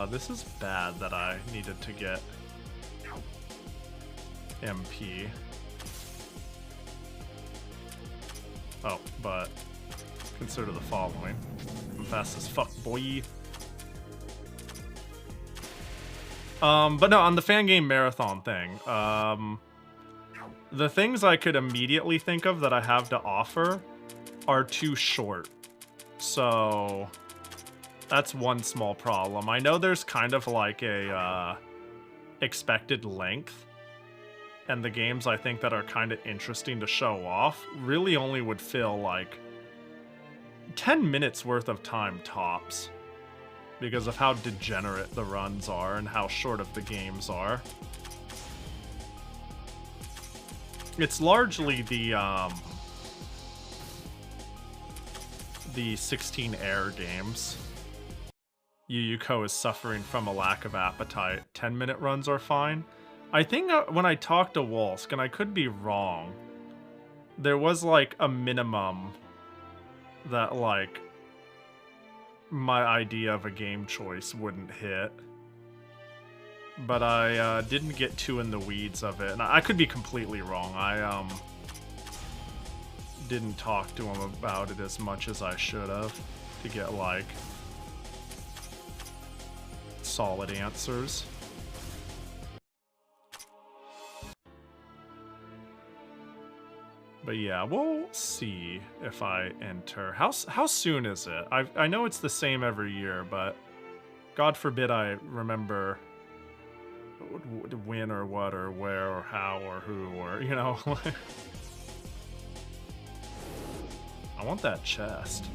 This is bad that I needed to get MP. Oh, but consider the following. I'm fast as fuck, boy. But no, on the fan game marathon thing, the things I could immediately think of that I have to offer are too short. So that's one small problem. I know there's kind of like a expected length, and the games I think that are kind of interesting to show off really only would fill like 10 minutes worth of time tops, because of how degenerate the runs are and how short of the games are. It's largely the 16 Air games. Yuko is suffering from a lack of appetite. 10-minute runs are fine. I think when I talked to Wolsk, and I could be wrong, there was like a minimum that like my idea of a game choice wouldn't hit. But I didn't get too in the weeds of it, and I could be completely wrong. I didn't talk to him about it as much as I should have to get like solid answers. But yeah, we'll see if I enter. How soon is it? I know it's the same every year, but God forbid I remember when or what or where or how or who or, you know. I want that chest.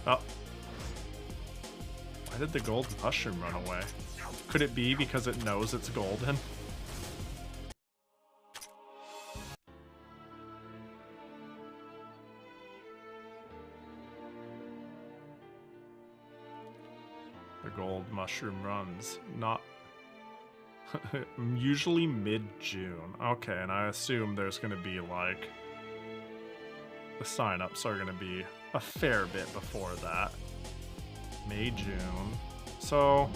Oh. Why did the gold mushroom run away? Could it be because it knows it's golden? The gold mushroom runs not usually mid-June. Okay, and I assume there's gonna be like the sign-ups are gonna be a fair bit before that. May, June. So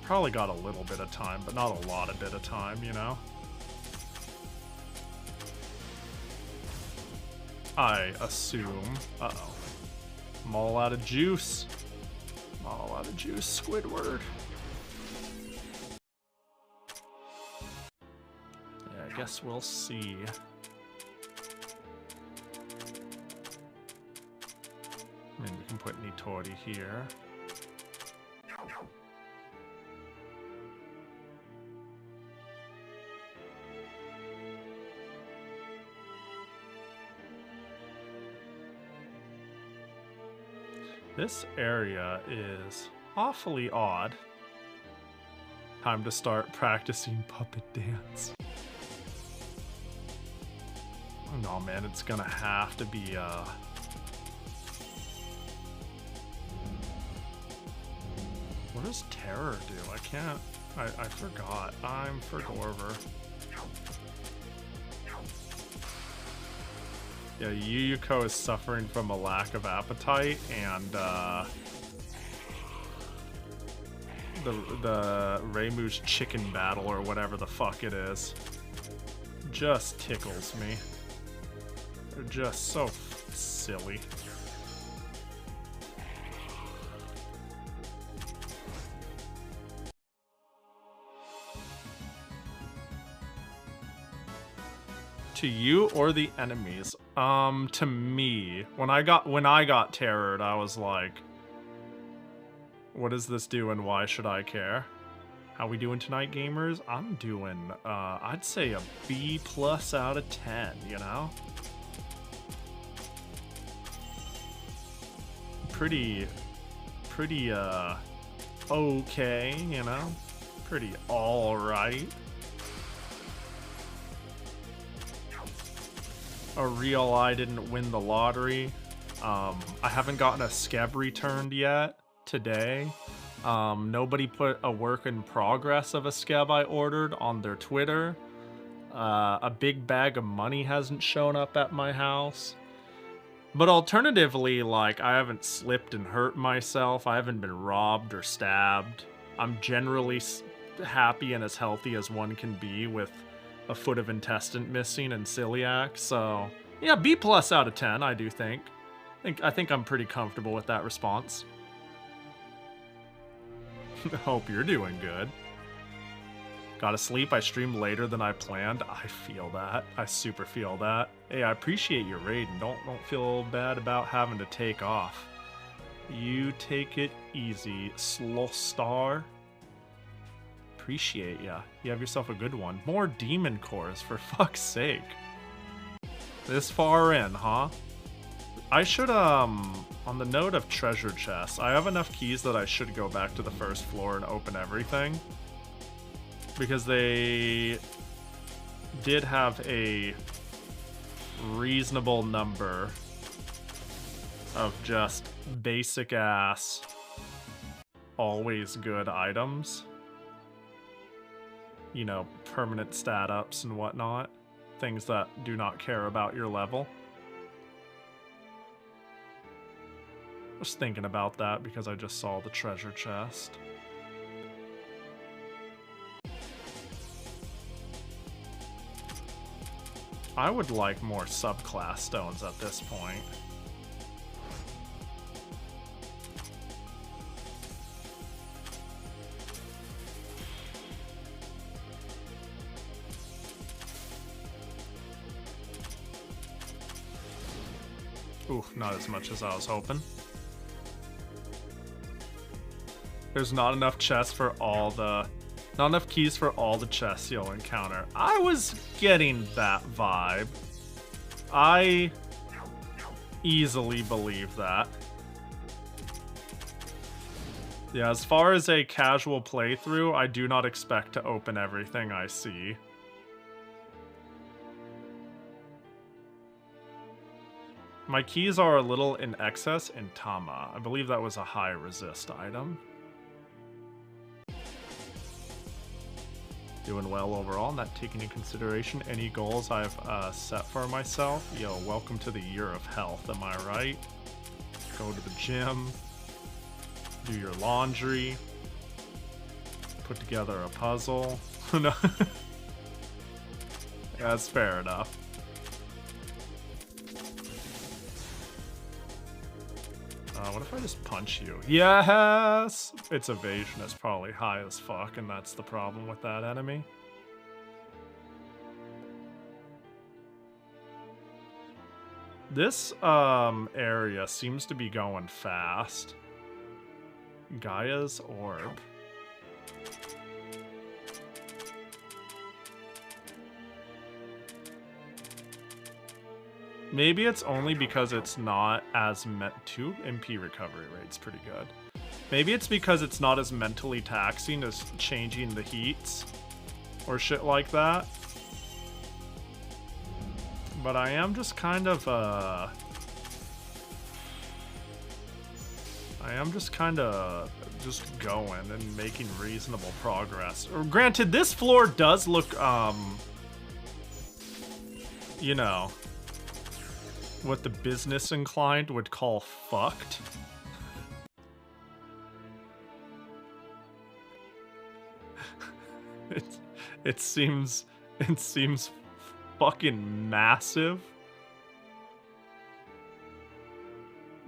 probably got a little bit of time, but not a lot of bit of time, you know? I assume. Uh-oh. I'm all out of juice. I'm all out of juice, Squidward. Yeah, I guess we'll see. And we can put Nitori here. This area is awfully odd. Time to start practicing puppet dance. No, man, it's gonna have to be, what does terror do? I can't, I forgot. I'm Fergorver. Yeah, Yuyuko is suffering from a lack of appetite, and the Reimu's chicken battle, or whatever the fuck it is, just tickles me. They're just so silly. To you or the enemies? To me. When I got terrored, I was like, what does this do and why should I care? How we doing tonight, gamers? I'm doing, I'd say a B+ out of 10, you know? Pretty, okay, you know? Pretty alright. A real I didn't win the lottery. I haven't gotten a scab returned yet today. Nobody put a work in progress of a scab I ordered on their Twitter. A big bag of money hasn't shown up at my house. But alternatively, like, I haven't slipped and hurt myself. I haven't been robbed or stabbed. I'm generally happy and as healthy as one can be with a foot of intestine missing and celiac. So yeah, B+ out of 10, I do think. I think I'm pretty comfortable with that response. Hope you're doing good. Gotta sleep. I streamed later than I planned. I feel that. I super feel that. Hey, I appreciate your raid, and don't feel bad about having to take off. You take it easy, slow star. Appreciate ya. You have yourself a good one. More demon cores, for fuck's sake. This far in, huh? I should, on the note of treasure chests, I have enough keys that I should go back to the first floor and open everything. Because they did have a reasonable number of just basic ass, always good items. You know, permanent stat ups and whatnot. Things that do not care about your level. Just thinking about that because I just saw the treasure chest. I would like more subclass stones at this point. Ooh, not as much as I was hoping. There's not enough chests for all the... Not enough keys for all the chests you'll encounter. I was getting that vibe. I easily believe that. Yeah, as far as a casual playthrough, I do not expect to open everything I see. My keys are a little in excess in Tama. I believe that was a high resist item. Doing well overall, not taking into consideration any goals I've set for myself. Yo, welcome to the year of health, am I right? Go to the gym, do your laundry, put together a puzzle. No. That's fair enough. What if I just punch you? Yes! Its evasion is probably high as fuck, and that's the problem with that enemy. This area seems to be going fast. Gaia's orb. Maybe it's only because it's not as meant to. MP recovery rate's pretty good. Maybe it's because it's not as mentally taxing as changing the heats or shit like that. But I am just kind of just going and making reasonable progress. Or granted, this floor does look you know, what the business inclined would call fucked. It seems fucking massive.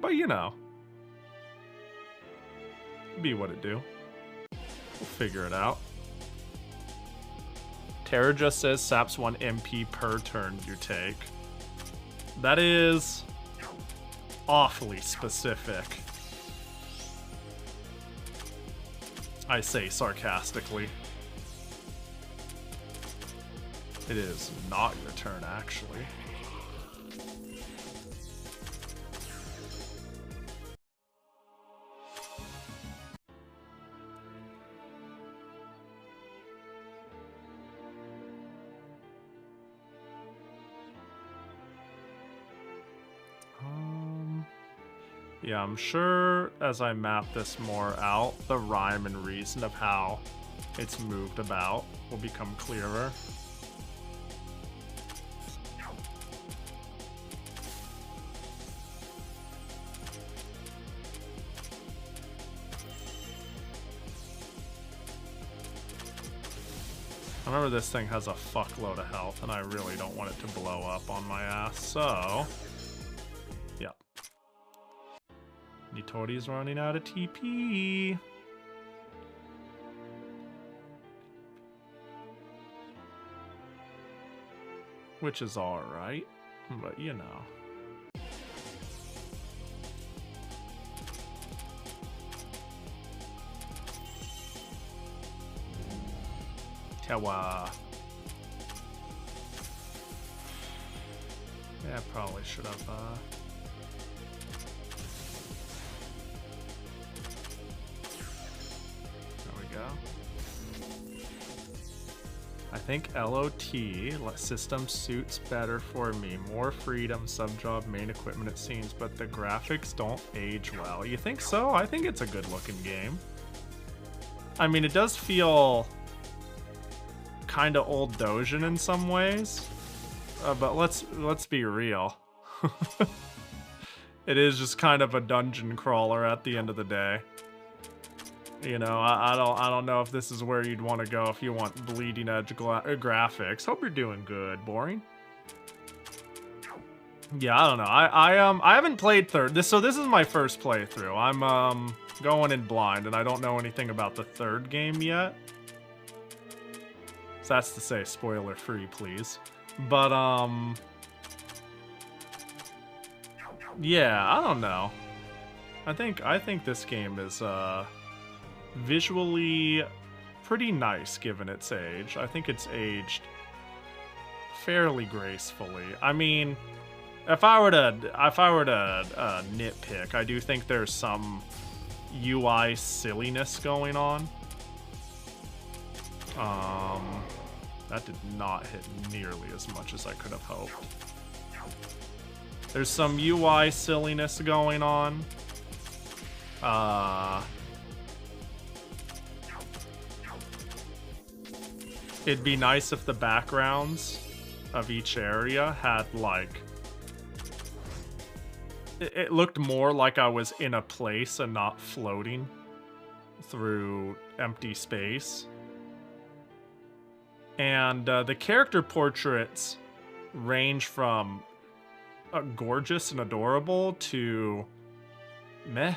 But you know, be what it do. We'll figure it out. Terra just says saps 1 MP per turn you take. That is awfully specific. I say sarcastically. It is not your turn, actually. Yeah, I'm sure as I map this more out, the rhyme and reason of how it's moved about will become clearer. I remember this thing has a fuckload of health, and I really don't want it to blow up on my ass, so... yeah. Nitori's running out of TP. Which is alright, but you know. Tewa. Yeah, I probably should have, there we go. I think LOT system suits better for me. More freedom, sub-job, main equipment it seems, but the graphics don't age well. You think so? I think it's a good looking game. I mean, it does feel kind of old Dojin in some ways, but let's be real. It is just kind of a dungeon crawler at the end of the day. You know, I don't know if this is where you'd want to go if you want bleeding edge graphics. Hope you're doing good, Boring. Yeah, I don't know. I haven't played so this is my first playthrough. I'm going in blind and I don't know anything about the third game yet. So that's to say, spoiler free, please. But yeah, I don't know. I think this game is visually pretty nice given its age. I think it's aged fairly gracefully. I mean, if I were to nitpick, I do think there's some UI silliness going on. That did not hit nearly as much as I could have hoped. There's some UI silliness going on. It'd be nice if the backgrounds of each area had, like... It looked more like I was in a place and not floating through empty space. And the character portraits range from gorgeous and adorable to meh.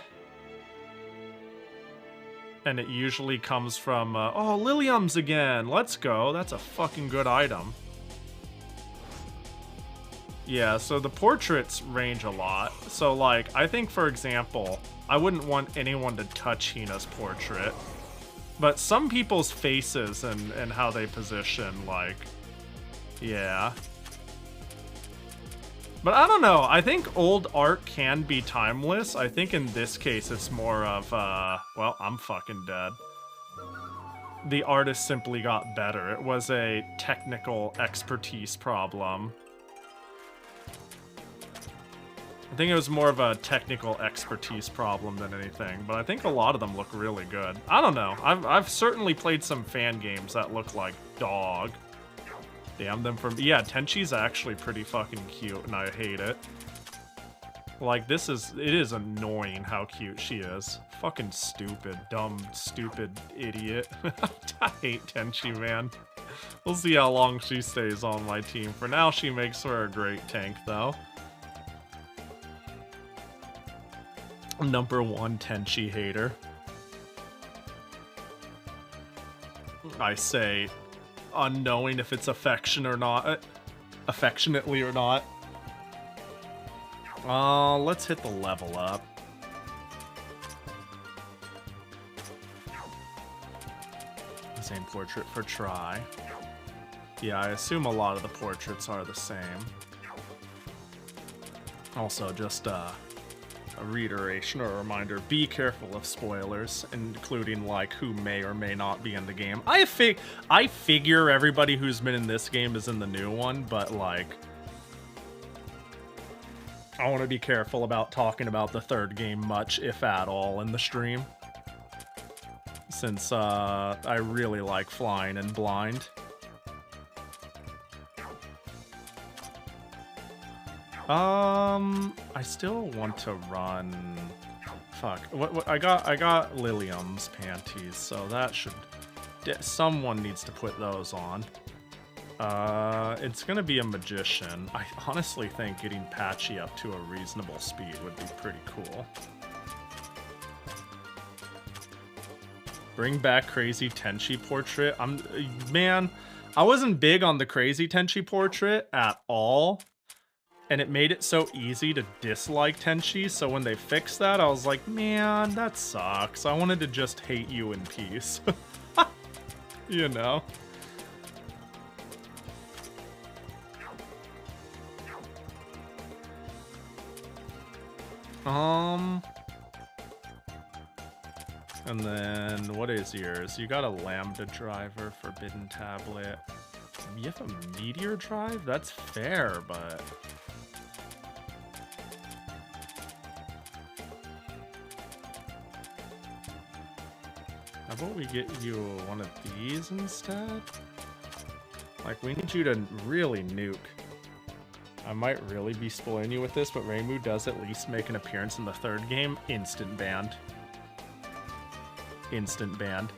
And it usually comes from, oh, Lilium's again, let's go. That's a fucking good item. Yeah, so the portraits range a lot. So, like, I think, for example, I wouldn't want anyone to touch Hina's portrait. But some people's faces and how they position, like, yeah. But I don't know. I think old art can be timeless. I think in this case it's more of, well, I'm fucking dead. The artist simply got better. It was a technical expertise problem. I think it was more of a technical expertise problem than anything, but I think a lot of them look really good. I don't know. I've certainly played some fan games that look like dog. Damn them from... Yeah, Tenchi's actually pretty fucking cute, and I hate it. Like, it is annoying how cute she is. Fucking stupid, dumb, stupid idiot. I hate Tenchi, man. We'll see how long she stays on my team. For now, she makes her a great tank, though. Number 1 Tenchi hater. I say... unknowing if it's affectionately or not. Let's hit the level up. Same portrait for try. Yeah, I assume a lot of the portraits are the same. Also, just a reiteration or a reminder, be careful of spoilers, including like who may or may not be in the game. I figure everybody who's been in this game is in the new one, but like I want to be careful about talking about the third game much, if at all, in the stream. Since I really like flying and blind. I still want to run. Fuck. What I got Lilium's panties, so that should. Someone needs to put those on. It's gonna be a magician. I honestly think getting Patchy up to a reasonable speed would be pretty cool. Bring back Crazy Tenchi portrait. Man, I wasn't big on the Crazy Tenchi portrait at all. And it made it so easy to dislike Tenchi, so when they fixed that, I was like, man, that sucks. I wanted to just hate you in peace. You know? And then, what is yours? You got a Lambda driver, Forbidden Tablet. You have a Meteor drive? That's fair, but... How about we get you one of these instead? Like, we need you to really nuke. I might really be spoiling you with this, but Reimu does at least make an appearance in the third game. Instant banned. Instant banned.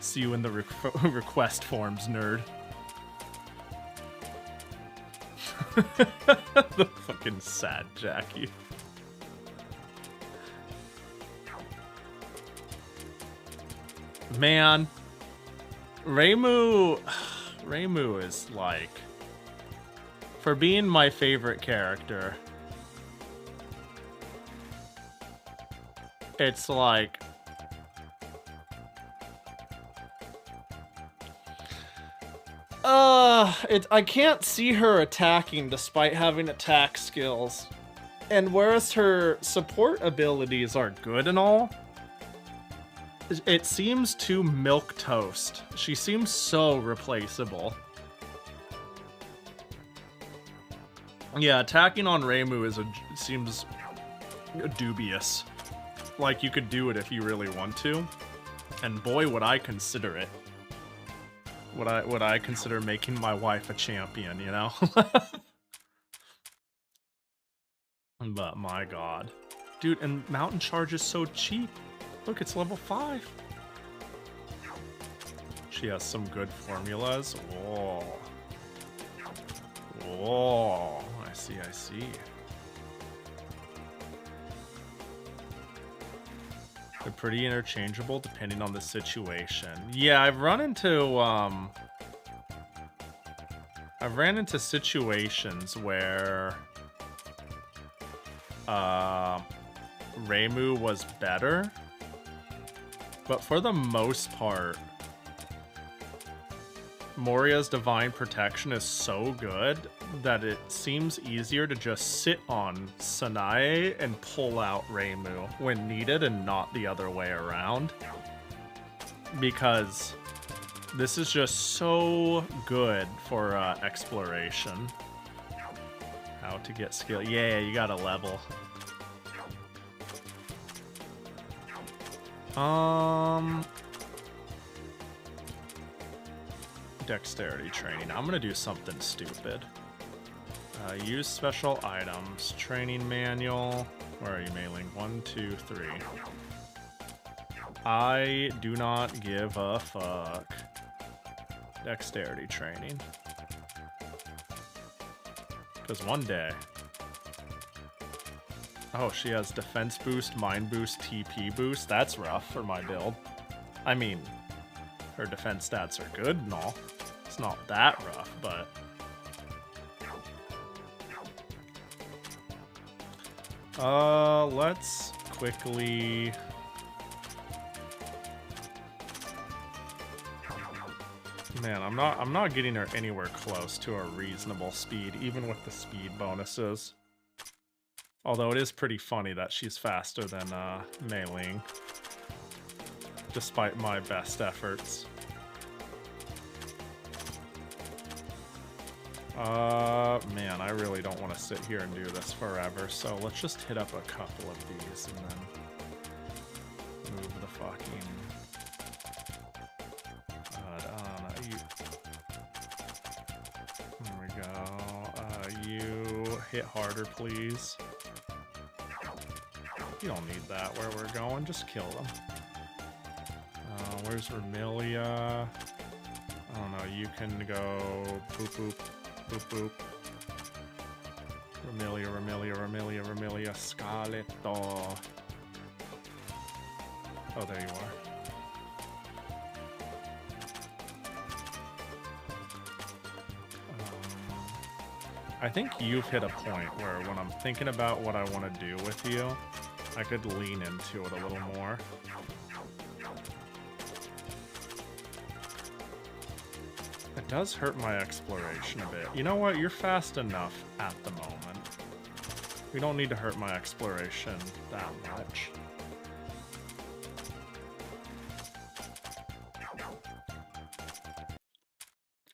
See you in the request forms, nerd. The fucking sad Jackie. Man, Reimu is like, for being my favorite character, it's like, I can't see her attacking despite having attack skills, and whereas her support abilities are good and all, it seems too milquetoast. She seems so replaceable. Yeah, attacking on Reimu seems dubious. Like, you could do it if you really want to. And boy, would I consider it. Would I consider making my wife a champion, you know? But my god. Dude, and Mountain Charge is so cheap. Look, it's level 5. She has some good formulas. Whoa. Whoa. I see, I see. They're pretty interchangeable depending on the situation. Yeah, I've run into, I've ran into situations where Reimu was better, but for the most part, Moria's Divine Protection is so good that it seems easier to just sit on Sanae and pull out Reimu when needed and not the other way around. Because this is just so good for exploration. How to get skill. Yeah, you got a level. Dexterity training. I'm gonna do something stupid. Use special items. Training manual. Where are you, Mailing? 1, 2, 3. I do not give a fuck. Dexterity training. Because one day... Oh, she has defense boost, mind boost, TP boost. That's rough for my build. I mean, her defense stats are good and all. It's not that rough, but... let's quickly... Man, I'm not getting her anywhere close to a reasonable speed, even with the speed bonuses. Although it is pretty funny that she's faster than Mei Ling, despite my best efforts. Man, I really don't want to sit here and do this forever, so let's just hit up a couple of these and then move the fucking... There we go. You hit harder, please. You don't need that where we're going, just kill them. Where's Remilia? I don't know, you can go boop boop, boop boop. Remilia, Remilia, Remilia, Remilia, Scarletto. Oh, there you are. I think you've hit a point where when I'm thinking about what I want to do with you, I could lean into it a little more. It does hurt my exploration a bit. You know what? You're fast enough at the moment. We don't need to hurt my exploration that much.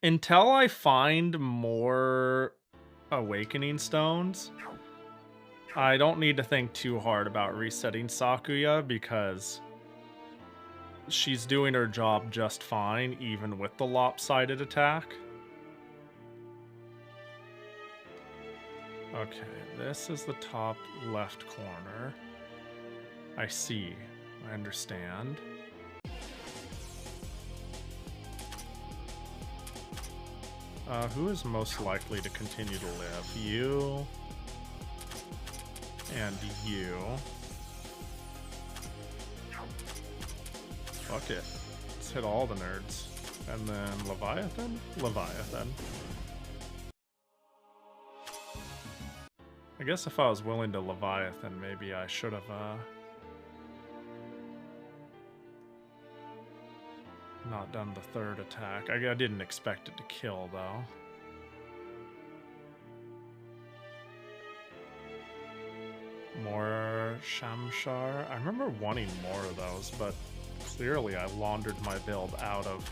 Until I find more awakening stones, I don't need to think too hard about resetting Sakuya because she's doing her job just fine even with the lopsided attack. Okay, this is the top left corner. I see. I understand. Who is most likely to continue to live? You. And you. Fuck it. Let's hit all the nerds. And then Leviathan? Leviathan. I guess if I was willing to Leviathan, maybe I should have, not done the third attack. I didn't expect it to kill, though. More Shamshar. I remember wanting more of those, but clearly I laundered my build out of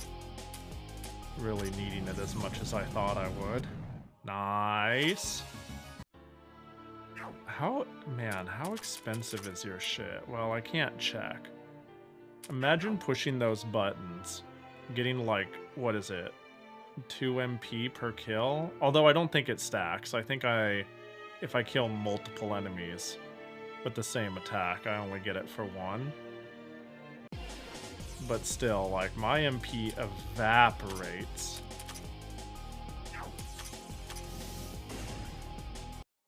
really needing it as much as I thought I would. Nice. Man, how expensive is your shit? Well, I can't check. Imagine pushing those buttons, getting like, what is it? 2 MP per kill? Although I don't think it stacks. I think if I kill multiple enemies with the same attack, I only get it for 1. But still, like, my MP evaporates.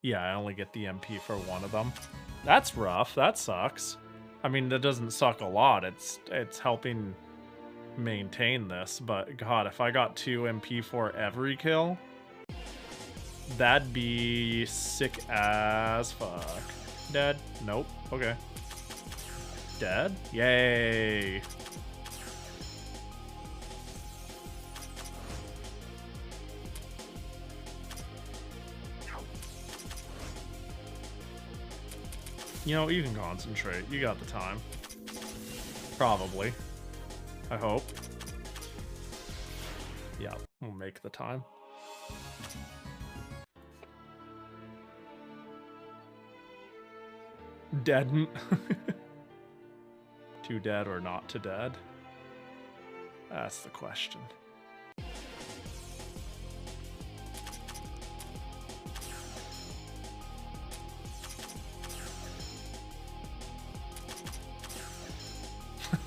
Yeah, I only get the MP for 1 of them. That's rough. That sucks. I mean, that doesn't suck a lot. It's helping maintain this, but God, if I got 2 MP for every kill, That'd be sick as fuck. Dead? Nope. Okay. Dead? Yay. You know, you can concentrate. You got the time. Probably. I hope. Yeah, we'll make the time. Dead. Too dead or not to dead? That's the question.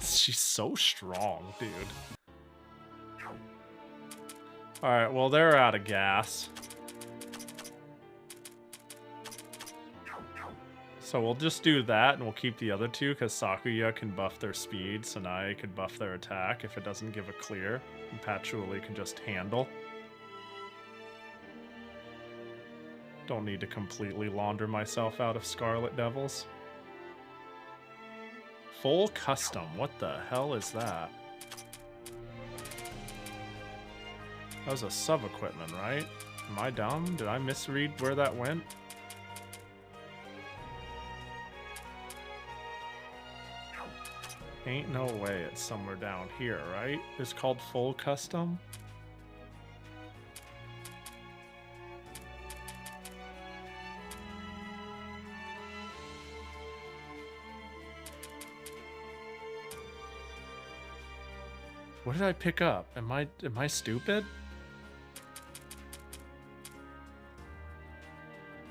She's so strong, dude. Alright, well, they're out of gas. So we'll just do that, and we'll keep the other two, because Sakuya can buff their speed, Sanae could buff their attack if it doesn't give a clear, and Patchouli can just handle. Don't need to completely launder myself out of Scarlet Devils. Full custom, what the hell is that? That was a sub-equipment, right? Am I dumb? Did I misread where that went? Ain't no way it's somewhere down here, right? It's called full custom? What did I pick up? Am I stupid?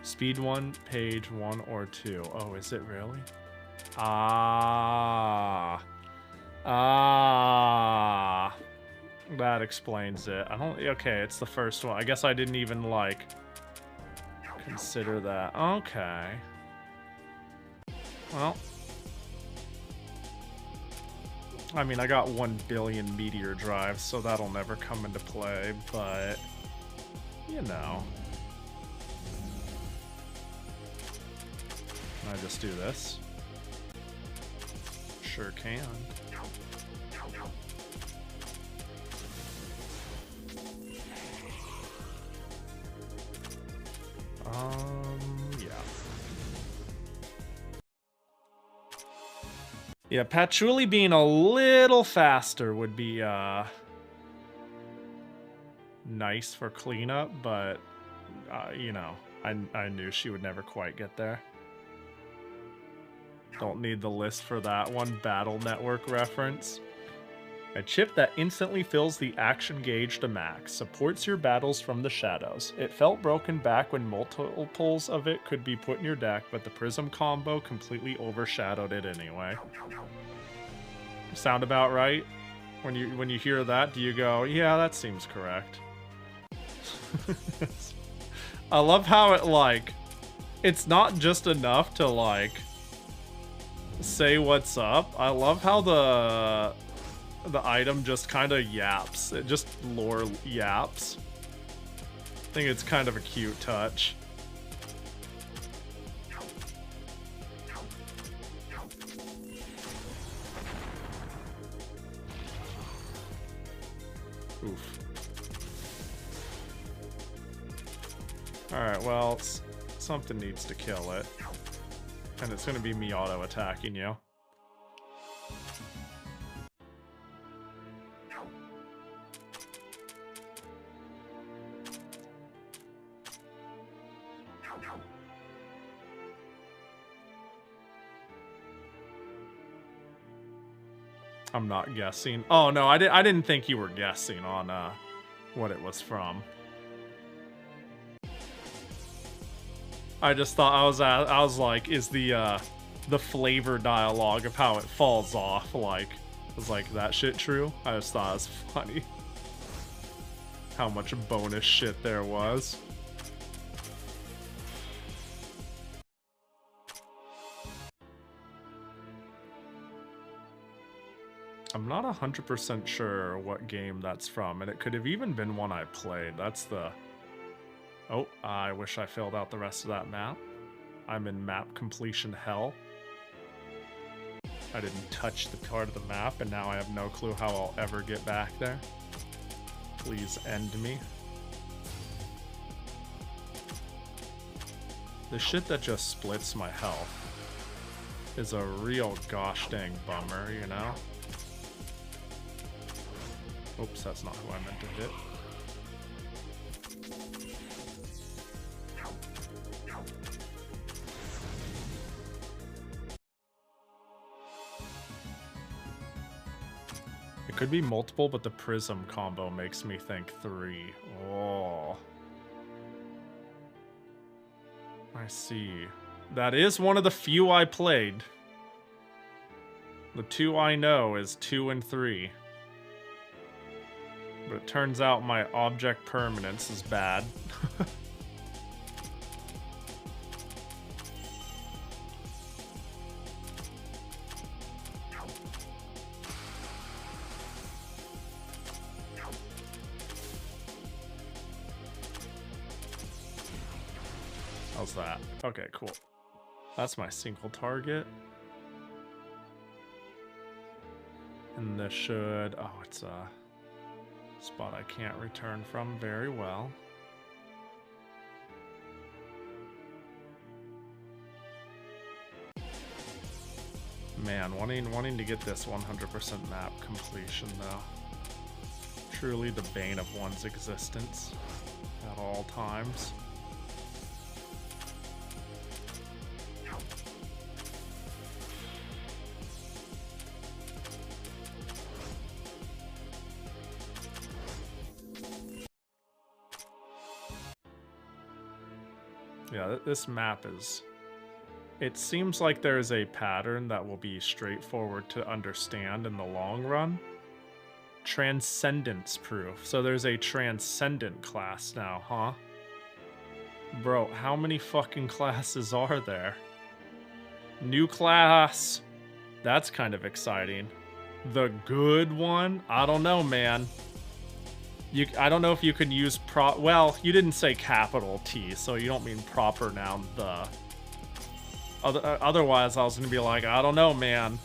Speed 1, page 1 or 2. Oh, is it really? Ah. That explains it. I don't... Okay, it's the first one. I guess I didn't even, like, consider that. Okay. Well... I mean, I got 1 billion meteor drives, so that'll never come into play, but... You know... Can I just do this? Sure can. Yeah. Yeah, Patchouli being a little faster would be, nice for cleanup, but, you know, I knew she would never quite get there. Don't need the list for that one. Battle Network reference. A chip that instantly fills the action gauge to max. Supports your battles from the shadows. It felt broken back when multiples of it could be put in your deck, but the Prism combo completely overshadowed it anyway. Sound about right? When you hear that, do you go, yeah, that seems correct? I love how it, like, it's not just enough to, like, say what's up. I love how the item just kind of yaps. It just lore yaps. I think it's kind of a cute touch. Oof. Alright, well, something needs to kill it. And it's gonna be me auto-attacking you. I'm not guessing. Oh no, I didn't think you were guessing on what it was from. I just thought I was like, is the flavor dialogue of how it falls off like, was like that shit true? I just thought it was funny how much bonus shit there was. I'm not 100% sure what game that's from, and it could have even been one I played. That's Oh, I wish I filled out the rest of that map. I'm in map completion hell. I didn't touch the part of the map, and now I have no clue how I'll ever get back there. Please end me. The shit that just splits my health is a real gosh dang bummer, you know? Oops, that's not who I meant to hit. It could be multiple, but the prism combo makes me think 3. Oh. I see. That is one of the few I played. The 2 I know is 2 and 3. But it turns out my object permanence is bad. How's that? Okay, cool. That's my single target. And this should... Oh, it's a spot I can't return from very well. Man, wanting to get this 100% map completion, though. Truly the bane of one's existence at all times. Yeah, this map is... It seems like there is a pattern that will be straightforward to understand in the long run. Transcendence proof. So there's a transcendent class now, huh? Bro, how many fucking classes are there? New class! That's kind of exciting. The good one? I don't know, man. I don't know if you can use well, you didn't say capital T, so you don't mean proper noun the. Otherwise, I was gonna be like, I don't know, man.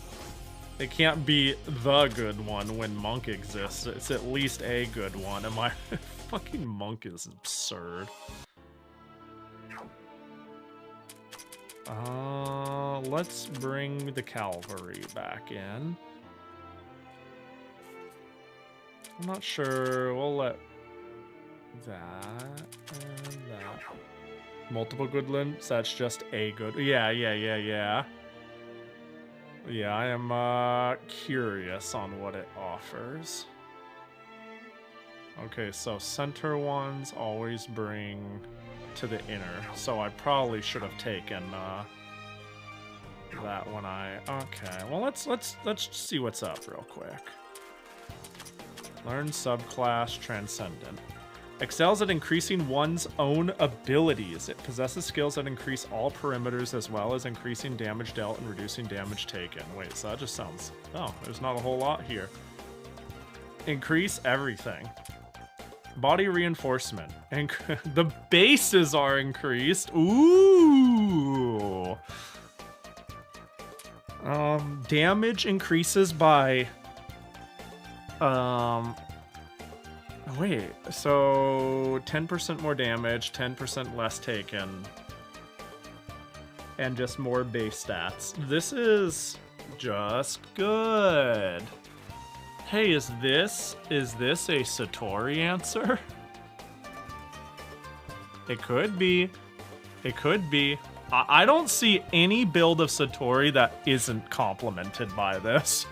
It can't be the good one when monk exists. It's at least a good one. Am I... Fucking monk is absurd. Let's bring the cavalry back in. I'm not sure. We'll let that and that. Multiple good limbs? That's just a good... Yeah. Yeah, I am curious on what it offers. Okay, so center ones always bring to the inner. So I probably should have taken that when I... Okay, well let's see what's up real quick. Learn subclass Transcendent. Excels at increasing one's own abilities. It possesses skills that increase all perimeters as well as increasing damage dealt and reducing damage taken. Wait, so that just sounds... Oh, there's not a whole lot here. Increase everything. Body reinforcement. The bases are increased. Ooh. Damage increases by... Wait, so 10% more damage, 10% less taken, and just more base stats. This is just good. Hey, is this a Satori answer? It could be. It could be. I don't see any build of Satori that isn't complemented by this.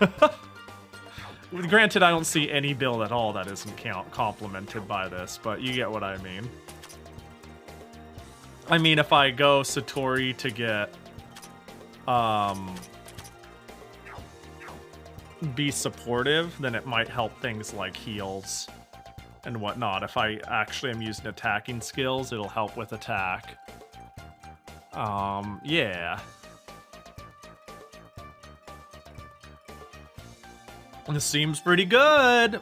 Granted, I don't see any build at all that isn't complemented by this, but you get what I mean. I mean, if I go Satori to get, be supportive, then it might help things like heals and whatnot. If I actually am using attacking skills, it'll help with attack. Yeah. This seems pretty good.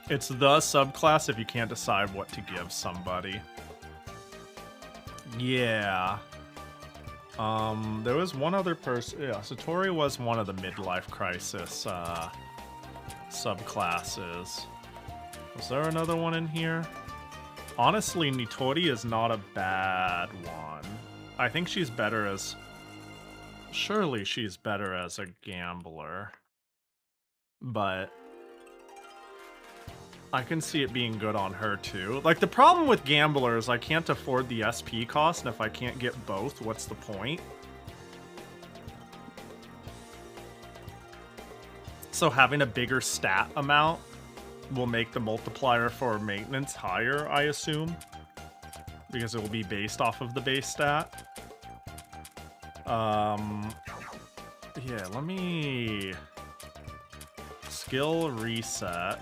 It's the subclass if you can't decide what to give somebody. Yeah. There was one other person. Yeah, Satori was one of the midlife crisis subclasses. Was there another one in here? Honestly, Nitori is not a bad one. I think she's better as... Surely she's better as a gambler. But... I can see it being good on her too. Like, the problem with gamblers, I can't afford the SP cost, and if I can't get both, what's the point? So having a bigger stat amount will make the multiplier for maintenance higher, I assume. Because it will be based off of the base stat. Yeah, let me... Skill reset.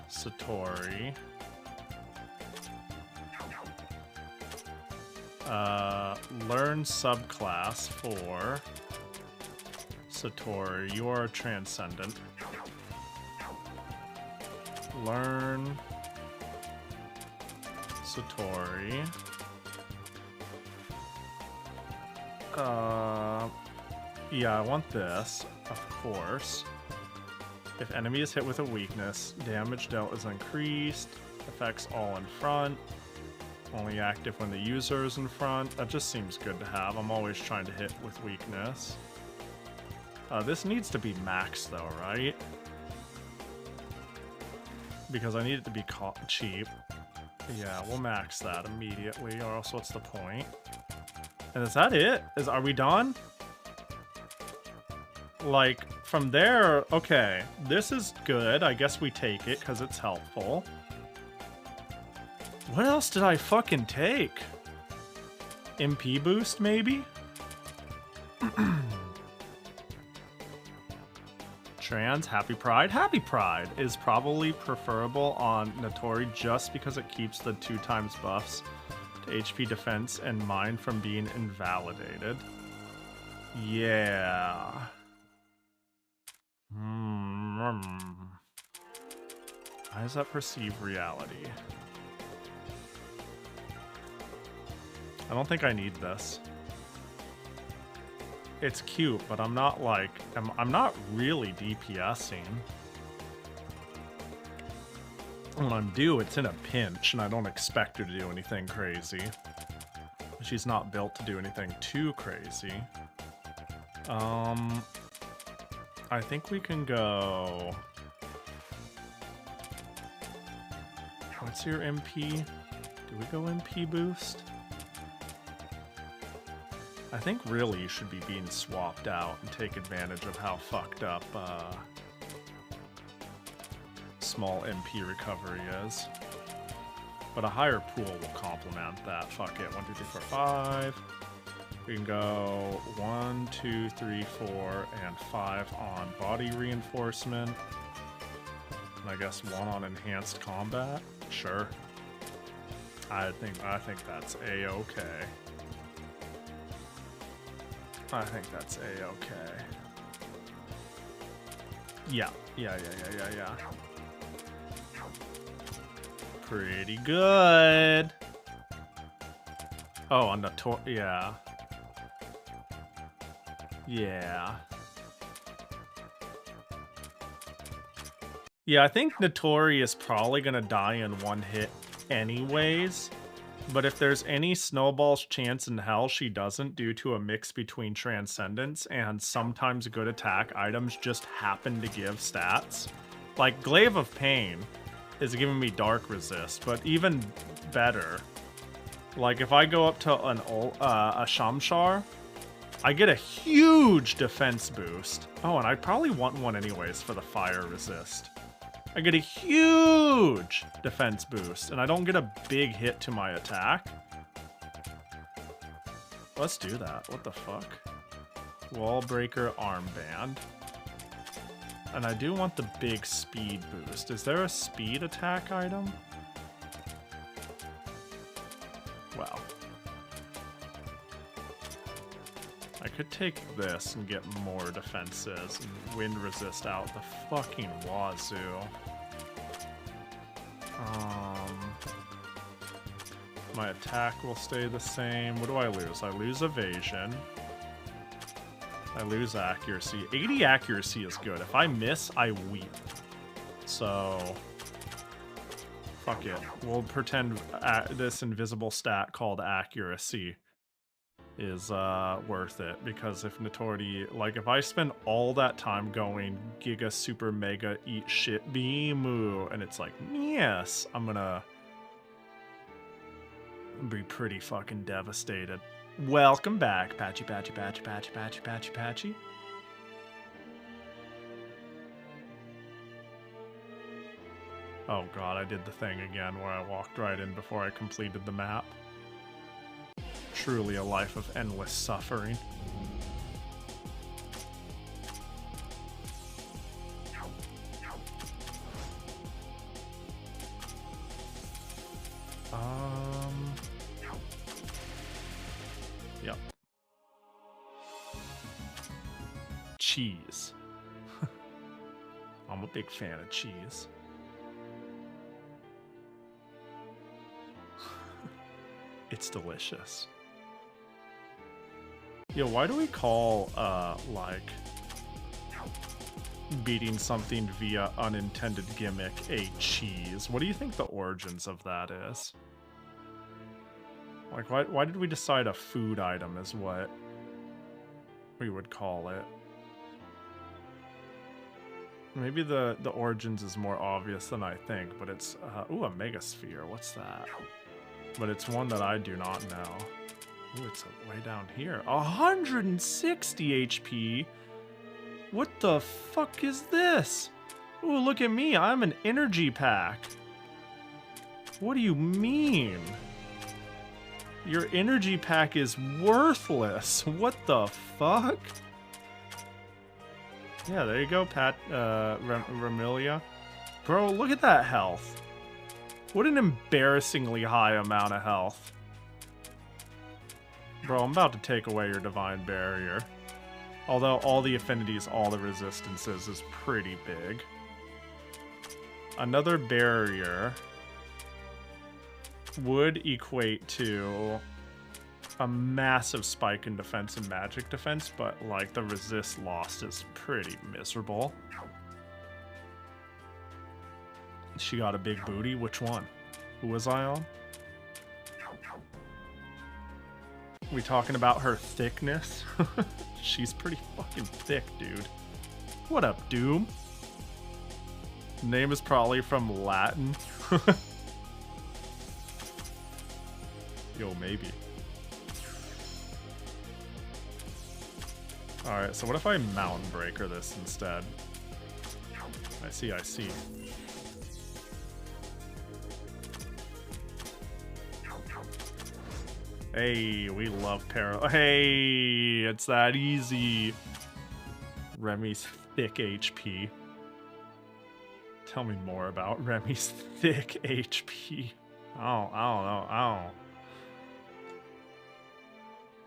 Satori. Learn subclass for Satori. You are a transcendent. Learn Satori. Yeah, I want this, of course. If enemy is hit with a weakness, damage dealt is increased, affects all in front, only active when the user is in front. That just seems good to have. I'm always trying to hit with weakness. This needs to be maxed though, right? Because I need it to be cheap. Yeah, we'll max that immediately, or else what's the point? And is that it? Are we done? Like, from there, okay, this is good. I guess we take it because it's helpful. What else did I fucking take? MP boost, maybe? Trans, Happy Pride. Happy Pride is probably preferable on Notori just because it keeps the 2x buffs to HP defense and mine from being invalidated. Yeah. How does that perceive reality? I don't think I need this. It's cute, but I'm not like... I'm not really DPSing. When I'm due, it's in a pinch, and I don't expect her to do anything crazy. She's not built to do anything too crazy. I think we can go... What's your MP? Do we go MP boost? I think really you should be being swapped out and take advantage of how fucked up small MP recovery is. But a higher pool will complement that. Fuck it. 1, 2, 3, 4, 5. We can go 1, 2, 3, 4, and 5 on body reinforcement. And I guess 1 on enhanced combat. Sure. I think that's A-okay. I think that's A-okay. Yeah. Yeah. Pretty good. Oh, on the yeah. Yeah. Yeah, I think Notori is probably gonna die in one hit anyways. But if there's any snowball's chance in hell she doesn't, due to a mix between Transcendence and sometimes good attack items just happen to give stats. Like, Glaive of Pain is giving me Dark Resist, but even better, like if I go up to a Shamshar, I get a huge defense boost. Oh, and I probably want one anyways for the Fire Resist. I get a huge defense boost, and I don't get a big hit to my attack. Let's do that. What the fuck? Wall Breaker Armband. And I do want the big speed boost. Is there a speed attack item? Well. I could take this and get more defenses and wind resist out the fucking wazoo. My attack will stay the same. What do I lose? I lose evasion. I lose accuracy. 80 accuracy is good. If I miss, I weep. So, fuck it. We'll pretend this invisible stat called accuracy is worth it, because if Notority, like if I spend all that time going Giga Super Mega Eat Shit Beamu and it's like, yes, I'm gonna be pretty fucking devastated. Welcome back, Patchy, Patchy, Patchy, Patchy, Patchy, Patchy, Patchy. Oh god, I did the thing again where I walked right in before I completed the map. Truly a life of endless suffering. Yep. Cheese. I'm a big fan of cheese. It's delicious. Yo, why do we call, like, beating something via unintended gimmick a cheese? What do you think the origins of that is? Like, why did we decide a food item is what we would call it? Maybe the origins is more obvious than I think, but it's, ooh, a megasphere, what's that? But it's one that I do not know. Ooh, it's way down here. 160 HP? What the fuck is this? Ooh, look at me, I'm an energy pack. What do you mean? Your energy pack is worthless. What the fuck? Yeah, there you go, Remilia. Bro, look at that health. What an embarrassingly high amount of health. Bro, I'm about to take away your divine barrier. Although all the affinities, all the resistances is pretty big. Another barrier would equate to a massive spike in defense and magic defense, but like the resist lost is pretty miserable. She got a big booty. Which one? Who was I on? We talking about her thickness? She's pretty fucking thick, dude. What up, Doom? Name is probably from Latin. Yo, maybe. Alright, so what if I Mountain Breaker this instead? I see, I see. Hey, we love Hey, it's that easy. Remy's thick HP. Tell me more about Remy's thick HP. Oh, I don't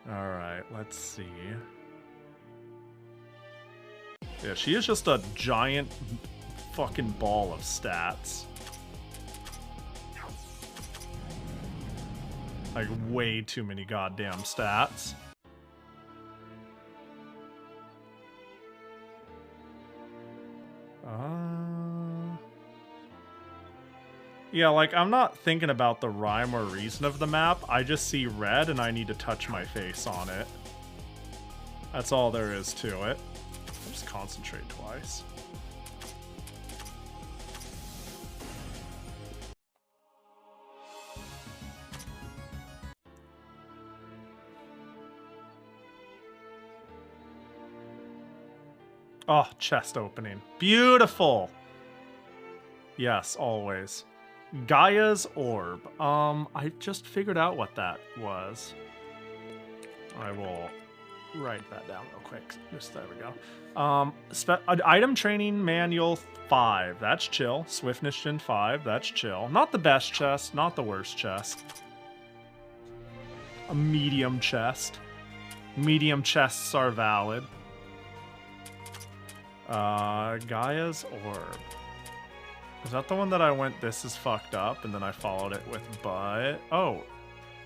know. Alright, let's see. Yeah, she is just a giant fucking ball of stats. Like, way too many goddamn stats. Yeah, like, I'm not thinking about the rhyme or reason of the map. I just see red and I need to touch my face on it. That's all there is to it. I'll just concentrate twice. Oh, chest opening. Beautiful! Yes, always. Gaia's Orb. I just figured out what that was. I will write that down real quick. Just there we go. Item Training Manual 5. That's chill. Swiftness Gen 5. That's chill. Not the best chest. Not the worst chest. A medium chest. Medium chests are valid. Gaia's Orb. Is that the one that I went, this is fucked up, and then I followed it with but? Oh,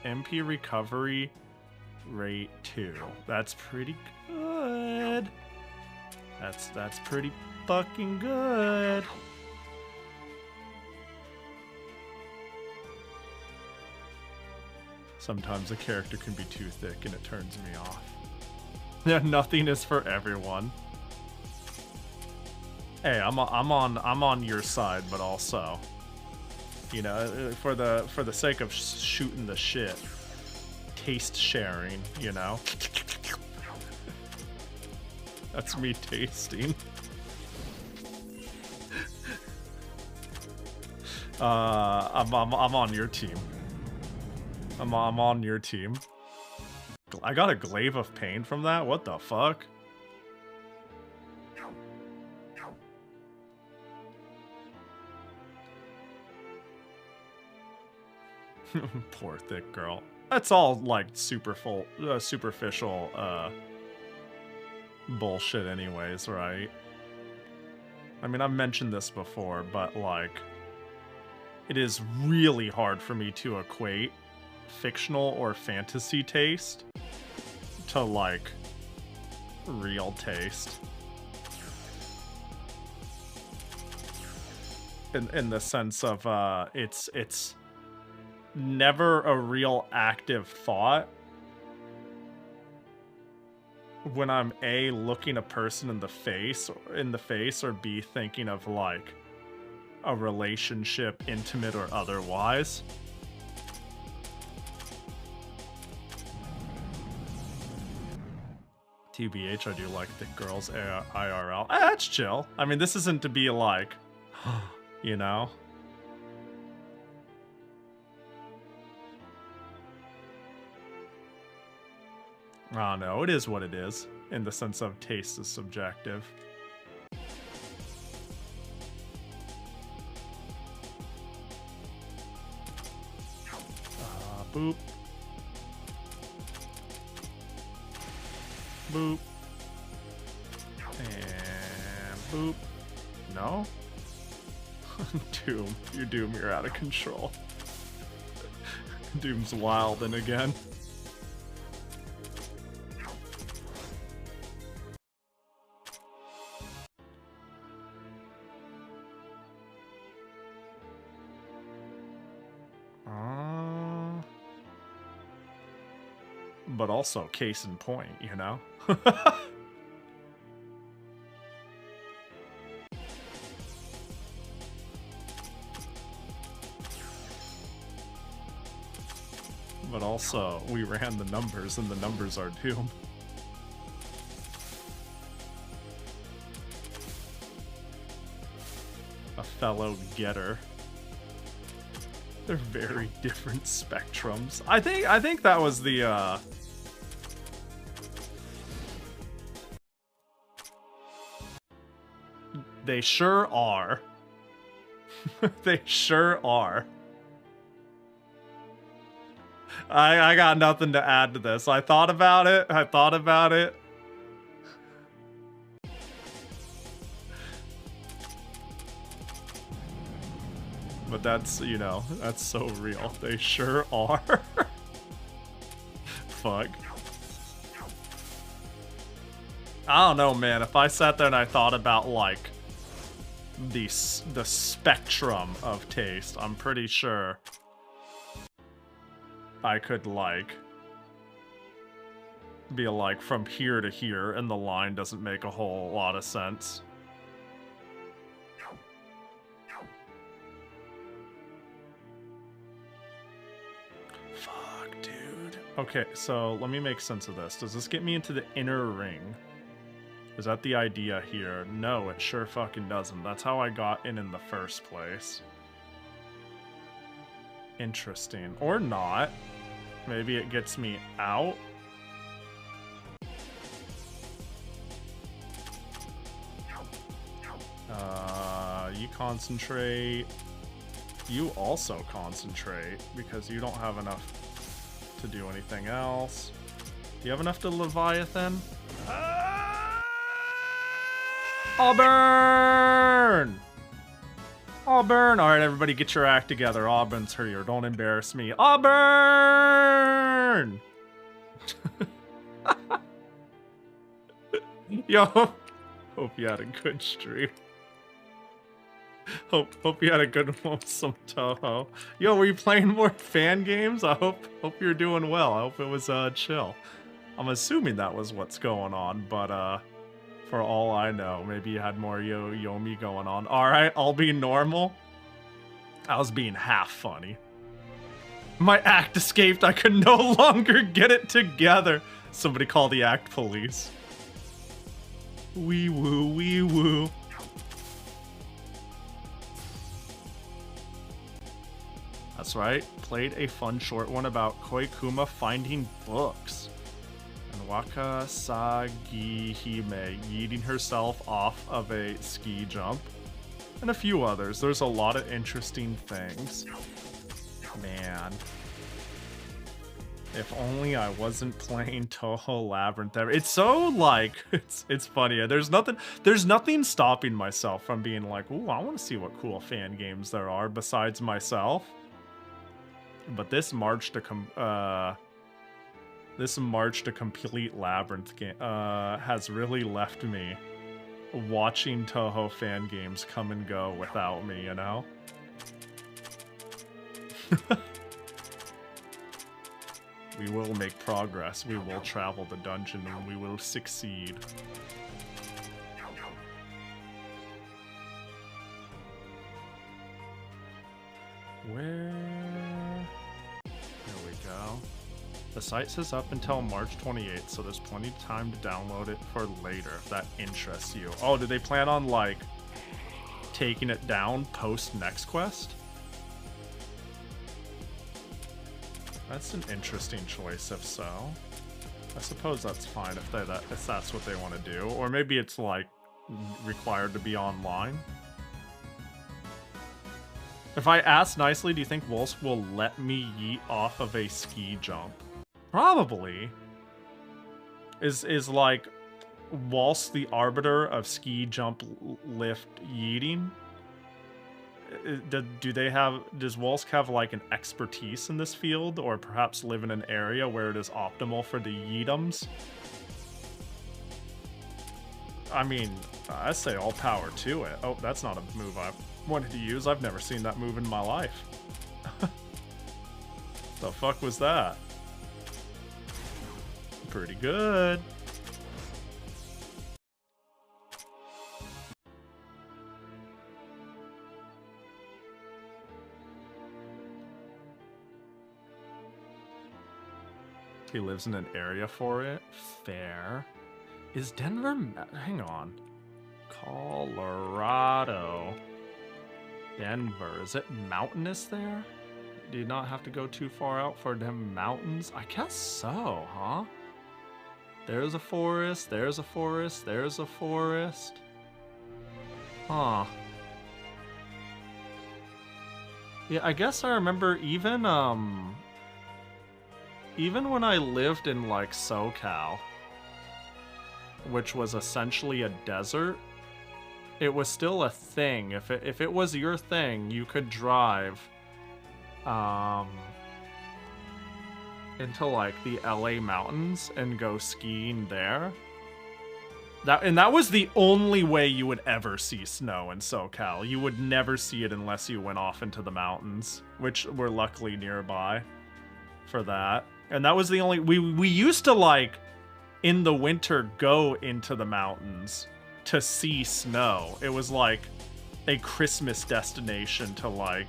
MP recovery rate 2. That's pretty good. That's pretty fucking good. Sometimes a character can be too thick and it turns me off. Yeah, nothing is for everyone. Hey, I'm on your side, but also, you know, for the sake of shooting the shit, taste sharing, you know. That's me tasting. I'm on your team. I'm on your team. I got a glaive of pain from that? What the fuck? Poor thick girl. That's all like superficial bullshit anyways, right? I mean, I've mentioned this before, but like it is really hard for me to equate fictional or fantasy taste to like real taste. In the sense of it's never a real active thought when I'm A, looking a person in the face or B, thinking of like a relationship, intimate or otherwise. TBH, I do like thick girls IRL. That's chill. I mean, this isn't to be like, you know? I don't know, it is what it is, in the sense of taste is subjective. Boop. Boop. And boop. No? Doom. You're Doom, you're out of control. Doom's wildin' again. But also, case in point, you know? But also, we ran the numbers, and the numbers are Doom. A fellow getter. They're very different spectrums. I think that was the They sure are. They sure are. I got nothing to add to this. I thought about it. But that's, you know, that's so real. They sure are. Fuck. I don't know, man. If I sat there and I thought about, like, the spectrum of taste, I'm pretty sure I could, like, be like from here to here, and the line doesn't make a whole lot of sense. Fuck, dude. Okay, so let me make sense of this. Does this get me into the inner ring? Is that the idea here? No, it sure fucking doesn't. That's how I got in the first place. Interesting. Or not. Maybe it gets me out. You concentrate. You also concentrate because you don't have enough to do anything else. Do you have enough to Leviathan? Auburn! Auburn! Alright, everybody get your act together. Auburn's here. Don't embarrass me. Auburn! Yo, hope you had a good stream. Hope you had a good one with some Touhou. Yo, were you playing more fan games? I hope you're doing well. I hope it was chill. I'm assuming that was what's going on, but for all I know, maybe you had more Yomi going on. Alright, I'll be normal. I was being half funny. My act escaped. I could no longer get it together. Somebody call the act police. Wee woo, wee woo. That's right. Played a fun short one about Koikuma finding books. And Waka Sagihime yeeting herself off of a ski jump. And a few others. There's a lot of interesting things. Man. If only I wasn't playing Touhou Labyrinth ever. It's so like it's funny. There's nothing stopping myself from being like, ooh, I want to see what cool fan games there are besides myself. But this march to complete Labyrinth game has really left me watching Touhou fan games come and go without me, you know? We will make progress. We will travel the dungeon and we will succeed. Where? There we go. The site says up until March 28th, so there's plenty of time to download it for later if that interests you. Oh, did they plan on, like, taking it down post next quest? That's an interesting choice, if so. I suppose that's fine if that's what they want to do. Or maybe it's, like, required to be online. If I ask nicely, do you think Wolf will let me yeet off of a ski jump? Probably. Is like Waltz the arbiter of ski jump lift yeeting? Does Waltz have like an expertise in this field, or perhaps live in an area where it is optimal for the yeetums? I mean, I say all power to it. Oh, that's not a move I wanted to use. I've never seen that move in my life. The fuck was that? Pretty good. He lives in an area for it. Fair. Is Denver... Hang on. Colorado. Denver. Is it mountainous there? Do you not have to go too far out for them mountains? I guess so, huh? There's a forest, there's a forest, there's a forest. Huh. Yeah, I guess I remember even when I lived in, like, SoCal, which was essentially a desert, it was still a thing. If it was your thing, you could drive into, like, the LA mountains and go skiing there. That was the only way you would ever see snow in SoCal. You would never see it unless you went off into the mountains, which were luckily nearby for that. And that was the only... We used to, like, in the winter, go into the mountains to see snow. It was, like, a Christmas destination to, like,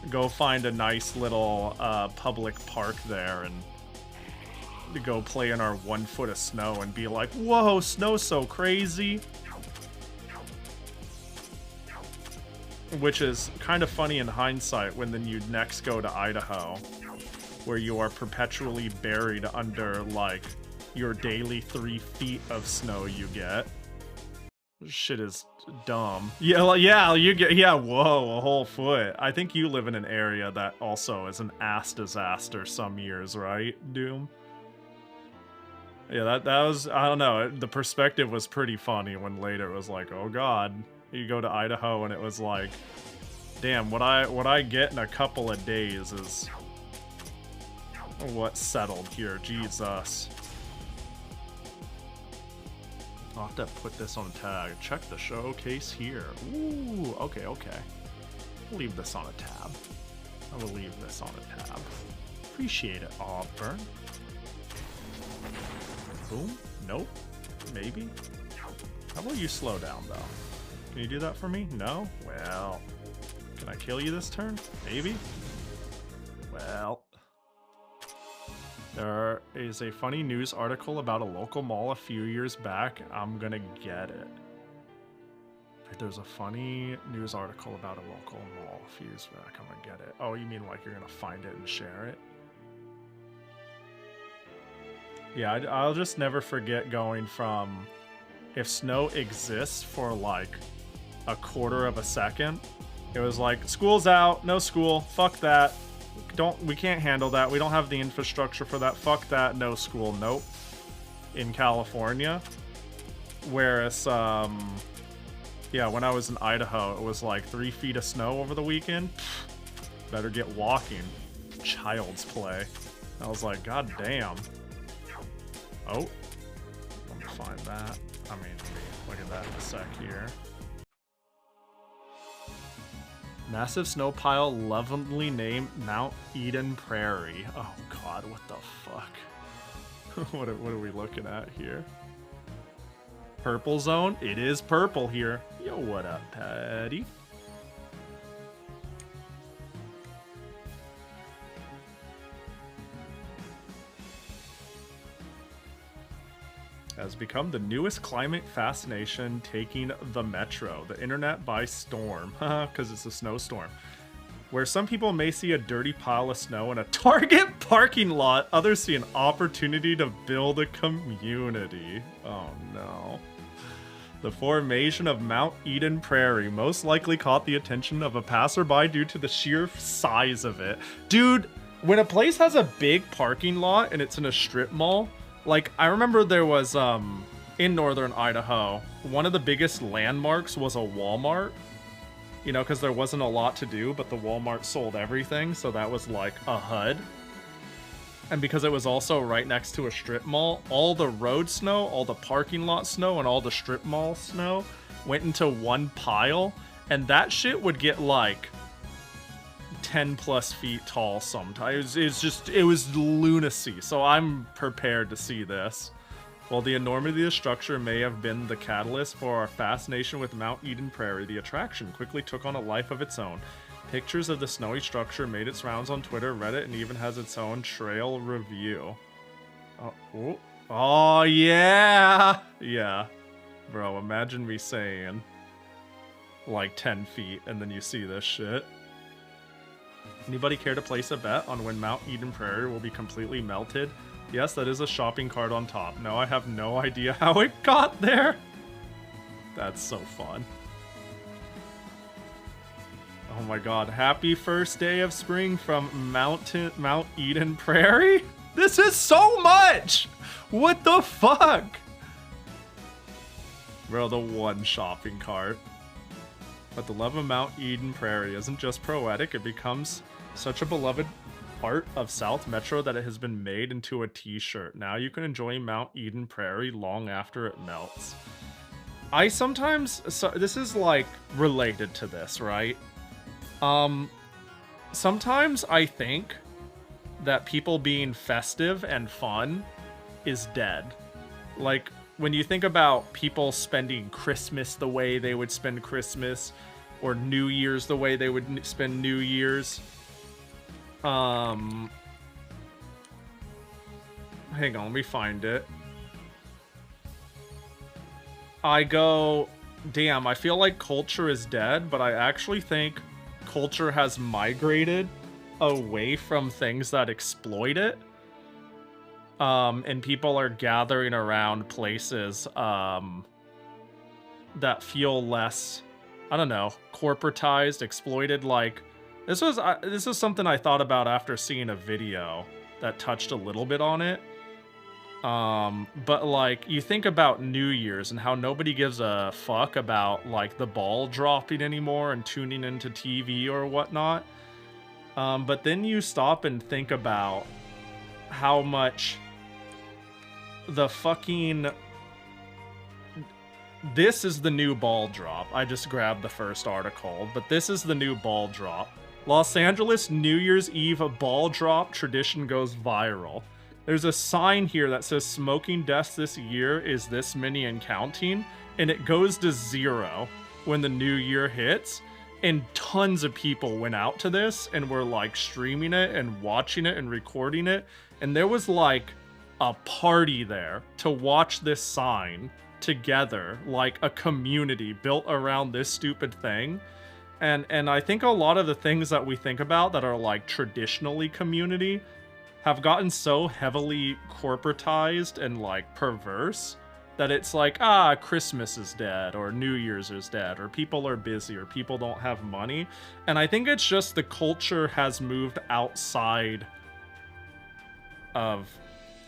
go find a nice little public park there and to go play in our 1 foot of snow and be like, whoa, snow's so crazy. Which is kind of funny in hindsight when then you next go to Idaho, where you are perpetually buried under, like, your daily 3 feet of snow you get. Shit is dumb. Yeah, you get, whoa, a whole foot. I think you live in an area that also is an ass disaster some years, right, Doom? Yeah, that was, I don't know, the perspective was pretty funny when later it was like, oh god, You go to Idaho and it was like, damn, what I get in a couple of days is what's settled here. Jesus. I'll have to put this on tag. Check the showcase here. Ooh, okay, okay. Leave this on a tab. I will leave this on a tab. Appreciate it, Auburn. Boom. Nope. Maybe. How about you slow down, though? Can you do that for me? No? Well, can I kill you this turn? Maybe? Well. There is a funny news article about a local mall a few years back. I'm gonna get it. There's a funny news article about a local mall a few years back. I'm gonna get it. Oh, you mean like you're gonna find it and share it? Yeah, I'll just never forget going from, if snow exists for like a quarter of a second, it was like, school's out, no school, fuck that. We can't handle that. We don't have the infrastructure for that. Fuck that. No school. Nope. In California. Whereas, yeah, when I was in Idaho, it was like 3 feet of snow over the weekend. Pfft, better get walking. Child's play. I was like, god damn. Oh. Let me find that. I mean, look at that in a sec here. Massive snow pile lovingly named Mount Eden Prairie. Oh god, what the fuck? what are we looking at here? Purple zone? It is purple here. Yo, what up, Patty? Has become the newest climate fascination, taking the metro, the internet by storm, because it's a snowstorm. Where some people may see a dirty pile of snow in a Target parking lot, others see an opportunity to build a community. Oh no. The formation of Mount Eden Prairie most likely caught the attention of a passerby due to the sheer size of it. Dude, when a place has a big parking lot and it's in a strip mall, like, I remember there was, in northern Idaho, one of the biggest landmarks was a Walmart. You know, because there wasn't a lot to do, but the Walmart sold everything, so that was like a HUD. And because it was also right next to a strip mall, all the road snow, all the parking lot snow, and all the strip mall snow went into one pile, and that shit would get like 10 plus feet tall sometimes. It was lunacy. So I'm prepared to see this. While the enormity of the structure may have been the catalyst for our fascination with Mount Eden Prairie, the attraction quickly took on a life of its own. Pictures of the snowy structure made its rounds on Twitter, Reddit, and even has its own trail review. Oh yeah! Yeah. Bro, imagine me saying like 10 feet and then you see this shit. Anybody care to place a bet on when Mount Eden Prairie will be completely melted? Yes, that is a shopping cart on top. No, I have no idea how it got there. That's so fun. Oh my god, happy first day of spring from Mount Eden Prairie? This is so much! What the fuck? Bro, the one shopping cart. But the love of Mount Eden Prairie isn't just poetic, it becomes such a beloved part of South Metro that it has been made into a t-shirt. Now you can enjoy Mount Eden Prairie long after it melts. I sometimes, so this is like related to this, right? Sometimes I think that people being festive and fun is dead. Like, when you think about people spending Christmas the way they would spend Christmas, or New Year's the way they would spend New Year's. Hang on, let me find it. I go, damn, I feel like culture is dead, but I actually think culture has migrated away from things that exploit it. And people are gathering around places that feel less, I don't know, corporatized, exploited. Like, this was something I thought about after seeing a video that touched a little bit on it. But like, you think about New Year's and how nobody gives a fuck about like the ball dropping anymore and tuning into TV or whatnot. But then you stop and think about how much the fucking... This is the new ball drop. I just grabbed the first article, but this is the new ball drop. Los Angeles New Year's Eve ball drop tradition goes viral. There's a sign here that says smoking deaths this year is this many and counting, and it goes to 0 when the new year hits. And tons of people went out to this and were like streaming it and watching it and recording it. And there was like a party there to watch this sign together, like a community built around this stupid thing. And I think a lot of the things that we think about that are like traditionally community have gotten so heavily corporatized and like perverse that it's like, Christmas is dead, or New Year's is dead, or people are busy, or people don't have money. And I think it's just the culture has moved outside of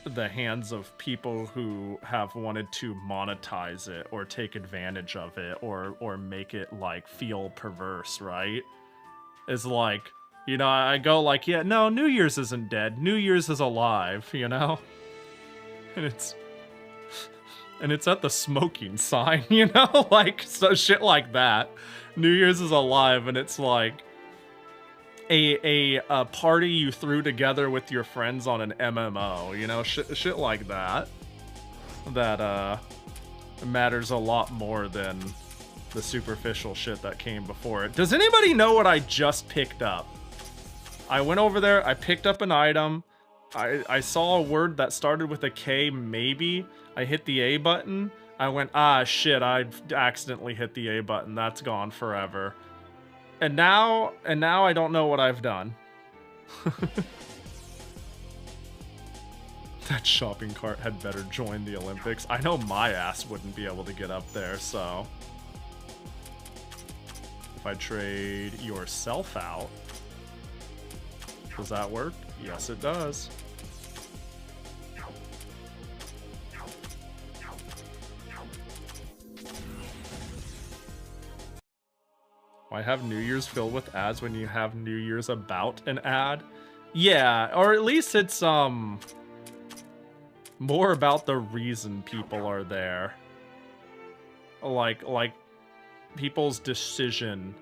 the hands of people who have wanted to monetize it or take advantage of it or make it like feel perverse, right? It's like, you know, I go like, yeah, no, New Year's isn't dead. New Year's is alive, you know? And it's at the smoking sign, you know? Like, so shit like that. New Year's is alive, and it's like a party you threw together with your friends on an MMO, you know? Shit like that. That, matters a lot more than the superficial shit that came before it. Does anybody know what I just picked up? I went over there, I picked up an item. I saw a word that started with a K, maybe. I hit the A button. I went, shit, I accidentally hit the A button. That's gone forever. And now I don't know what I've done. That shopping cart had better join the Olympics. I know my ass wouldn't be able to get up there, so. If I trade yourself out, does that work? Yes, it does. Why have New Year's filled with ads when you have New Year's about an ad? Yeah, or at least it's more about the reason people are there. Like people's decision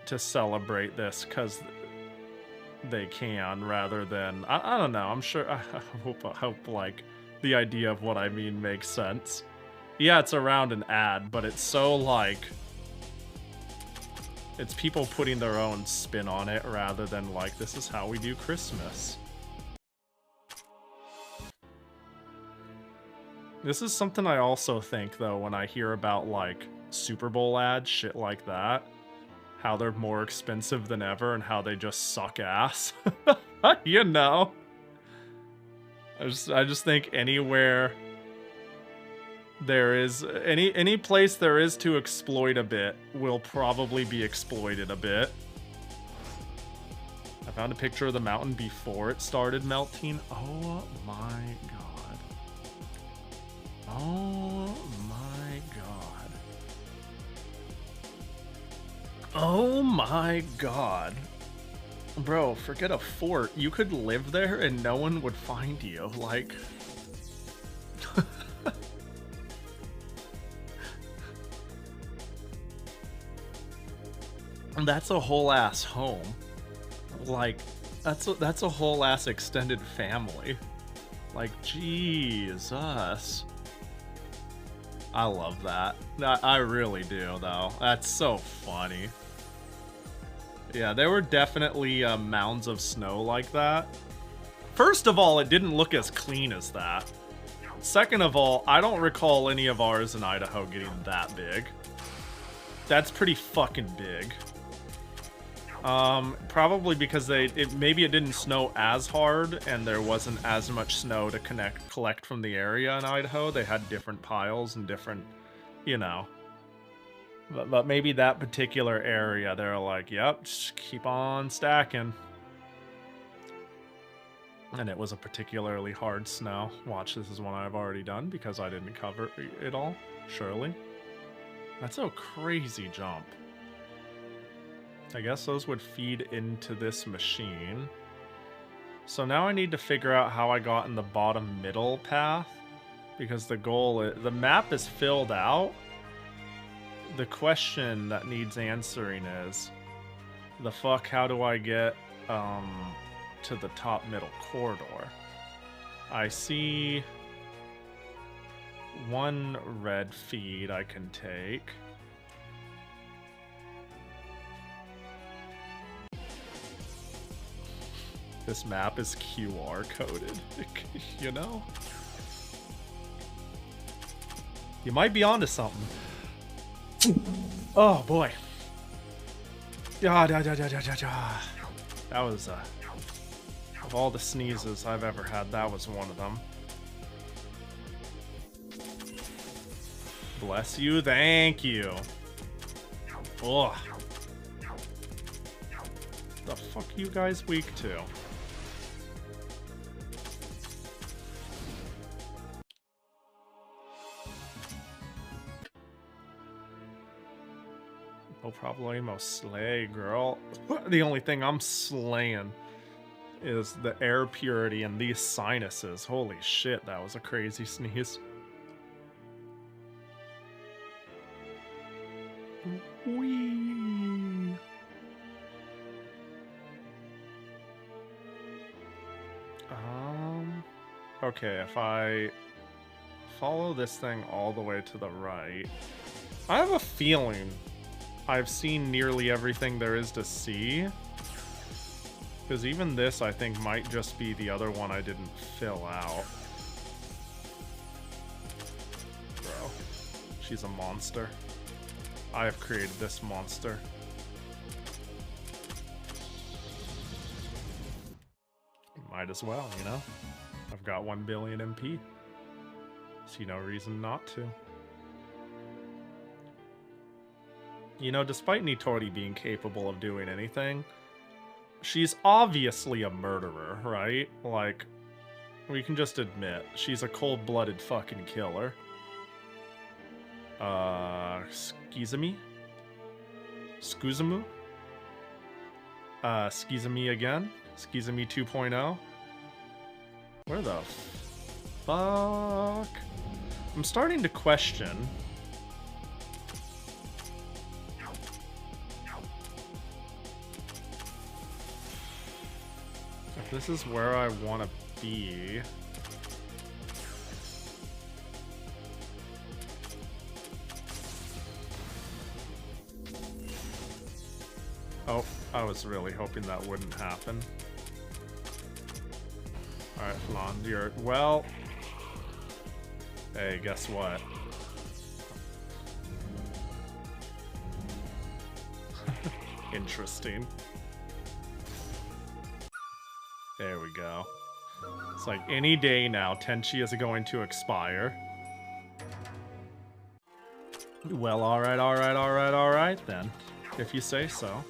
to celebrate this because they can, rather than I don't know. I'm sure I hope like the idea of what I mean makes sense. Yeah, it's around an ad, but it's so like it's people putting their own spin on it rather than like, this is how we do Christmas. This is something I also think though when I hear about like Super Bowl ads, shit like that. How they're more expensive than ever and how they just suck ass. You know? I just think anywhere there is any place there is to exploit a bit will probably be exploited a bit. I found a picture of the mountain before it started melting. Oh my god. Oh my god. Oh my god. Bro, forget a fort. You could live there and no one would find you. Like... That's a whole ass home. Like, that's a whole ass extended family. Like, Jesus. I love that. I really do, though. That's so funny. Yeah, there were definitely mounds of snow like that. First of all, it didn't look as clean as that. Second of all, I don't recall any of ours in Idaho getting that big. That's pretty fucking big. Probably because maybe it didn't snow as hard and there wasn't as much snow to collect from the area in Idaho. They had different piles and different, you know. But maybe that particular area, they're like, yep, just keep on stacking. And it was a particularly hard snow. Watch, this is one I've already done because I didn't cover it all, surely. That's a crazy jump. I guess those would feed into this machine. So now I need to figure out how I got in the bottom middle path. Because the goal, the map is filled out. The question that needs answering is, the fuck, how do I get to the top middle corridor? I see one red feed I can take. This map is QR coded, you know? You might be onto something. Oh boy. That was, of all the sneezes I've ever had, that was one of them. Bless you, thank you. Ugh. The fuck you guys weak to? No problemo, slay, girl. The only thing I'm slaying is the air purity and these sinuses. Holy shit, that was a crazy sneeze. Whee. Okay, if I follow this thing all the way to the right, I have a feeling I've seen nearly everything there is to see. Because even this, I think, might just be the other one I didn't fill out. Bro, she's a monster. I have created this monster. Might as well, you know? I've got 1 billion MP. See no reason not to. You know, despite Nitori being capable of doing anything, she's obviously a murderer, right? Like, we can just admit, she's a cold-blooded fucking killer. Skizumi? Skuzumu? Skizumi again? Skizumi 2.0? Where the fuck? I'm starting to question. If this is where I want to be. Oh, I was really hoping that wouldn't happen. Alright, Flonde, you're... Well... Hey, guess what? Interesting. There we go. It's like any day now, Tenchi is going to expire. Well, alright then. If you say so.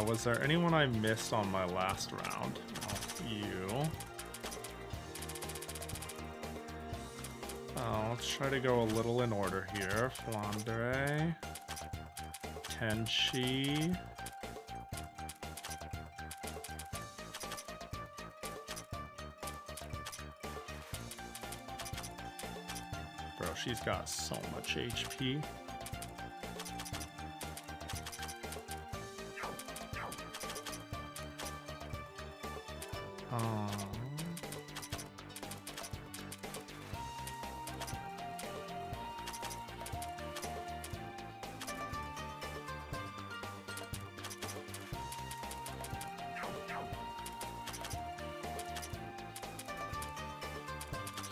Was there anyone I missed on my last round? Oh, you. Let's try to go a little in order here. Flandre. Tenchi. Bro, she's got so much HP.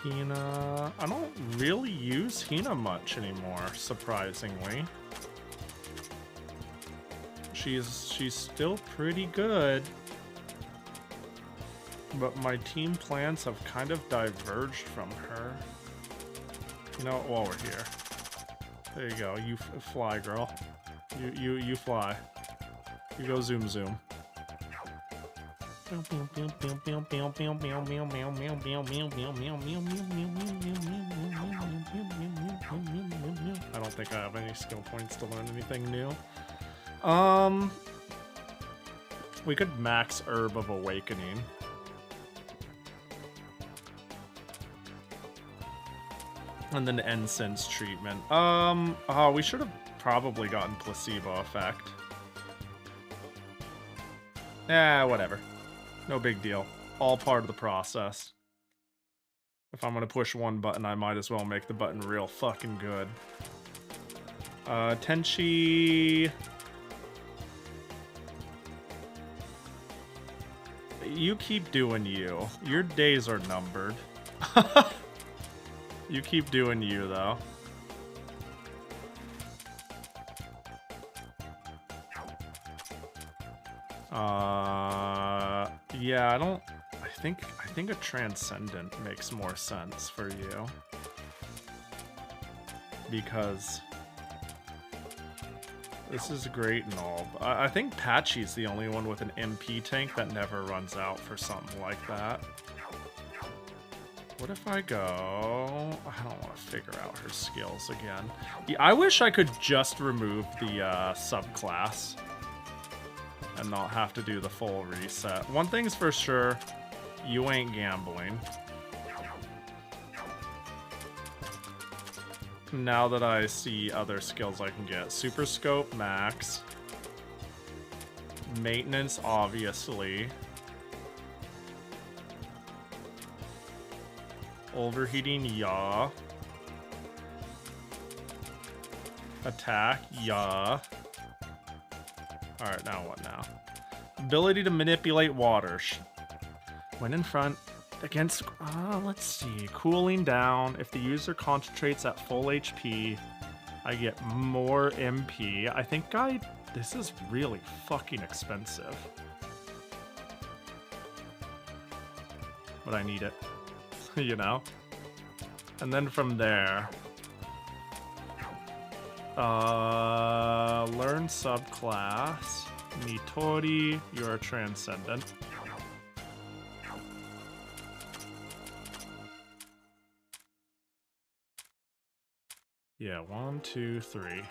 Hina... I don't really use Hina much anymore, surprisingly. She's still pretty good. But my team plans have kind of diverged from her. You know, while we're here. There you go, you fly, girl. You fly. You go zoom zoom. I don't think I have any skill points to learn anything new. We could max Herb of Awakening. And then Incense Treatment. We should have probably gotten Placebo Effect. Whatever. No big deal. All part of the process. If I'm gonna push one button, I might as well make the button real fucking good. Tenchi... You keep doing you. Your days are numbered. You keep doing you, though. Yeah, I think a Transcendent makes more sense for you. Because this is great and all. I think Patchy's the only one with an MP tank that never runs out for something like that. What if I go... I don't want to figure out her skills again. Yeah, I wish I could just remove the subclass and not have to do the full reset. One thing's for sure, you ain't gambling. Now that I see other skills I can get. Super Scope max. Maintenance, obviously. Overheating, yeah. Attack, yeah. Alright, now what now? Ability to manipulate water. When in front, against... let's see. Cooling down. If the user concentrates at full HP, I get more MP. I think this is really fucking expensive. But I need it. You know? And then from there... learn subclass. Nitori, you're a Transcendent. Yeah, 1, 2, 3.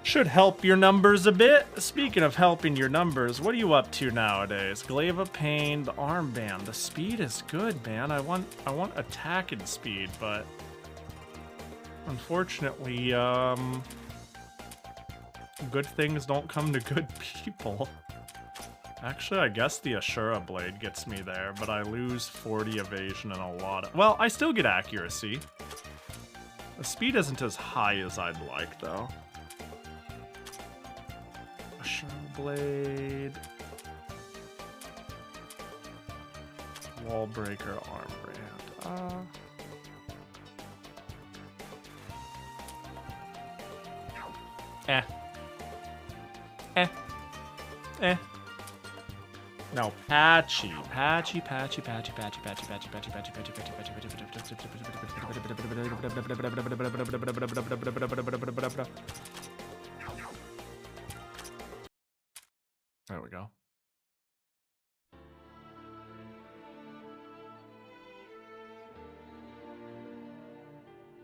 Should help your numbers a bit. Speaking of helping your numbers, what are you up to nowadays? Glaive Pain, the armband. The speed is good, man. I want attacking speed, but unfortunately, good things don't come to good people. Actually, I guess the Ashura Blade gets me there, but I lose 40 evasion and a lot of... Well, I still get accuracy. The speed isn't as high as I'd like, though. Ashura Blade... Wall Breaker Armbrand. No, Patchy. Patchy. There we go.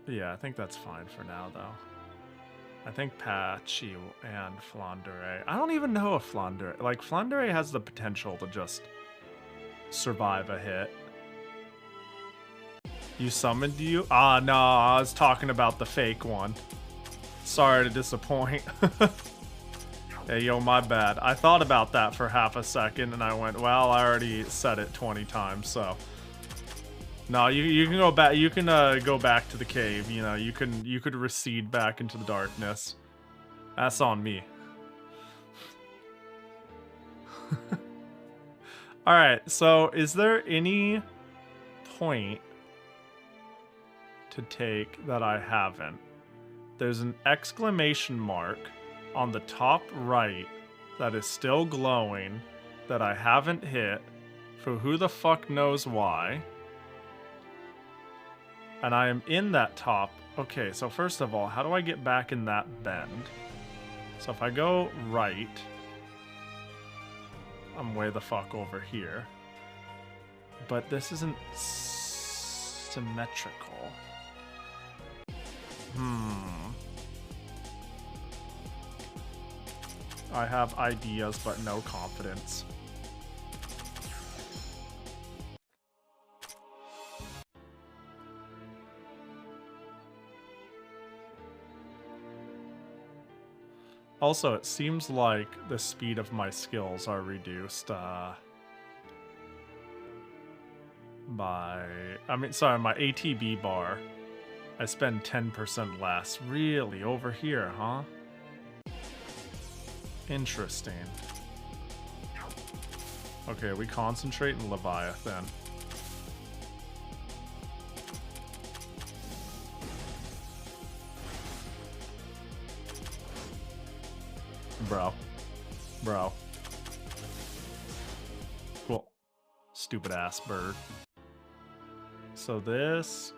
Yeah, I think that's fine for now, though. I think Patchy and Flandre. I don't even know if Flandre... Like, Flandre has the potential to just survive a hit. You summoned you? Ah, no, I was talking about the fake one. Sorry to disappoint. Hey, yo, my bad. I thought about that for half a second, and I went, well, I already said it 20 times, so... No, you can go back. You can go back to the cave. You know, you could recede back into the darkness. That's on me. All right. So, is there any point to take that I haven't? There's an exclamation mark on the top right that is still glowing that I haven't hit for who the fuck knows why. And I am in that top. Okay, so first of all, how do I get back in that bend? So if I go right, I'm way the fuck over here. But this isn't symmetrical. I have ideas, but no confidence. Also, it seems like the speed of my skills are reduced by... sorry, my ATB bar. I spend 10% less. Really? Over here, huh? Interesting. Okay, we concentrate in Leviathan. Bro. Cool. Stupid ass bird. So this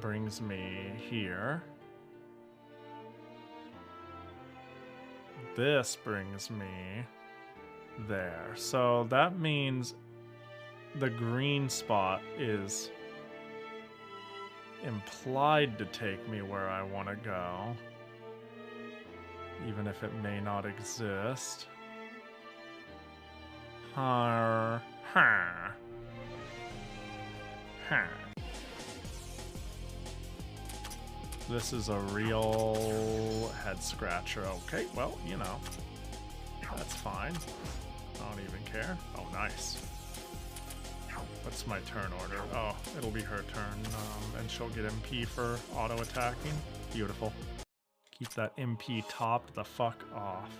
brings me here. This brings me there. So that means the green spot is implied to take me where I want to go, even if it may not exist. This is a real head scratcher. Okay, well, you know, that's fine. I don't even care. Oh, nice. What's my turn order? Oh, it'll be her turn, and she'll get MP for auto-attacking. Beautiful. Keep that MP topped the fuck off.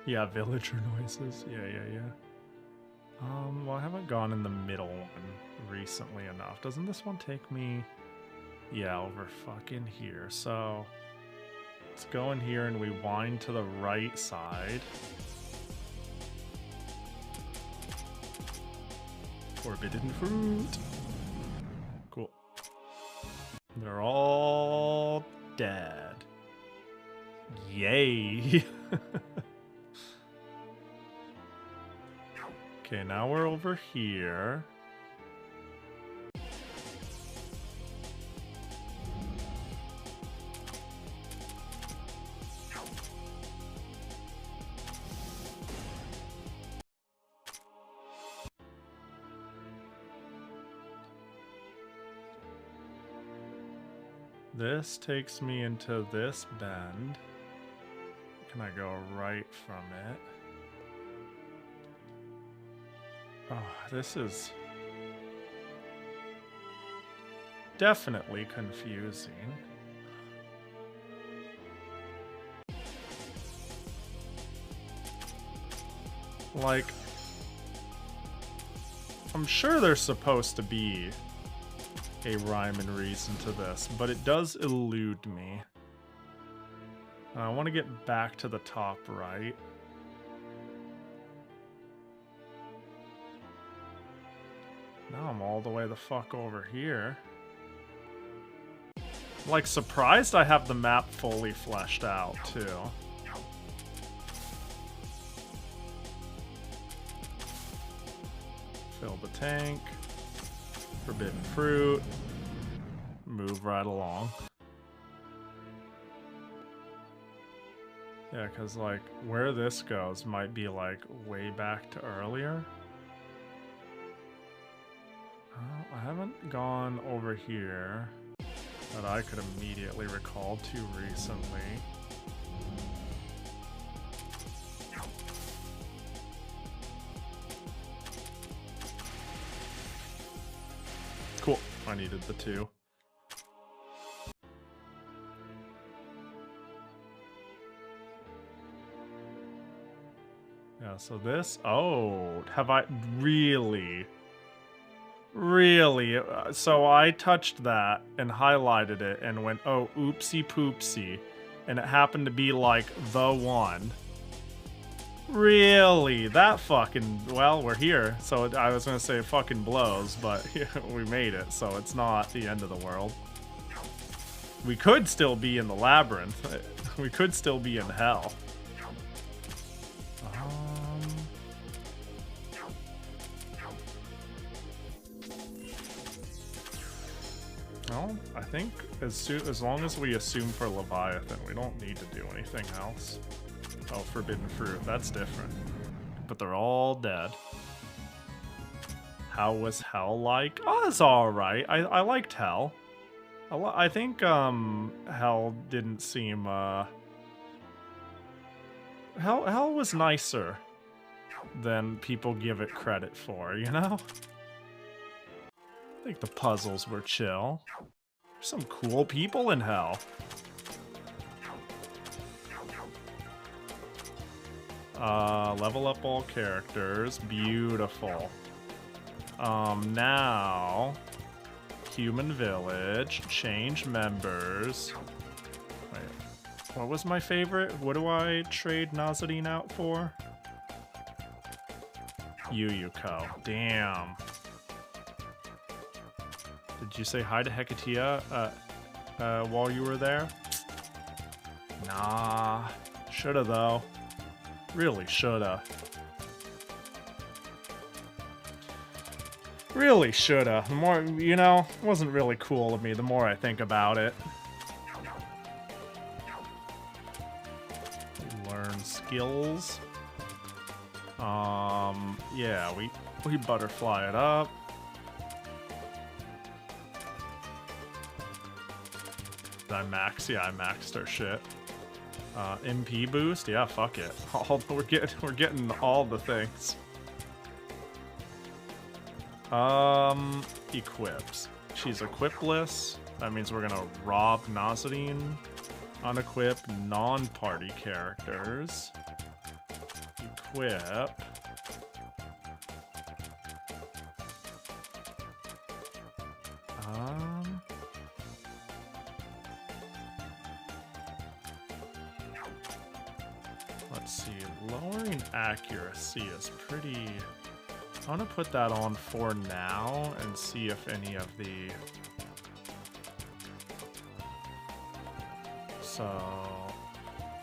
Yeah, villager noises. Yeah. Well, I haven't gone in the middle one recently enough. Doesn't this one take me... Yeah, over fucking here. So let's go in here and we wind to the right side. Forbidden fruit. Cool. They're all dead. Yay. Okay, now we're over here. This takes me into this bend. Can I go right from it? Oh, this is definitely confusing. Like, I'm sure there's supposed to be a rhyme and reason to this, but it does elude me. I want to get back to the top right. Now I'm all the way the fuck over here. Like, surprised I have the map fully fleshed out, too. Fill the tank. Forbidden fruit. Move right along. Yeah, because, like, where this goes might be, like, way back to earlier. I haven't gone over here that I could immediately recall too recently. Cool. I needed the 2. Yeah, so this... Oh, have I... Really? Really? So I touched that and highlighted it and went, oh, oopsie poopsie. And it happened to be like the one. Really? That fucking... Well, we're here. So I was going to say it fucking blows, but we made it. So it's not the end of the world. We could still be in the Labyrinth. We could still be in hell. Well, I think as long as we assume for Leviathan, we don't need to do anything else. Oh, Forbidden Fruit, that's different. But they're all dead. How was Hell like? Oh, it's alright. I liked Hell. I think Hell didn't seem Hell was nicer than people give it credit for, you know? I think the puzzles were chill. There's some cool people in Hell. Level up all characters. Beautiful. Now... Human Village. Change members. Wait. What was my favorite? What do I trade Nazarene out for? Yuyuko. Damn. Did you say hi to Hecatea while you were there? Nah. Shoulda though. Really shoulda. Really shoulda. The more, you know, it wasn't really cool of me the more I think about it. Learn skills. Yeah, we butterfly it up. Did I max? Yeah, I maxed our shit. MP boost? Yeah, fuck it. We're getting all the things. Equips. She's equipless. That means we're gonna rob Nazarene. Unequip non-party characters. Equip. Let's see. Lowering accuracy is pretty... I want to put that on for now and see if any of the... So...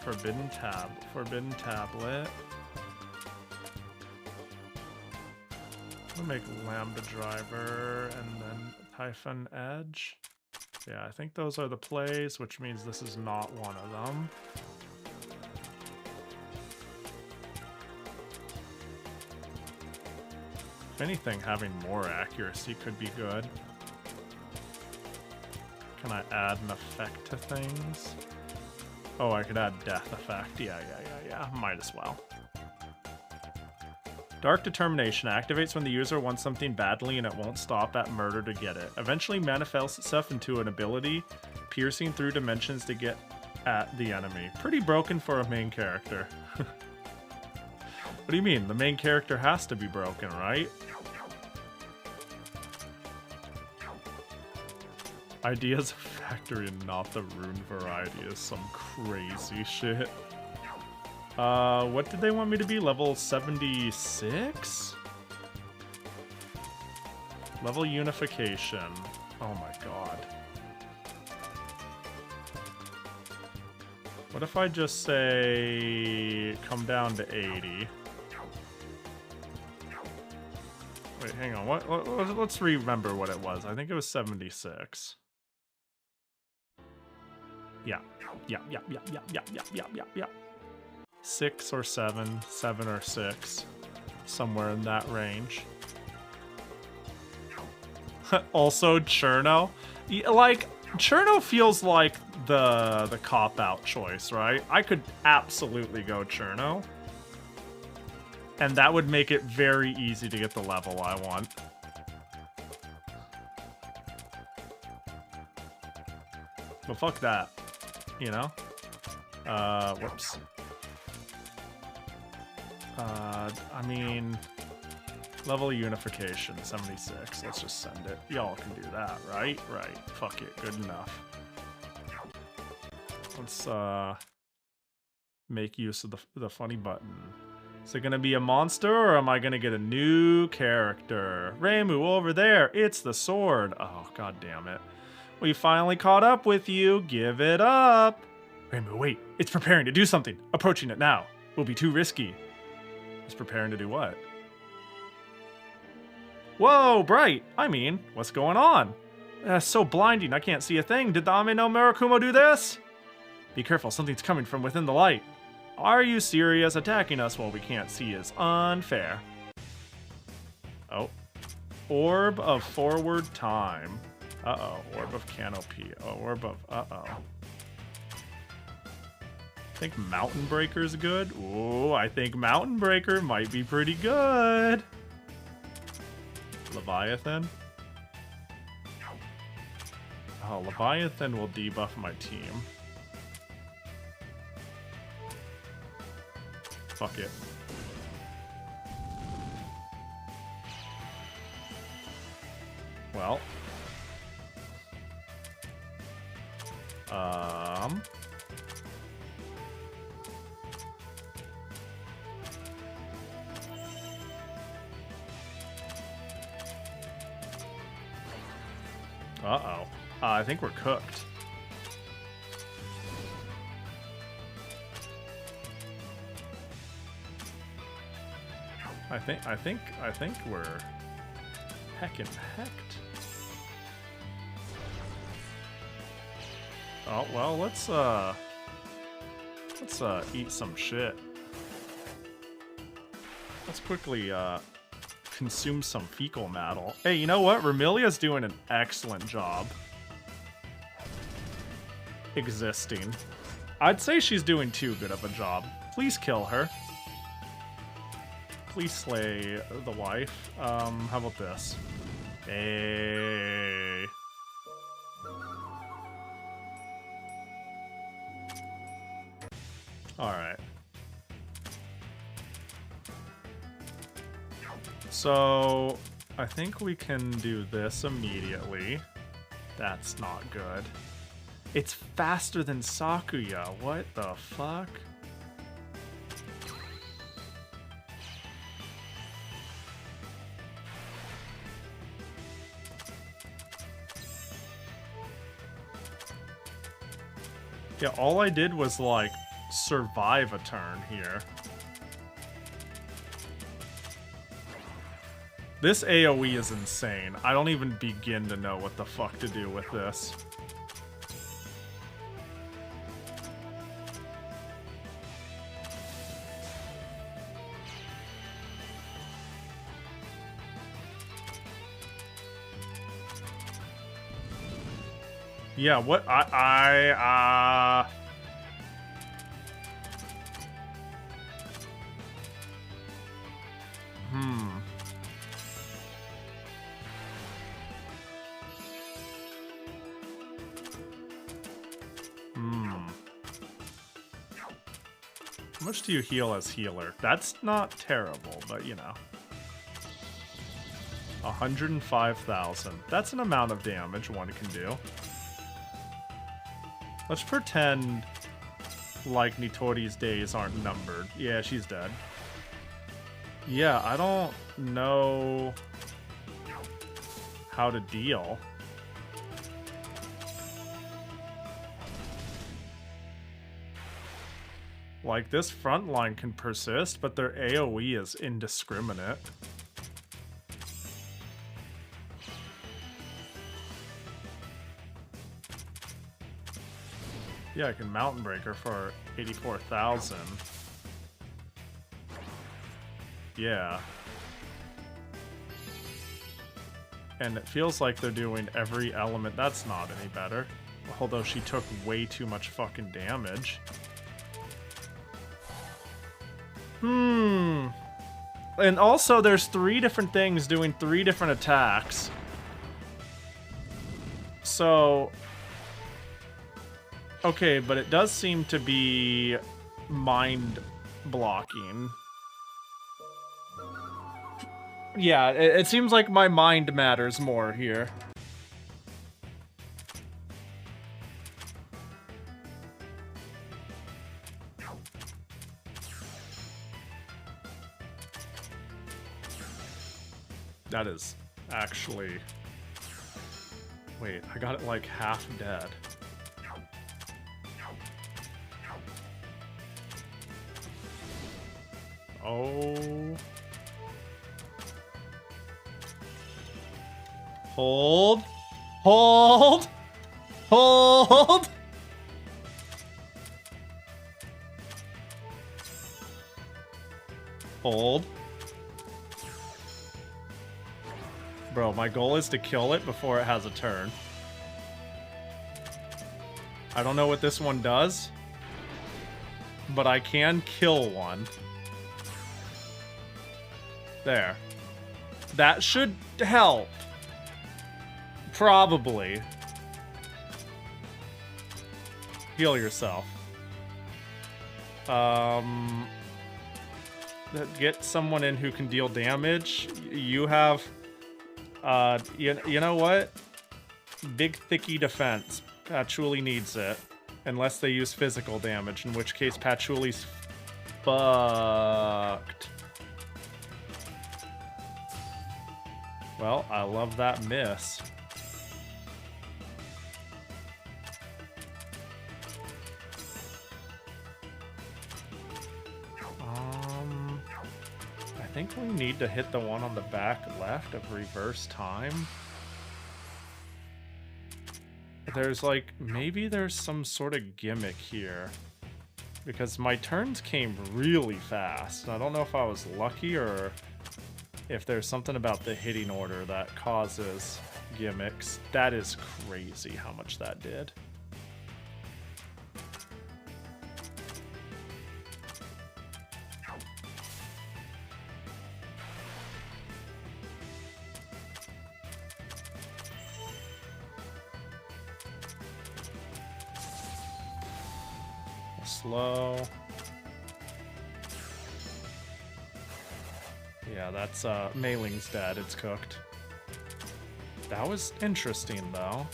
Forbidden Tablet. I'll make Lambda Driver and then Typhon Edge. Yeah, I think those are the plays, which means this is not one of them. If anything, having more accuracy could be good. Can I add an effect to things? Oh, I could add death effect. Yeah. Might as well. Dark Determination activates when the user wants something badly and it won't stop at murder to get it. Eventually manifests itself into an ability, piercing through dimensions to get at the enemy. Pretty broken for a main character. What do you mean? The main character has to be broken, right? Ideas factory and not the rune variety is some crazy shit. What did they want me to be? Level 76? Level unification. Oh my god. What if I just say come down to 80? Wait, hang on. What? Let's remember what it was. I think it was 76. Yeah. 6 or 7, 7 or 6, somewhere in that range. Also, Cherno. Like, Cherno feels like the cop-out choice, right? I could absolutely go Cherno. And that would make it very easy to get the level I want. But fuck that, you know? Whoops. I mean, level unification, 76. Let's just send it. Y'all can do that, right? Right. Fuck it. Good enough. Let's, make use of the funny button. Is it gonna be a monster, or am I gonna get a new character? Reimu, over there! It's the sword! Oh, god damn it. We finally caught up with you. Give it up. Rainbow, wait. It's preparing to do something. Approaching it now will be too risky. It's preparing to do what? Whoa, Bright. I mean, what's going on? So blinding, I can't see a thing. Did the Ame no Murakumo do this? Be careful, something's coming from within the light. Are you serious? Attacking us while we can't see is unfair. Oh. Orb of forward time. Uh-oh. Orb of canopy. Oh, orb of... Uh-oh. I think Mountain Breaker's good. Ooh, I think Mountain Breaker might be pretty good. Leviathan. Oh, Leviathan will debuff my team. Fuck it. Well. Uh-oh. I think we're cooked. I think we're heckin' hecked. Oh, well, let's eat some shit. Let's quickly, consume some fecal matter. Hey, you know what? Remilia's doing an excellent job existing. I'd say she's doing too good of a job. Please kill her. Please slay the wife. How about this? Hey. Alright. So, I think we can do this immediately. That's not good. It's faster than Sakuya. What the fuck? Yeah, all I did was, like, survive a turn here. This AoE is insane. I don't even begin to know what the fuck to do with this. Yeah, what? How much do you heal as healer? That's not terrible, but you know. 105,000. That's an amount of damage one can do. Let's pretend like Nitori's days aren't numbered. Yeah, she's dead. Yeah, I don't know how to deal. Like, this front line can persist, but their AoE is indiscriminate. Yeah, I can Mountain Breaker for 84,000. Yeah. And it feels like they're doing every element. That's not any better. Although she took way too much fucking damage. And also there's 3 different things doing 3 different attacks. So... Okay, but it does seem to be mind blocking. Yeah, it seems like my mind matters more here. That is actually Wait, I got it like half dead. Oh. Hold. Hold. Hold. Hold. Bro, my goal is to kill it before it has a turn. I don't know what this one does, but I can kill one. There. That should help. Probably. Heal yourself. Get someone in who can deal damage. You have... you know what? Big thicky defense. Patchouli needs it. Unless they use physical damage, in which case Patchouli's fucked. Well, I love that miss. I think we need to hit the one on the back left of reverse time. There's like, maybe there's some sort of gimmick here. Because my turns came really fast. I don't know if I was lucky or if there's something about the hitting order that causes gimmicks. That is crazy how much that did. Slow. Yeah, that's Mailing's dead. It's cooked. That was interesting though.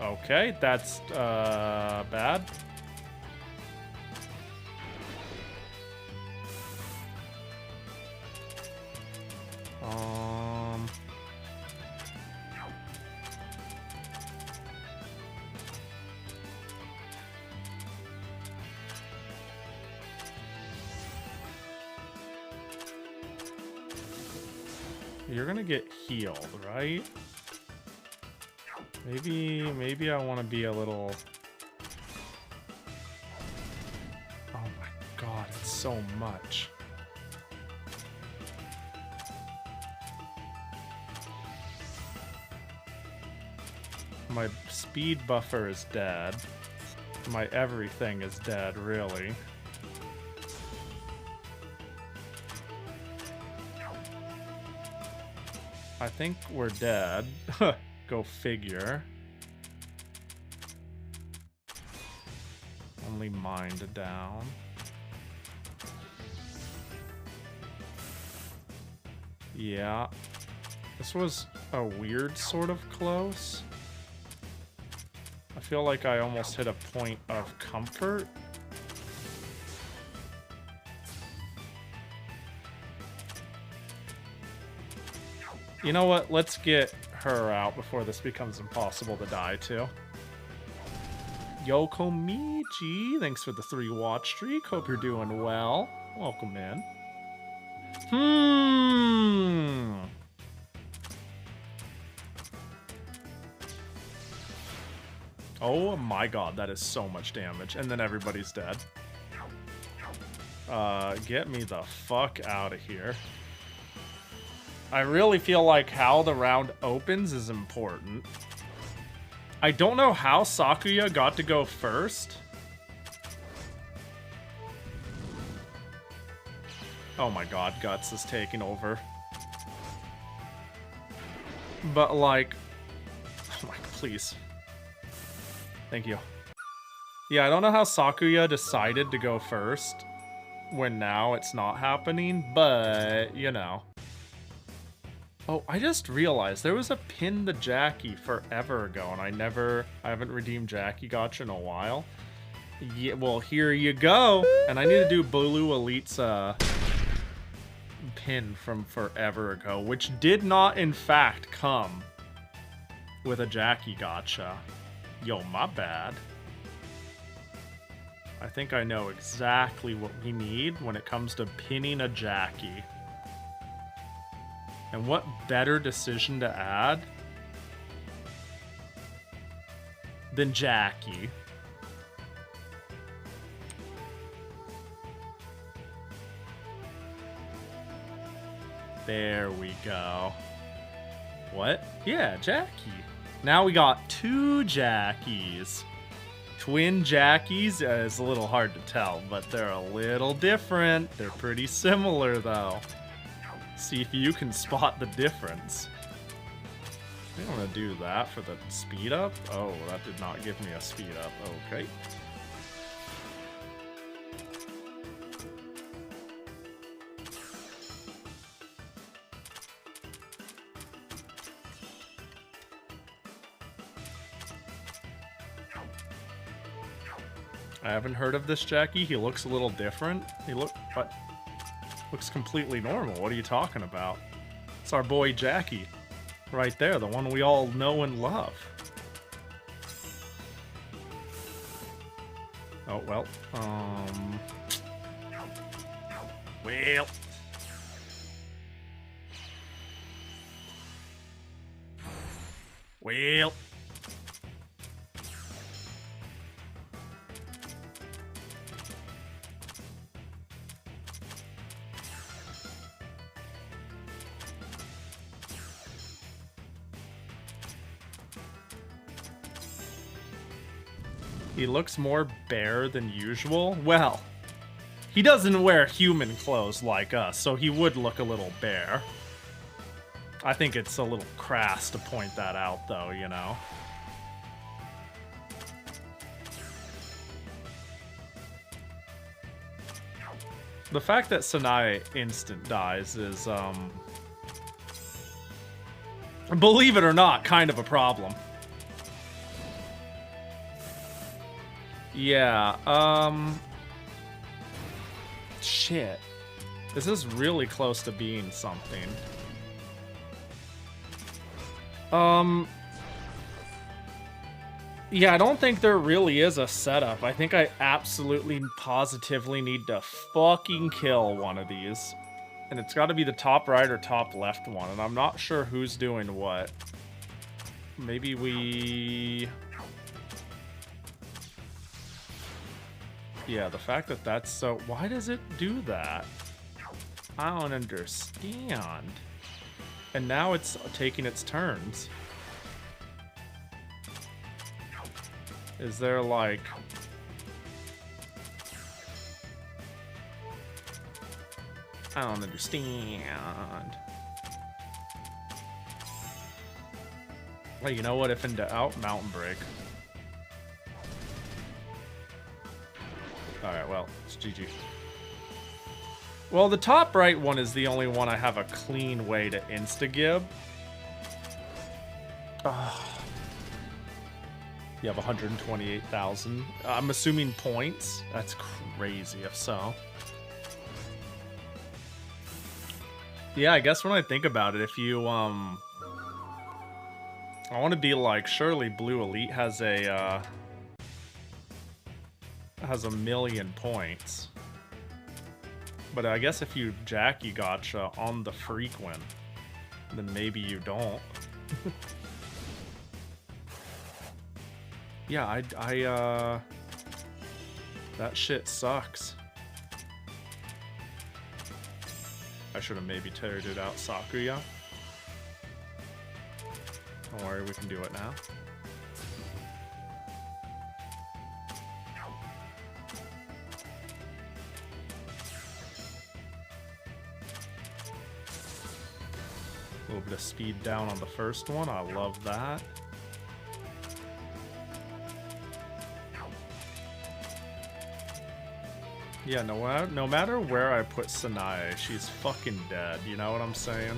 Okay, that's bad. You're gonna get healed, right? Maybe I want to be a little... Oh my god, it's so much. My speed buffer is dead. My everything is dead, really. I think we're dead. Go figure. Only mind down. Yeah. This was a weird sort of close. I feel like I almost hit a point of comfort. You know what? Let's get her out before this becomes impossible to die to. Yokomichi, thanks for the 3 watch streak. Hope you're doing well. Welcome in. Oh my god, that is so much damage. And then everybody's dead. Get me the fuck out of here. I really feel like how the round opens is important. I don't know how Sakuya got to go first. Oh my god, Guts is taking over. But like... Oh my, please. Thank you. Yeah, I don't know how Sakuya decided to go first when now it's not happening, but, you know. Oh, I just realized there was a pin the Jackie forever ago, and I haven't redeemed Jackie Gotcha in a while. Yeah, well, here you go. And I need to do Bulu Elite's pin from forever ago, which did not, in fact, come with a Jackie gotcha. Yo, my bad. I think I know exactly what we need when it comes to pinning a Jackie. And what better decision to add than Jackie? There we go. What? Yeah, Jackie. Now we got 2 Jackies. Twin Jackies is a little hard to tell, but they're a little different. They're pretty similar, though. See if you can spot the difference. I don't want to do that for the speed up. Oh, that did not give me a speed up. Okay. I haven't heard of this Jackie. He looks a little different. Looks completely normal. What are you talking about? It's our boy Jackie. Right there, the one we all know and love. Oh, well. Well. He looks more bare than usual. Well, he doesn't wear human clothes like us, so he would look a little bare. I think it's a little crass to point that out, though, you know? The fact that Sanae instant dies is, believe it or not, kind of a problem. Yeah, shit. This is really close to being something. Yeah, I don't think there really is a setup. I think I absolutely, positively need to fucking kill one of these. And it's got to be the top right or top left one, and I'm not sure who's doing what. Maybe we... Yeah, the fact that that's so... Why does it do that? I don't understand. And now it's taking its turns. Is there, like... I don't understand. Well, you know what? If in doubt, mountain break. Alright, well, it's GG. Well, the top right one is the only one I have a clean way to insta-gib. You have 128,000. I'm assuming points? That's crazy if so. Yeah, I guess when I think about it, if you, I want to be like, surely Blue Elite has a, has 1,000,000 points. But I guess if you Jackie gotcha on the frequent, then maybe you don't. Yeah, that shit sucks. I should have maybe teared it out Sakuya. Don't worry, we can do it now. A little bit of speed down on the first one. I love that. Yeah, no matter where I put Sanae, she's fucking dead. You know what I'm saying?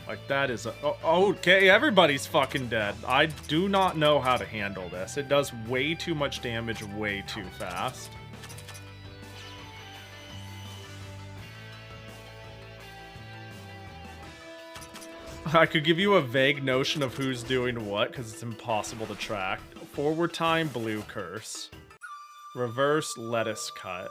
Like, that is a... Oh, okay, everybody's fucking dead. I do not know how to handle this. It does way too much damage way too fast. I could give you a vague notion of who's doing what, because it's impossible to track. Forward time, blue curse. Reverse, lettuce cut.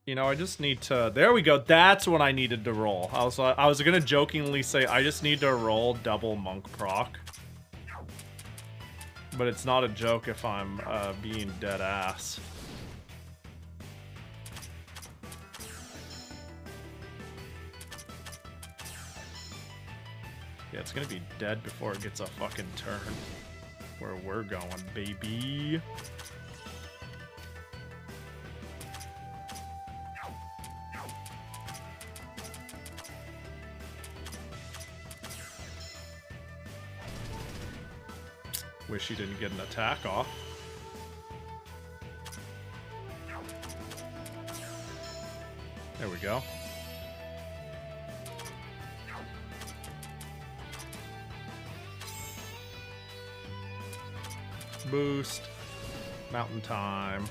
You know, I just need to... There we go. That's what I needed to roll. I was gonna jokingly say, I just need to roll double monk proc. But it's not a joke if I'm being dead ass. Yeah, it's gonna be dead before it gets a fucking turn. Where we're going, baby. Wish he didn't get an attack off. There we go. Boost. Mountain time.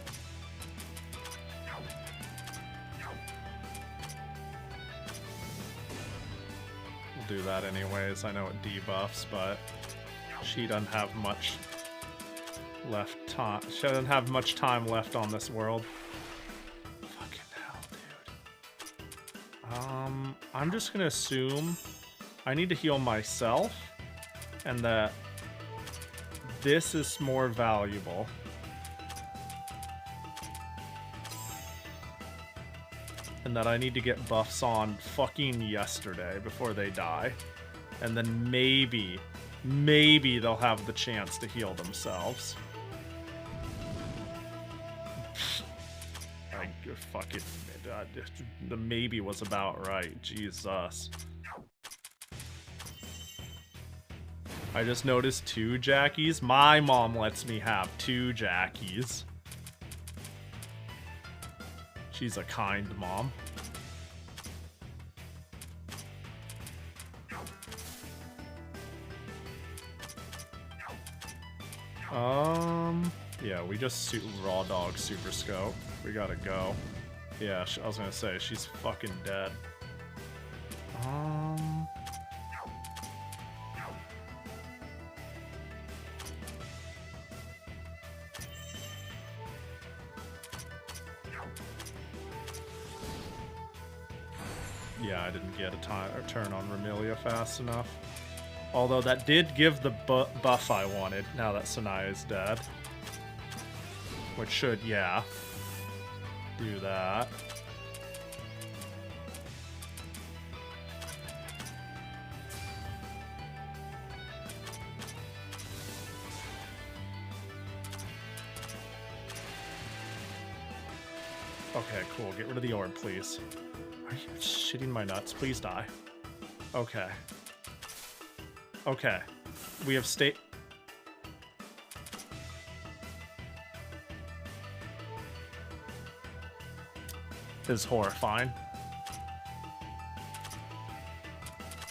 We'll do that anyways. I know it debuffs, but she doesn't have much left time. She doesn't have much time left on this world. Fucking hell, dude. I'm just gonna assume I need to heal myself and that this is more valuable. And that I need to get buffs on fucking yesterday before they die. And then maybe they'll have the chance to heal themselves. I fucking... the maybe was about right. Jesus. I just noticed 2 Jackies. My mom lets me have 2 Jackies. She's a kind mom. Yeah, we just raw dog super scope. We gotta go. Yeah, I was gonna say, she's fucking dead. Yeah, I didn't get a turn on Remilia fast enough. Although that did give the buff I wanted, now that Sanaya's dead. Which should, yeah, do that. Okay, cool. Get rid of the orb, please. Are you shitting my nuts? Please die. Okay. Okay. We have state... This is horrifying.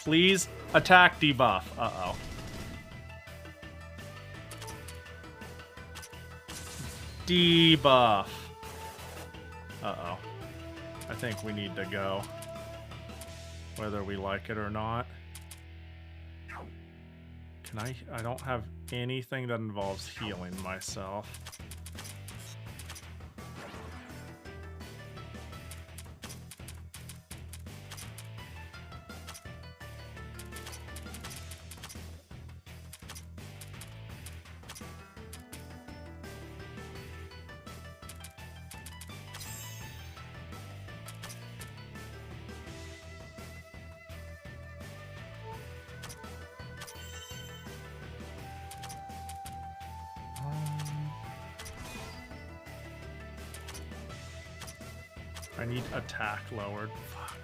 Please attack debuff. Uh-oh. Debuff. Uh-oh. I think we need to go. Whether we like it or not. Can I don't have anything that involves healing myself. I need attack lowered. Fuck.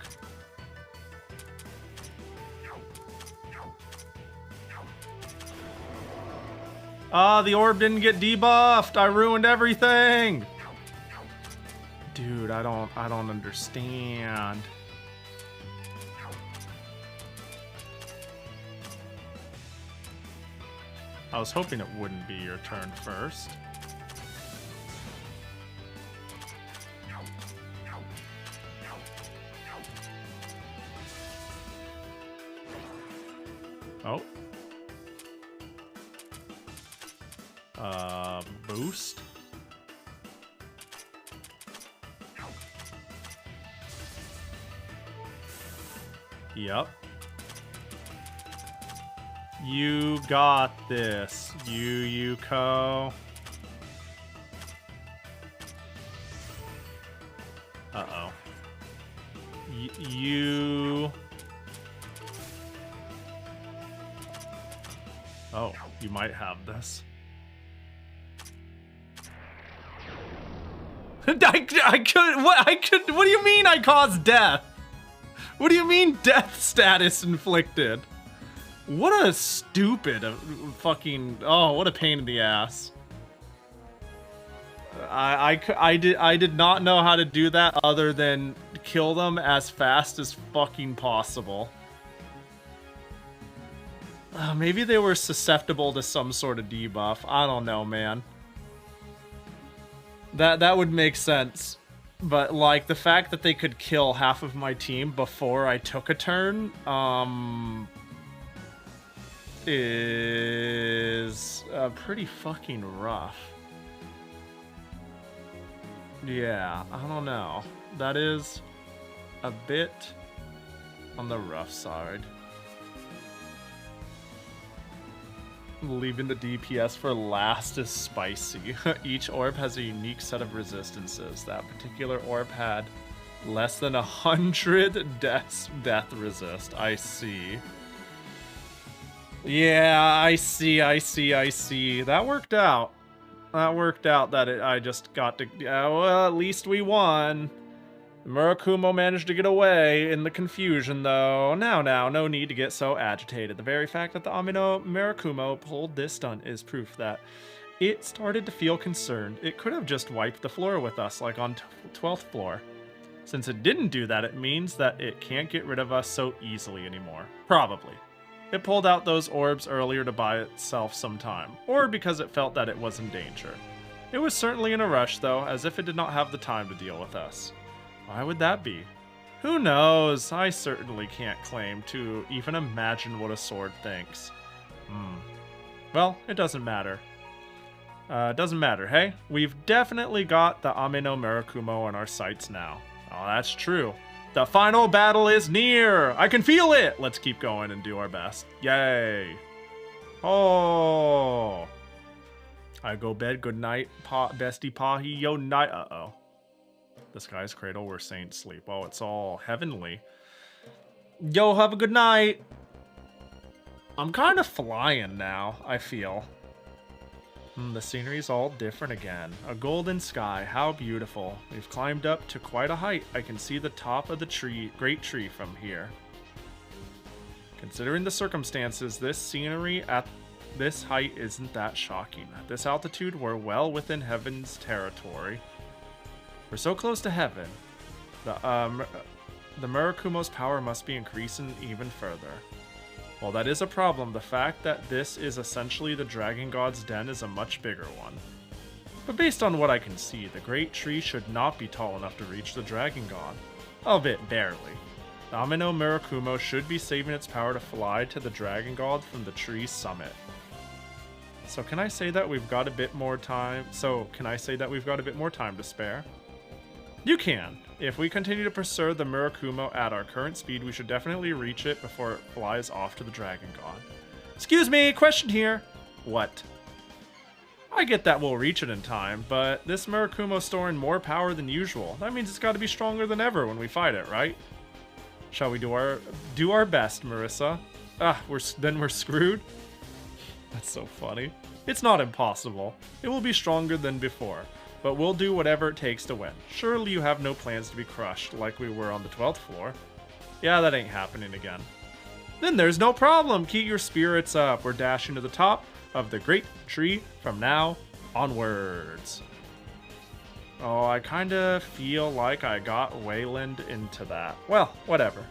Ah, the orb didn't get debuffed. I ruined everything. Dude, I don't understand. I was hoping it wouldn't be your turn first. Oh. Boost. Yep. You got this, Yuko. Uh-oh. You... Oh, you might have this. What do you mean I caused death? What do you mean death status inflicted? What a stupid fucking... Oh, what a pain in the ass. I did not know how to do that other than kill them as fast as fucking possible. Maybe they were susceptible to some sort of debuff. I don't know, man. That would make sense. But, like, the fact that they could kill half of my team before I took a turn, is pretty fucking rough. Yeah, I don't know. That is a bit on the rough side. Leaving the DPS for last is spicy. Each orb has a unique set of resistances. That particular orb had less than 100 death resist. I see. Yeah, I see. That worked out. That worked out that I just got to... well, at least we won. Murakumo managed to get away in the confusion, though. Now, no need to get so agitated. The very fact that the Amino Murakumo pulled this stunt is proof that it started to feel concerned. It could have just wiped the floor with us, like on 12th floor. Since it didn't do that, it means that it can't get rid of us so easily anymore. Probably. It pulled out those orbs earlier to buy itself some time, or because it felt that it was in danger. It was certainly in a rush, though, as if it did not have the time to deal with us. Why would that be? Who knows? I certainly can't claim to even imagine what a sword thinks. Well, it doesn't matter. Hey? We've definitely got the Amino Murakumo in our sights now. Oh, that's true. The final battle is near! I can feel it! Let's keep going and do our best. Yay! Oh! I go bed, good night, bestie Pahi, yo night. Uh-oh. The sky's cradle where saints sleep. Oh, it's all heavenly. Yo, have a good night! I'm kind of flying now, I feel. The scenery's all different again. A golden sky, how beautiful. We've climbed up to quite a height. I can see the top of the great tree from here. Considering the circumstances, this scenery at this height isn't that shocking. At this altitude, we're well within heaven's territory. We're so close to heaven. The Murakumo's power must be increasing even further. While that is a problem, the fact that this is essentially the Dragon God's den is a much bigger one. But based on what I can see, the Great Tree should not be tall enough to reach the Dragon God. Albeit barely. The Amino Murakumo should be saving its power to fly to the Dragon God from the tree's summit. So can I say that we've got a bit more time? To spare? You can. If we continue to pursue the Murakumo at our current speed, we should definitely reach it before it flies off to the Dragon God. Excuse me, question here. What? I get that we'll reach it in time, but this Murakumo's storing more power than usual. That means it's got to be stronger than ever when we fight it, right? Shall we do our best, Marissa? Then we're screwed? That's so funny. It's not impossible. It will be stronger than before. But we'll do whatever it takes to win. Surely you have no plans to be crushed like we were on the 12th floor. Yeah, that ain't happening again. Then there's no problem. Keep your spirits up. We're dashing to the top of the great tree from now onwards. Oh, I kind of feel like I got Wayland into that. Well, whatever.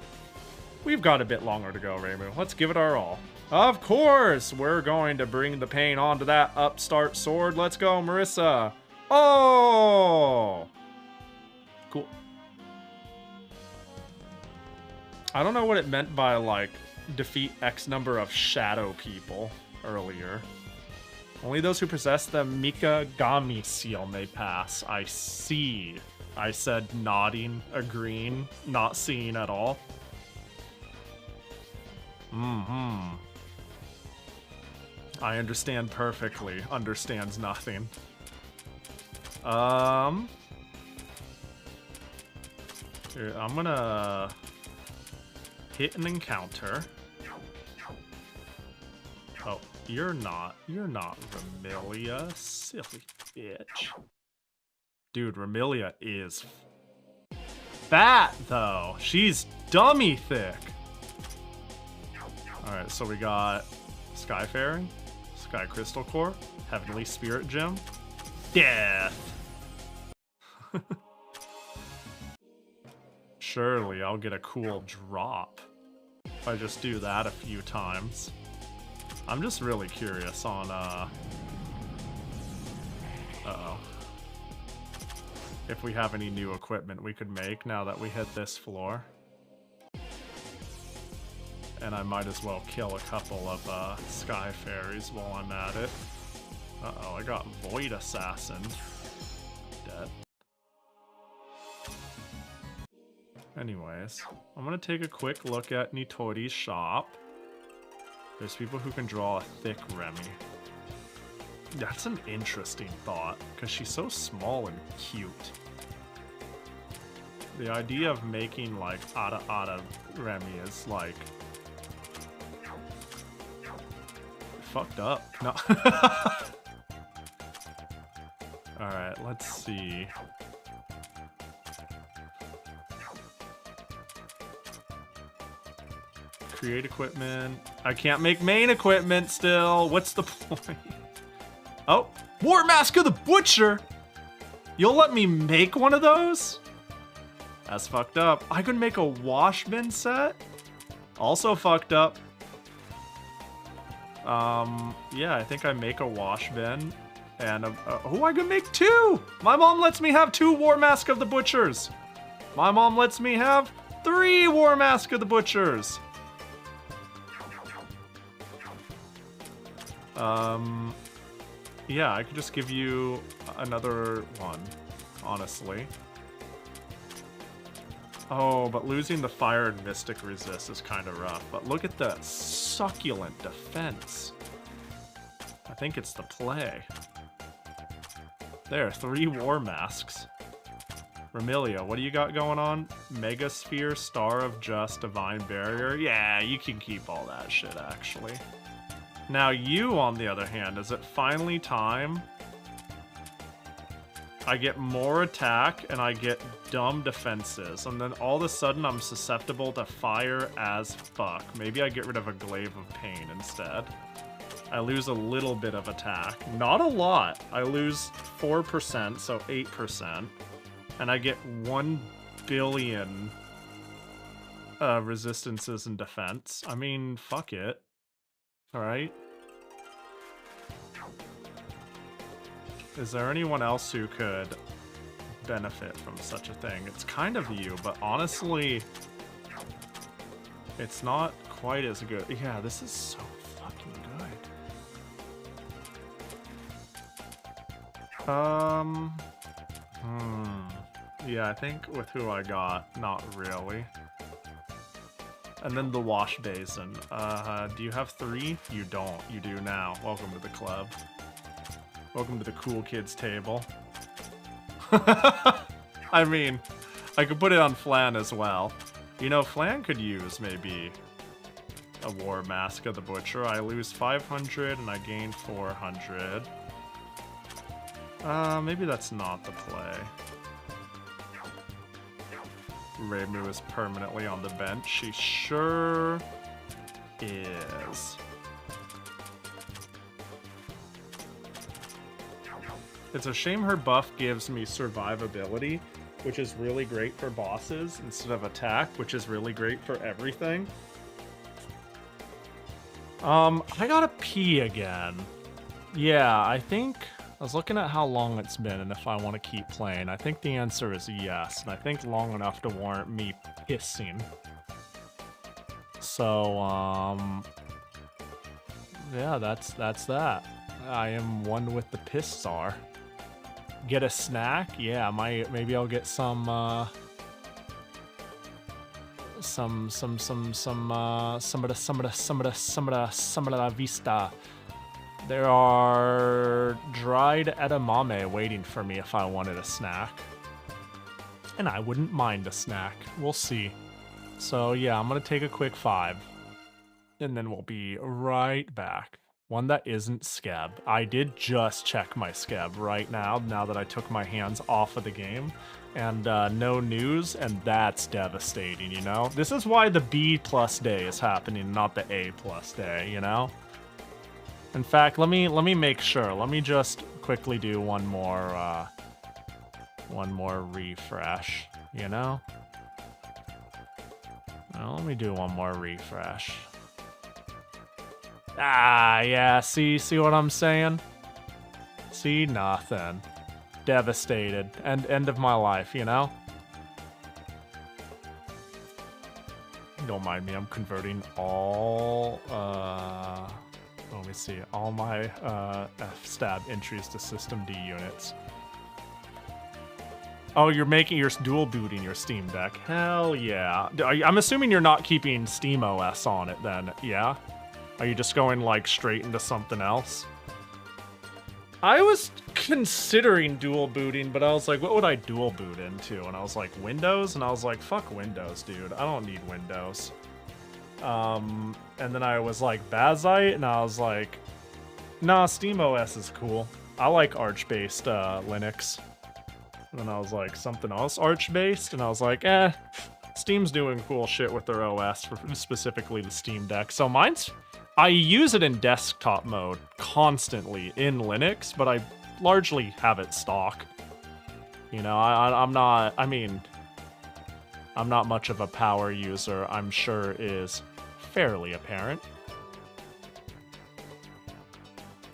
We've got a bit longer to go, Reimu. Let's give it our all. Of course! We're going to bring the pain onto that upstart sword. Let's go, Marissa. Oh! Cool. I don't know what it meant by, like, defeat X number of shadow people earlier. Only those who possess the Mikagami seal may pass. I see. I said nodding, agreeing, not seeing at all. Mm-hmm. I understand perfectly. Understands nothing. Here, I'm gonna hit an encounter. Oh, you're not Remilia, silly bitch. Dude, Remilia is fat though. She's dummy thick. Alright, so we got Skyfaring, Sky Crystal Core, Heavenly Spirit Gem, Death. Surely I'll get a cool drop if I just do that a few times. I'm just really curious on, uh-oh. If we have any new equipment we could make now that we hit this floor. And I might as well kill a couple of, Sky Fairies while I'm at it. Uh-oh, I got Void Assassin. Dead. Anyways, I'm gonna take a quick look at Nitori's shop. There's people who can draw a thick Remy. That's an interesting thought, because she's so small and cute. The idea of making, like, Ada Remy is, like... fucked up. No. Alright, let's see. Create equipment. I can't make main equipment still. What's the point? Oh, War Mask of the Butcher. You'll let me make one of those? That's fucked up. I could make a wash bin set. Also fucked up. Yeah, I think I make a wash bin. And, oh, I can make 2! My mom lets me have 2 War Mask of the Butchers. My mom lets me have 3 War Mask of the Butchers. Yeah, I could just give you another one, honestly. Oh, but losing the fire and mystic resist is kind of rough. But look at the succulent defense. I think it's the play. There, 3 war masks. Remilia, what do you got going on? Megasphere, Star of Just, Divine Barrier. Yeah, you can keep all that shit, actually. Now you, on the other hand, is it finally time? I get more attack and I get dumb defenses, and then all of a sudden I'm susceptible to fire as fuck. Maybe I get rid of a Glaive of Pain instead. I lose a little bit of attack. Not a lot. I lose 4%, so 8%. And I get 1 billion resistances and defense. I mean, fuck it. Alright. Is there anyone else who could benefit from such a thing? It's kind of you, but honestly, it's not quite as good. Yeah, this is so fucking good. Yeah, I think with who I got, not really. And then the wash basin. Do you have 3? You don't. You do now. Welcome to the club. Welcome to the cool kids table. I mean, I could put it on Flan as well. You know, Flan could use maybe a War Mask of the Butcher. I lose 500 and I gain 400. Maybe that's not the play. Reimu is permanently on the bench. She sure is. It's a shame her buff gives me survivability, which is really great for bosses, instead of attack, which is really great for everything. I gotta pee again. Yeah, I think... I was looking at how long it's been and if I want to keep playing. I think the answer is yes, and I think long enough to warrant me pissing. So, yeah, that's that. I am one with the Pissar. Get a snack? Yeah, maybe I'll get some of the vista. There are dried edamame waiting for me if I wanted a snack. And I wouldn't mind a snack. We'll see. So yeah, I'm gonna take a quick 5. And then we'll be right back. One that isn't Skeb. I did just check my Skeb right now that I took my hands off of the game. And no news, and that's devastating, you know? This is why the B+ day is happening, not the A+ day, you know? In fact, let me make sure. Let me just quickly do one more refresh, you know? Well, let me do one more refresh. Ah, yeah, see what I'm saying? See, nothing. Devastated. End of my life, you know? Don't mind me, I'm converting all, let me see, all my F-stab entries to System D units. Oh, you're dual booting your Steam Deck. Hell yeah. I'm assuming you're not keeping SteamOS on it then, yeah? Are you just going like straight into something else? I was considering dual booting, but I was like, what would I dual boot into? And I was like, Windows? And I was like, fuck Windows, dude. I don't need Windows. And then I was like, Bazite? And I was like, nah, SteamOS is cool. I like Arch-based Linux. And then I was like, something else Arch-based? And I was like, Steam's doing cool shit with their OS, for specifically the Steam Deck. So I use it in desktop mode constantly in Linux, but I largely have it stock. You know, I'm not much of a power user, I'm sure is fairly apparent.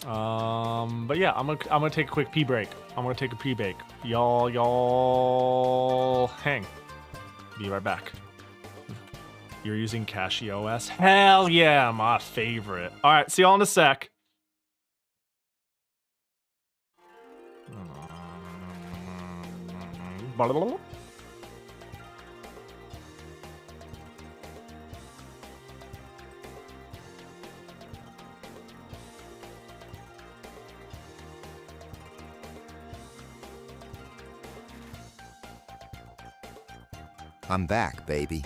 But yeah, I'm gonna take a quick pee break. I'm gonna take a pee break. Y'all hang. Be right back. You're using CachyOS? Hell yeah, my favorite. All right, see y'all in a sec. I'm back, baby.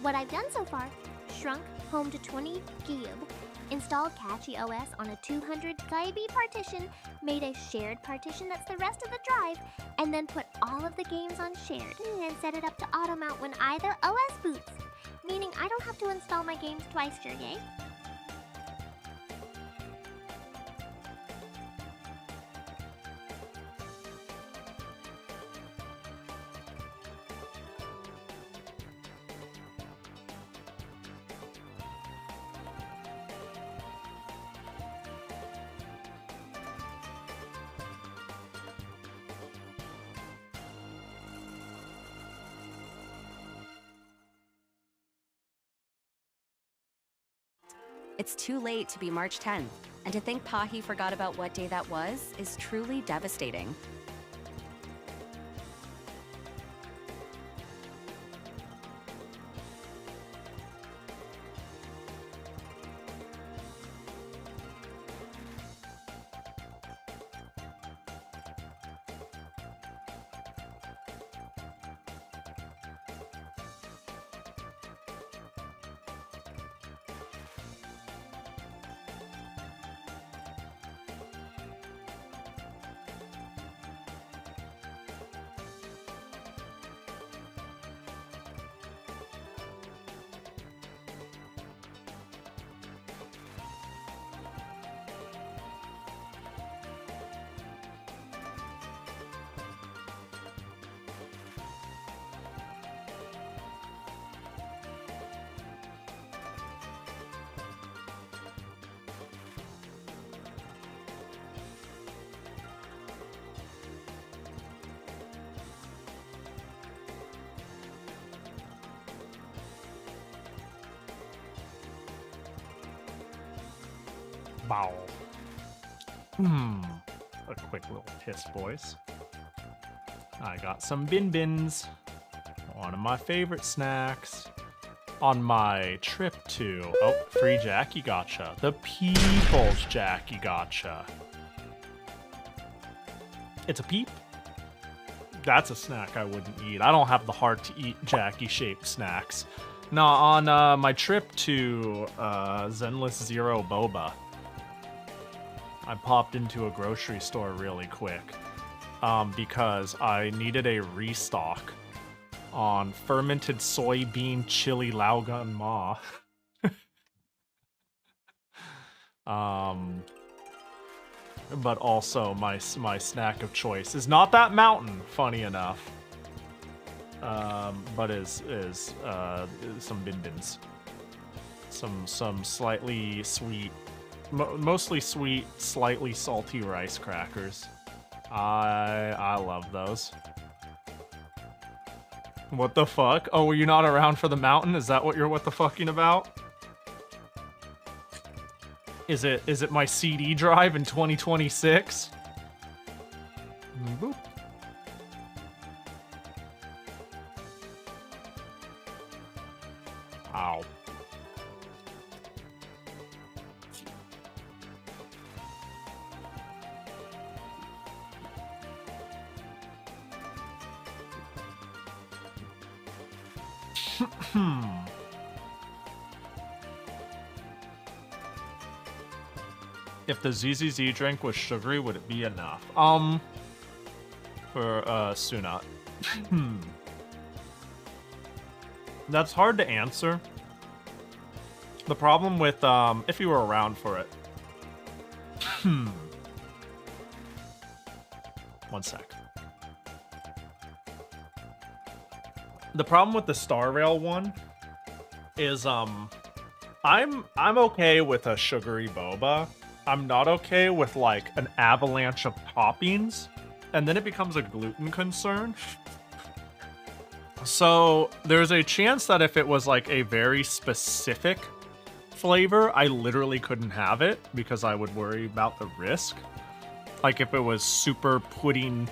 What I've done so far: shrunk home to 20 GB, installed CachyOS on a 200 KB partition, made a shared partition that's the rest of the drive, and then put all of the games on shared, and set it up to auto-mount when either OS boots, meaning I don't have to install my games twice here, yay? It's too late to be March 10th, and to think Pahi forgot about what day that was is truly devastating. Bow. A quick little piss, boys. I got some bin bins. One of my favorite snacks. On my trip to... Oh, free Jackie Gotcha. The People's Jackie Gotcha. It's a peep. That's a snack I wouldn't eat. I don't have the heart to eat Jackie-shaped snacks. No, on my trip to Zenless Zero Boba, I popped into a grocery store really quick because I needed a restock on fermented soybean chili Laogan Ma. But also my snack of choice is not that mountain, funny enough. But is some bin bins. Some slightly sweet, mostly sweet, slightly salty rice crackers. I love those. What the fuck? Oh, were you not around for the mountain? Is that what you're what the fucking about? Is it my CD drive in 2026? Boop. Ow. If the ZZZ drink was sugary, would it be enough? For Sunat. That's hard to answer. The problem with if you were around for it. One sec. The problem with the Star Rail one is I'm okay with a sugary boba. I'm not okay with like an avalanche of toppings, and then it becomes a gluten concern. So there's a chance that if it was like a very specific flavor, I literally couldn't have it because I would worry about the risk. Like if it was super pudding,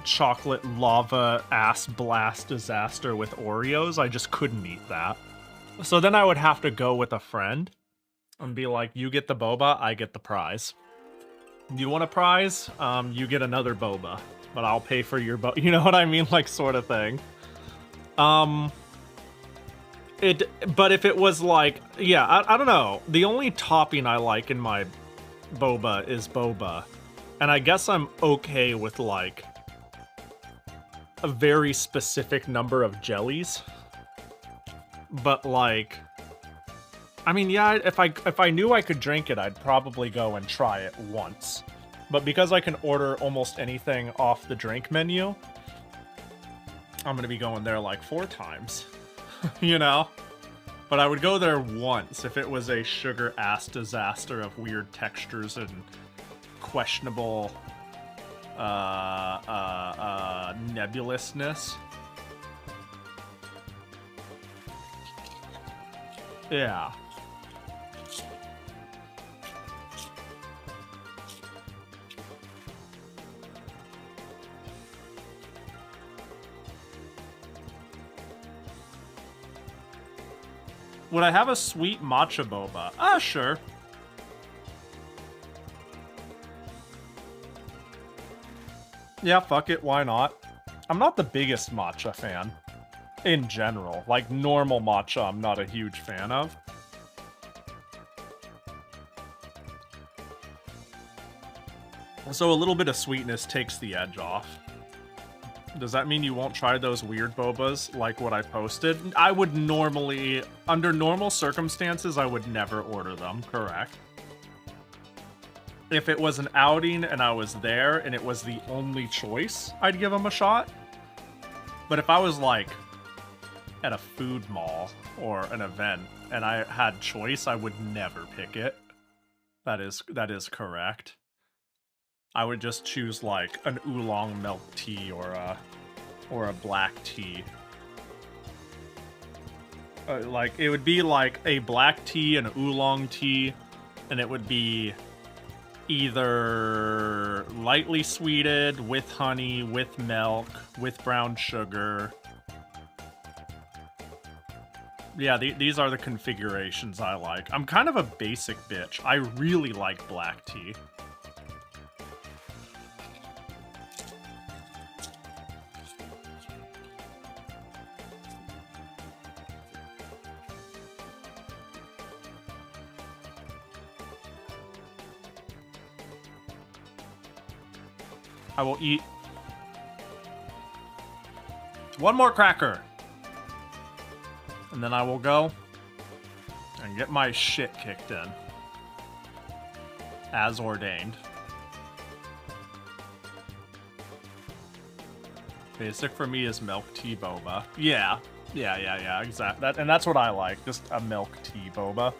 chocolate lava ass blast disaster with Oreos, I just couldn't eat that. So then I would have to go with a friend and be like, you get the boba, I get the prize. You want a prize? You get another boba, but I'll pay for your boba. You know what I mean? Like, sort of thing. But if it was like, yeah, I don't know. The only topping I like in my boba is boba. And I guess I'm okay with, like, a very specific number of jellies. But, like... I mean, yeah, if I knew I could drink it, I'd probably go and try it once. But because I can order almost anything off the drink menu, I'm gonna be going there like 4 times, you know? But I would go there once if it was a sugar-ass disaster of weird textures and questionable nebulousness. Yeah. Would I have a sweet matcha boba? Sure. Yeah, fuck it, why not? I'm not the biggest matcha fan. In general. Like, normal matcha I'm not a huge fan of. So a little bit of sweetness takes the edge off. Does that mean you won't try those weird bobas like what I posted? I would normally, under normal circumstances, I would never order them, correct? If it was an outing and I was there and it was the only choice, I'd give them a shot. But if I was like at a food mall or an event and I had choice, I would never pick it. That is correct. I would just choose like an oolong milk tea or a black tea. Like it would be like a black tea, an oolong tea, And it would be either lightly sweeted, with honey, with milk, with brown sugar. Yeah, these are the configurations I like. I'm kind of a basic bitch. I really like black tea. I will eat one more cracker. And then I will go and get my shit kicked in. As ordained. Basic for me is milk tea boba. Yeah, exactly. And that's what I like, just a milk tea boba.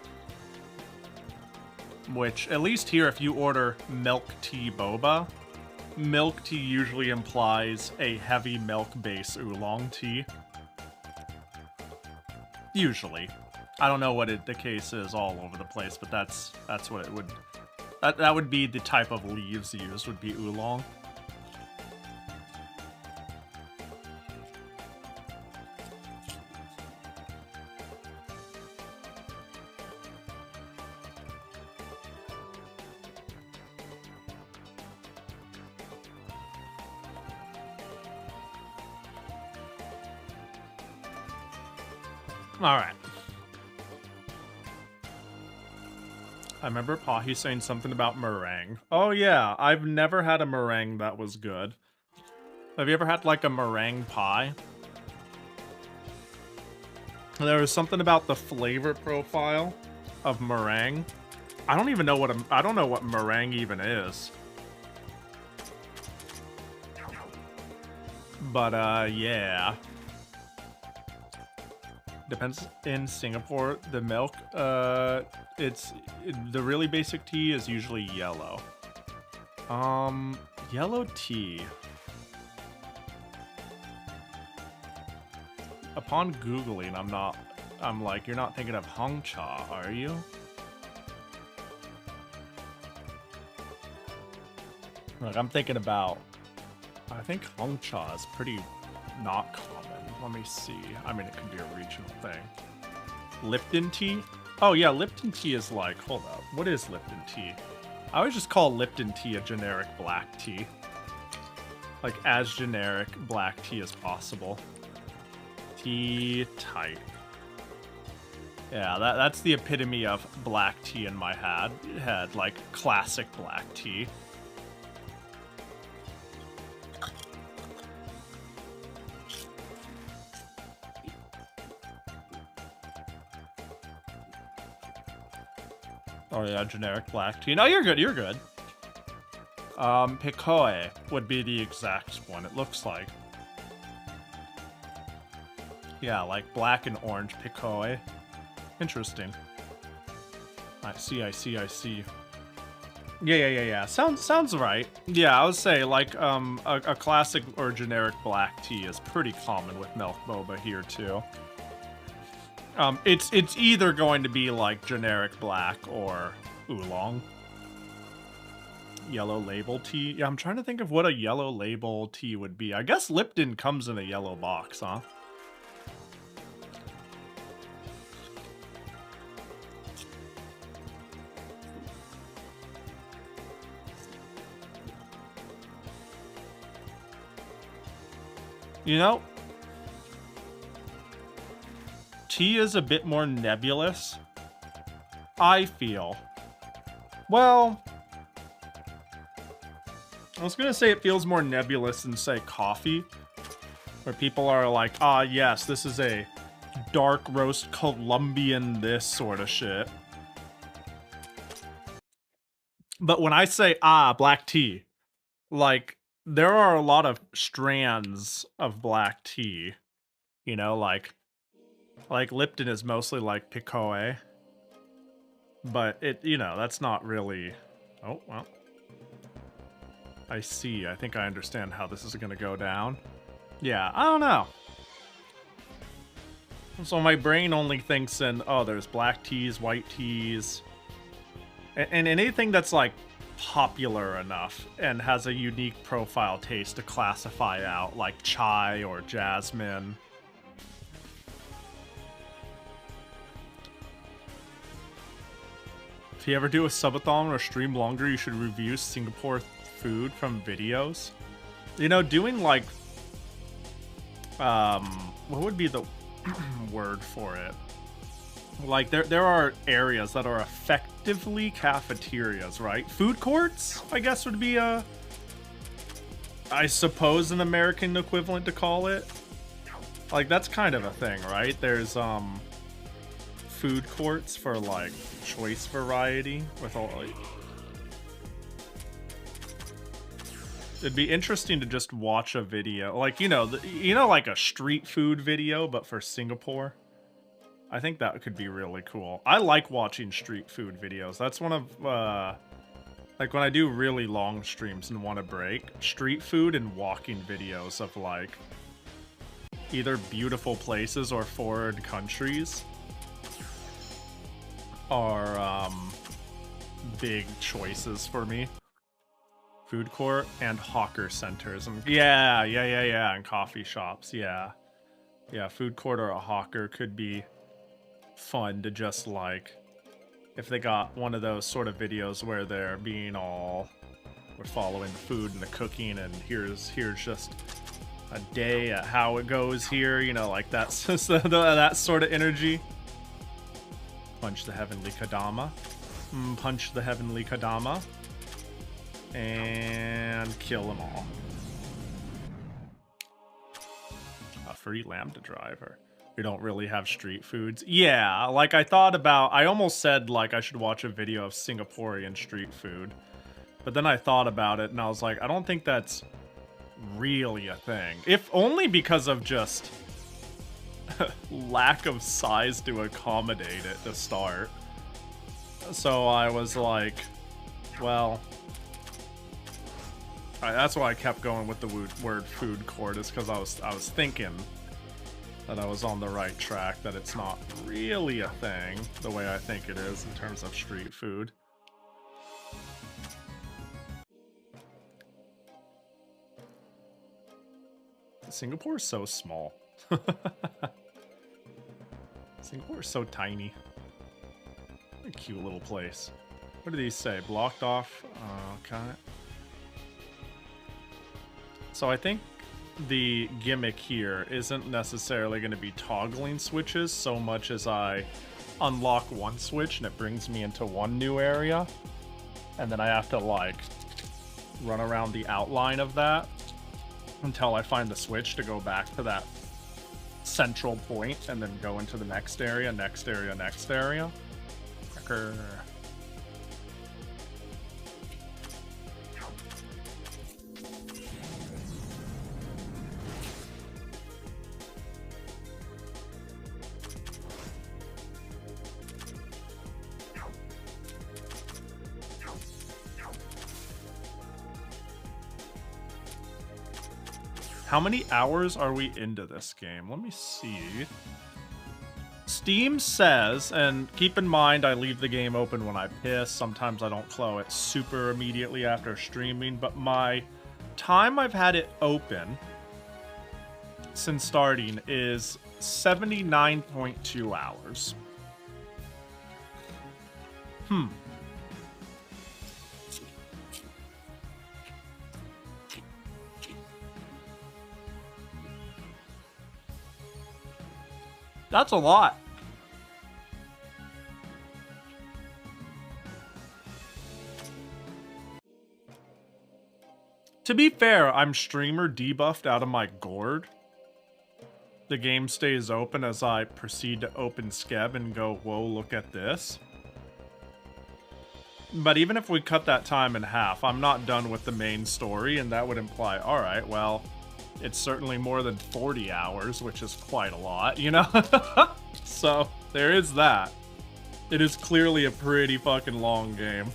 Which, at least here, if you order milk tea boba, milk tea usually implies a heavy milk-based oolong tea. Usually. I don't know what the case is all over the place, but that's what it would... That would be the type of leaves used, would be oolong. Alright. I remember Pahi saying something about meringue. Oh yeah, I've never had a meringue that was good. Have you ever had like a meringue pie? There was something about the flavor profile of meringue. I don't even know what I don't know what meringue even is. But yeah. Depends. In Singapore, the milk, the really basic tea is usually yellow. Yellow tea. Upon Googling, I'm like, you're not thinking of Hong Cha, are you? Like, I'm thinking about, I think Hong Cha is pretty not common. Let me see. I mean, it could be a regional thing. Lipton tea? Oh yeah, Lipton tea is like, hold up. What is Lipton tea? I always just call Lipton tea a generic black tea. Like, as generic black tea as possible. Tea type. Yeah, that's the epitome of black tea in my head. Like, classic black tea. Oh yeah, generic black tea. No, you're good, you're good. Picoe would be the exact one, it looks like. Yeah, like black and orange Picoe. Interesting. I see. Yeah. Sounds right. Yeah, I would say like a classic or generic black tea is pretty common with milk boba here too. It's either going to be like generic black or oolong. Yellow label tea. Yeah, I'm trying to think of what a yellow label tea would be. I guess Lipton comes in a yellow box, huh? You know, tea is a bit more nebulous, I feel. Well, I was gonna say it feels more nebulous than, say, coffee, where people are like, ah, yes, this is a dark roast Colombian this sort of shit. But when I say, ah, black tea, like, there are a lot of strands of black tea, you know, like Lipton is mostly like Picoe, but it, you know, that's not really, oh, well, I see, I think I understand how this is gonna go down. Yeah, I don't know. So my brain only thinks in, oh, there's black teas, white teas, And anything that's like popular enough and has a unique profile taste to classify out, like chai or jasmine. If you ever do a subathon or stream longer, you should review Singapore food from videos. You know, doing like, what would be the word for it? Like, there are areas that are effectively cafeterias, right? Food courts, I guess, would be I suppose, an American equivalent to call it. Like, that's kind of a thing, right? There's, food courts for, like, choice variety with all, like... It'd be interesting to just watch a video. Like, you know, like a street food video, but for Singapore. I think that could be really cool. I like watching street food videos. That's one of, like when I do really long streams and want a break, street food and walking videos of like either beautiful places or foreign countries are big choices for me. Food court and hawker centers. And yeah, and coffee shops, yeah. Yeah, food court or a hawker could be fun to just like, if they got one of those sort of videos where they're being all, we're following the food and the cooking, and here's just a day at how it goes here, you know, like that's that sort of energy. Punch the heavenly Kadama. Punch the heavenly Kadama. And kill them all. A free Lambda driver. We don't really have street foods. Yeah, like I thought about, I almost said like I should watch a video of Singaporean street food. But then I thought about it and I was like, I don't think that's really a thing. If only because of just lack of size to accommodate it to start. So I was like, well, that's why I kept going with the word food court, is because I was thinking that I was on the right track, that it's not really a thing the way I think it is in terms of street food. Singapore is so small. Singapore is so tiny. A cute little place. What do these say? Blocked off? Okay. So I think the gimmick here isn't necessarily going to be toggling switches so much as I unlock one switch and it brings me into one new area. And then I have to like run around the outline of that until I find the switch to go back to that central point and then go into the next area, next area, next area. Cracker. How many hours are we into this game? Let me see. Steam says, and keep in mind I leave the game open when I piss. Sometimes I don't close it super immediately after streaming, but my time I've had it open since starting is 79.2 hours. That's a lot. To be fair, I'm streamer debuffed out of my gourd. The game stays open as I proceed to open Skeb and go, whoa, look at this. But even if we cut that time in half, I'm not done with the main story, and that would imply, alright, well, it's certainly more than 40 hours, which is quite a lot, you know? So, there is that. It is clearly a pretty fucking long game.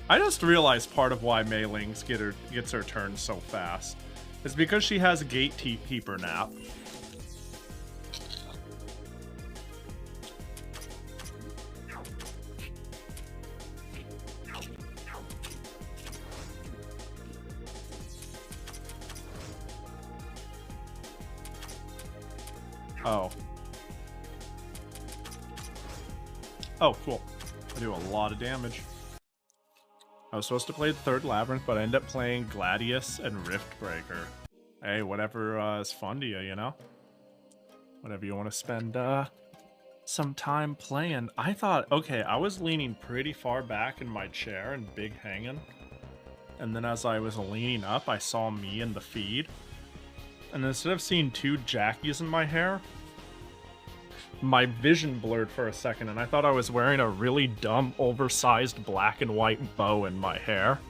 I just realized part of why Mei Ling's gets her turn so fast is because she has Gatekeeper Nap. Oh. Oh, cool. I do a lot of damage. I was supposed to play the third Labyrinth, but I ended up playing Gladius and Riftbreaker. Hey, whatever is fun to you, you know? Whatever you want to spend some time playing. I thought, okay, I was leaning pretty far back in my chair and big hanging. And then as I was leaning up, I saw me in the feed. And instead of seeing two Jackies in my hair, my vision blurred for a second, and I thought I was wearing a really dumb, oversized black and white bow in my hair.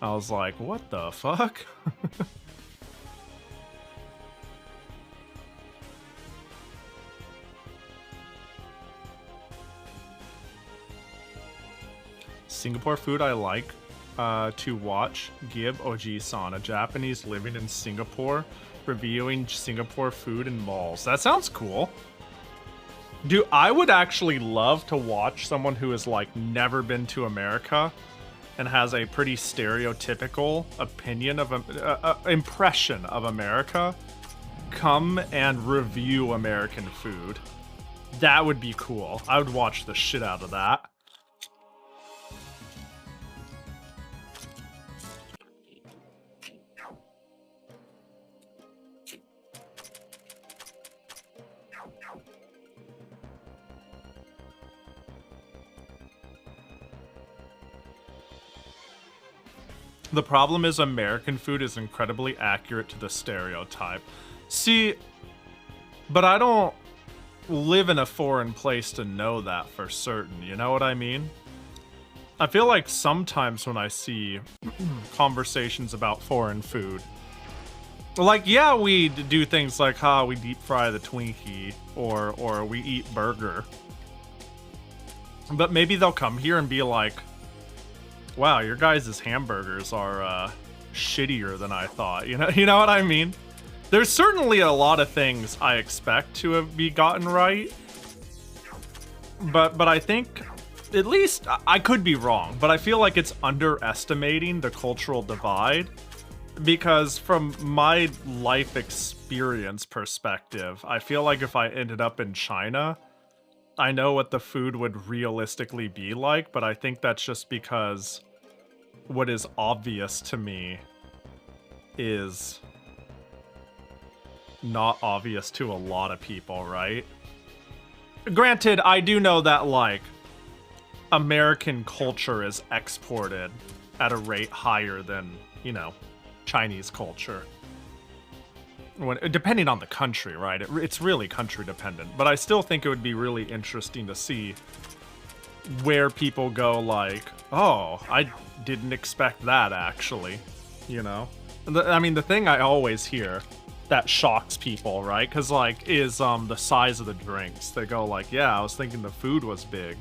I was like, what the fuck? Singapore food I like to watch. Gib Oji-san, a Japanese living in Singapore, reviewing Singapore food in malls. That sounds cool. Dude, I would actually love to watch someone who has like never been to America and has a pretty stereotypical opinion of impression of America come and review American food. That would be cool. I would watch the shit out of that. The problem is American food is incredibly accurate to the stereotype. See, but I don't live in a foreign place to know that for certain, you know what I mean? I feel like sometimes when I see conversations about foreign food, like, yeah, we do things like, we deep fry the Twinkie, or we eat burger. But maybe they'll come here and be like, wow, your guys' hamburgers are shittier than I thought. You know what I mean? There's certainly a lot of things I expect to have be gotten right. But I think, at least, I could be wrong, but I feel like it's underestimating the cultural divide. Because from my life experience perspective, I feel like if I ended up in China, I know what the food would realistically be like, but I think that's just because what is obvious to me is not obvious to a lot of people, right? Granted, I do know that, like, American culture is exported at a rate higher than, you know, Chinese culture. Depending on the country, right? It's really country dependent, but I still think it would be really interesting to see where people go like, oh, I didn't expect that, actually, you know? I mean, the thing I always hear that shocks people, right? Because, like, is the size of the drinks. They go like, yeah, I was thinking the food was big,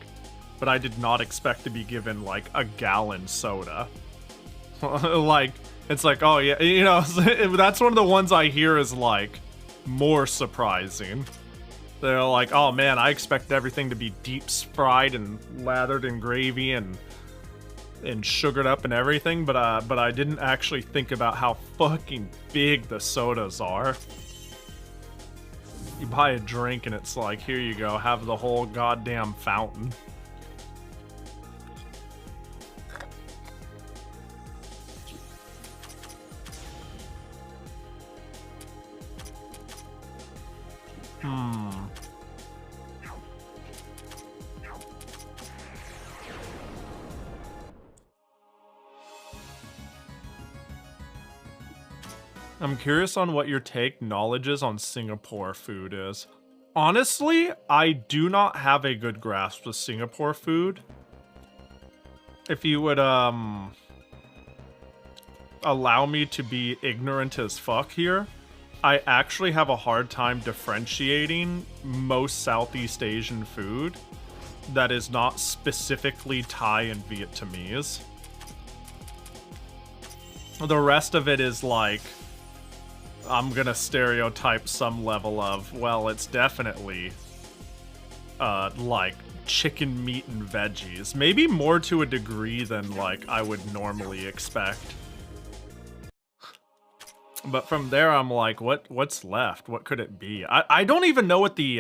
but I did not expect to be given, like, a gallon soda. Like, it's like, oh, yeah, you know, that's one of the ones I hear is, like, more surprising. They're like, oh, man, I expect everything to be deep fried and lathered in gravy and sugared up and everything, but I didn't actually think about how fucking big the sodas are. You buy a drink and it's like, here you go, have the whole goddamn fountain. I'm curious on what your knowledge is on Singapore food is. Honestly, I do not have a good grasp of Singapore food. If you would, allow me to be ignorant as fuck here, I actually have a hard time differentiating most Southeast Asian food that is not specifically Thai and Vietnamese. The rest of it is like, I'm gonna stereotype some level of, well, it's definitely, like, chicken, meat, and veggies. Maybe more to a degree than, like, I would normally expect. But from there, I'm like, what's left? What could it be? I don't even know what the,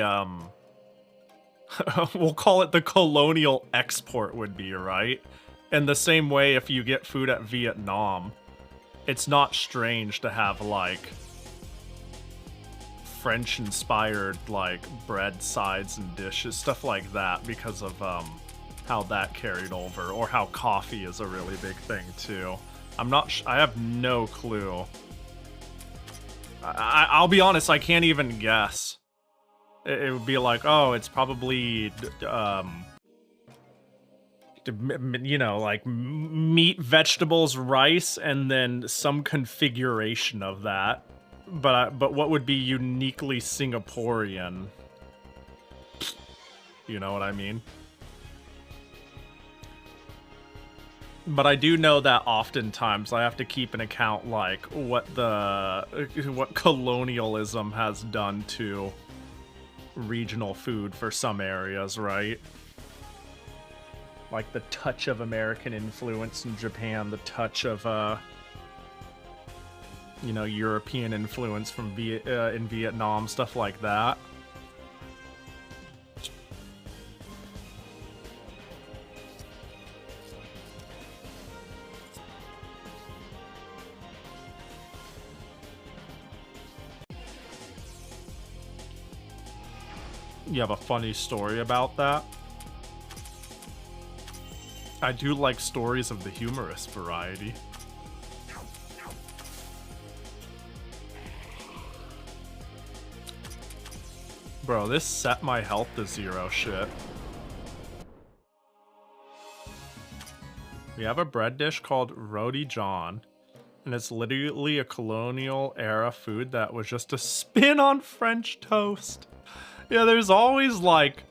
we'll call it the colonial export would be, right? In the same way, if you get food at Vietnam, it's not strange to have, like, French-inspired, like, bread sides and dishes, stuff like that, because of, how that carried over, or how coffee is a really big thing, too. I have no clue. I'll be honest, I can't even guess. It would be like, oh, it's probably, you know, like meat, vegetables, rice, and then some configuration of that. But what would be uniquely Singaporean? You know what I mean? But I do know that oftentimes I have to keep an account, like, what colonialism has done to regional food for some areas, right? Like the touch of American influence in Japan, the touch of, you know, European influence from in Vietnam, stuff like that. You have a funny story about that? I do like stories of the humorous variety. Bro, this set my health to 0 shit. We have a bread dish called Roti John, and it's literally a colonial era food that was just a spin on French toast. Yeah, there's always, like,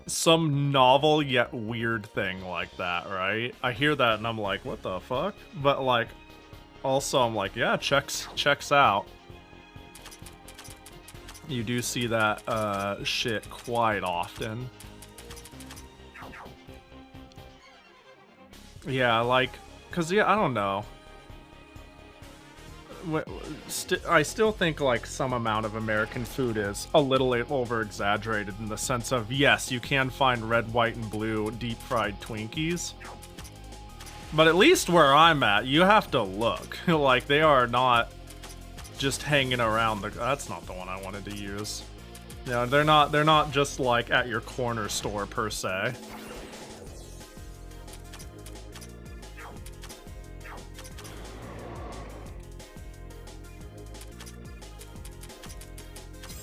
some novel yet weird thing like that, right? I hear that and I'm like, what the fuck? But, like, also I'm like, yeah, checks out. You do see that, shit quite often. Yeah, like, cause, yeah, I don't know. I still think, like, some amount of American food is a little over-exaggerated in the sense of, yes, you can find red, white, and blue deep-fried Twinkies. But at least where I'm at, you have to look. Like, they are not just hanging around the... That's not the one I wanted to use. Yeah, they're not just, like, at your corner store, per se.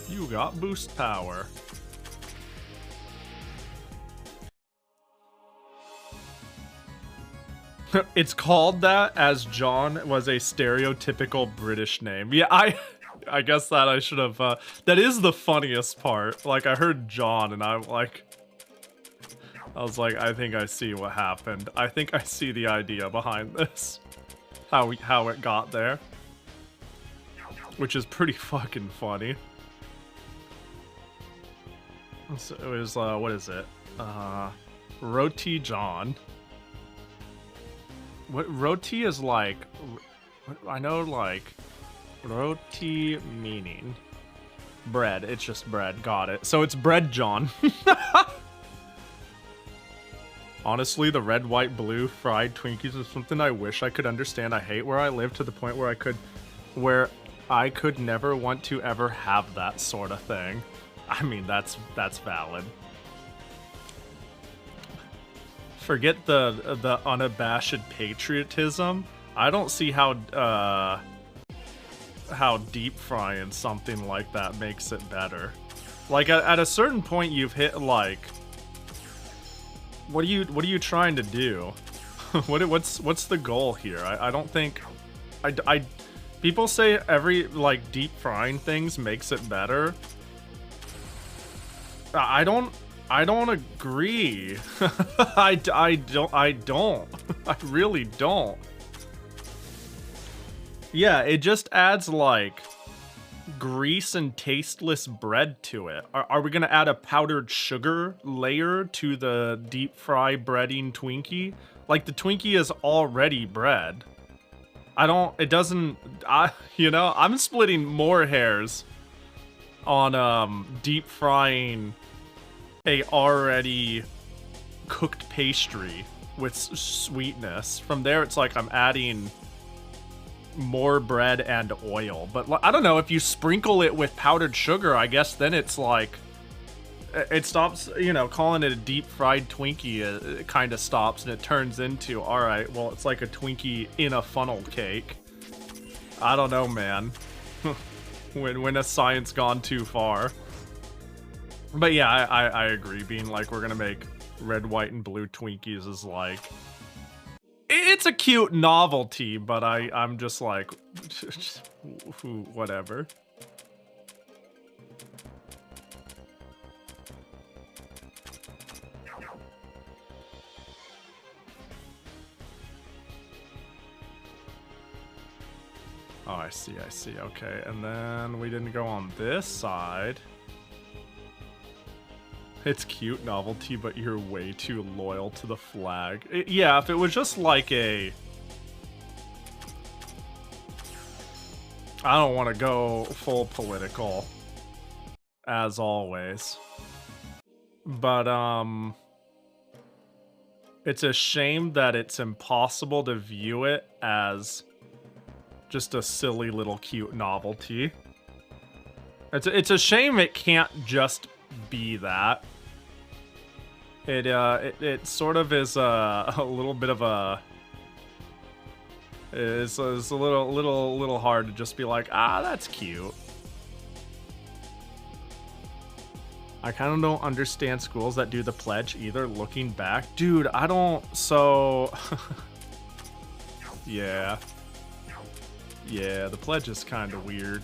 You got boost power. It's called that as John was a stereotypical British name. Yeah, I guess that I should have, that is the funniest part. Like, I heard John and I was like, I think I see what happened. I think I see the idea behind this. How it got there. Which is pretty fucking funny. So it was, what is it? Roti John. What roti is like? I know, like, roti meaning bread. It's just bread. Got it. So it's bread John. Honestly, the red, white, blue fried Twinkies is something I wish I could understand. I hate where I live to the point where I could never want to ever have that sort of thing. I mean, that's valid. Forget the unabashed patriotism. I don't see how deep frying something like that makes it better. Like, at a certain point, you've hit, like, what are you trying to do? what's the goal here? I don't think people say every, like, deep frying things makes it better. I don't agree. I don't. I really don't. Yeah, it just adds, like, grease and tasteless bread to it. Are we gonna add a powdered sugar layer to the deep fry breading Twinkie? Like, the Twinkie is already bread. you know, I'm splitting more hairs on deep frying a already cooked pastry with sweetness. From there, it's like I'm adding more bread and oil. But I don't know, if you sprinkle it with powdered sugar, I guess then it's like, it stops, you know, calling it a deep fried Twinkie, it kind of stops and it turns into, all right, well, it's like a Twinkie in a funnel cake. I don't know, man. when has science gone too far? But yeah, I agree. Being like, we're gonna make red, white, and blue Twinkies is like, it's a cute novelty, but I'm just like, whatever. Oh, I see, okay. And then we didn't go on this side. It's cute novelty, but you're way too loyal to the flag. Yeah, if it was just like a... I don't want to go full political, as always. But, it's a shame that it's impossible to view it as just a silly little cute novelty. It's a shame it can't just be that. It sort of is a little bit of a... It's a little hard to just be like, ah, that's cute. I kind of don't understand schools that do the pledge either, looking back. Dude, I don't... So... Yeah. Yeah, the pledge is kind of weird.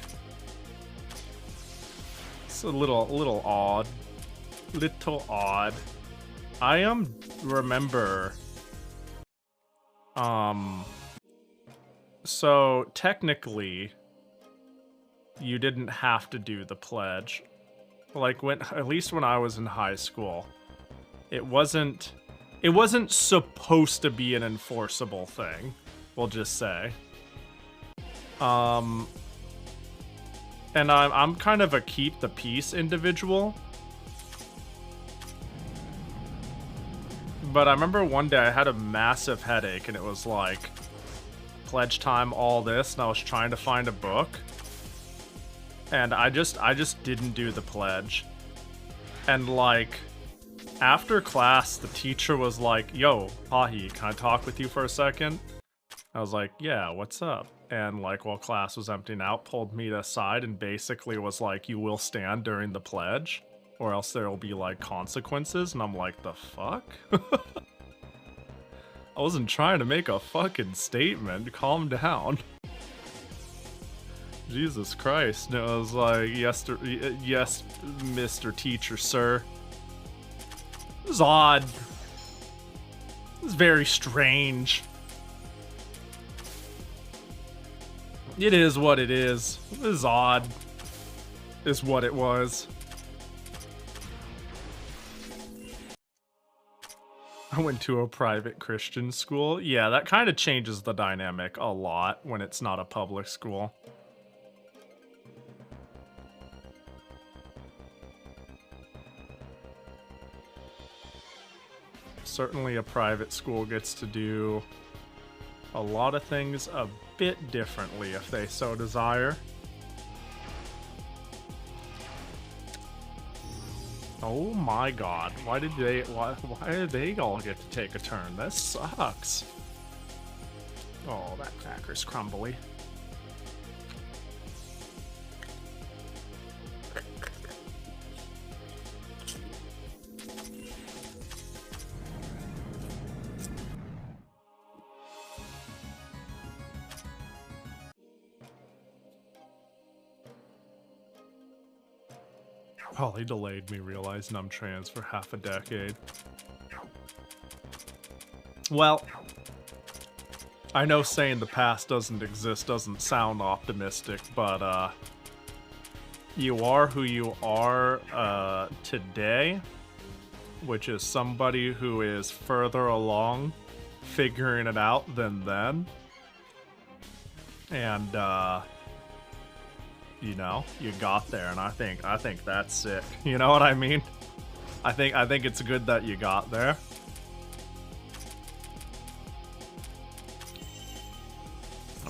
It's a little odd. Little odd. I remember... So, technically, you didn't have to do the pledge. Like, at least when I was in high school, it wasn't supposed to be an enforceable thing, we'll just say. And I'm kind of a keep the peace individual. But I remember one day I had a massive headache and it was like pledge time, all this, and I was trying to find a book. And I just didn't do the pledge. And like after class, the teacher was like, "Yo, Pahi, can I talk with you for a second?" I was like, "Yeah, what's up?" And like while class was emptying out, pulled me aside and basically was like, "You will stand during the pledge, or else there will be like consequences." And I'm like, the fuck? I wasn't trying to make a fucking statement. Calm down. Jesus Christ. And it was like, yes, Mr. Teacher, sir. It was odd. It was very strange. It is what it is. It is odd. Is what it was. I went to a private Christian school. Yeah, that kind of changes the dynamic a lot when it's not a public school. Certainly a private school gets to do a lot of things a bit differently if they so desire. Oh my god, why did they all get to take a turn? This sucks. Oh, that cracker's crumbly. Probably delayed me realizing I'm trans for half a decade. Well, I know saying the past doesn't exist doesn't sound optimistic, but you are who you are today, which is somebody who is further along figuring it out than then. And you know, you got there, and I think that's sick. You know what I mean? I think it's good that you got there.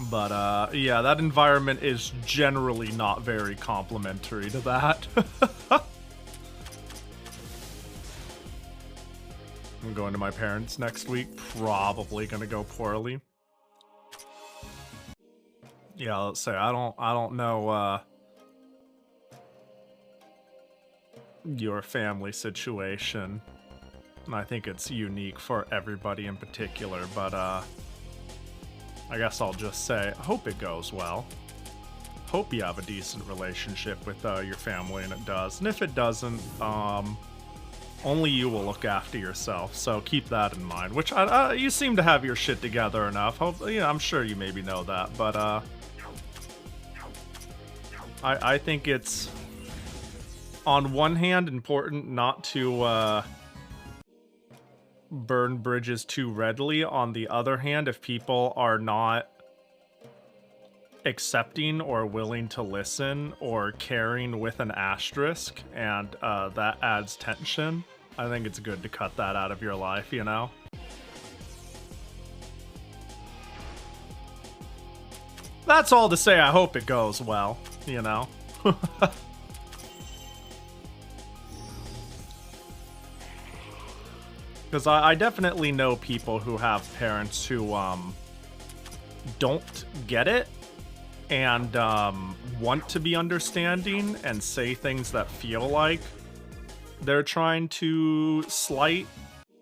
But yeah, that environment is generally not very complimentary to that. I'm going to my parents next week. Probably gonna go poorly. Yeah, let's say I don't know your family situation. And I think it's unique for everybody in particular, but I guess I'll just say I hope it goes well. Hope you have a decent relationship with your family, and it does. And if it doesn't, only you will look after yourself, so keep that in mind. Which you seem to have your shit together enough. Yeah, I'm sure you maybe know that, but I think it's on one hand important not to burn bridges too readily. On the other hand, if people are not accepting or willing to listen or caring with an asterisk, and that adds tension, I think it's good to cut that out of your life, you know? That's all to say I hope it goes well, you know? Because I definitely know people who have parents who don't get it and want to be understanding and say things that feel like they're trying to slight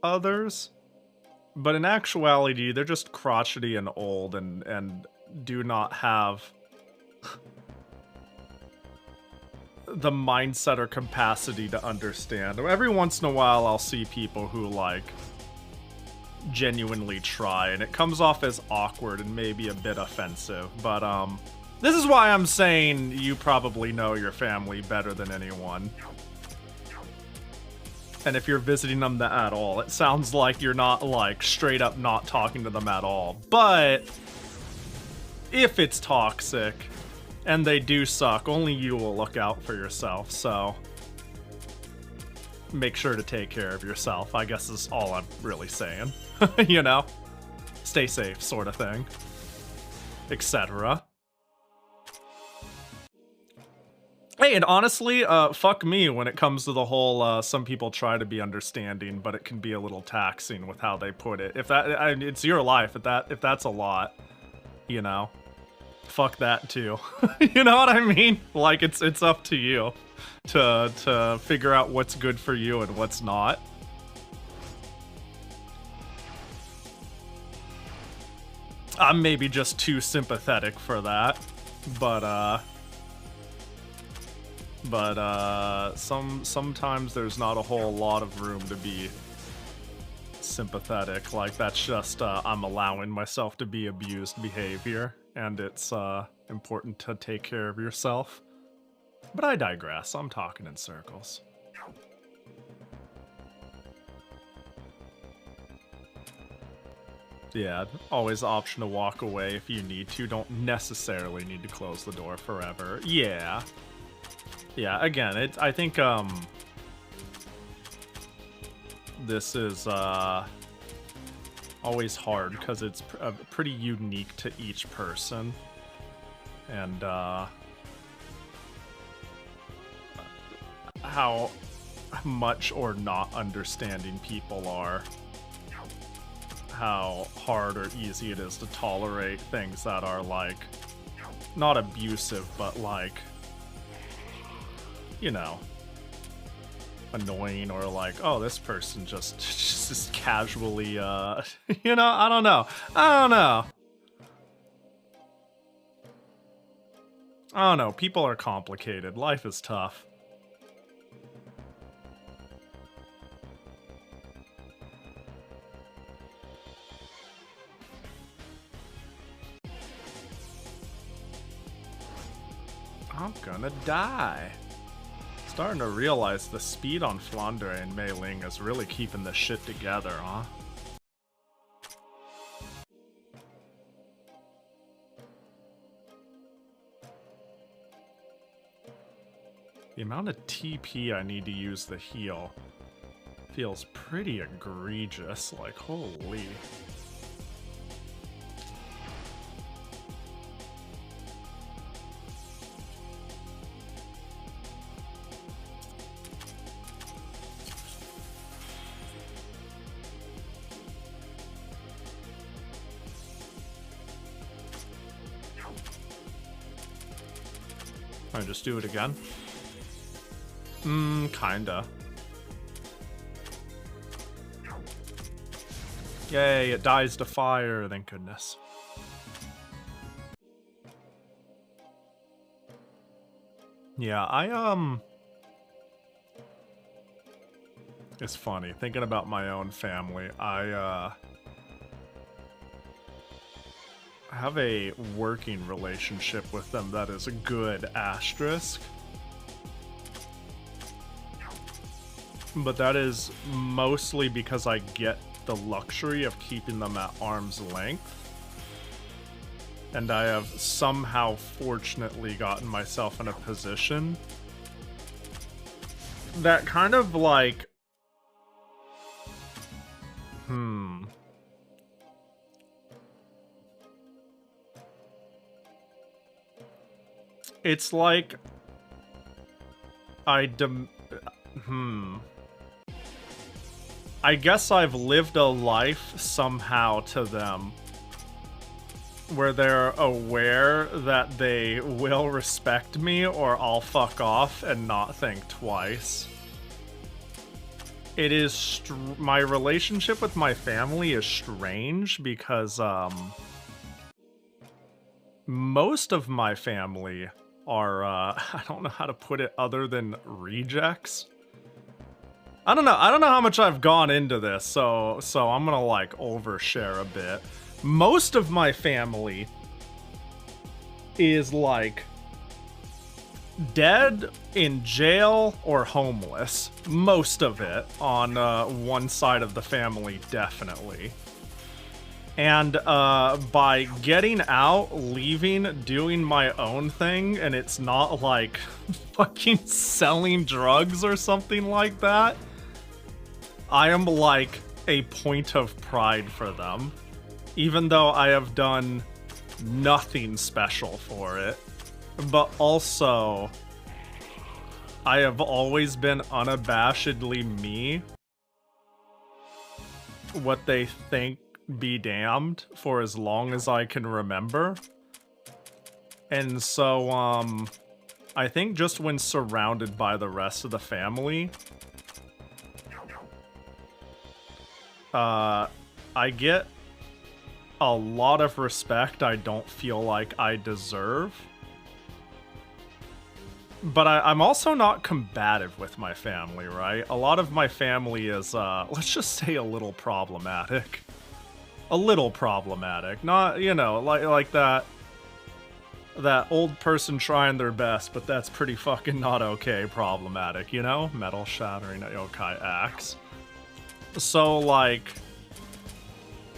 others. But in actuality, they're just crotchety and old and do not have the mindset or capacity to understand. Every once in a while, I'll see people who, like, genuinely try, and it comes off as awkward and maybe a bit offensive, but, this is why I'm saying you probably know your family better than anyone. And if you're visiting them at all, it sounds like you're not, like, straight up not talking to them at all. But if it's toxic and they do suck, only you will look out for yourself, so make sure to take care of yourself, I guess is all I'm really saying. You know? Stay safe, sort of thing. Etc. Hey, and honestly, fuck me when it comes to the whole, some people try to be understanding, but it can be a little taxing with how they put it. If that, it's your life, if that's a lot, you know, fuck that too. You know what I mean? Like, it's up to you to figure out what's good for you and what's not. I'm maybe just too sympathetic for that, but sometimes there's not a whole lot of room to be sympathetic. Like, that's just I'm allowing myself to be abused behavior, and it's important to take care of yourself. But I digress. I'm talking in circles. Yeah, always option to walk away if you need to. Don't necessarily need to close the door forever. Yeah. Yeah, again, I think, this is, always hard, because it's pretty unique to each person. And, how much or not understanding people are. How hard or easy it is to tolerate things that are, like, not abusive, but, like, you know, annoying, or like, oh, this person just casually, you know, I don't know. I don't know. People are complicated. Life is tough. I'm gonna die. Starting to realize the speed on Flandre and Mei Ling is really keeping this shit together, huh? The amount of TP I need to use the heal feels pretty egregious, like holy. Alright, just do it again. Kinda. Yay, it dies to fire, thank goodness. Yeah, it's funny, thinking about my own family, I have a working relationship with them that is a good asterisk. But that is mostly because I get the luxury of keeping them at arm's length. And I have somehow fortunately gotten myself in a position that kind of like... It's like... I guess I've lived a life somehow to them where they're aware that they will respect me or I'll fuck off and not think twice. It is my relationship with my family is strange because most of my family are I don't know how to put it other than rejects. I don't know how much I've gone into this, so I'm gonna like overshare a bit. Most of my family is like dead, in jail, or homeless. Most of it on one side of the family, definitely. And by getting out, leaving, doing my own thing, and it's not like fucking selling drugs or something like that, I am like a point of pride for them. Even though I have done nothing special for it. But also, I have always been unabashedly me. What they think be damned for as long as I can remember. And so, I think just when surrounded by the rest of the family, I get a lot of respect I don't feel like I deserve. But I'm also not combative with my family, right? A lot of my family is, let's just say a little problematic. A little problematic. Not, you know, like that old person trying their best, but that's pretty fucking not okay problematic, you know? Metal shattering yokai axe. So, like,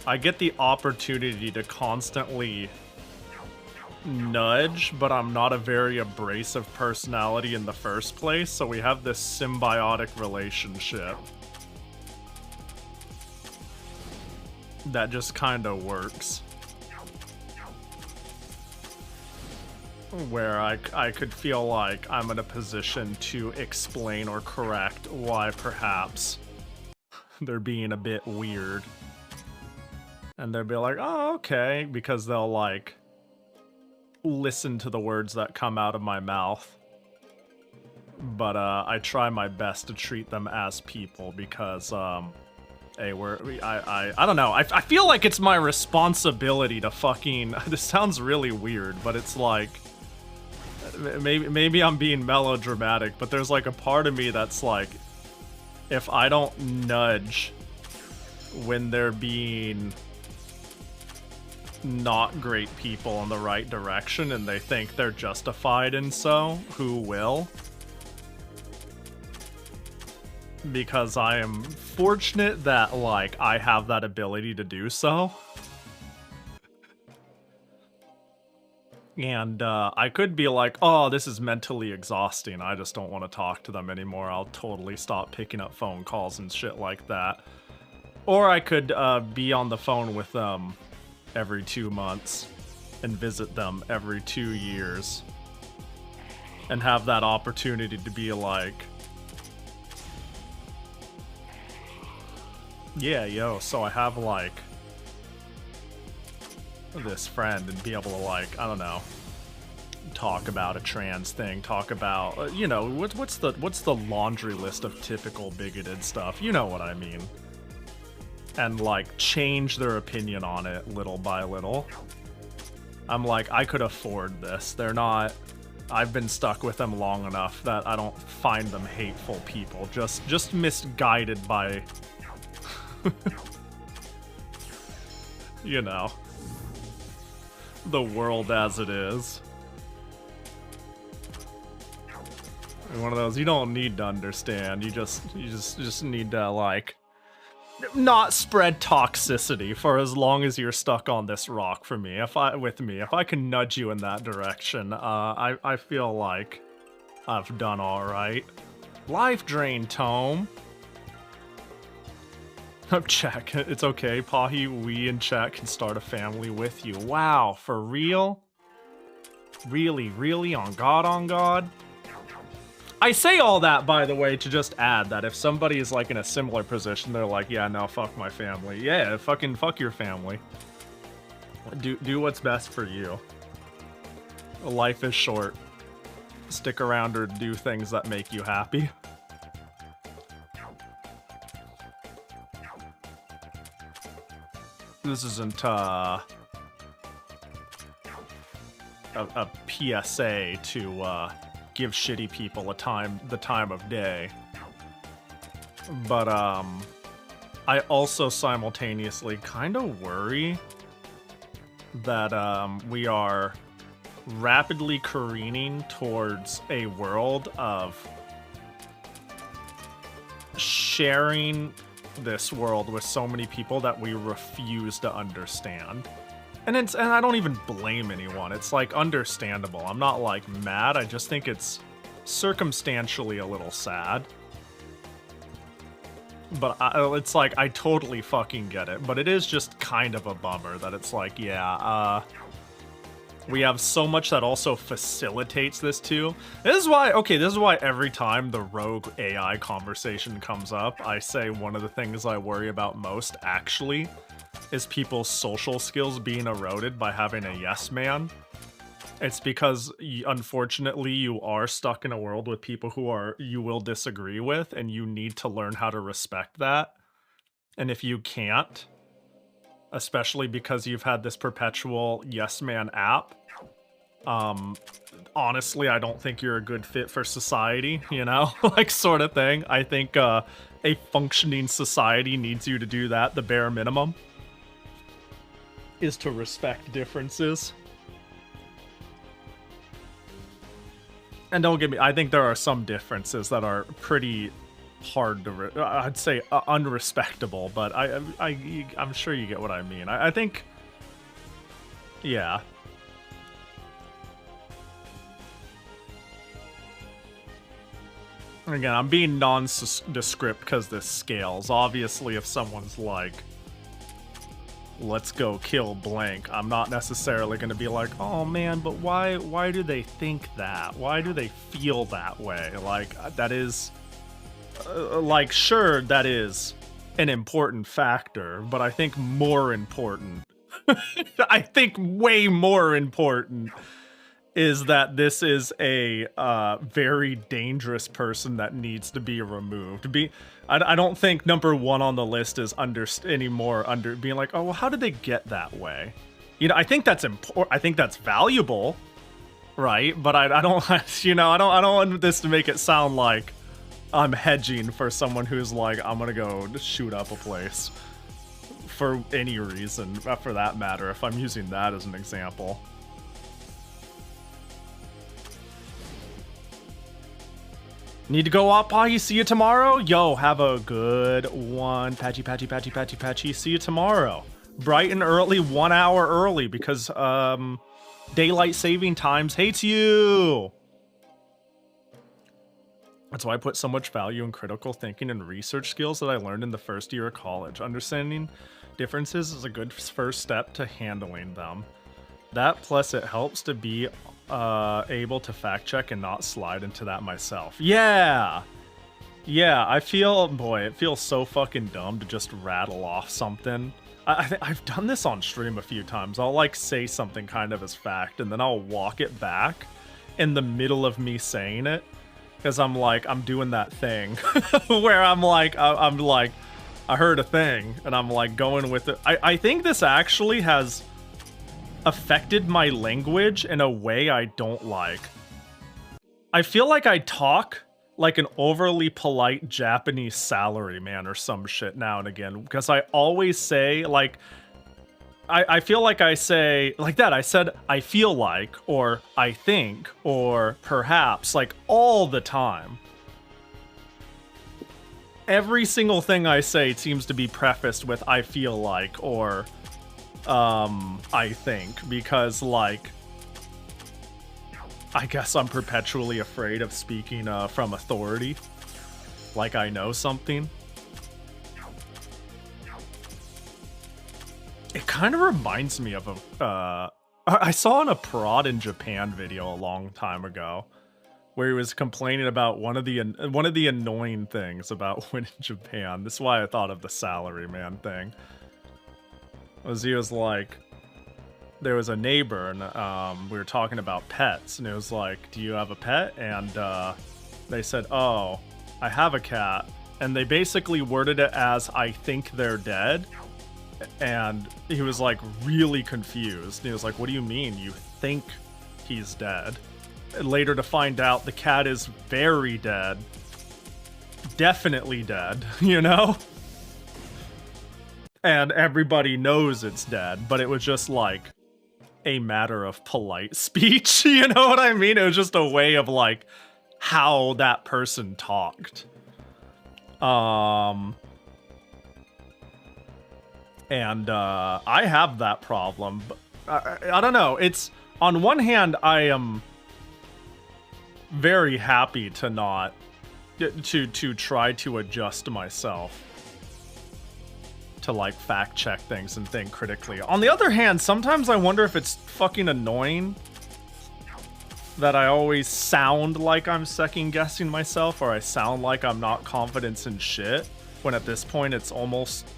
I get the opportunity to constantly nudge, but I'm not a very abrasive personality in the first place, so we have this symbiotic relationship that just kind of works. Where I could feel like I'm in a position to explain or correct why perhaps they're being a bit weird. And they'll be like, oh, okay, because they'll, like, listen to the words that come out of my mouth. But, I try my best to treat them as people because, hey, I don't know, I feel like it's my responsibility to fucking, this sounds really weird, but it's like, maybe I'm being melodramatic, but there's, like, a part of me that's like, if I don't nudge when they're being not great people in the right direction and they think they're justified in so, who will? Because I am fortunate that, like, I have that ability to do so. And I could be like, oh, this is mentally exhausting. I just don't want to talk to them anymore. I'll totally stop picking up phone calls and shit like that. Or I could be on the phone with them every 2 months and visit them every 2 years. And have that opportunity to be like, yeah, yo, so I have like this friend, and be able to like, I don't know, talk about a trans thing, talk about you know, what's the laundry list of typical bigoted stuff, you know what I mean, and like change their opinion on it little by little. I'm like, I could afford this. They're not, I've been stuck with them long enough that I don't find them hateful people, just misguided by you know, the world as it is. One of those you don't need to understand. You just need to like not spread toxicity for as long as you're stuck on this rock for me. If I can nudge you in that direction, I feel like I've done all right. Life drain tome. Check. It's okay, Pahi. We in chat can start a family with you. Wow, for real? Really, really? On God, on God? I say all that, by the way, to just add that if somebody is like in a similar position, they're like, yeah, no, fuck my family. Yeah, fucking fuck your family. Do what's best for you. Life is short. Stick around or do things that make you happy. This isn't a PSA to give shitty people the time of day, but I also simultaneously kind of worry that we are rapidly careening towards a world of sharing this world with so many people that we refuse to understand. And I don't even blame anyone. It's like understandable. I'm not like mad. I just think it's circumstantially a little sad. But it's like I totally fucking get it. But it is just kind of a bummer that it's like, yeah, we have so much that also facilitates this too. This is why every time the rogue AI conversation comes up, I say one of the things I worry about most actually is people's social skills being eroded by having a yes man. It's because unfortunately you are stuck in a world with people who you will disagree with, and you need to learn how to respect that. And if you can't, especially because you've had this perpetual yes man app, honestly, I don't think you're a good fit for society, you know? Like, sort of thing. I think a functioning society needs you to do that. The bare minimum is to respect differences. And don't get me, I think there are some differences that are pretty hard to, I'd say unrespectable, but I'm sure you get what I mean. I think, yeah. Again, I'm being nondescript because this scales. Obviously, if someone's like, let's go kill blank, I'm not necessarily going to be like, oh man, but why do they think that? Why do they feel that way? Like, that is, like, sure, that is an important factor, but I think more important, I think way more important is that this is a very dangerous person that needs to be removed. I don't think number one on the list is being like, oh, well, how did they get that way? You know, I think that's important. I think that's valuable, right? But I don't, you know, I don't want this to make it sound like I'm hedging for someone who's like, I'm gonna go shoot up a place for any reason, for that matter, if I'm using that as an example. Need to go up, Pahi. See you tomorrow. Yo, have a good one. Patchy. See you tomorrow. Bright and early, 1 hour early, because Daylight saving times hates you. That's why I put so much value in critical thinking and research skills that I learned in the first year of college. Understanding differences is a good first step to handling them. That plus it helps to be able to fact check and not slide into that myself. Yeah! Yeah, I feel, boy, it feels so fucking dumb to just rattle off something. I've done this on stream a few times. I'll like say something kind of as fact and then I'll walk it back in the middle of me saying it. Because I'm like, I'm doing that thing where I'm like, I heard a thing and I'm like going with it. I think this actually has affected my language in a way I don't like. I feel like I talk like an overly polite Japanese salaryman or some shit now and again, because I always say like, I feel like I say like that. I said, I feel like, or I think, or perhaps, like all the time. Every single thing I say seems to be prefaced with I feel like, or I think, because like, I guess I'm perpetually afraid of speaking from authority. Like I know something. It kind of reminds me of a, I saw in a Prod in Japan video a long time ago, where he was complaining about one of the annoying things about when in Japan. This is why I thought of the salaryman thing. He was like, there was a neighbor and we were talking about pets, and it was like, do you have a pet? And they said, oh, I have a cat. And they basically worded it as, I think they're dead. And he was like really confused. And he was like, what do you mean you think he's dead? And later to find out the cat is very dead. Definitely dead, you know? And everybody knows it's dead, but it was just like a matter of polite speech, you know what I mean? It was just a way of like how that person talked. And I have that problem, but I don't know. It's, on one hand, I am very happy to not, to try to adjust myself to like fact check things and think critically. On the other hand, sometimes I wonder if it's fucking annoying that I always sound like I'm second guessing myself, or I sound like I'm not confident in shit, when at this point it's almost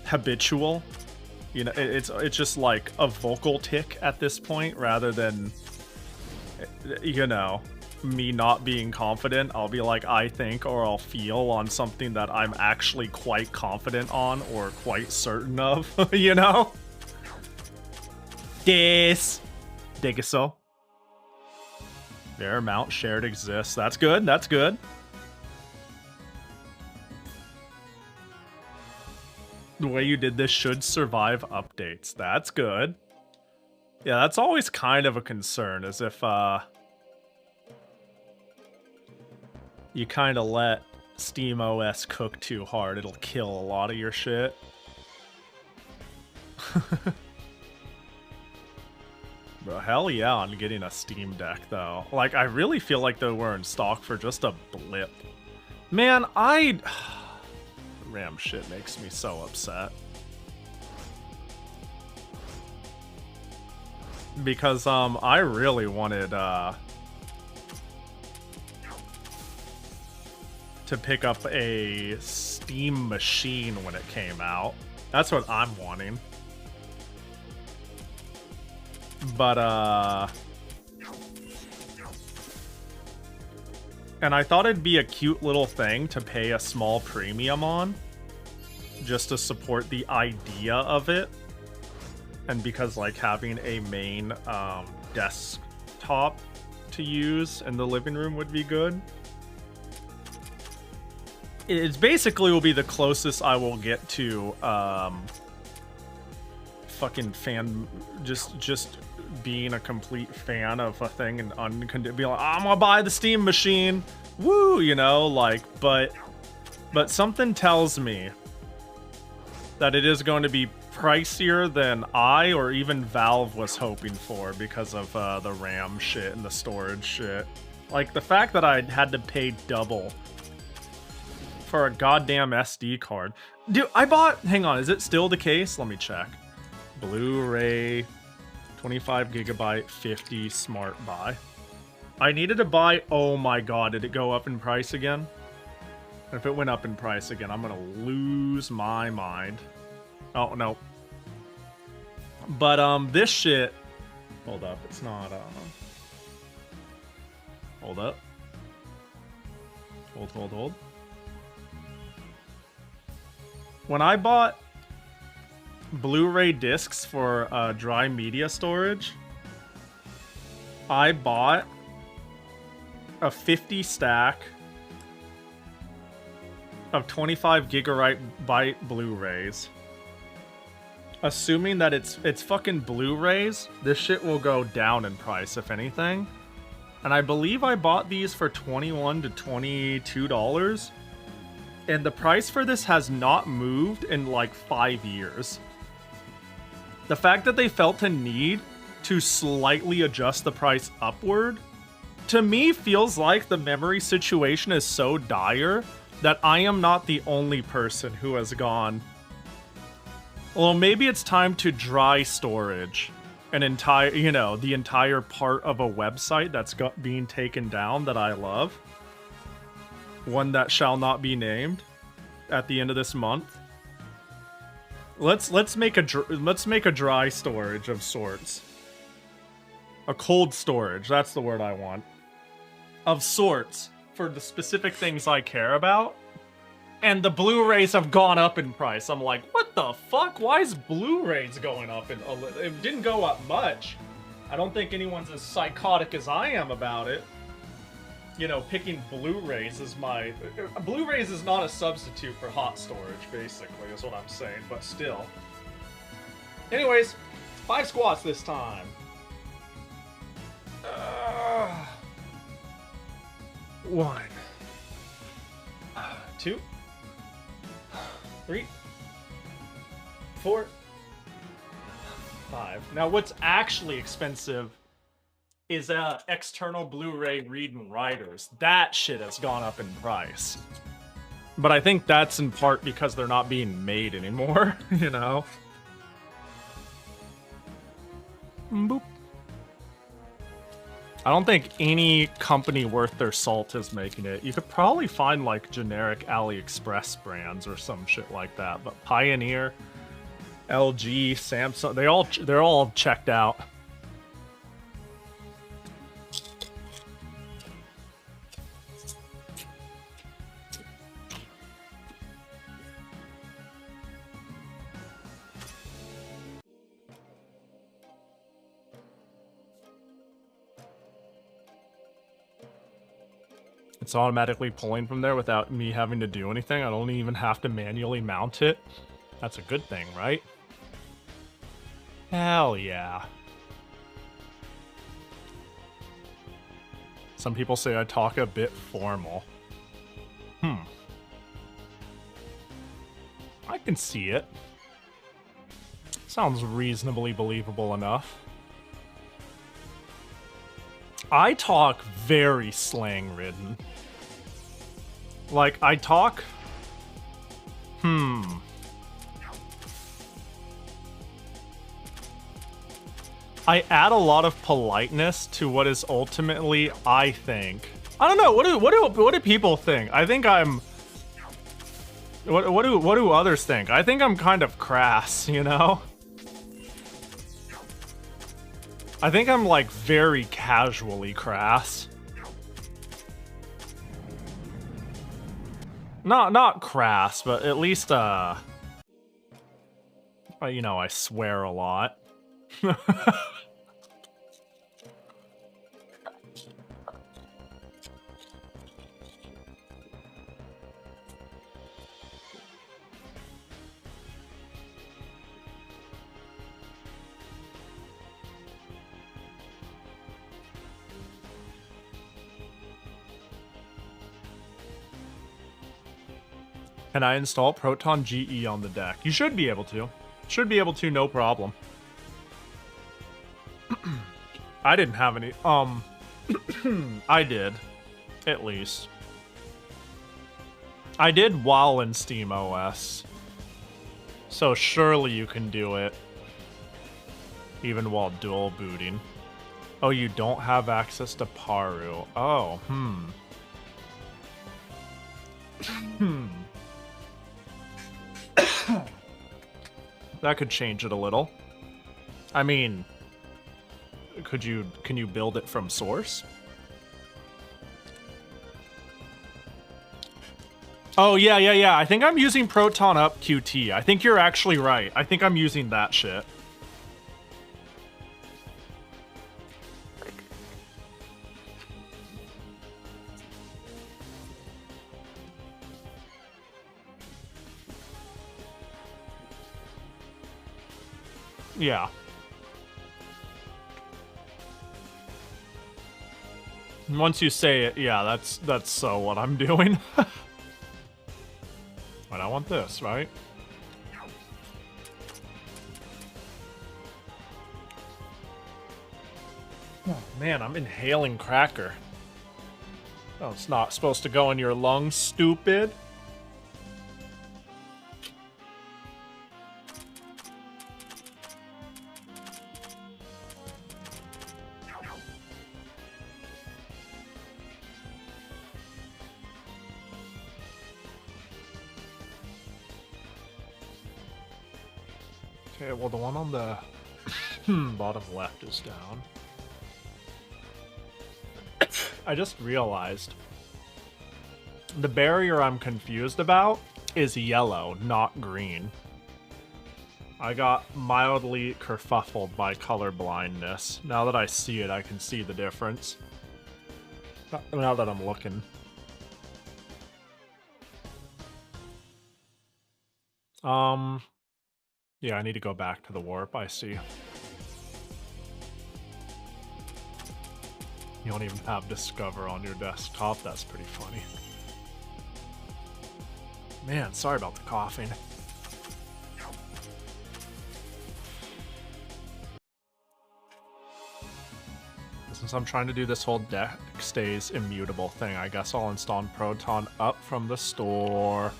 habitual. You know, it's just like a vocal tick at this point, rather than, you know, me not being confident. I'll be like, I think, or I'll feel on something that I'm actually quite confident on or quite certain of, you know? Degeso. Their amount shared exists. That's good, that's good. The way you did this should survive updates. That's good. Yeah, that's always kind of a concern, as if you kind of let SteamOS cook too hard. It'll kill a lot of your shit. Bro, hell yeah on getting a Steam Deck, though. Like, I really feel like they were in stock for just a blip. Man, RAM shit makes me so upset. Because, I really wanted, to pick up a Steam machine when it came out. That's what I'm wanting. But, and I thought it'd be a cute little thing to pay a small premium on, just to support the idea of it. And because, like, having a main desktop to use in the living room would be good. It's basically will be the closest I will get to fucking fan, just being a complete fan of a thing and be like, I'm gonna buy the Steam machine, woo, you know, like, but something tells me that it is going to be pricier than I or even Valve was hoping for because of the RAM shit and the storage shit. Like, the fact that I had to pay double for a goddamn SD card. Dude, I bought... Hang on, is it still the case? Let me check. Blu-ray, 25 gigabyte, 50 smart buy. I needed to buy... Oh my god, did it go up in price again? If it went up in price again, I'm gonna lose my mind. Oh, no. But, this shit... Hold up, it's not, Hold up. Hold. When I bought Blu-ray discs for dry media storage, I bought a 50 stack of 25 gigabyte Blu-rays. Assuming that it's fucking Blu-rays, this shit will go down in price, if anything. And I believe I bought these for $21 to $22. And the price for this has not moved in like 5 years. The fact that they felt the need to slightly adjust the price upward, to me feels like the memory situation is so dire that I am not the only person who has gone, well, maybe it's time to dry storage an entire, you know, the entire part of a website that's being taken down that I love. One that shall not be named at the end of this month. Let's make a dry storage of sorts. A cold storage, that's the word I want. Of sorts for the specific things I care about. And the Blu-rays have gone up in price. I'm like, what the fuck? Why is Blu-rays going up? It didn't go up much. I don't think anyone's as psychotic as I am about it. You know, picking Blu-rays is my... Blu-rays is not a substitute for hot storage, basically, is what I'm saying, but still. Anyways, 5 squats this time. 1, 2, 3, 4, 5. Now, what's actually expensive is external Blu-ray read and writers. That shit has gone up in price. But I think that's in part because they're not being made anymore, you know? Boop. I don't think any company worth their salt is making it. You could probably find like generic AliExpress brands or some shit like that, but Pioneer, LG, Samsung, they're all checked out. It's automatically pulling from there without me having to do anything. I don't even have to manually mount it. That's a good thing, right? Hell yeah. Some people say I talk a bit formal. I can see it. Sounds reasonably believable enough. I talk very slang-ridden. Like, I talk... I add a lot of politeness to what is ultimately, I think... I don't know, what do people think? I think I'm... What do others think? I think I'm kind of crass, you know? I think I'm, like, very casually crass. Not crass, but at least, you know, I swear a lot. Can I install Proton GE on the deck? You should be able to. Should be able to, no problem. I didn't have any. I did, at least. I did while in SteamOS. So surely you can do it even while dual booting. Oh, you don't have access to Paru. Oh, That could change it a little. I mean, can you build it from source? Oh, yeah. I think I'm using Proton Up QT. I think you're actually right. I think I'm using that shit. Yeah. Once you say it, yeah, that's so what I'm doing. But I want this, right? Oh, man, I'm inhaling cracker. Oh, it's not supposed to go in your lungs, stupid. Okay, well, the one on the bottom left is down. I just realized the barrier I'm confused about is yellow, not green. I got mildly kerfuffled by color blindness. Now that I see it, I can see the difference. Now that I'm looking. Yeah, I need to go back to the warp, I see. You don't even have Discover on your desktop, that's pretty funny. Man, sorry about the coughing. Since I'm trying to do this whole deck stays immutable thing, I guess I'll install Proton Up from the store.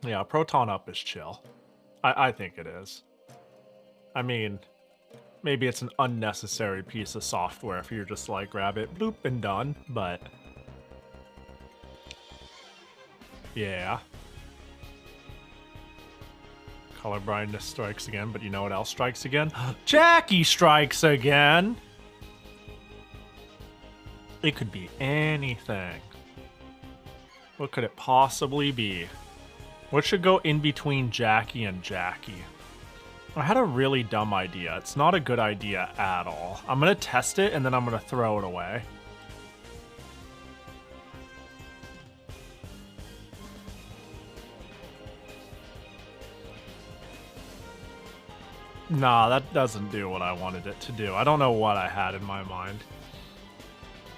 Yeah, Proton Up is chill. I think it is. I mean, maybe it's an unnecessary piece of software if you're just like, grab it, bloop, and done, but... yeah. Color blindness strikes again, but you know what else strikes again? Jackie strikes again! It could be anything. What could it possibly be? What should go in between Jackie and Jackie? I had a really dumb idea. It's not a good idea at all. I'm gonna test it and then I'm gonna throw it away. Nah, that doesn't do what I wanted it to do. I don't know what I had in my mind.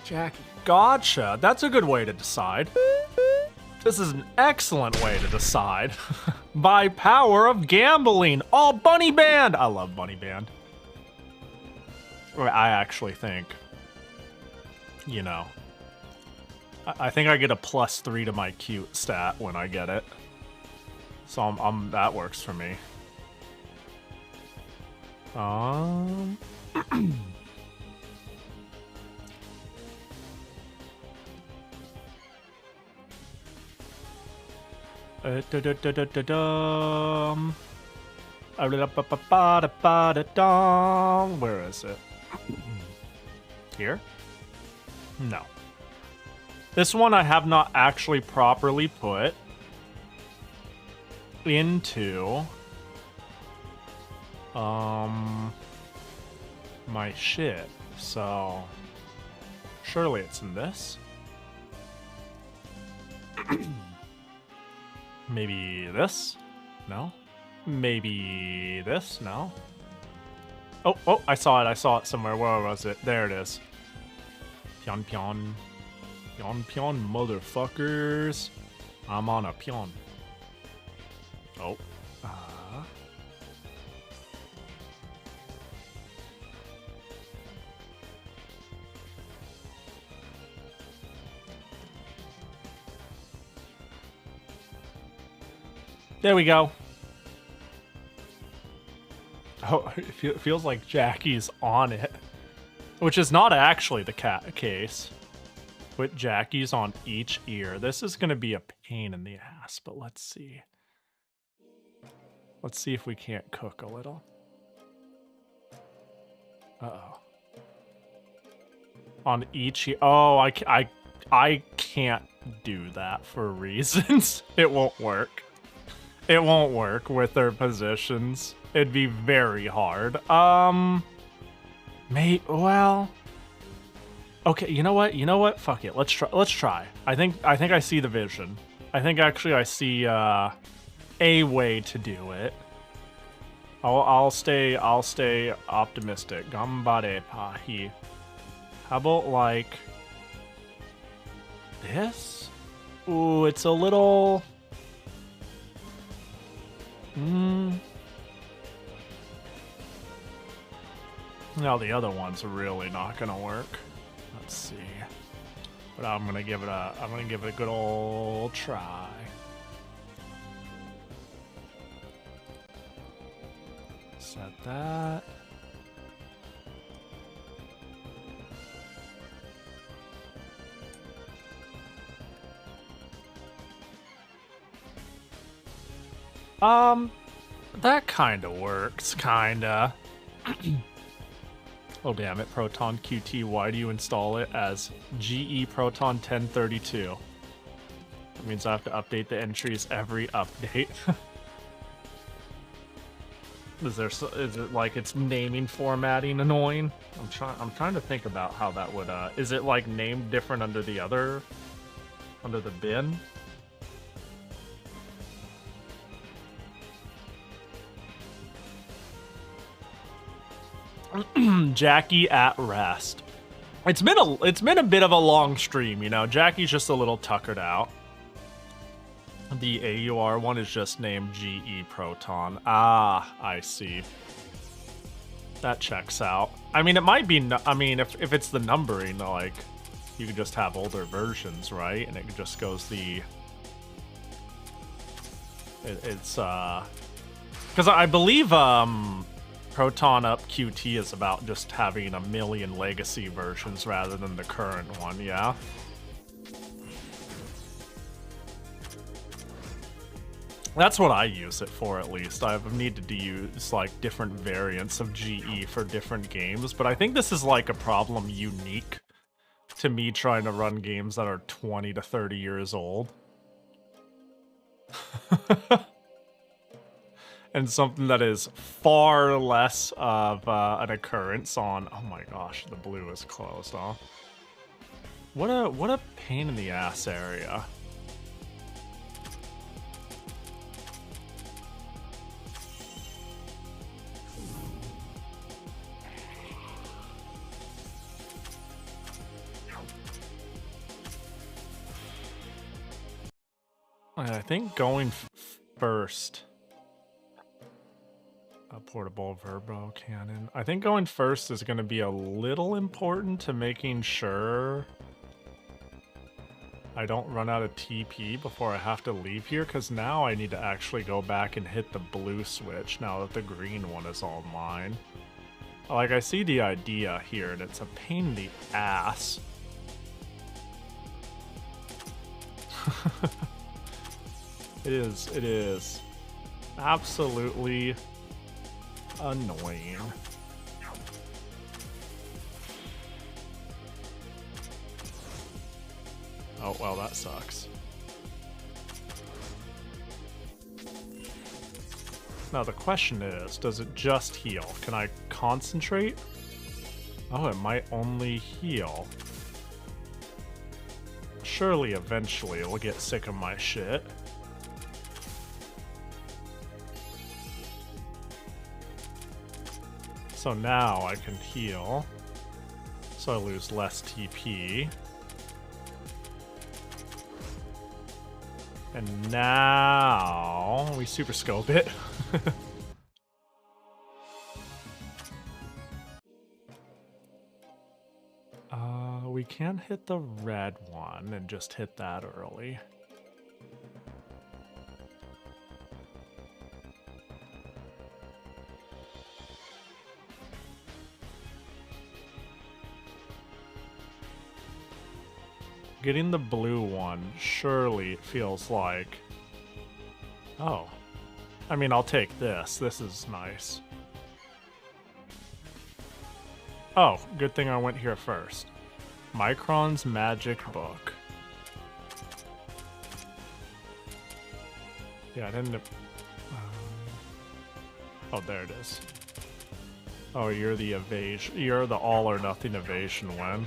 Jackie. Gotcha. That's a good way to decide. This is an excellent way to decide. By power of gambling. Oh, Bunny Band! I love Bunny Band. I actually think, you know, I think I get a +3 to my cute stat when I get it. So that works for me. Where is it? Here? No. This one I have not actually properly put into my shit, so surely it's in this. Maybe this? No? Maybe this? No? Oh, I saw it somewhere. Where was it? There it is. Pion pion. Pion, motherfuckers. I'm on a pion. Oh. There we go. Oh, it feels like Jackie's on it. Which is not actually the case. Put Jackie's on each ear. This is going to be a pain in the ass, but let's see. Let's see if we can't cook a little. Uh-oh. On each ear. Oh, I can't do that for reasons. It won't work. It won't work with their positions. It'd be very hard. Well. Okay, you know what? Fuck it. Let's try. I think I see the vision. I think actually I see a way to do it. I'll stay optimistic. Gambare Pahi. How about like this? Ooh, it's a little Now the other one's really not gonna work. Let's see. But I'm gonna give it a good old try. Set that. That kinda works, kinda. Oh damn it, Proton QT, why do you install it as GE Proton 1032? That means I have to update the entries every update. Is it like it's naming formatting annoying? I'm trying to think about how that would is it like named different under the bin? Jackie at rest. It's been a bit of a long stream, you know. Jackie's just a little tuckered out. The AUR one is just named GE Proton. Ah, I see. That checks out. I mean, it might be. I mean, if it's the numbering, like you could just have older versions, right? And it just goes the. It's because I believe Proton Up QT is about just having a million legacy versions rather than the current one, yeah? That's what I use it for, at least. I've needed to use, like, different variants of GE for different games, but I think this is, like, a problem unique to me trying to run games that are 20 to 30 years old. And something that is far less of an occurrence on... Oh my gosh, the blue is closed off. What a pain in the ass area. I think going first... A portable verbo cannon. I think going first is going to be a little important to making sure I don't run out of TP before I have to leave here, because now I need to actually go back and hit the blue switch now that the green one is all mine. Like, I see the idea here, and it's a pain in the ass. It is. Absolutely annoying. Oh, well, that sucks. Now the question is, does it just heal? Can I concentrate? Oh, it might only heal. Surely eventually it'll get sick of my shit. So now I can heal, so I lose less TP. And now we super scope it. We can hit the red one and just hit that early. Getting the blue one surely feels like... Oh. I mean, I'll take this. This is nice. Oh, good thing I went here first. Micron's Magic Book. Yeah, I didn't... oh, there it is. Oh, you're the evasion. You're the all or nothing evasion win.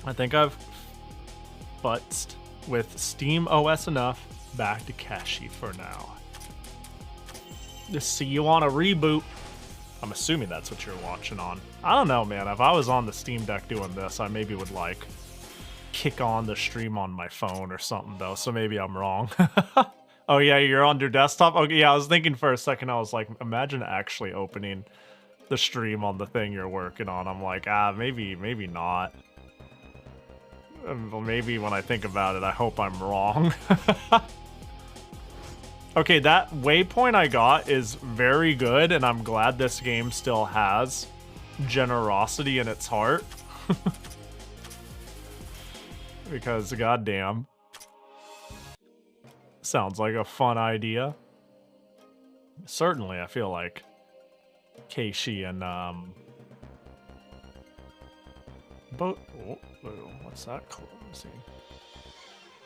I think I've futzed with Steam OS enough. Back to Kashi for now. Just see you on a reboot. I'm assuming that's what you're watching on. I don't know, man. If I was on the Steam Deck doing this, I maybe would, like, kick on the stream on my phone or something, though. So maybe I'm wrong. Oh, yeah, you're on your desktop? Okay, yeah, I was thinking for a second, I was like, imagine actually opening the stream on the thing you're working on. I'm like, maybe not. Well, maybe when I think about it, I hope I'm wrong. Okay, that waypoint I got is very good, and I'm glad this game still has generosity in its heart. Because, goddamn. Sounds like a fun idea. Certainly, I feel like Keishi and, what's that closing?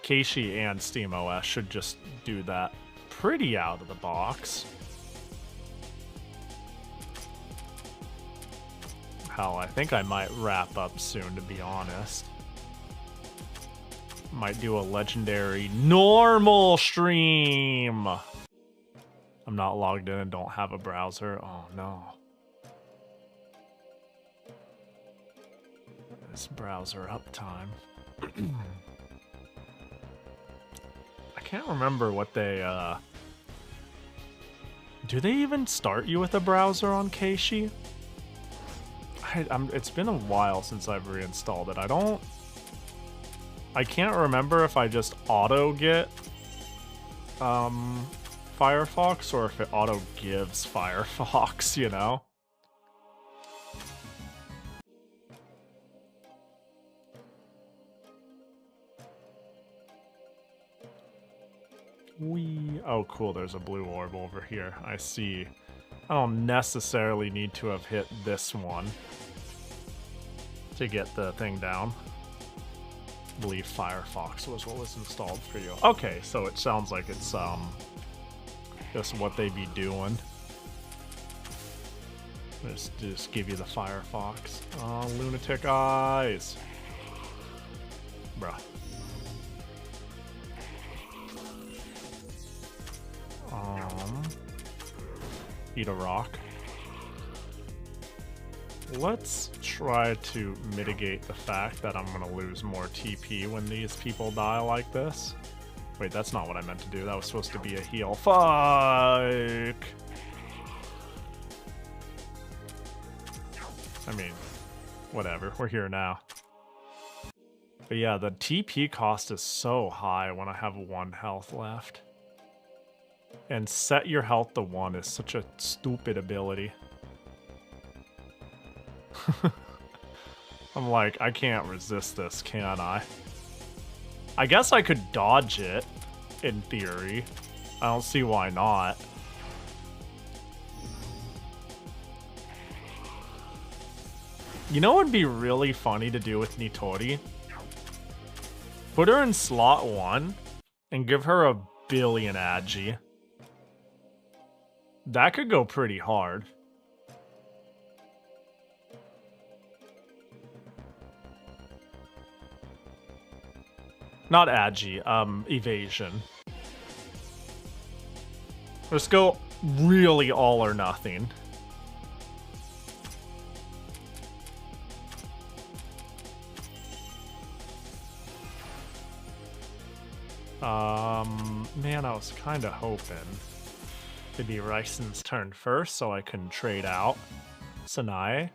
Keishi and SteamOS should just do that pretty out of the box. Hell, I think I might wrap up soon, to be honest. Might do a legendary normal stream. I'm not logged in and don't have a browser. Oh no. This browser uptime. I can't remember what they, do they even start you with a browser on Keishi? It's been a while since I've reinstalled it. I can't remember if I just auto get, Firefox or if it auto gives Firefox, you know? Oh, cool, there's a blue orb over here. I see. I don't necessarily need to have hit this one to get the thing down. I believe Firefox was what was installed for you. Okay, so it sounds like it's, just what they be doing. Just give you the Firefox. Oh, lunatic eyes. Bruh. Eat a rock. Let's try to mitigate the fact that I'm gonna lose more TP when these people die like this. Wait, that's not what I meant to do. That was supposed to be a heal. Fuck! I mean, whatever. We're here now. But yeah, the TP cost is so high when I have 1 health left. And set your health to 1 is such a stupid ability. I'm like, I can't resist this, can I? I guess I could dodge it, in theory. I don't see why not. You know what would be really funny to do with Nitori? Put her in slot 1 and give her a billion agi. That could go pretty hard. Not agi, evasion. Let's go really all or nothing. Man, I was kind of hoping it'd be Raisen's turn first so I couldn't trade out Sanae.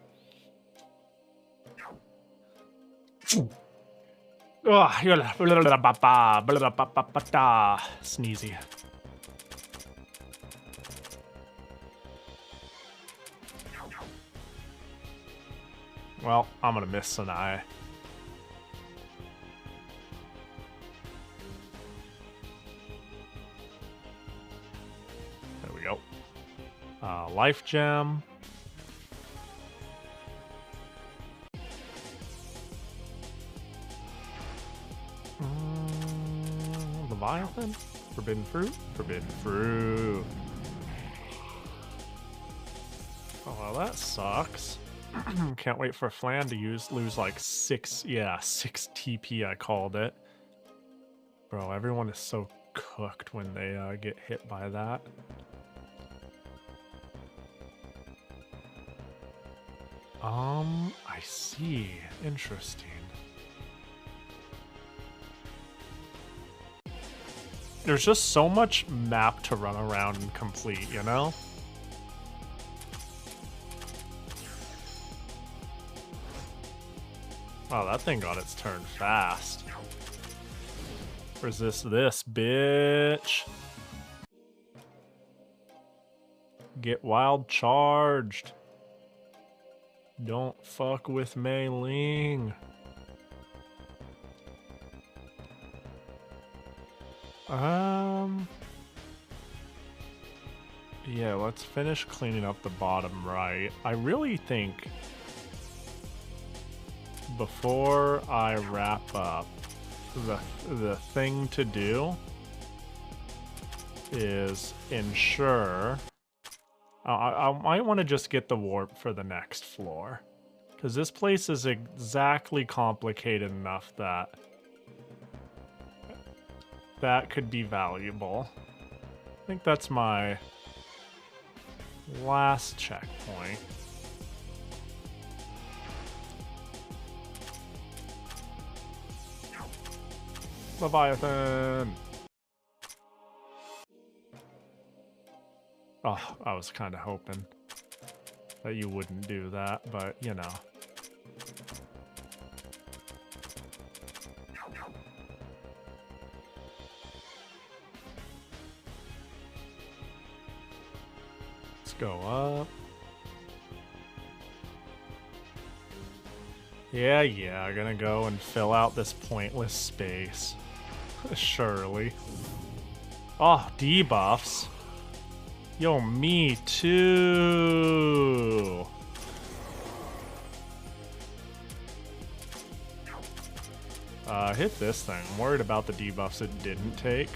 Sneezy. Well, I'm gonna miss Sanae. There we go. Life Gem. Leviathan? Forbidden Fruit? Forbidden Fruit. Oh, well, that sucks. Can't wait for Flan to lose like 6 TP I called it. Bro, everyone is so cooked when they get hit by that. I see. Interesting. There's just so much map to run around and complete, you know? Wow, that thing got its turn fast. Resist this, bitch. Get wild charged. Don't fuck with Mei Ling. Yeah, let's finish cleaning up the bottom right. I really think before I wrap up, the thing to do is ensure I might want to just get the warp for the next floor, because this place is exactly complicated enough that could be valuable. I think that's my last checkpoint. Leviathan! Oh, I was kind of hoping that you wouldn't do that, but you know. Let's go up. Yeah, I'm gonna go and fill out this pointless space. Surely. Oh, debuffs. Yo, me too. Hit this thing. I'm worried about the debuffs it didn't take.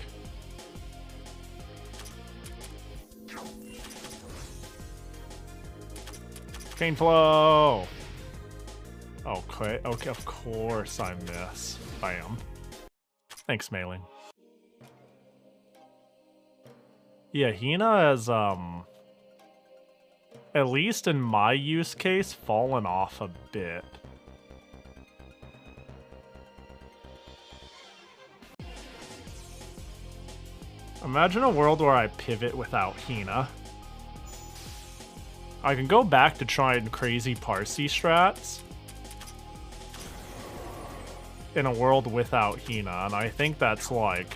Chain flow. Okay, of course I miss. Bam. Thanks, Mailing. Yeah, Hina has, at least in my use case, fallen off a bit. Imagine a world where I pivot without Hina. I can go back to trying crazy Parsi strats in a world without Hina, and I think that's, like,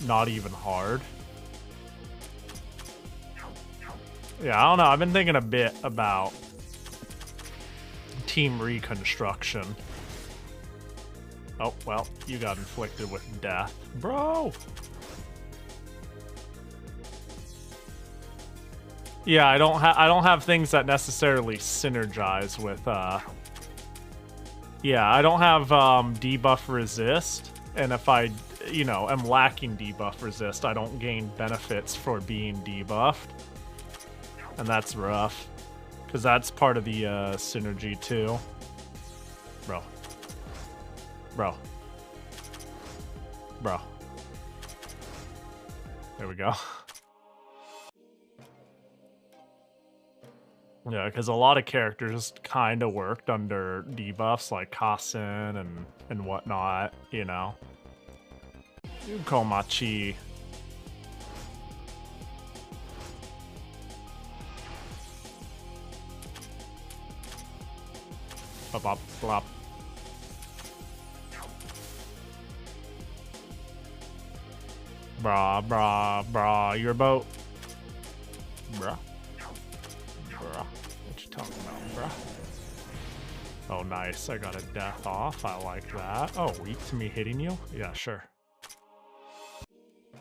not even hard. Yeah, I don't know. I've been thinking a bit about team reconstruction. Oh, well, you got inflicted with death. Bro! Yeah, I don't have things that necessarily synergize with, yeah, I don't have, debuff resist, and if I, you know, am lacking debuff resist, I don't gain benefits for being debuffed. And that's rough, because that's part of the synergy too. Bro. There we go. Yeah, because a lot of characters kind of worked under debuffs, like Kassen and whatnot, you know. Komachi. Bop, blop. Brah, your boat. Bruh. What you talking about, bruh? Oh, nice. I got a death off. I like that. Oh, weak to me hitting you? Yeah, sure.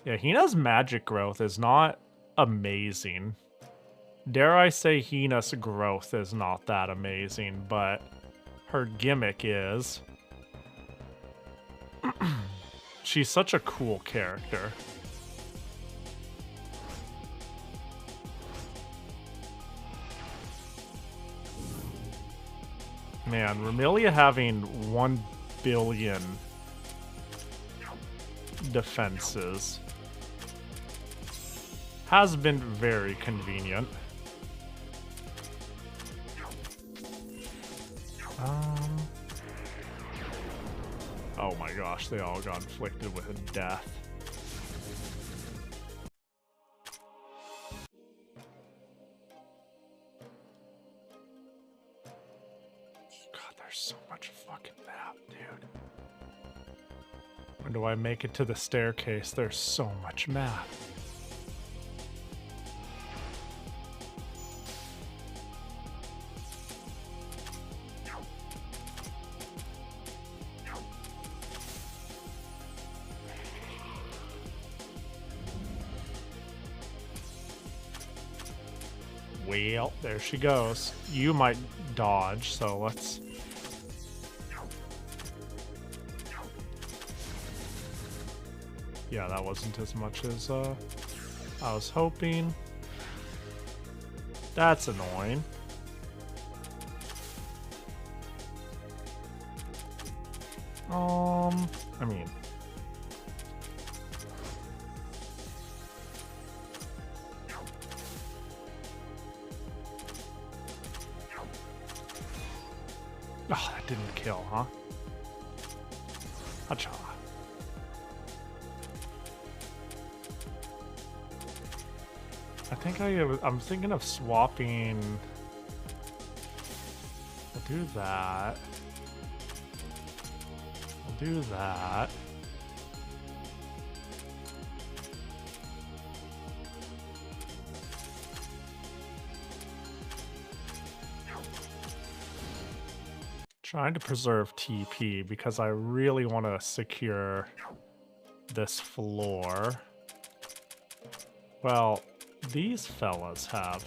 Yeah, Hina's magic growth is not amazing. Dare I say Hina's growth is not that amazing, but her gimmick is. She's such a cool character. Man, Remilia having 1 billion defenses has been very convenient. Oh my gosh, they all got inflicted with a death. God, there's so much fucking map, dude. When do I make it to the staircase? There's so much map. Well, there she goes. You might dodge, so let's... Yeah, that wasn't as much as I was hoping. That's annoying. I mean... Oh, that didn't kill, huh? Hacha. I think I'm thinking of swapping. I'll do that. I'll do that. Trying to preserve TP because I really want to secure this floor. Well, these fellas have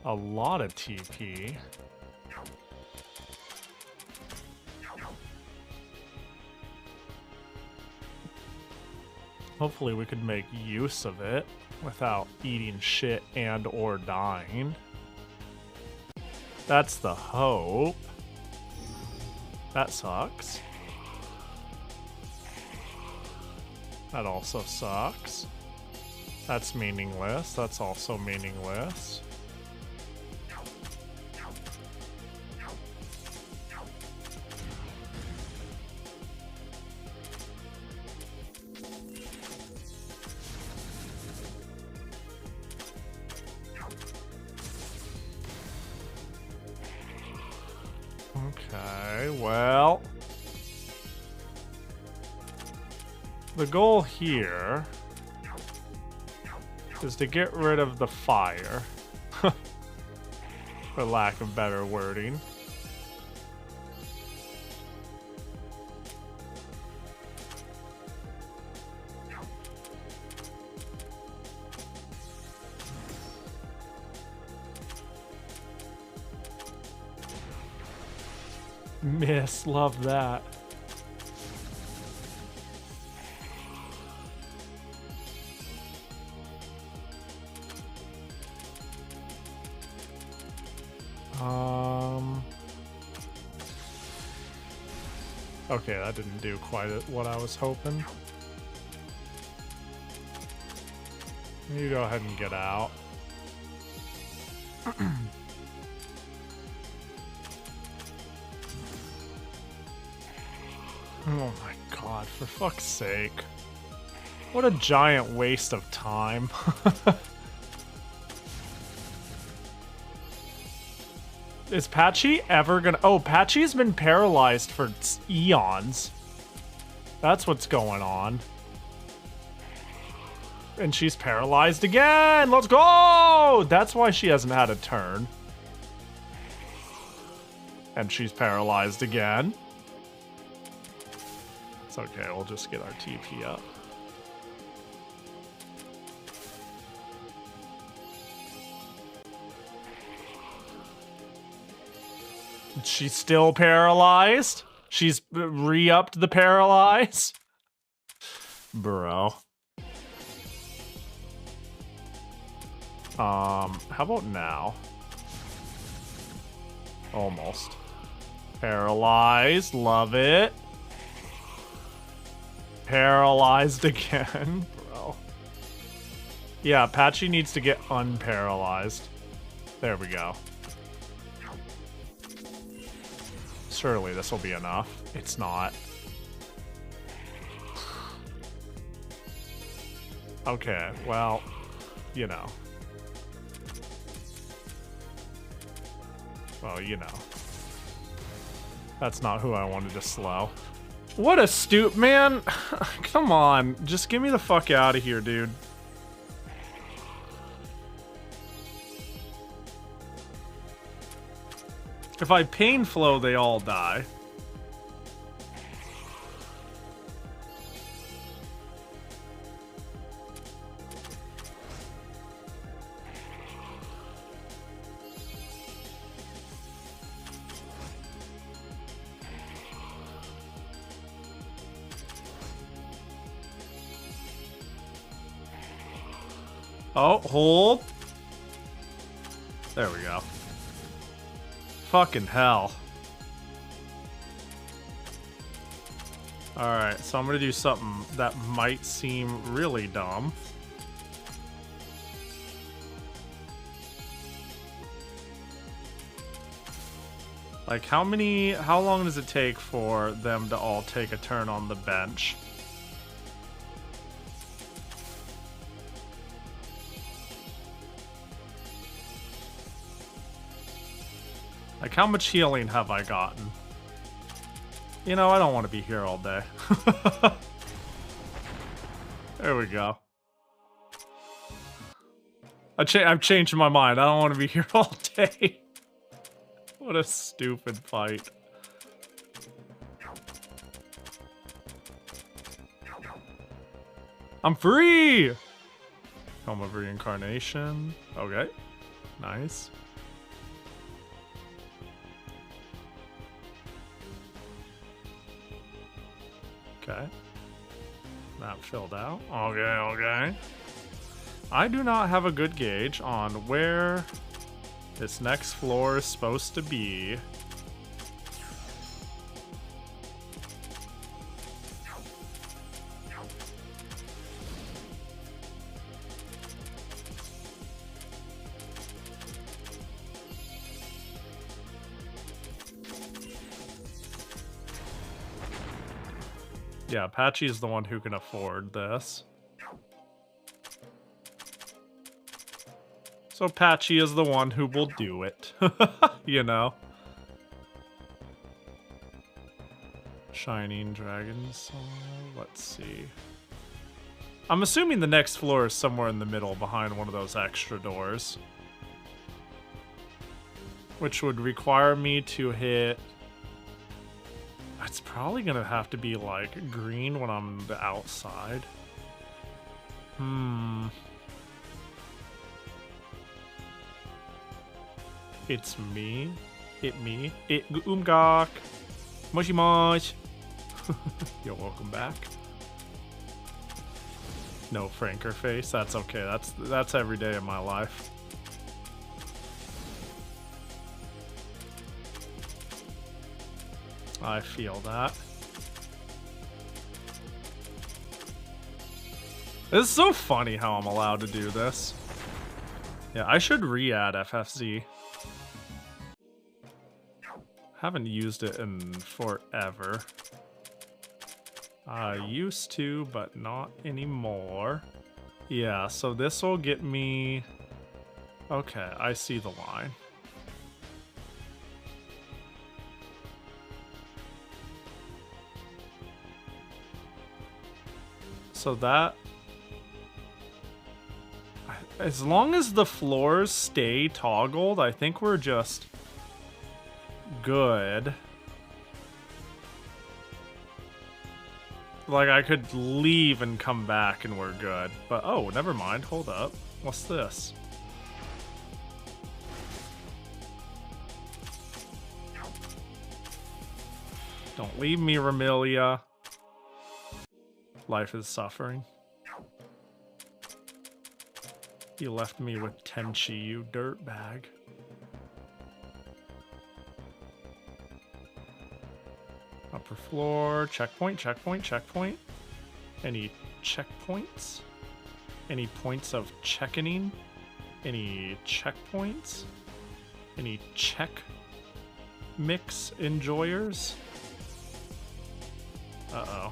a lot of TP. Hopefully we could make use of it without eating shit and or dying. That's the hope. That sucks. That also sucks. That's meaningless. That's also meaningless. Okay, well, the goal here is to get rid of the fire, for lack of better wording. Miss, love that. Okay, that didn't do quite what I was hoping. You go ahead and get out. Oh my god, for fuck's sake. What a giant waste of time. Is Patchy ever gonna... Oh, Patchy's been paralyzed for eons. That's what's going on. And she's paralyzed again! Let's go! That's why she hasn't had a turn. And she's paralyzed again. It's okay, we'll just get our TP up. She's still paralyzed? She's re-upped the paralyze? Bro. How about now? Almost. Paralyzed, love it. Paralyzed again, bro. Yeah, Patchy needs to get unparalyzed. There we go. Surely this will be enough. It's not. Okay, well, you know. Well, you know. That's not who I wanted to slow. What a man. Come on. Just get me the fuck out of here, dude. If I pain flow, they all die. Oh, hold. There we go. Fucking hell. Alright, so I'm gonna do something that might seem really dumb. Like, how long does it take for them to all take a turn on the bench? Like, how much healing have I gotten? You know, I don't want to be here all day. There we go. I've changed my mind. I don't want to be here all day. What a stupid fight. I'm free! Helm of Reincarnation. Okay. Nice. Okay. Map filled out. Okay, okay. I do not have a good gauge on where this next floor is supposed to be. Yeah, Patchy is the one who can afford this. So Patchy is the one who will do it. You know? Shining Dragon Soul. Let's see. I'm assuming the next floor is somewhere in the middle behind one of those extra doors. Which would require me to hit... It's probably gonna have to be like green when I'm on the outside. It's me. It Umgak. Moshi mosh. You're welcome back. No franker face. That's okay. That's every day of my life. I feel that. It's so funny how I'm allowed to do this. Yeah, I should re-add FFZ. Haven't used it in forever. I used to, but not anymore. Yeah, so this will get me... Okay, I see the line. So that... As long as the floors stay toggled, I think we're just good. Like, I could leave and come back and we're good. But, oh, never mind. Hold up. What's this? Don't leave me, Remilia. Life is suffering. You left me with Tenchi, you dirtbag. Upper floor, checkpoint, checkpoint, checkpoint. Any checkpoints? Any points of checkening? Any checkpoints? Any check mix enjoyers? Uh-oh.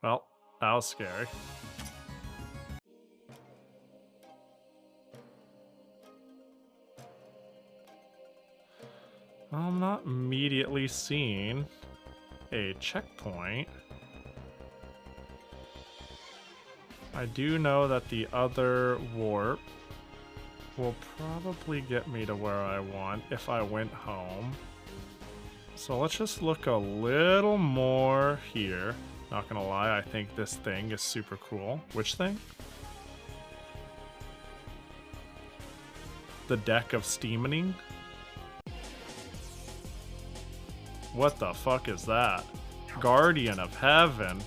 Well, that was scary. I'm not immediately seeing a checkpoint. I do know that the other warp will probably get me to where I want if I went home. So let's just look a little more here. Not gonna lie, I think this thing is super cool. Which thing? The deck of steaming? What the fuck is that? Guardian of Heaven.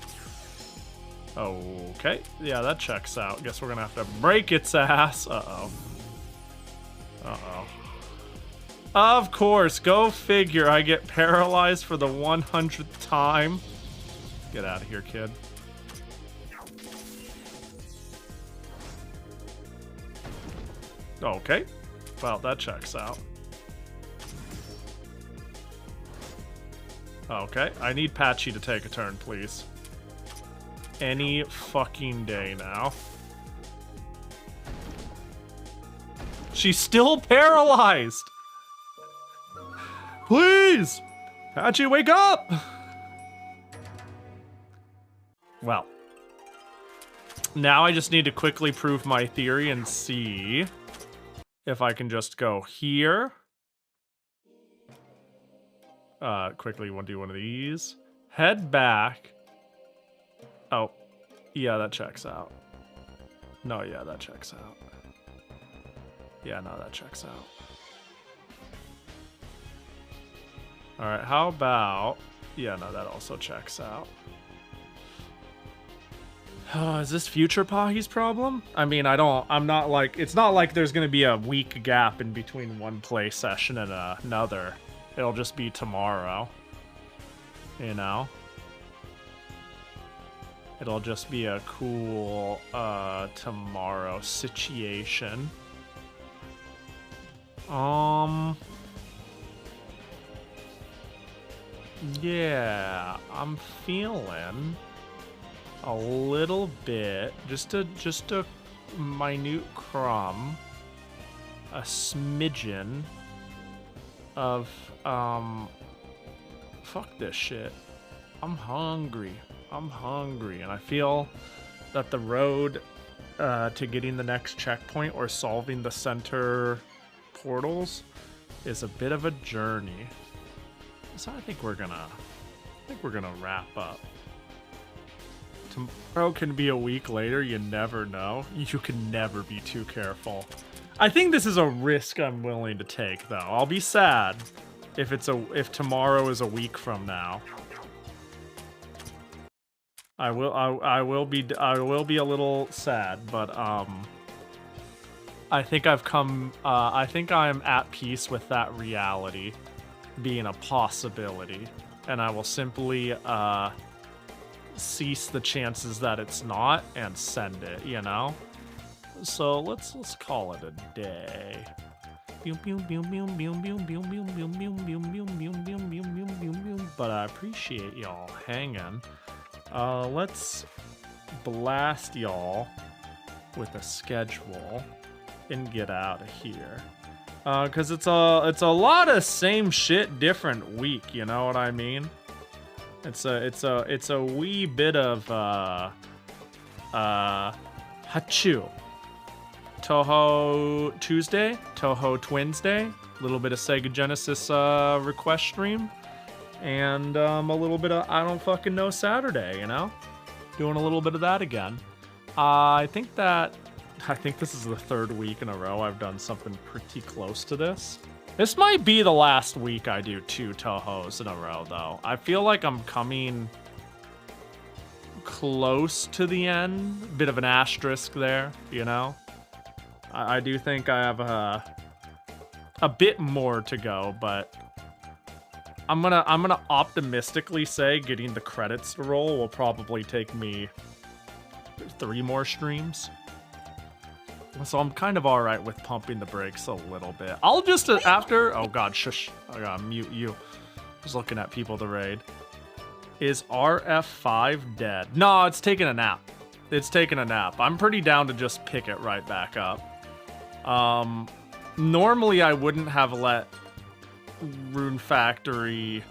Okay, yeah, that checks out. Guess we're gonna have to break its ass. Uh-oh. Uh-oh. Of course, go figure. I get paralyzed for the 100th time. Get out of here, kid. Okay. Well, that checks out. Okay, I need Patchy to take a turn, please. Any fucking day now. She's still paralyzed! Please! Patchy, wake up! Well. Now I just need to quickly prove my theory and see if I can just go here. Quickly, want to do one of these. Head back. Oh, yeah, that checks out. No, yeah, that checks out. Yeah, no, that checks out. Alright, how about... Yeah, no, that also checks out. Is this future Pahi's problem? I mean, I'm not like... It's not like there's gonna be a week gap in between one play session and another. It'll just be tomorrow. You know? It'll just be a cool tomorrow situation. Yeah, I'm feeling a little bit, just a minute crumb, a smidgen of fuck this shit. I'm hungry, and I feel that the road to getting the next checkpoint or solving the center portals is a bit of a journey. So I think we're gonna wrap up. Tomorrow can be a week later, you never know. You can never be too careful. I think this is a risk I'm willing to take, though. I'll be sad if tomorrow is a week from now. I will be a little sad, but I think I think I'm at peace with that reality being a possibility, and I will simply cease the chances that it's not and send it, you know? So let's call it a day. But I appreciate y'all hanging. Let's blast y'all with a schedule and get out of here. Cause it's a lot of same shit, different week. You know what I mean? It's a wee bit of Hachu. Touhou Tuesday, Touhou Wednesday, a little bit of Sega Genesis request stream, and a little bit of I don't fucking know Saturday, you know? Doing a little bit of that again. I think this is the third week in a row I've done something pretty close to this. This might be the last week I do 2 Touhous in a row, though. I feel like I'm coming close to the end. Bit of an asterisk there, you know? I do think I have a bit more to go, but I'm gonna optimistically say getting the credits to roll will probably take me 3 more streams. So I'm kind of alright with pumping the brakes a little bit. I'll just after... Oh god, shush. I gotta mute you. Just looking at people to raid. Is RF5 dead? No, it's taking a nap. It's taking a nap. I'm pretty down to just pick it right back up. Normally I wouldn't have let Rune Factory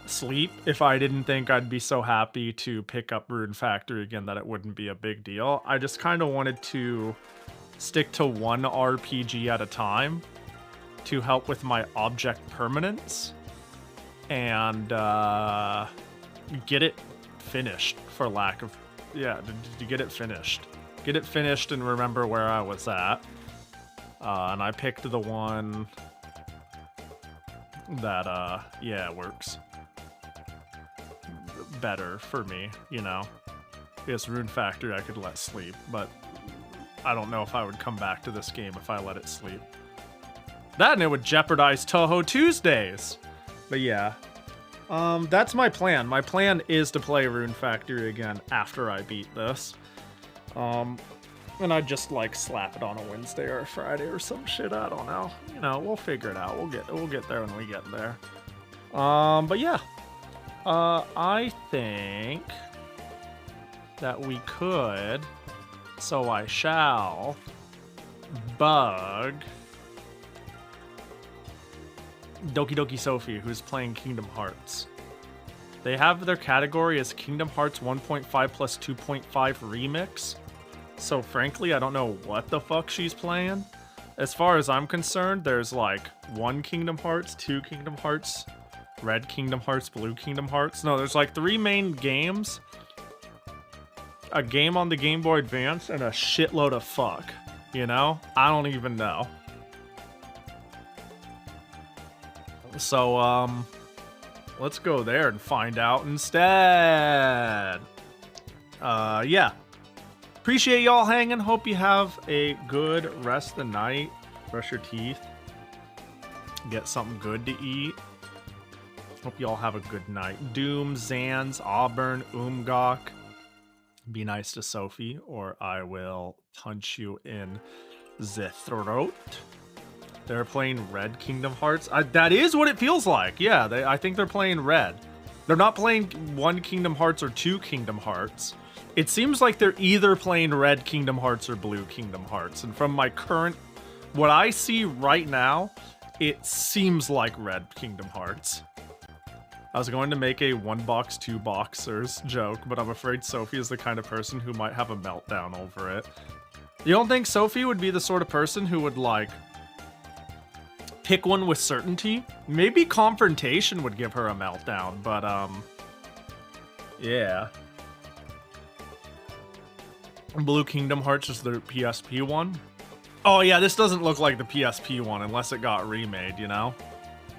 sleep if I didn't think I'd be so happy to pick up Rune Factory again that it wouldn't be a big deal. I just kind of wanted to stick to one RPG at a time to help with my object permanence and get it finished, for lack of... Yeah, to get it finished. Get it finished and remember where I was at. And I picked the one that, yeah, works better for me, you know? Yes, Rune Factory I could let sleep, but I don't know if I would come back to this game if I let it sleep. That and it would jeopardize Touhou Tuesdays! But yeah. That's my plan. My plan is to play Rune Factory again after I beat this. And I'd just like slap it on a Wednesday or a Friday or some shit. I don't know. You know, we'll figure it out. We'll get there when we get there. But yeah. I think that we could, so I shall, bug Doki Doki Sophie, who's playing Kingdom Hearts. They have their category as Kingdom Hearts 1.5 plus 2.5 Remix. So frankly, I don't know what the fuck she's playing. As far as I'm concerned, there's like 1 Kingdom Hearts, 2 Kingdom Hearts, Red Kingdom Hearts, Blue Kingdom Hearts. No, there's like 3 main games. A game on the Game Boy Advance and a shitload of fuck. You know? I don't even know. So, let's go there and find out instead. Yeah. Appreciate y'all hanging. Hope you have a good rest of the night. Brush your teeth. Get something good to eat. Hope y'all have a good night. Doom, Zans, Auburn, Umgok. Be nice to Sophie or I will punch you in the throat. They're playing Red Kingdom Hearts. That is what it feels like. Yeah, I think they're playing Red. They're not playing 1 Kingdom Hearts or 2 Kingdom Hearts. It seems like they're either playing Red Kingdom Hearts or Blue Kingdom Hearts. And from my current... What I see right now, it seems like Red Kingdom Hearts. I was going to make a 1-box, 2-boxers joke, but I'm afraid Sophie is the kind of person who might have a meltdown over it. You don't think Sophie would be the sort of person who would, like, pick one with certainty? Maybe confrontation would give her a meltdown, but, yeah. Blue Kingdom Hearts is the PSP one? Oh yeah, this doesn't look like the PSP one unless it got remade, you know?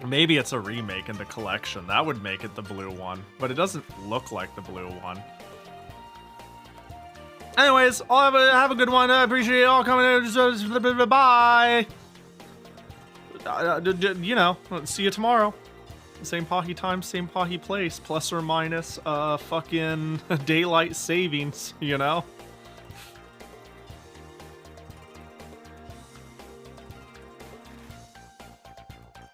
Maybe it's a remake in the collection. That would make it the blue one, but it doesn't look like the blue one. Anyways, I'll have a good one. I appreciate you all coming in. Bye! You know, see you tomorrow. Same Pahi time, same Pahi place, plus or minus fucking daylight savings, you know?